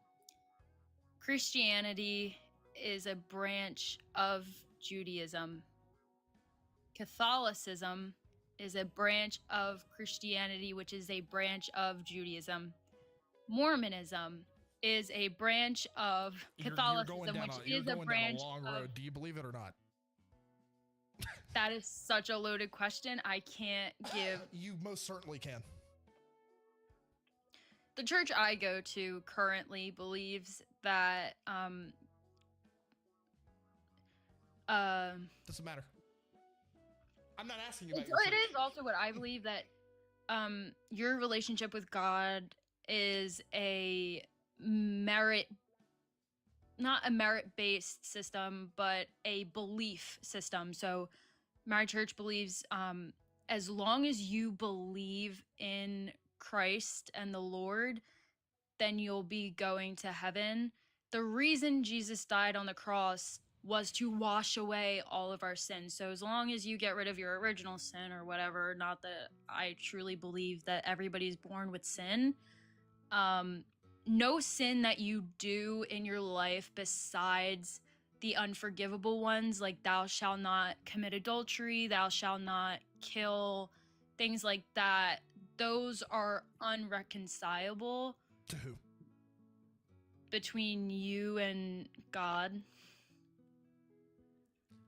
Christianity is a branch of Judaism. Catholicism is a branch of Christianity, which is a branch of Judaism. Mormonism is a branch of Catholicism, which is a branch down a long of... road. Do you believe it or not? That is such a loaded question. I can't give... You most certainly can. The church I go to currently believes that Doesn't matter. I'm not asking you about your it church. is also what I believe, that your relationship with God is a merit, not a merit-based system, but a belief system. So my church believes as long as you believe in Christ and the Lord, then you'll be going to heaven. The reason Jesus died on the cross was to wash away all of our sins. So as long as you get rid of your original sin or whatever, not that I truly believe that everybody's born with sin, no sin that you do in your life besides the unforgivable ones, like thou shalt not commit adultery, thou shalt not kill, things like that, those are unreconcilable To who? between you and God.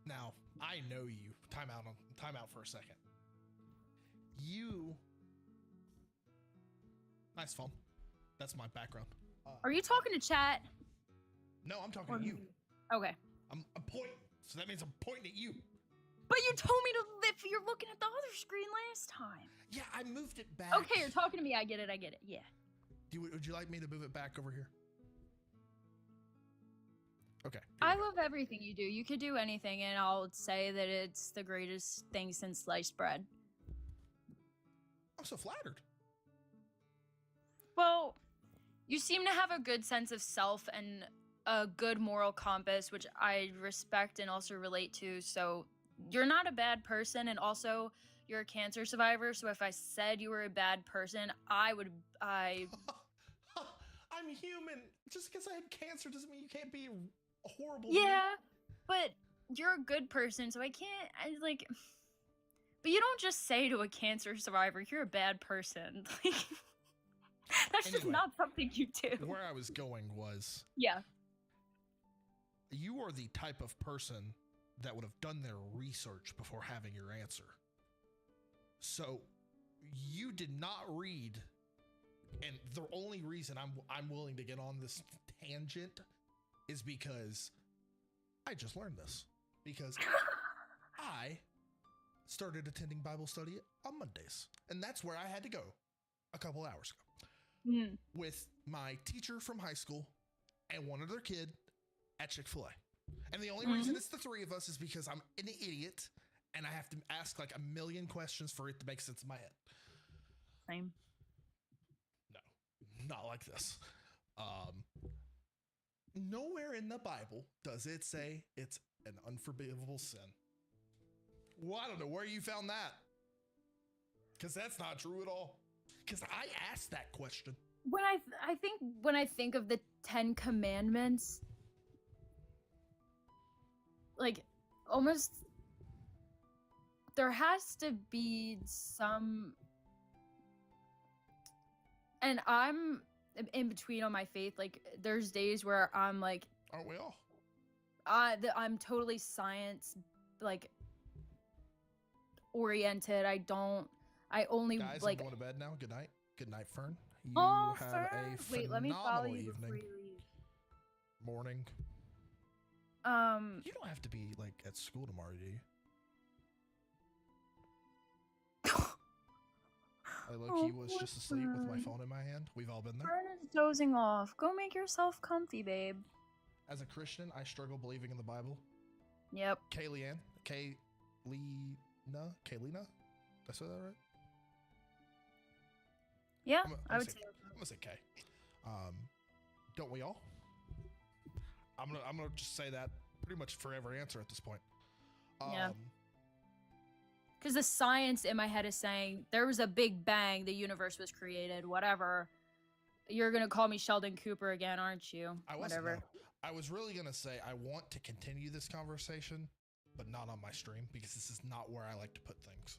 Now, I know you. Time out for a second. You. Nice phone. That's my background. Are you talking to chat? No, I'm talking Or to you. Okay. I'm pointing. So that means I'm pointing at you. But you told me to if you're looking at the other screen last time. Yeah, I moved it back. Okay, you're talking to me. I get it. Yeah. Would you like me to move it back over here? Okay. I love everything you do. You could do anything, and I'll say that it's the greatest thing since sliced bread. I'm so flattered. Well, you seem to have a good sense of self and a good moral compass, which I respect and also relate to. So you're not a bad person, and also you're a cancer survivor. So if I said you were a bad person, I I'm human. Just because I had cancer doesn't mean you can't be horrible. Yeah, but you're a good person, so but you don't just say to a cancer survivor, you're a bad person. Like, that's just Anyway, not something you do. Where I was going was, Yeah. you are the type of person that would have done their research before having your answer. So you did not read, and the only reason I'm willing to get on this tangent is because I just learned this. Because I started attending Bible study on Mondays, and that's where I had to go a couple hours ago with my teacher from high school and one other kid at Chick-fil-A. And the only reason it's the three of us is because I'm an idiot and I have to ask like a million questions for it to make sense in my head. Same. No, not like this. Nowhere in the Bible does it say it's an unforgivable sin. Well, I don't know where you found that. Because that's not true at all. Because I asked that question. When I think of the 10 Commandments, like almost there has to be some, and I'm in between on my faith. Like there's days where I'm like, Aren't we all? I'm totally science like oriented. I only Guys, like. I'm going to bed now. Good night. Good night, Fern. You Oh, have Fern. a Wait, let me follow phenomenal you before evening. you leave. Morning. You don't have to be like at school tomorrow, do you? I low-key was poor just asleep with my Fern. phone in my hand. We've all been there. Fern is dozing off. Go make yourself comfy, babe. As a Christian, I struggle believing in the Bible. Yep. Kaylina? Did I say that right? Yeah, I'm I would say. I'm gonna say K. Don't we all? I'm gonna just say that pretty much for every answer at this point. Yeah. Because the science in my head is saying there was a big bang, the universe was created, whatever. You're gonna call me Sheldon Cooper again, aren't you? I wasn't. Whatever. No. I was really gonna say I want to continue this conversation, but not on my stream because this is not where I like to put things.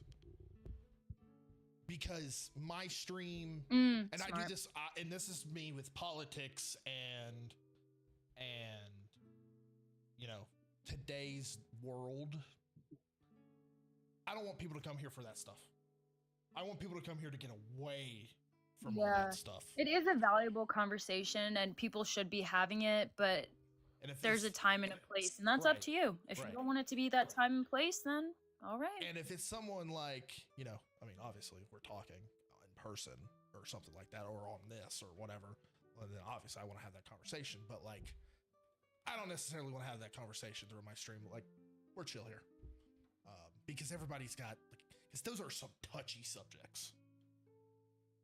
Because my stream, and smart. I do this, and this is me with politics and you know today's world. I don't want people to come here for that stuff. I want people to come here to get away from all that stuff. It is a valuable conversation, and people should be having it, but And if there's a it's- time and a place, and that's up to you. If you don't want it to be that time and place, then all right. And if it's someone like, you know, I mean, obviously, if we're talking in person or something like that, or on this or whatever, well, then obviously I want to have that conversation. But like, I don't necessarily want to have that conversation through my stream. Like, we're chill here. because everybody's got, because those are some touchy subjects.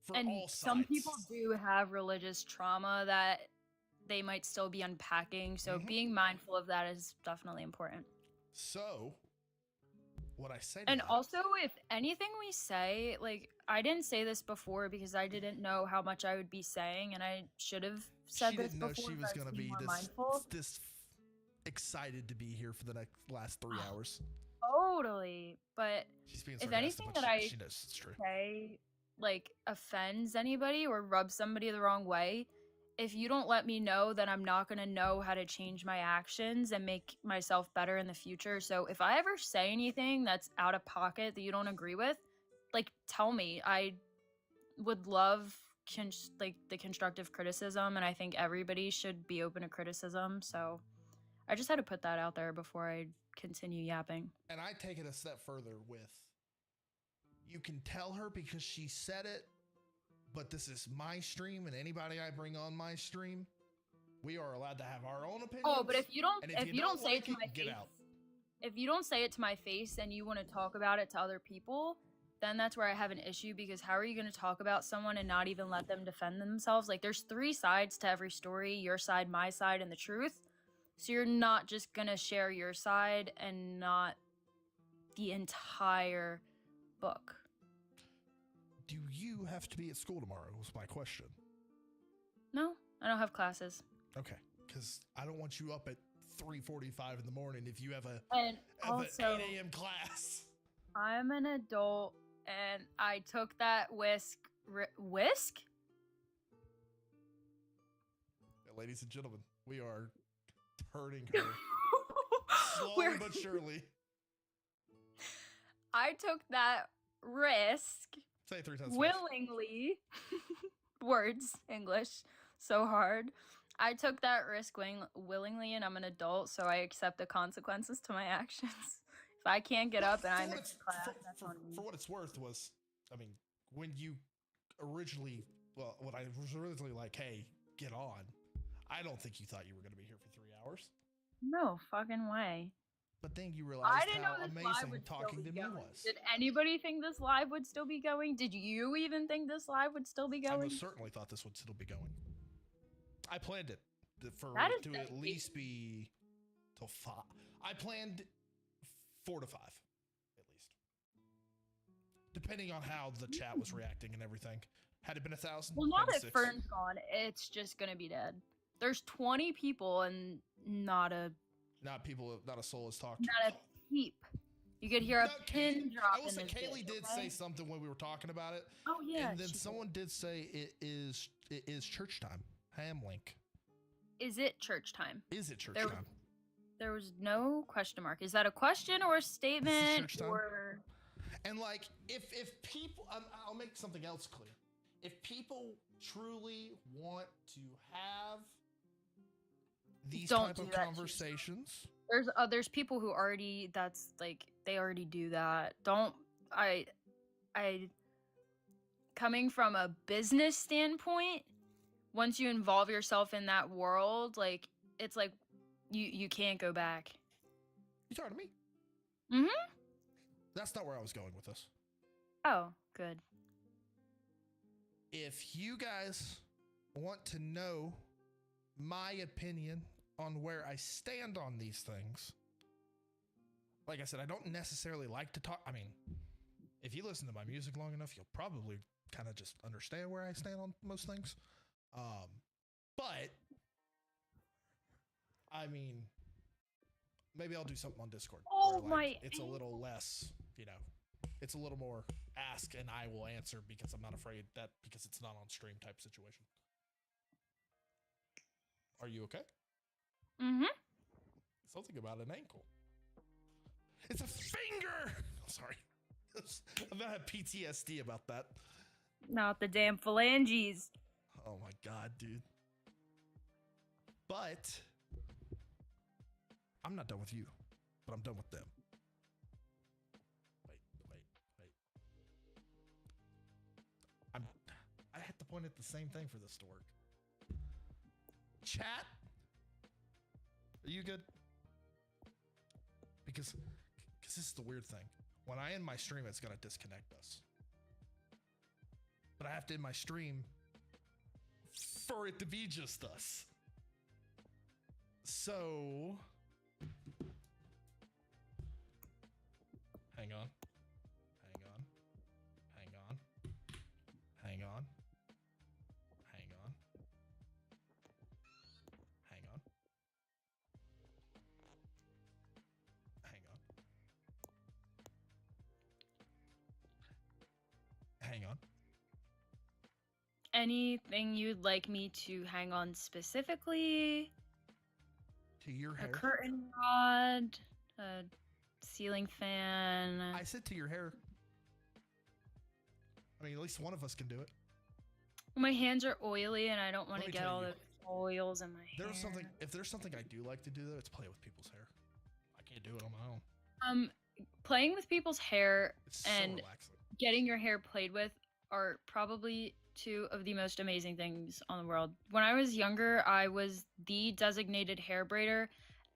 For And all some sides. people do have religious trauma that they might still be unpacking, so being mindful of that is definitely important. So, what I say to And that, also, if anything we say, like, I didn't say this before because I didn't know how much I would be saying, and I should have said she this didn't know before. she was going to be more this, mindful. this excited to be here for the last 3 hours. Totally. But She's being if sarcastic, anything but that she knows it's true. say, like, offends anybody or rubs somebody the wrong way, if you don't let me know, then I'm not going to know how to change my actions and make myself better in the future. So if I ever say anything that's out of pocket that you don't agree with, like, tell me. I would love the constructive criticism, and I think everybody should be open to criticism. So I just had to put that out there before I continue yapping. And I take it a step further with, you can tell her because she said it, but this is my stream, and anybody I bring on my stream, we are allowed to have our own opinions. Oh, but if you don't, and if you don't say like it to my get face, out. if you don't say it to my face and you want to talk about it to other people, then that's where I have an issue, because how are you going to talk about someone and not even let them defend themselves? Like, there's 3 sides to every story: your side, my side, and the truth. So you're not just going to share your side and not the entire book. Do you have to be at school tomorrow? Was my question. No, I don't have classes. Okay, because I don't want you up at 3:45 in the morning if you have a And an also, 8 a.m. class. I'm an adult and I took that whisk? Yeah, ladies and gentlemen, we are hurting her slowly We're- but surely. I took that risk Say it 3 times fast. willingly. Words, English, so hard. I took that risk willingly, and I'm an adult, so I accept the consequences to my actions. If I can't get up and I miss class, that's on me. For what it's worth was, I mean, when you originally, when I was originally like, hey, get on, I don't think you thought you were going to be here for 3 hours. No fucking way. But then you realized I didn't how know this live amazing would talking still to be me going. was. Did anybody think this live would still be going? Did you even think this live would still be I going? most certainly thought this would still be going. I planned it for That is to at dedication. least be till 5. I planned 4 to 5, at least, depending on how the chat was reacting and everything. Had it been 1,000, Well, now maybe that 6. Fern's gone, it's just gonna be dead. There's 20 people and not a Not a soul has talked. not a peep. You could hear a No, pin drop I will in say this Kaylee bitch, did okay? say something when we were talking about it. Oh yeah. And then she someone did say it is church time. Hamlink. did. Is it church time? Is it church There- time? There was no question mark. Is that a question or a statement? church time? Or And like, if people, I'll make something else clear. If people truly want to have these Don't type do of that to conversations, there's people who already they already do that. Don't I coming from a business standpoint, once you involve yourself in that world, like it's like you can't go back. you talking to me? Mhm. That's not where I was going with this. Oh, good. If you guys want to know my opinion on where I stand on these things, like I said, I don't necessarily like to talk. I mean, if you listen to my music long enough, you'll probably kind of just understand where I stand on most things. But I mean, maybe I'll do something on Discord. Oh, where, my it's a little less, it's a little more ask and I will answer because I'm not afraid that because it's not on stream type situation. Are you okay? Mhm. Something about an ankle. It's a finger. Sorry. I'm gonna have PTSD about that. Not the damn phalanges. Oh my god, dude. But I'm not done with you, but I'm done with them. Wait. I have to point at the same thing for this to work. Chat, are you good? Because this is the weird thing. When I end my stream, it's gonna disconnect us. But I have to end my stream for it to be just us. So hang on. Hang on. Hang on. Hang on. Hang on. Hang on. Hang on. Hang on. Anything you'd like me to hang on specifically? To your A hair. curtain rod, a ceiling fan. I said to your hair. I mean, at least one of us can do it. My hands are oily and I don't want Let to me get tell all you, the oils in my hair. If there's something I do like to do though, it's play with people's hair. I can't do it on my own. Playing with people's hair It's so and relaxing. getting your hair played with are probably two of the most amazing things on the world. When I was younger, I was the designated hair braider.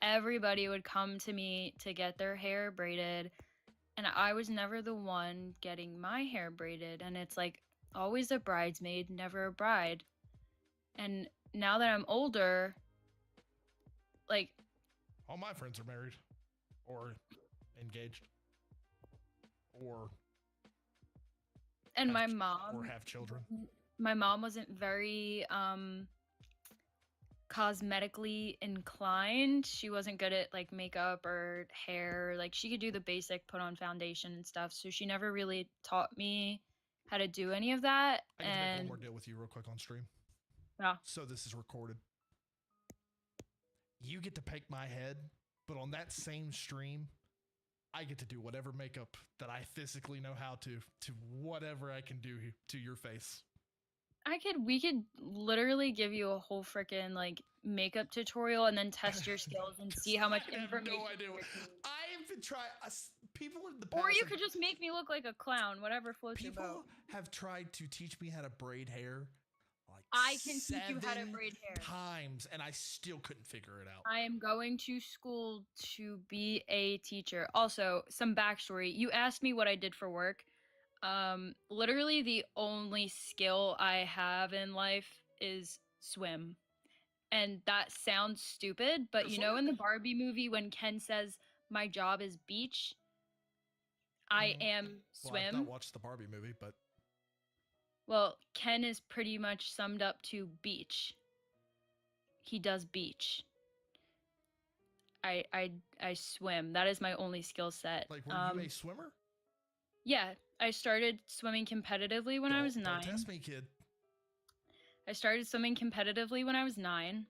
Everybody would come to me to get their hair braided, and I was never the one getting my hair braided. And it's like always a bridesmaid, never a bride. And now that I'm older, like, All my friends are married or engaged or and my or mom have children. wasn't very cosmetically inclined. She wasn't good at like makeup or hair. Like she could do the basic put on foundation and stuff. So she never really taught me how to do any of that. I get to make one And more deal with you real quick on stream. yeah. So this is recorded. You get to pick my head, but on that same stream, I get to do whatever makeup that I physically know how to whatever I can do to your face. We could literally give you a whole freaking like makeup tutorial and then test your skills and see how much I have information. no idea. you can- I have been trying. People in the past. Or you have- could just make me look like a clown, whatever floats your boat. People have tried to teach me how to braid hair. Like I can teach you how to 7 braid hair. times, and I still couldn't figure it out. I am going to school to be a teacher. Also, some backstory. You asked me what I did for work. Literally the only skill I have in life is swim. And that sounds stupid, but You're a you know swimmer? in the Barbie movie when Ken says, "My job is beach," I am Well, I've swim. not watched the Barbie movie, but Well, Ken is pretty much summed up to beach. He does beach. I swim. That is my only skill set. like, were you a swimmer? Yeah, I started swimming competitively when I was 9. Don't test me, kid. I started swimming competitively when I was 9.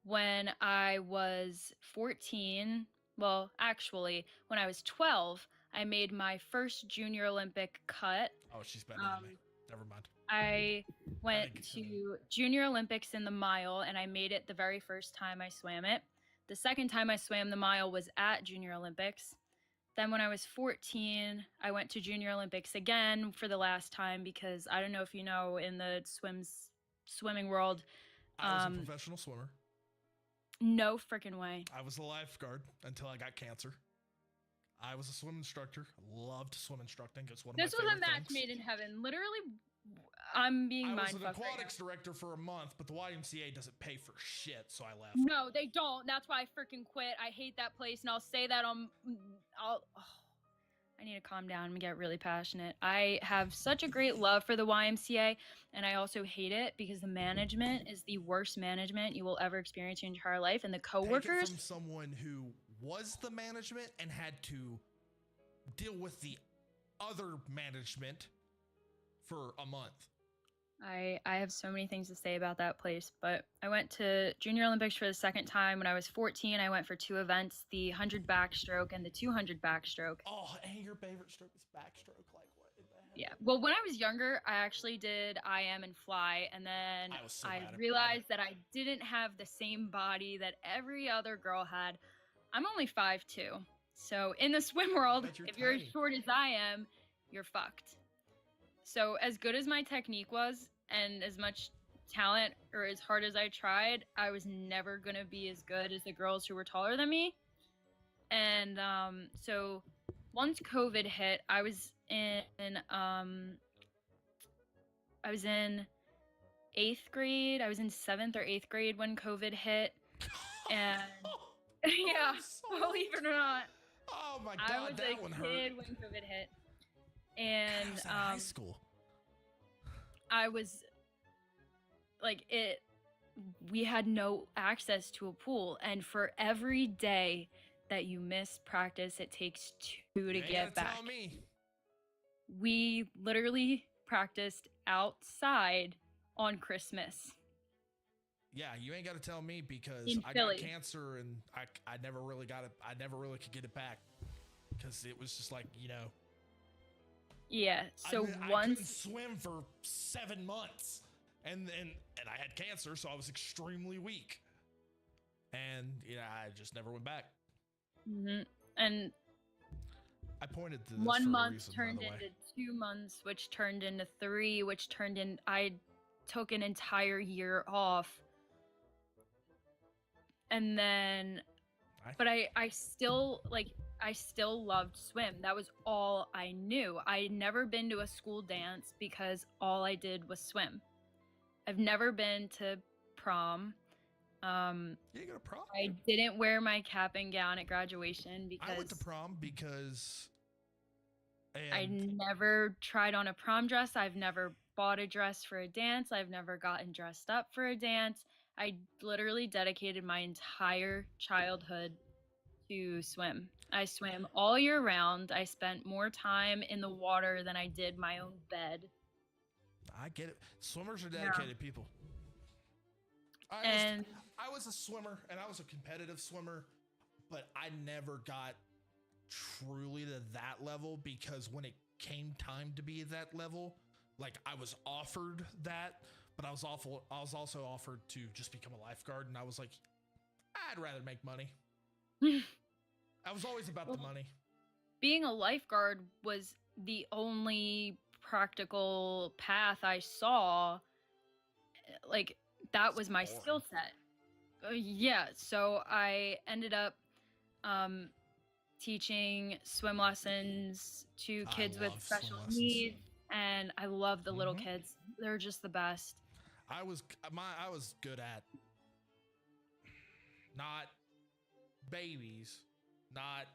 When I was 14, well, actually, when I was 12, I made my first Junior Olympic cut. Oh, she's better than me. Never mind. I went get to Junior Olympics in the mile and I made it the very first time I swam it. The second time I swam the mile was at Junior Olympics. Then when I was 14, I went to Junior Olympics again for the last time because I don't know if you know, in the swimming world, I was a professional swimmer. no freaking way. I was a lifeguard until I got cancer. I was a swim instructor. Loved swim instructing. It's one of This my was a favorite match things. made in heaven. Literally, I'm being I was an mindfucked right now. aquatics director for a month, but the YMCA doesn't pay for shit, so I left. No, they don't. That's why I freaking quit. I hate that place, and I'll say that on. I need to calm down and get really passionate. I have such a great love for the YMCA, and I also hate it because the management is the worst management you will ever experience in your entire life, and the Take it coworkers. from someone who was the management and had to deal with the other management for a month. I have so many things to say about that place, but I went to Junior Olympics for the second time when I was 14. I went for 2 events, the 100 backstroke and the 200 backstroke. Oh, and your favorite stroke is backstroke. Like, what in the heck? Yeah. Well, when I was younger, I actually did IM and fly, and then I was so I bad at realized that I didn't have the same body that every other girl had. I'm only 5'2", so in the swim world, bet you're if you're as tiny. short as I am, you're fucked. So as good as my technique was, and as much talent or as hard as I tried, I was never gonna be as good as the girls who were taller than me. And so once COVID hit, I was in 8th grade. I was in 7th or 8th grade when COVID hit, and yeah, believe it or not, Oh my I god, was that a one kid hurt. when COVID hit, God, I and was in high school. I was like it. We had no access to a pool, and for every day that you miss practice, it takes 2 to You ain't get gotta back. tell me. We literally practiced outside on Christmas. Yeah, you ain't gotta tell me because In I Philly. got cancer and I never really got it. I never really could get it back because it was just like, you know. Yeah. So I couldn't once swim for 7 months, and I had cancer, so I was extremely weak, and I just never went back. Mhm. And I pointed to this 1 for a month reason, turned by the way. into 2 months, which turned into 3, which turned in I took an entire year off. And then but I still I still loved swim. That was all I knew. I'd never been to a school dance because all I did was swim. I've never been to prom. You didn't go to prom? I didn't wear my cap and gown at graduation because I went to prom because. I And never tried on a prom dress. I've never bought a dress for a dance. I've never gotten dressed up for a dance. I literally dedicated my entire childhood to swim. I swam all year round. I spent more time in the water than I did my own bed. I get it. Swimmers are dedicated people. And I was a swimmer, and I was a competitive swimmer, but I never got truly to that level because when it came time to be at that level, like I was offered that, but I was also offered to just become a lifeguard, and I was like, I'd rather make money. I was always about the money. Being a lifeguard was the only practical path I saw. Like that was my boring. skill set. Yeah, so I ended up teaching swim lessons to I kids with love special swim lessons. needs, and I love the little Mhm. kids. They're just the best. I was good at not babies, not,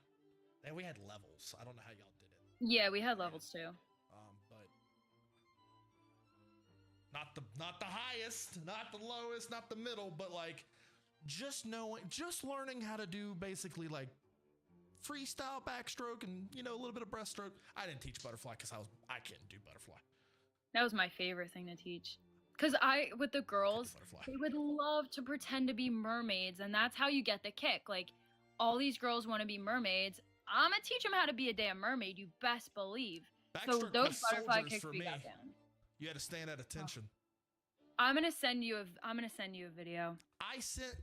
and we had levels. I don't know how y'all did it. Yeah, we had levels too. But not the highest, not the lowest, not the middle, but like just learning how to do basically like freestyle backstroke and a little bit of breaststroke. I didn't teach butterfly because I couldn't do butterfly. That was my favorite thing to teach. Because with the girls, they would love to pretend to be mermaids, and that's how you get the kick. Like, all these girls want to be mermaids. I'm going to teach them how to be a damn mermaid, you best believe. So Backstroke those was butterfly soldiers kicks for we me. got down. You had to stand at attention. I'm gonna send you a video. I sent.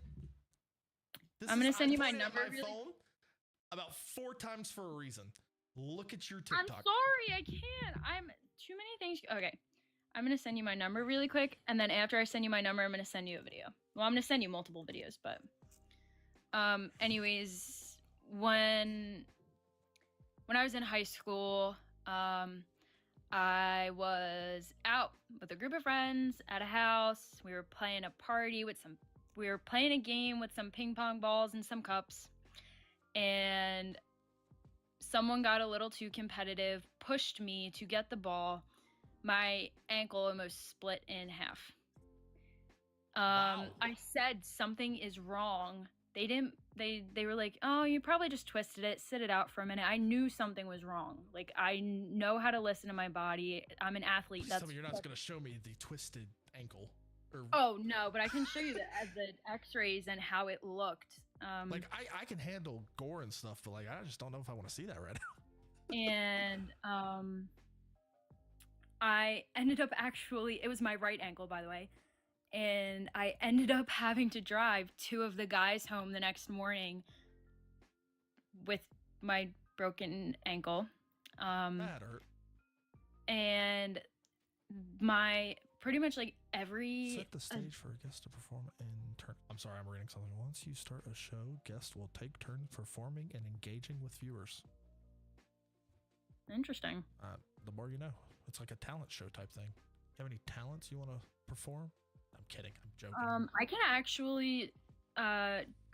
I'm gonna send you my pointed at number. my phone about 4 times for a reason. Look at your TikTok. I'm sorry, I can't. I'm too many things. Okay, I'm gonna send you my number really quick, and then after I send you my number, I'm gonna send you a video. Well, I'm gonna send you multiple videos, but anyways, when I was in high school, I was out with a group of friends at a house. We were playing a party we were playing a game with some ping pong balls and some cups. And someone got a little too competitive, pushed me to get the ball. My ankle almost split in half. Wow. I said something is wrong. They were like, oh, you probably just twisted it, sit it out for a minute. I knew something was wrong. Like, I know how to listen to my body. I'm an athlete. Please tell me you're not going to show me the twisted ankle. Oh no, but I can show you the x-rays and how it looked. Like I can handle gore and stuff, but like I just don't know if I want to see that right now. And I ended up it was my right ankle, by the way. And I ended up having to drive 2 of the guys home the next morning with my broken ankle. That hurt. And pretty much like every Set the stage for a guest to perform in turn. I'm sorry, I'm reading something. Once you start a show, guests will take turns performing and engaging with viewers. Interesting. The more you know. It's like a talent show type thing. You have any talents you want to perform? I'm kidding. I'm joking. I can actually.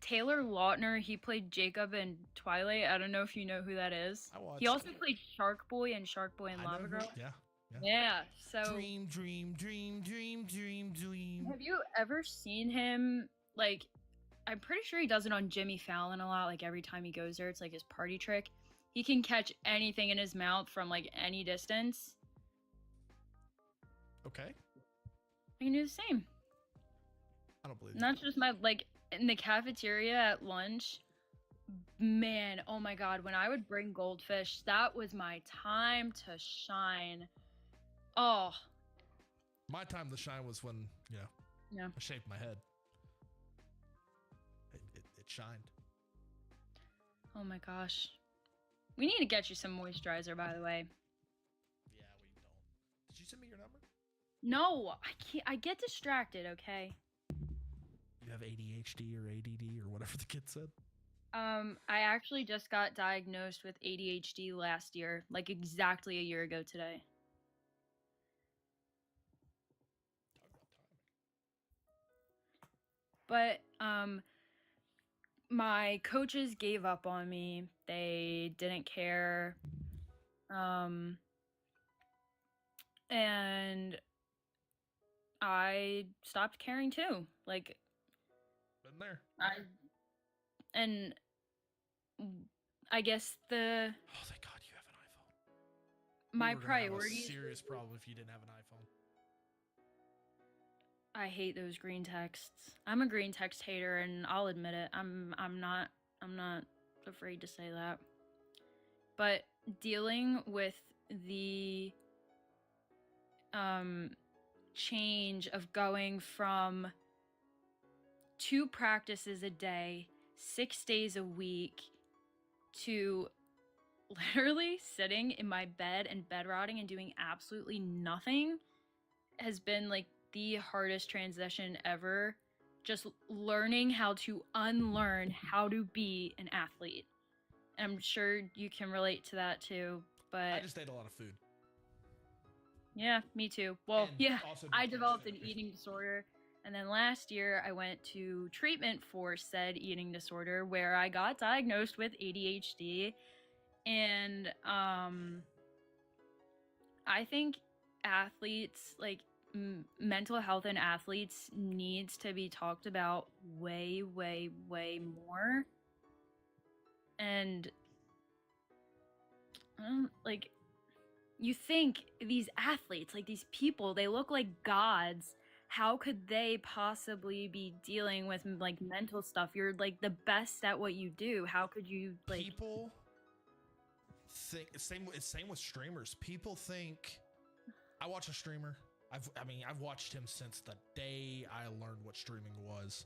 Taylor Lautner. He played Jacob in Twilight. I don't know if you know who that is. I watched. He also played Shark Boy and Shark Boy and I know Lava who- Girl. Yeah. Yeah. So. Dream. Have you ever seen him? Like, I'm pretty sure he does it on Jimmy Fallon a lot. Like every time he goes there, it's like his party trick. He can catch anything in his mouth from like any distance. Okay. I can do the same. I don't believe And that's just my like in the cafeteria at lunch. Man, oh my god, when I would bring goldfish, that was my time to shine. Oh, My time to shine was when, Yeah. I shaved my head. It shined. oh my gosh. We need to get you some moisturizer, by the way. Yeah, we don't. Did you send me your number? No, I can't. I get distracted, okay? You have ADHD or ADD or whatever the kid said? I actually just got diagnosed with ADHD last year, like exactly a year ago today. Talk about timing. But my coaches gave up on me. They didn't care. And I stopped caring too. Like Been there. I guess Oh, thank God you have an iPhone. my We were gonna have a priorities. serious problem if you didn't have an iPhone. I hate those green texts. I'm a green text hater, and I'll admit it. I'm not afraid to say that. But dealing with the change of going from 2 practices a day, 6 days a week, to literally sitting in my bed and bed rotting and doing absolutely nothing has been like the hardest transition ever. Just learning how to unlearn how to be an athlete. And I'm sure you can relate to that too, I but just ate a lot of food. yeah, me too. Well, And yeah, also I did developed an therapy. eating disorder. And then last year I went to treatment for said eating disorder where I got diagnosed with ADHD. And I think athletes, like mental health in athletes, needs to be talked about way, way, way more. And like, you think these athletes, like these people, they look like gods. How could they possibly be dealing with like mental stuff? You're like the best at what you do. How could you like? People think same with streamers. People think I watch a streamer. I've watched him since the day I learned what streaming was,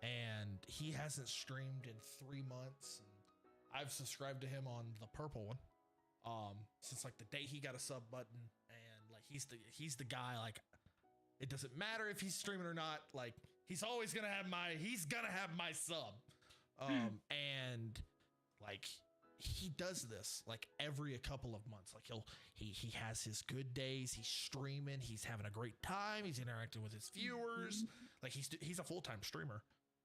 and he hasn't streamed in 3 months. And I've subscribed to him on the purple one, since like the day he got a sub button, and like he's the guy. Like, it doesn't matter if he's streaming or not. Like, he's always gonna have my sub, and like. He does this like every a couple of months. Like he has his good days. He's streaming. He's having a great time. He's interacting with his viewers. Like he's a full-time streamer,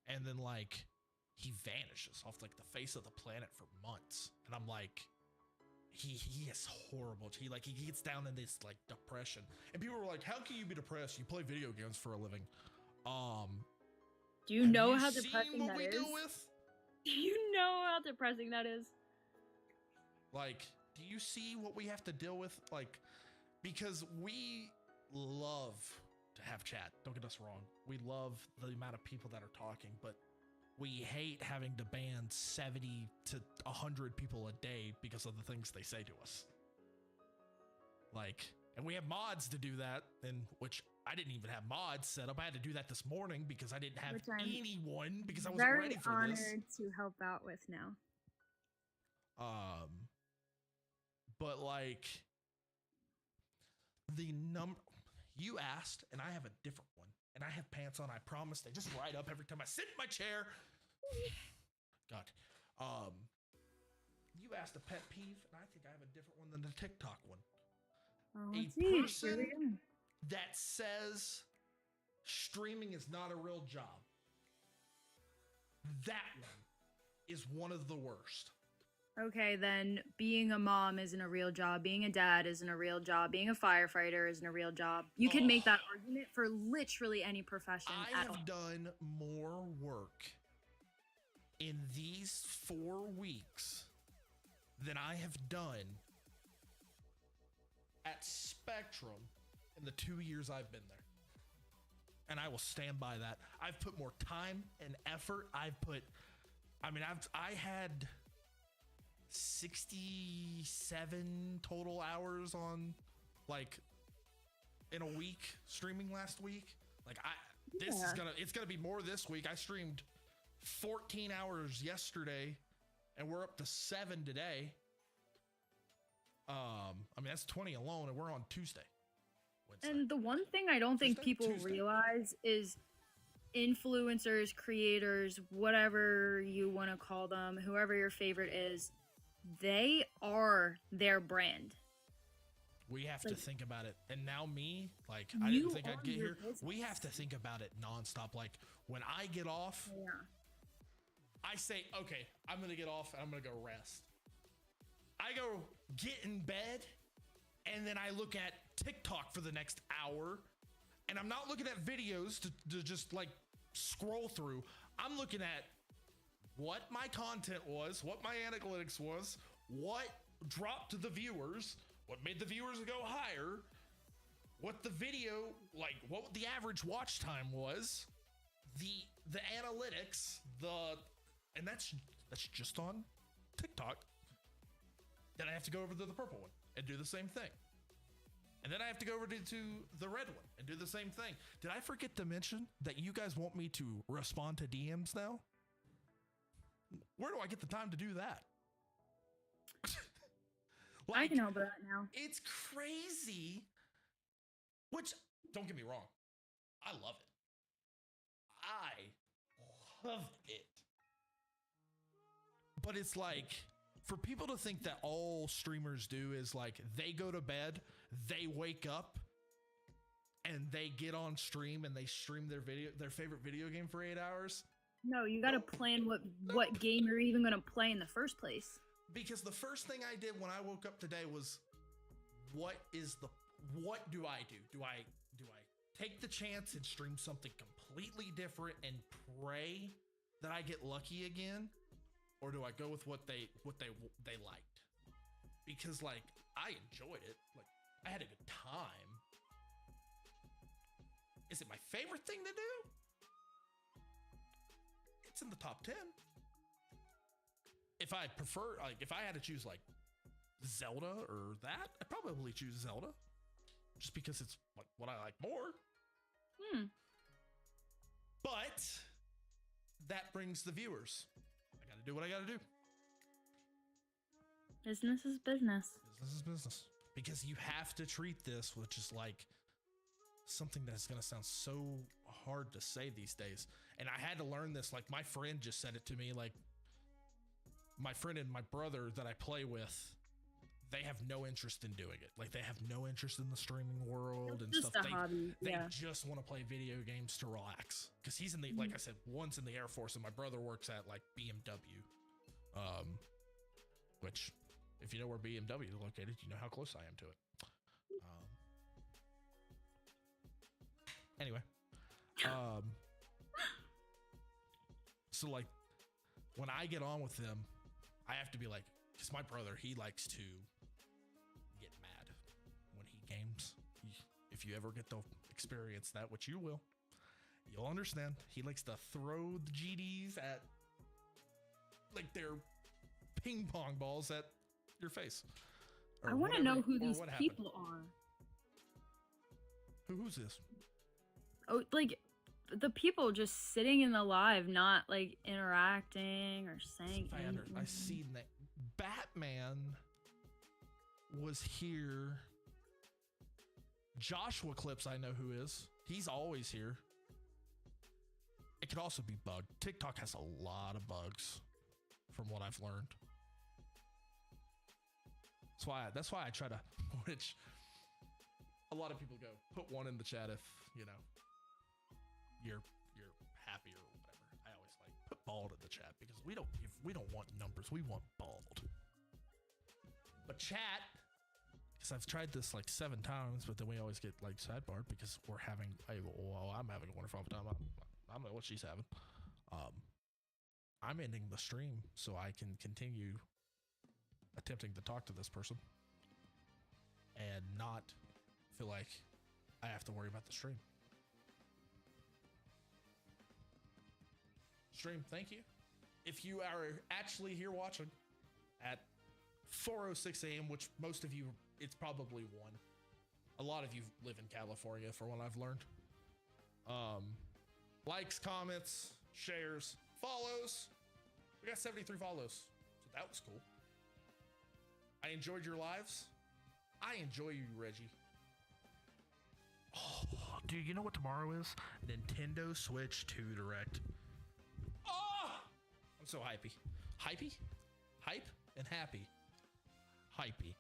and then like he vanishes off like the face of the planet for months. And I'm like, he is horrible. He gets down in this like depression. And people were like, "How can you be depressed? You play video games for a living." Do you have know you how seen depressing what that we is? deal with? Do you know how depressing that is? Like, do you see what we have to deal with? Like, because we love to have chat. Don't get us wrong. We love the amount of people that are talking, but we hate having to ban 70 to 100 people a day because of the things they say to us. Like, and we have mods to do that, and which I didn't even have mods set up. I had to do that this morning because I didn't have Which I'm anyone because I wasn't ready for this. to help out with now. But like the number you asked, and I have a different one, and I have pants on. I promise they just ride up every time I sit in my chair. God, you asked a pet peeve, and I think I have a different one than the TikTok one. Oh, A let's see. Here person we go. that says streaming is not a real job. That one is one of the worst. Okay, then being a mom isn't a real job. Being a dad isn't a real job. Being a firefighter isn't a real job. You can make that argument for literally any profession I at all. have done more work in these 4 weeks than I have done at Spectrum in the 2 years I've been there. And I will stand by that. I've put more time and effort. I had 67 total hours on, like, in a week streaming last week. Like, it's gonna be more this week. I streamed 14 hours yesterday, and we're up to 7 today. That's 20 alone, and we're on Tuesday. Wednesday. And the one thing I don't think people realize is influencers, creators, whatever you want to call them, whoever your favorite is, they are their brand. We have to think about it. And now me, like, I You didn't think I'd own get your here. business. We have to think about it nonstop. Like, when I get off, Yeah. I say, okay, I'm going to get off and I'm going to go rest. I go get in bed, and then I look at TikTok for the next hour, and I'm not looking at videos to just, like, scroll through. I'm looking at what my content was, what my analytics was, what dropped to the viewers, what made the viewers go higher, what the video, like, what the average watch time was, the analytics, and that's just on TikTok. Then I have to go over to the purple one and do the same thing. And then I have to go over to the red one and do the same thing. Did I forget to mention that you guys want me to respond to DMs now? Where do I get the time to do that? I can help with that now. It's crazy. Which, don't get me wrong, I love it. I love it. But it's like, for people to think that all streamers do is, like, they go to bed, they wake up, and they get on stream and they stream their favorite video game for 8 hours. No, you got to plan what game you're even going to play in the first place. Because the first thing I did when I woke up today was, what do I do? Do I take the chance and stream something completely different and pray that I get lucky again? Or do I go with what they liked? Because, like, I enjoyed it. Like, I had a good time. Is it my favorite thing to do? It's in the top 10. If I prefer, like, if I had to choose, like, Zelda or that, I'd probably choose Zelda. Just because it's, like, what I like more. But that brings the viewers. I gotta do what I gotta do. Business is business. Business is business. Because you have to treat this, which is like something that's gonna sound so hard to say these days. And I had to learn this. Like, my friend just said it to me. Like, my friend and my brother that I play with, they have no interest in doing it. Like, they have no interest in the streaming world and Just stuff. a hobby. They just want to play video games to relax. Because he's in the, like I said, one's in the Air Force, and my brother works at, like, BMW. Which, if you know where BMW is located, you know how close I am to it. Anyway. So, like, when I get on with them, I have to be like, because my brother, he likes to get mad when he games. If you ever get to experience that, which you will, you'll understand. He likes to throw the GDs at, like, their ping pong balls at your face. I want to know who these people are. Who's this? Oh, like, the people just sitting in the live, not, like, interacting or saying anything. I seen that. Batman was here. Joshua Clips, I know who is. He's always here. It could also be bugged. TikTok has a lot of bugs, from what I've learned. That's why I try to, which a lot of people go, put one in the chat if, you know, you're happy or whatever. I always like put bald in the chat because we don't want numbers. We want bald. But chat, because I've tried this like 7 times, but then we always get like sidebarred because I'm having a wonderful time. I don't know what she's having. I'm ending the stream so I can continue attempting to talk to this person and not feel like I have to worry about the stream. Stream, thank you. If you are actually here watching at 4:06 a.m., which most of you, it's probably 1. A lot of you live in California, for what I've learned. Likes, comments, shares, follows. We got 73 follows, so that was cool. I enjoyed your lives. I enjoy you, Reggie. Oh, dude, you know what tomorrow is? Nintendo Switch 2 Direct. Oh, I'm so hypey. Hypey? Hype and happy. Hypey.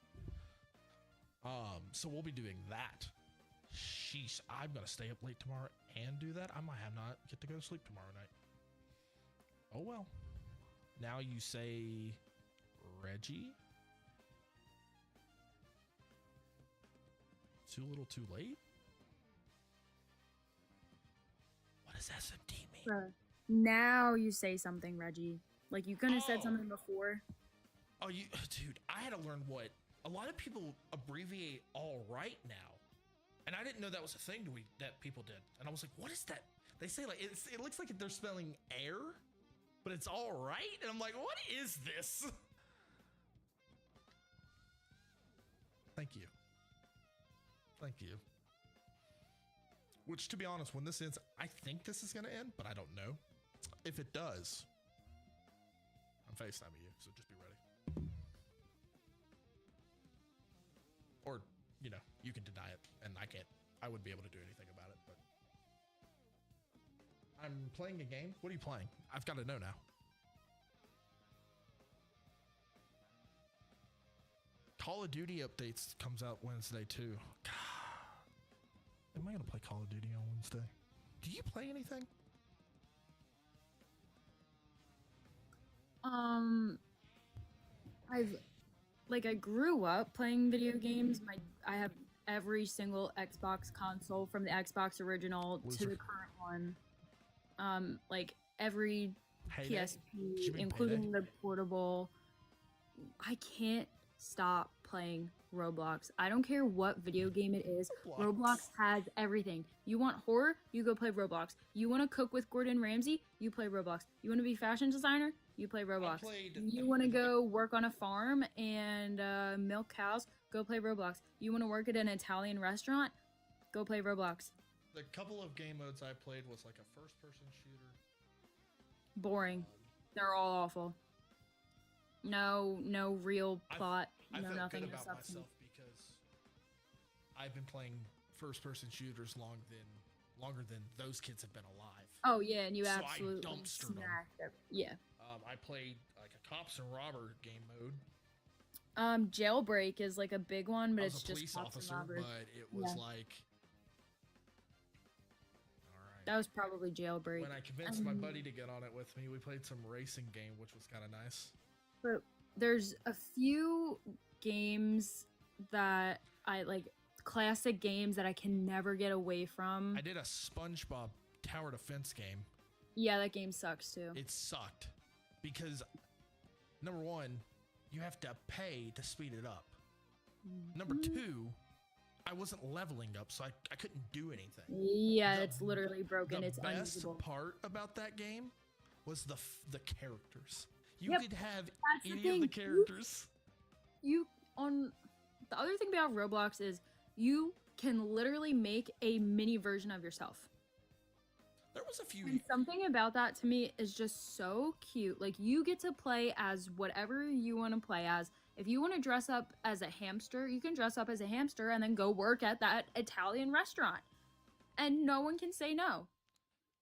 So we'll be doing that. Sheesh, I'm gonna stay up late tomorrow and do that. I might have not get to go to sleep tomorrow night. Oh well. Now you say Reggie? Too little too late? What does SMT mean? Now you say something, Reggie. Like you couldn't have said something before. Oh, dude, I had to learn what a lot of people abbreviate all right now. And I didn't know that was a thing that people did. And I was like, what is that? They say like, it looks like they're spelling air, but it's all right. And I'm like, what is this? Thank you. Thank you. Which, to be honest, when this ends, I think this is going to end, but I don't know. If it does, I'm FaceTiming you, so just be ready. Or, you know, you can deny it, and I wouldn't be able to do anything about it, but. I'm playing a game? What are you playing? I've got to know now. Call of Duty updates comes out Wednesday, too. Am I going to play Call of Duty on Wednesday? Do you play anything? I grew up playing video games. I have every single Xbox console from the Xbox original to the current one. Like every Heyday? PSP, including the portable. I can't stop playing Roblox. I don't care what video game it is. Roblox has everything. You want horror? You go play Roblox. You want to cook with Gordon Ramsay? You play Roblox. You want to be a fashion designer? You play Roblox. You want to go work on a farm and milk cows? Go play Roblox. You want to work at an Italian restaurant? Go play Roblox. The couple of game modes I played was like a first-person shooter. Boring. They're all awful. No real plot. I feel nothing. good No about substance. myself because I've been playing first-person shooters longer than those kids have been alive. Oh yeah, and you So I absolutely dumpstered 'em. smacked it. Yeah. I played like a cops and robber game mode. Jailbreak is like a big one, but I it's was a just police cops and officer, robbers. but it was Yeah. like, all right. That was probably Jailbreak. When I convinced my buddy to get on it with me, we played some racing game, which was kind of nice. But there's a few games that I like, classic games that I can never get away from. I did a SpongeBob tower defense game. Yeah, that game sucks too. It sucked because number one, you have to pay to speed it up. Number two, I wasn't leveling up, so I couldn't do anything. Yeah, it's literally broken. The It's best unusable. part about that game was the characters. You Yep, could have that's the any of thing. the characters. You on the other thing about Roblox is you can literally make a mini version of yourself. There was a few. And something about that to me is just so cute. Like you get to play as whatever you want to play as. If you want to dress up as a hamster, you can dress up as a hamster and then go work at that Italian restaurant. And no one can say no.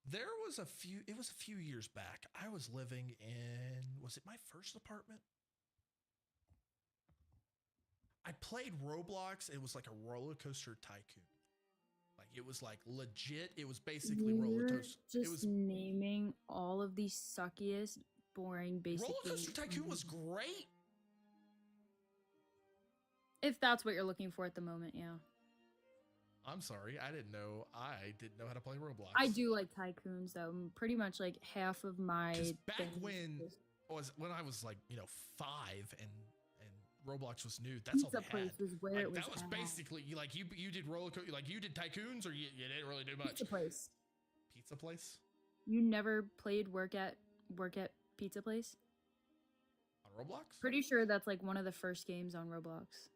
There was a few. It was a few years back. I was living in. Was it my first apartment? I played Roblox. It was like a roller coaster tycoon. Like it was like legit. It was basically roller You're coaster. just It was naming all of the suckiest, boring, basic roller games. coaster tycoon was great. If that's what you're looking for at the moment, yeah. I'm sorry, I didn't know how to play Roblox. I do like tycoons though. Pretty much like half of my 'Cause back things when I was like 5 and Roblox was new. That's all Pizza they Place had. was where Like, it was. that was at. basically like you did you did tycoons, or you didn't really do much. Pizza Place. Pizza Place You never played work at Pizza Place? on Roblox? Pretty sure that's like one of the first games on Roblox.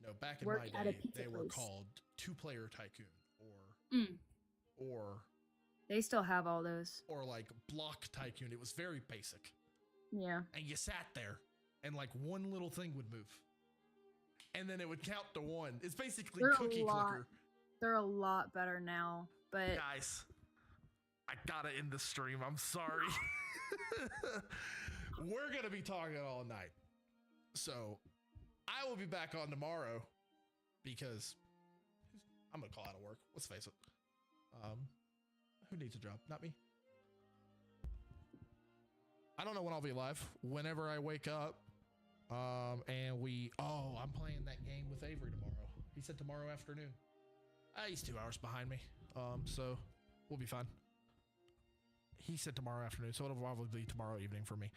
No, back in Work my at a day, pizza they were place. called 2-player tycoon Mm. or They still have all those. like block tycoon. It was very basic. Yeah. And you sat there and like one little thing would move. And then it would count to 1. It's basically They're cookie clicker. They're a lot better now, but Guys, I gotta end the stream. I'm sorry. We're gonna be talking all night. So I will be back on tomorrow because I'm gonna call out of work. Let's face it. Who needs a job? Not me. I don't know when I'll be live. Whenever I wake up. I'm playing that game with Avery tomorrow. He said tomorrow afternoon. He's 2 hours behind me. So we'll be fine. He said tomorrow afternoon, so it'll probably be tomorrow evening for me.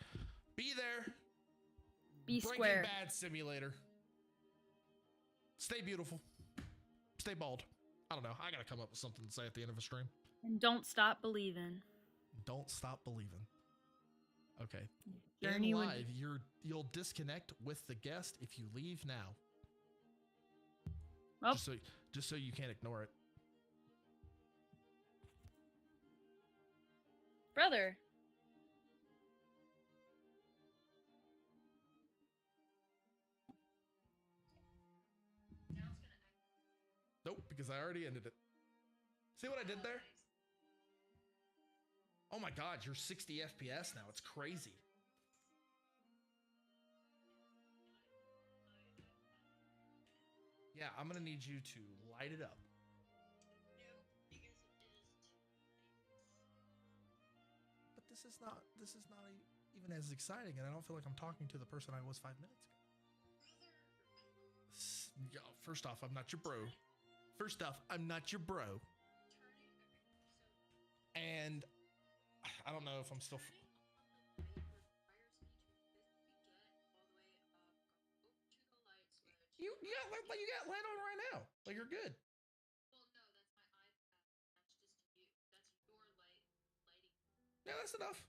Be there. be Breaking square. Bad simulator. Stay beautiful. Stay bald. I don't know. I gotta come up with something to say at the end of a stream. And don't stop believing. Don't stop believing. Okay. Journey In would- live, you'll disconnect with the guest if you leave now. Oh, Just so you can't ignore it. brother. Nope, because I already ended it. See what I did there? Oh my god, you're 60 FPS now. It's crazy. Yeah, I'm gonna need you to light it up. But this is not even as exciting, and I don't feel like I'm talking to the person I was 5 minutes ago. Yo, first off, I'm not your bro. And I don't know if I'm still. You got light on right now. Like you're good. Yeah, that's enough.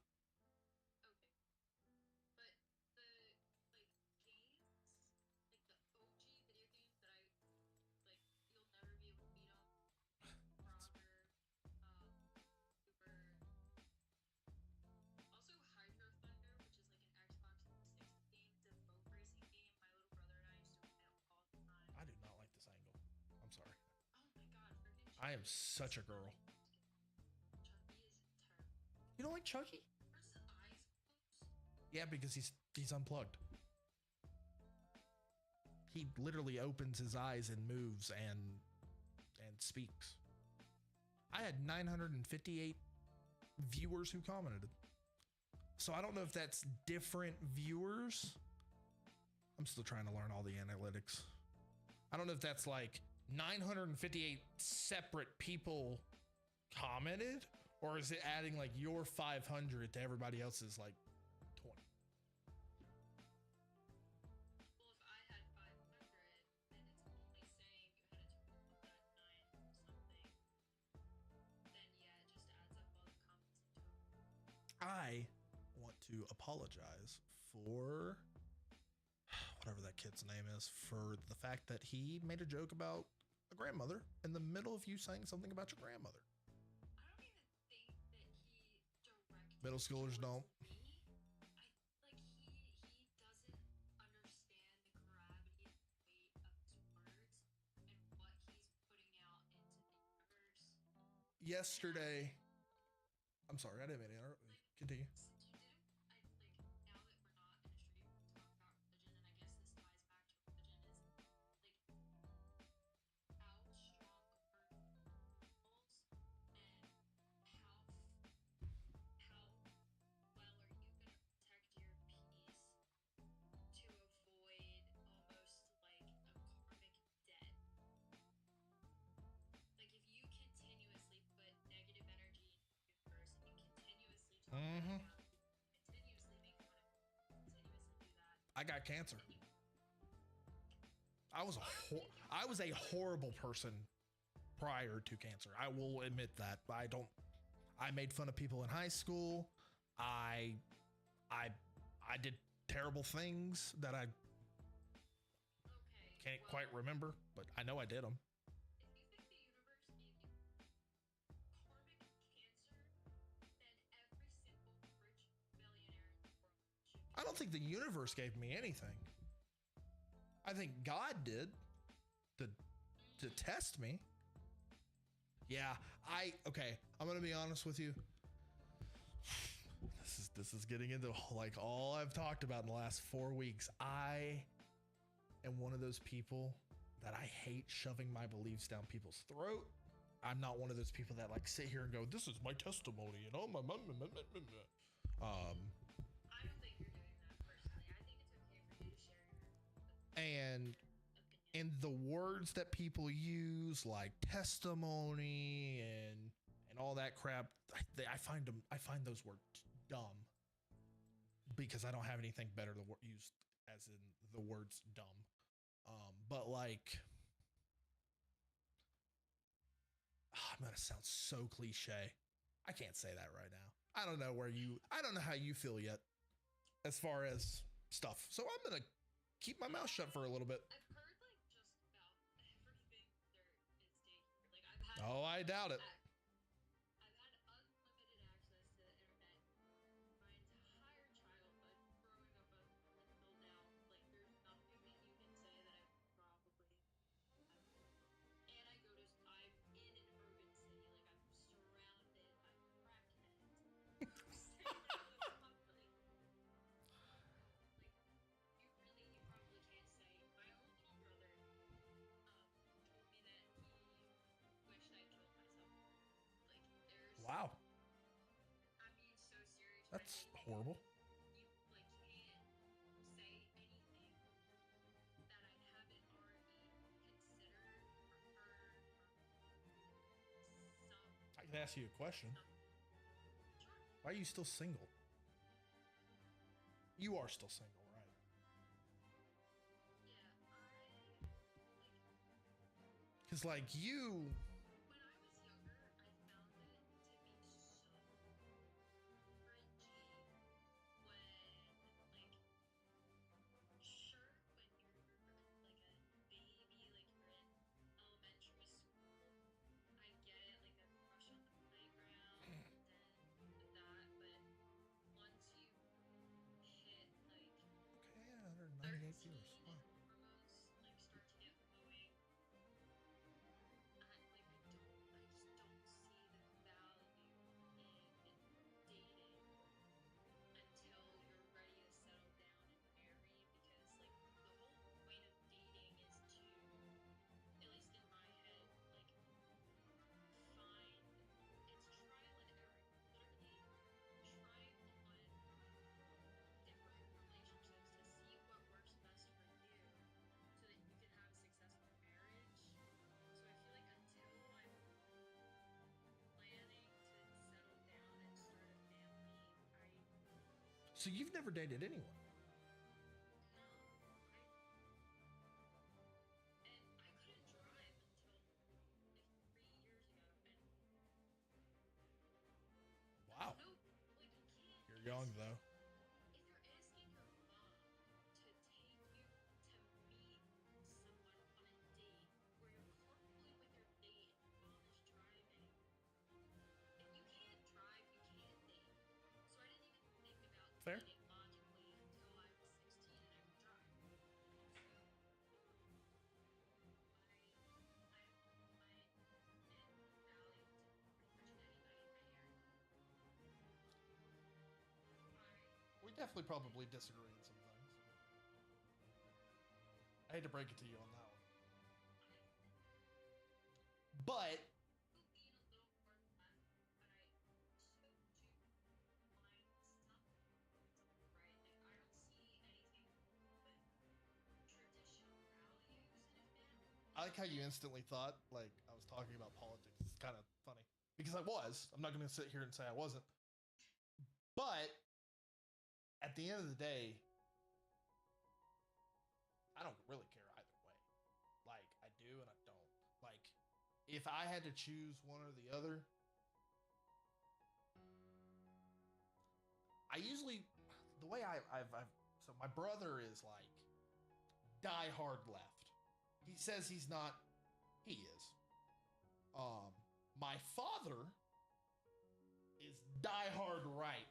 I do not like this angle. I'm sorry. I am such a girl. You don't like Chucky? Yeah, because he's unplugged. He literally opens his eyes and moves and speaks. I had 958 viewers who commented. So I don't know if that's different viewers. I'm still trying to learn all the analytics. I don't know if that's like 958 separate people commented, or is it adding like your 500 to everybody else's like 20? I want to apologize for whatever that kid's name is, for the fact that he made a joke about a grandmother in the middle of you saying something about your grandmother. Middle schoolers don't. Yesterday, I'm sorry, I didn't mean to interrupt. Continue. got cancer. I was a horrible person prior to cancer. I will admit that. I made fun of people in high school. I did terrible things that I can't quite remember, but I know I did them. I don't think the universe gave me anything. I think God did to test me. Yeah, okay, I'm gonna be honest with you. This is getting into like all I've talked about in the last 4 weeks. I am one of those people that I hate shoving my beliefs down people's throat. I'm not one of those people that like sit here and go, this is my testimony, you know, my mom. I don't think you're doing that personally. I think it's okay for you to share your And opinion. the words that people use, like testimony and all that crap, I find those words dumb because I don't have anything better to use as in the words dumb. But like, I'm gonna sound so cliche. I can't say that right now. I don't know how you feel yet as far as stuff. So I'm gonna keep my mouth shut for a little bit. I've heard like just about everything there is to hear. Like I've had Oh, I doubt it. I've had unlimited access to the internet my entire childhood, growing up until now. Like there's nothing that you can say that I probably haven't. And I'm in an urban city, like I'm surrounded by crackheads. You probably can't say. My own little brother told me that he wished I killed myself. Like there's Wow, I'm being so serious. that's right now. horrible. You like can't say anything that I haven't already considered or heard or some. I can ask you a question. Sure. Why are you still single? You are still single, right? Yeah, Because like you, when I was younger, I found it to be so cringy when, like, sure, when you're like a baby, like you're in elementary school, I get it, like the crush on the playground and that, but once you hit like okay, 198 13 viewers. and Wow. hormones like start to get flowing, I just don't see the value in dating until you're ready to settle down and marry, because like the whole point of dating is to, at least in my head, like find it's trial and error, literally trying on different relationships to see what works best for you so that you can have a successful marriage. So I feel like until I'm planning to settle down and start a family, So you've never dated anyone? and I couldn't drive until like 3 years ago, and Wow. no, like you can't. You're young though. If you're asking your mom to take you to meet someone on a date where you're carpooling with your date and your mom is driving, if you can't drive, you can't date. So I didn't even think about Fair. dating logically until I was 16 and I could drive. So I invalue We definitely probably disagree on some things. I hate to break it to you on that one. But being a little more left, but I so do find something right. Like I don't see anything but traditional values in a family. I like how you instantly thought like I was talking about politics. It's kind of funny because I was. I'm not going to sit here and say I wasn't. But at the end of the day, I don't really care either way. Like, I do and I don't. Like, if I had to choose one or the other, I usually, the way I've so my brother is like die hard left. He says he's not, he is. My father is die hard right.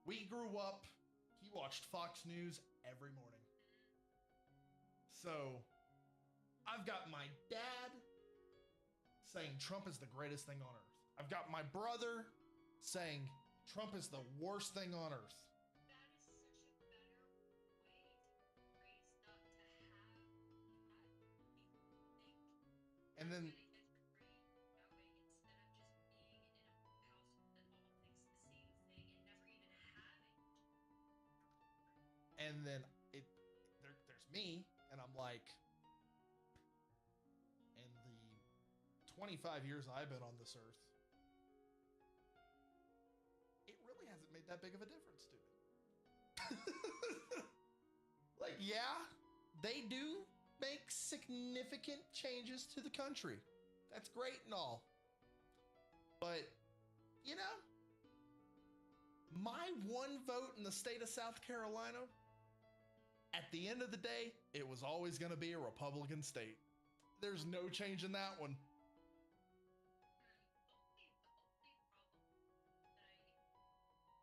We grew up, he watched Fox News every morning. So I've got my dad saying Trump is the greatest thing on earth. I've got my brother saying Trump is the worst thing on earth. That is such a better way to be raised up to have that think. And then That's gonna get your brain going instead of just being in a household that all thinks the same thing and never even having. there's me, and I'm like, in the 25 years I've been on this earth, it really hasn't made that big of a difference to me. Like, yeah, they do make significant changes to the country. That's great and all. But, you know, my one vote in the state of South Carolina, at the end of the day, it was always going to be a Republican state. There's no change in that one. The only problem that I is that like I'm sure you know terms, but like public servants and members of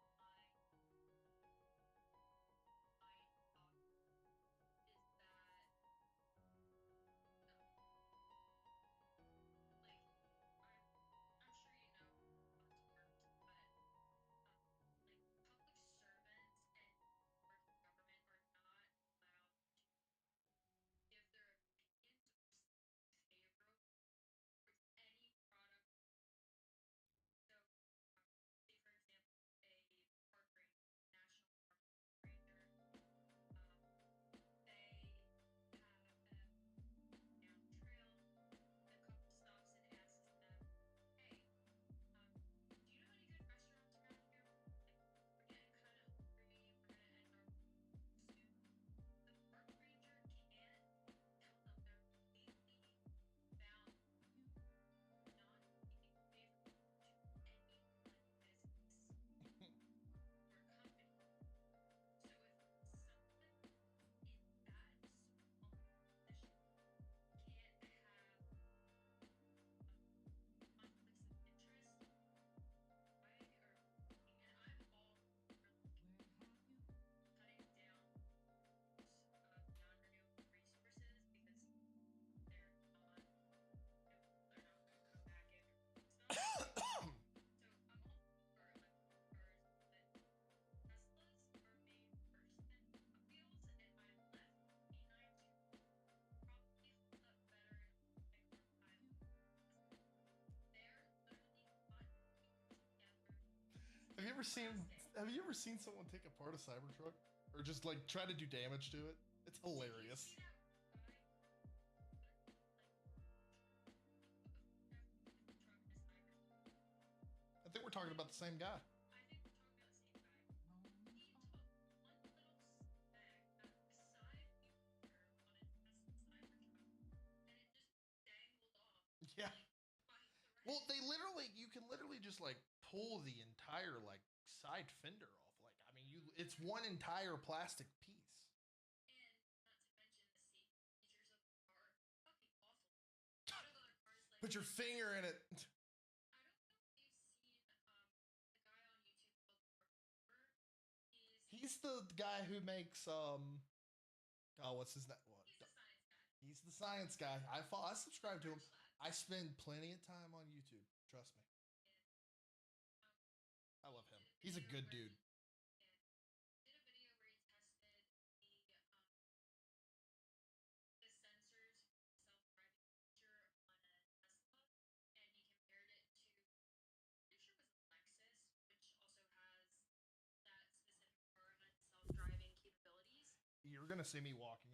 government are not allowed to give their opinions or favor towards any product. So, say for example, a park ranger, national park ranger, they have down trail. The couple stops and asks them, "Hey, do you know any good restaurants around here? Like, we're getting kind of hungry. We're gonna end our soon." The park ranger can't tell them they're completely bound to not being favorable to any one business or company. So if someone in that small position can't have conflicts of interest, right? Or and I'm all for cutting down non-renewable resources because they're not they're not going to come back in. So I'm all for electric cars, but Teslas are made worse than wheels, and I'm left behind to probably hold up better in like time. They're literally not together. Have you ever seen someone take apart a Cybertruck? Or just like try to do damage to it? It's hilarious. I think we're talking about the same guy. I think we're talking about the same guy. He took one little speck out of the side mirror on a Tesla Cybertruck, and it just dangled off. Yeah. By the rest. Well, you can literally just like pull the entire like side fender off. Like, I mean, it's one entire plastic piece. And not to mention the safety features of the car are fucking awful. One of the other cars like Put your finger in it. I don't know if you've seen the guy on YouTube called Parkour. He's the guy who makes oh, what's his name? What? He's a science guy. He's the science guy. I subscribe to him. I spend plenty of time on YouTube. Trust me. I love him. He's a good dude. Did a video where he tested the sensors self-driving feature on a Tesla, and he compared it to, pretty sure it was a Lexus, which also has that specific car had self-driving capabilities. You're gonna see me walking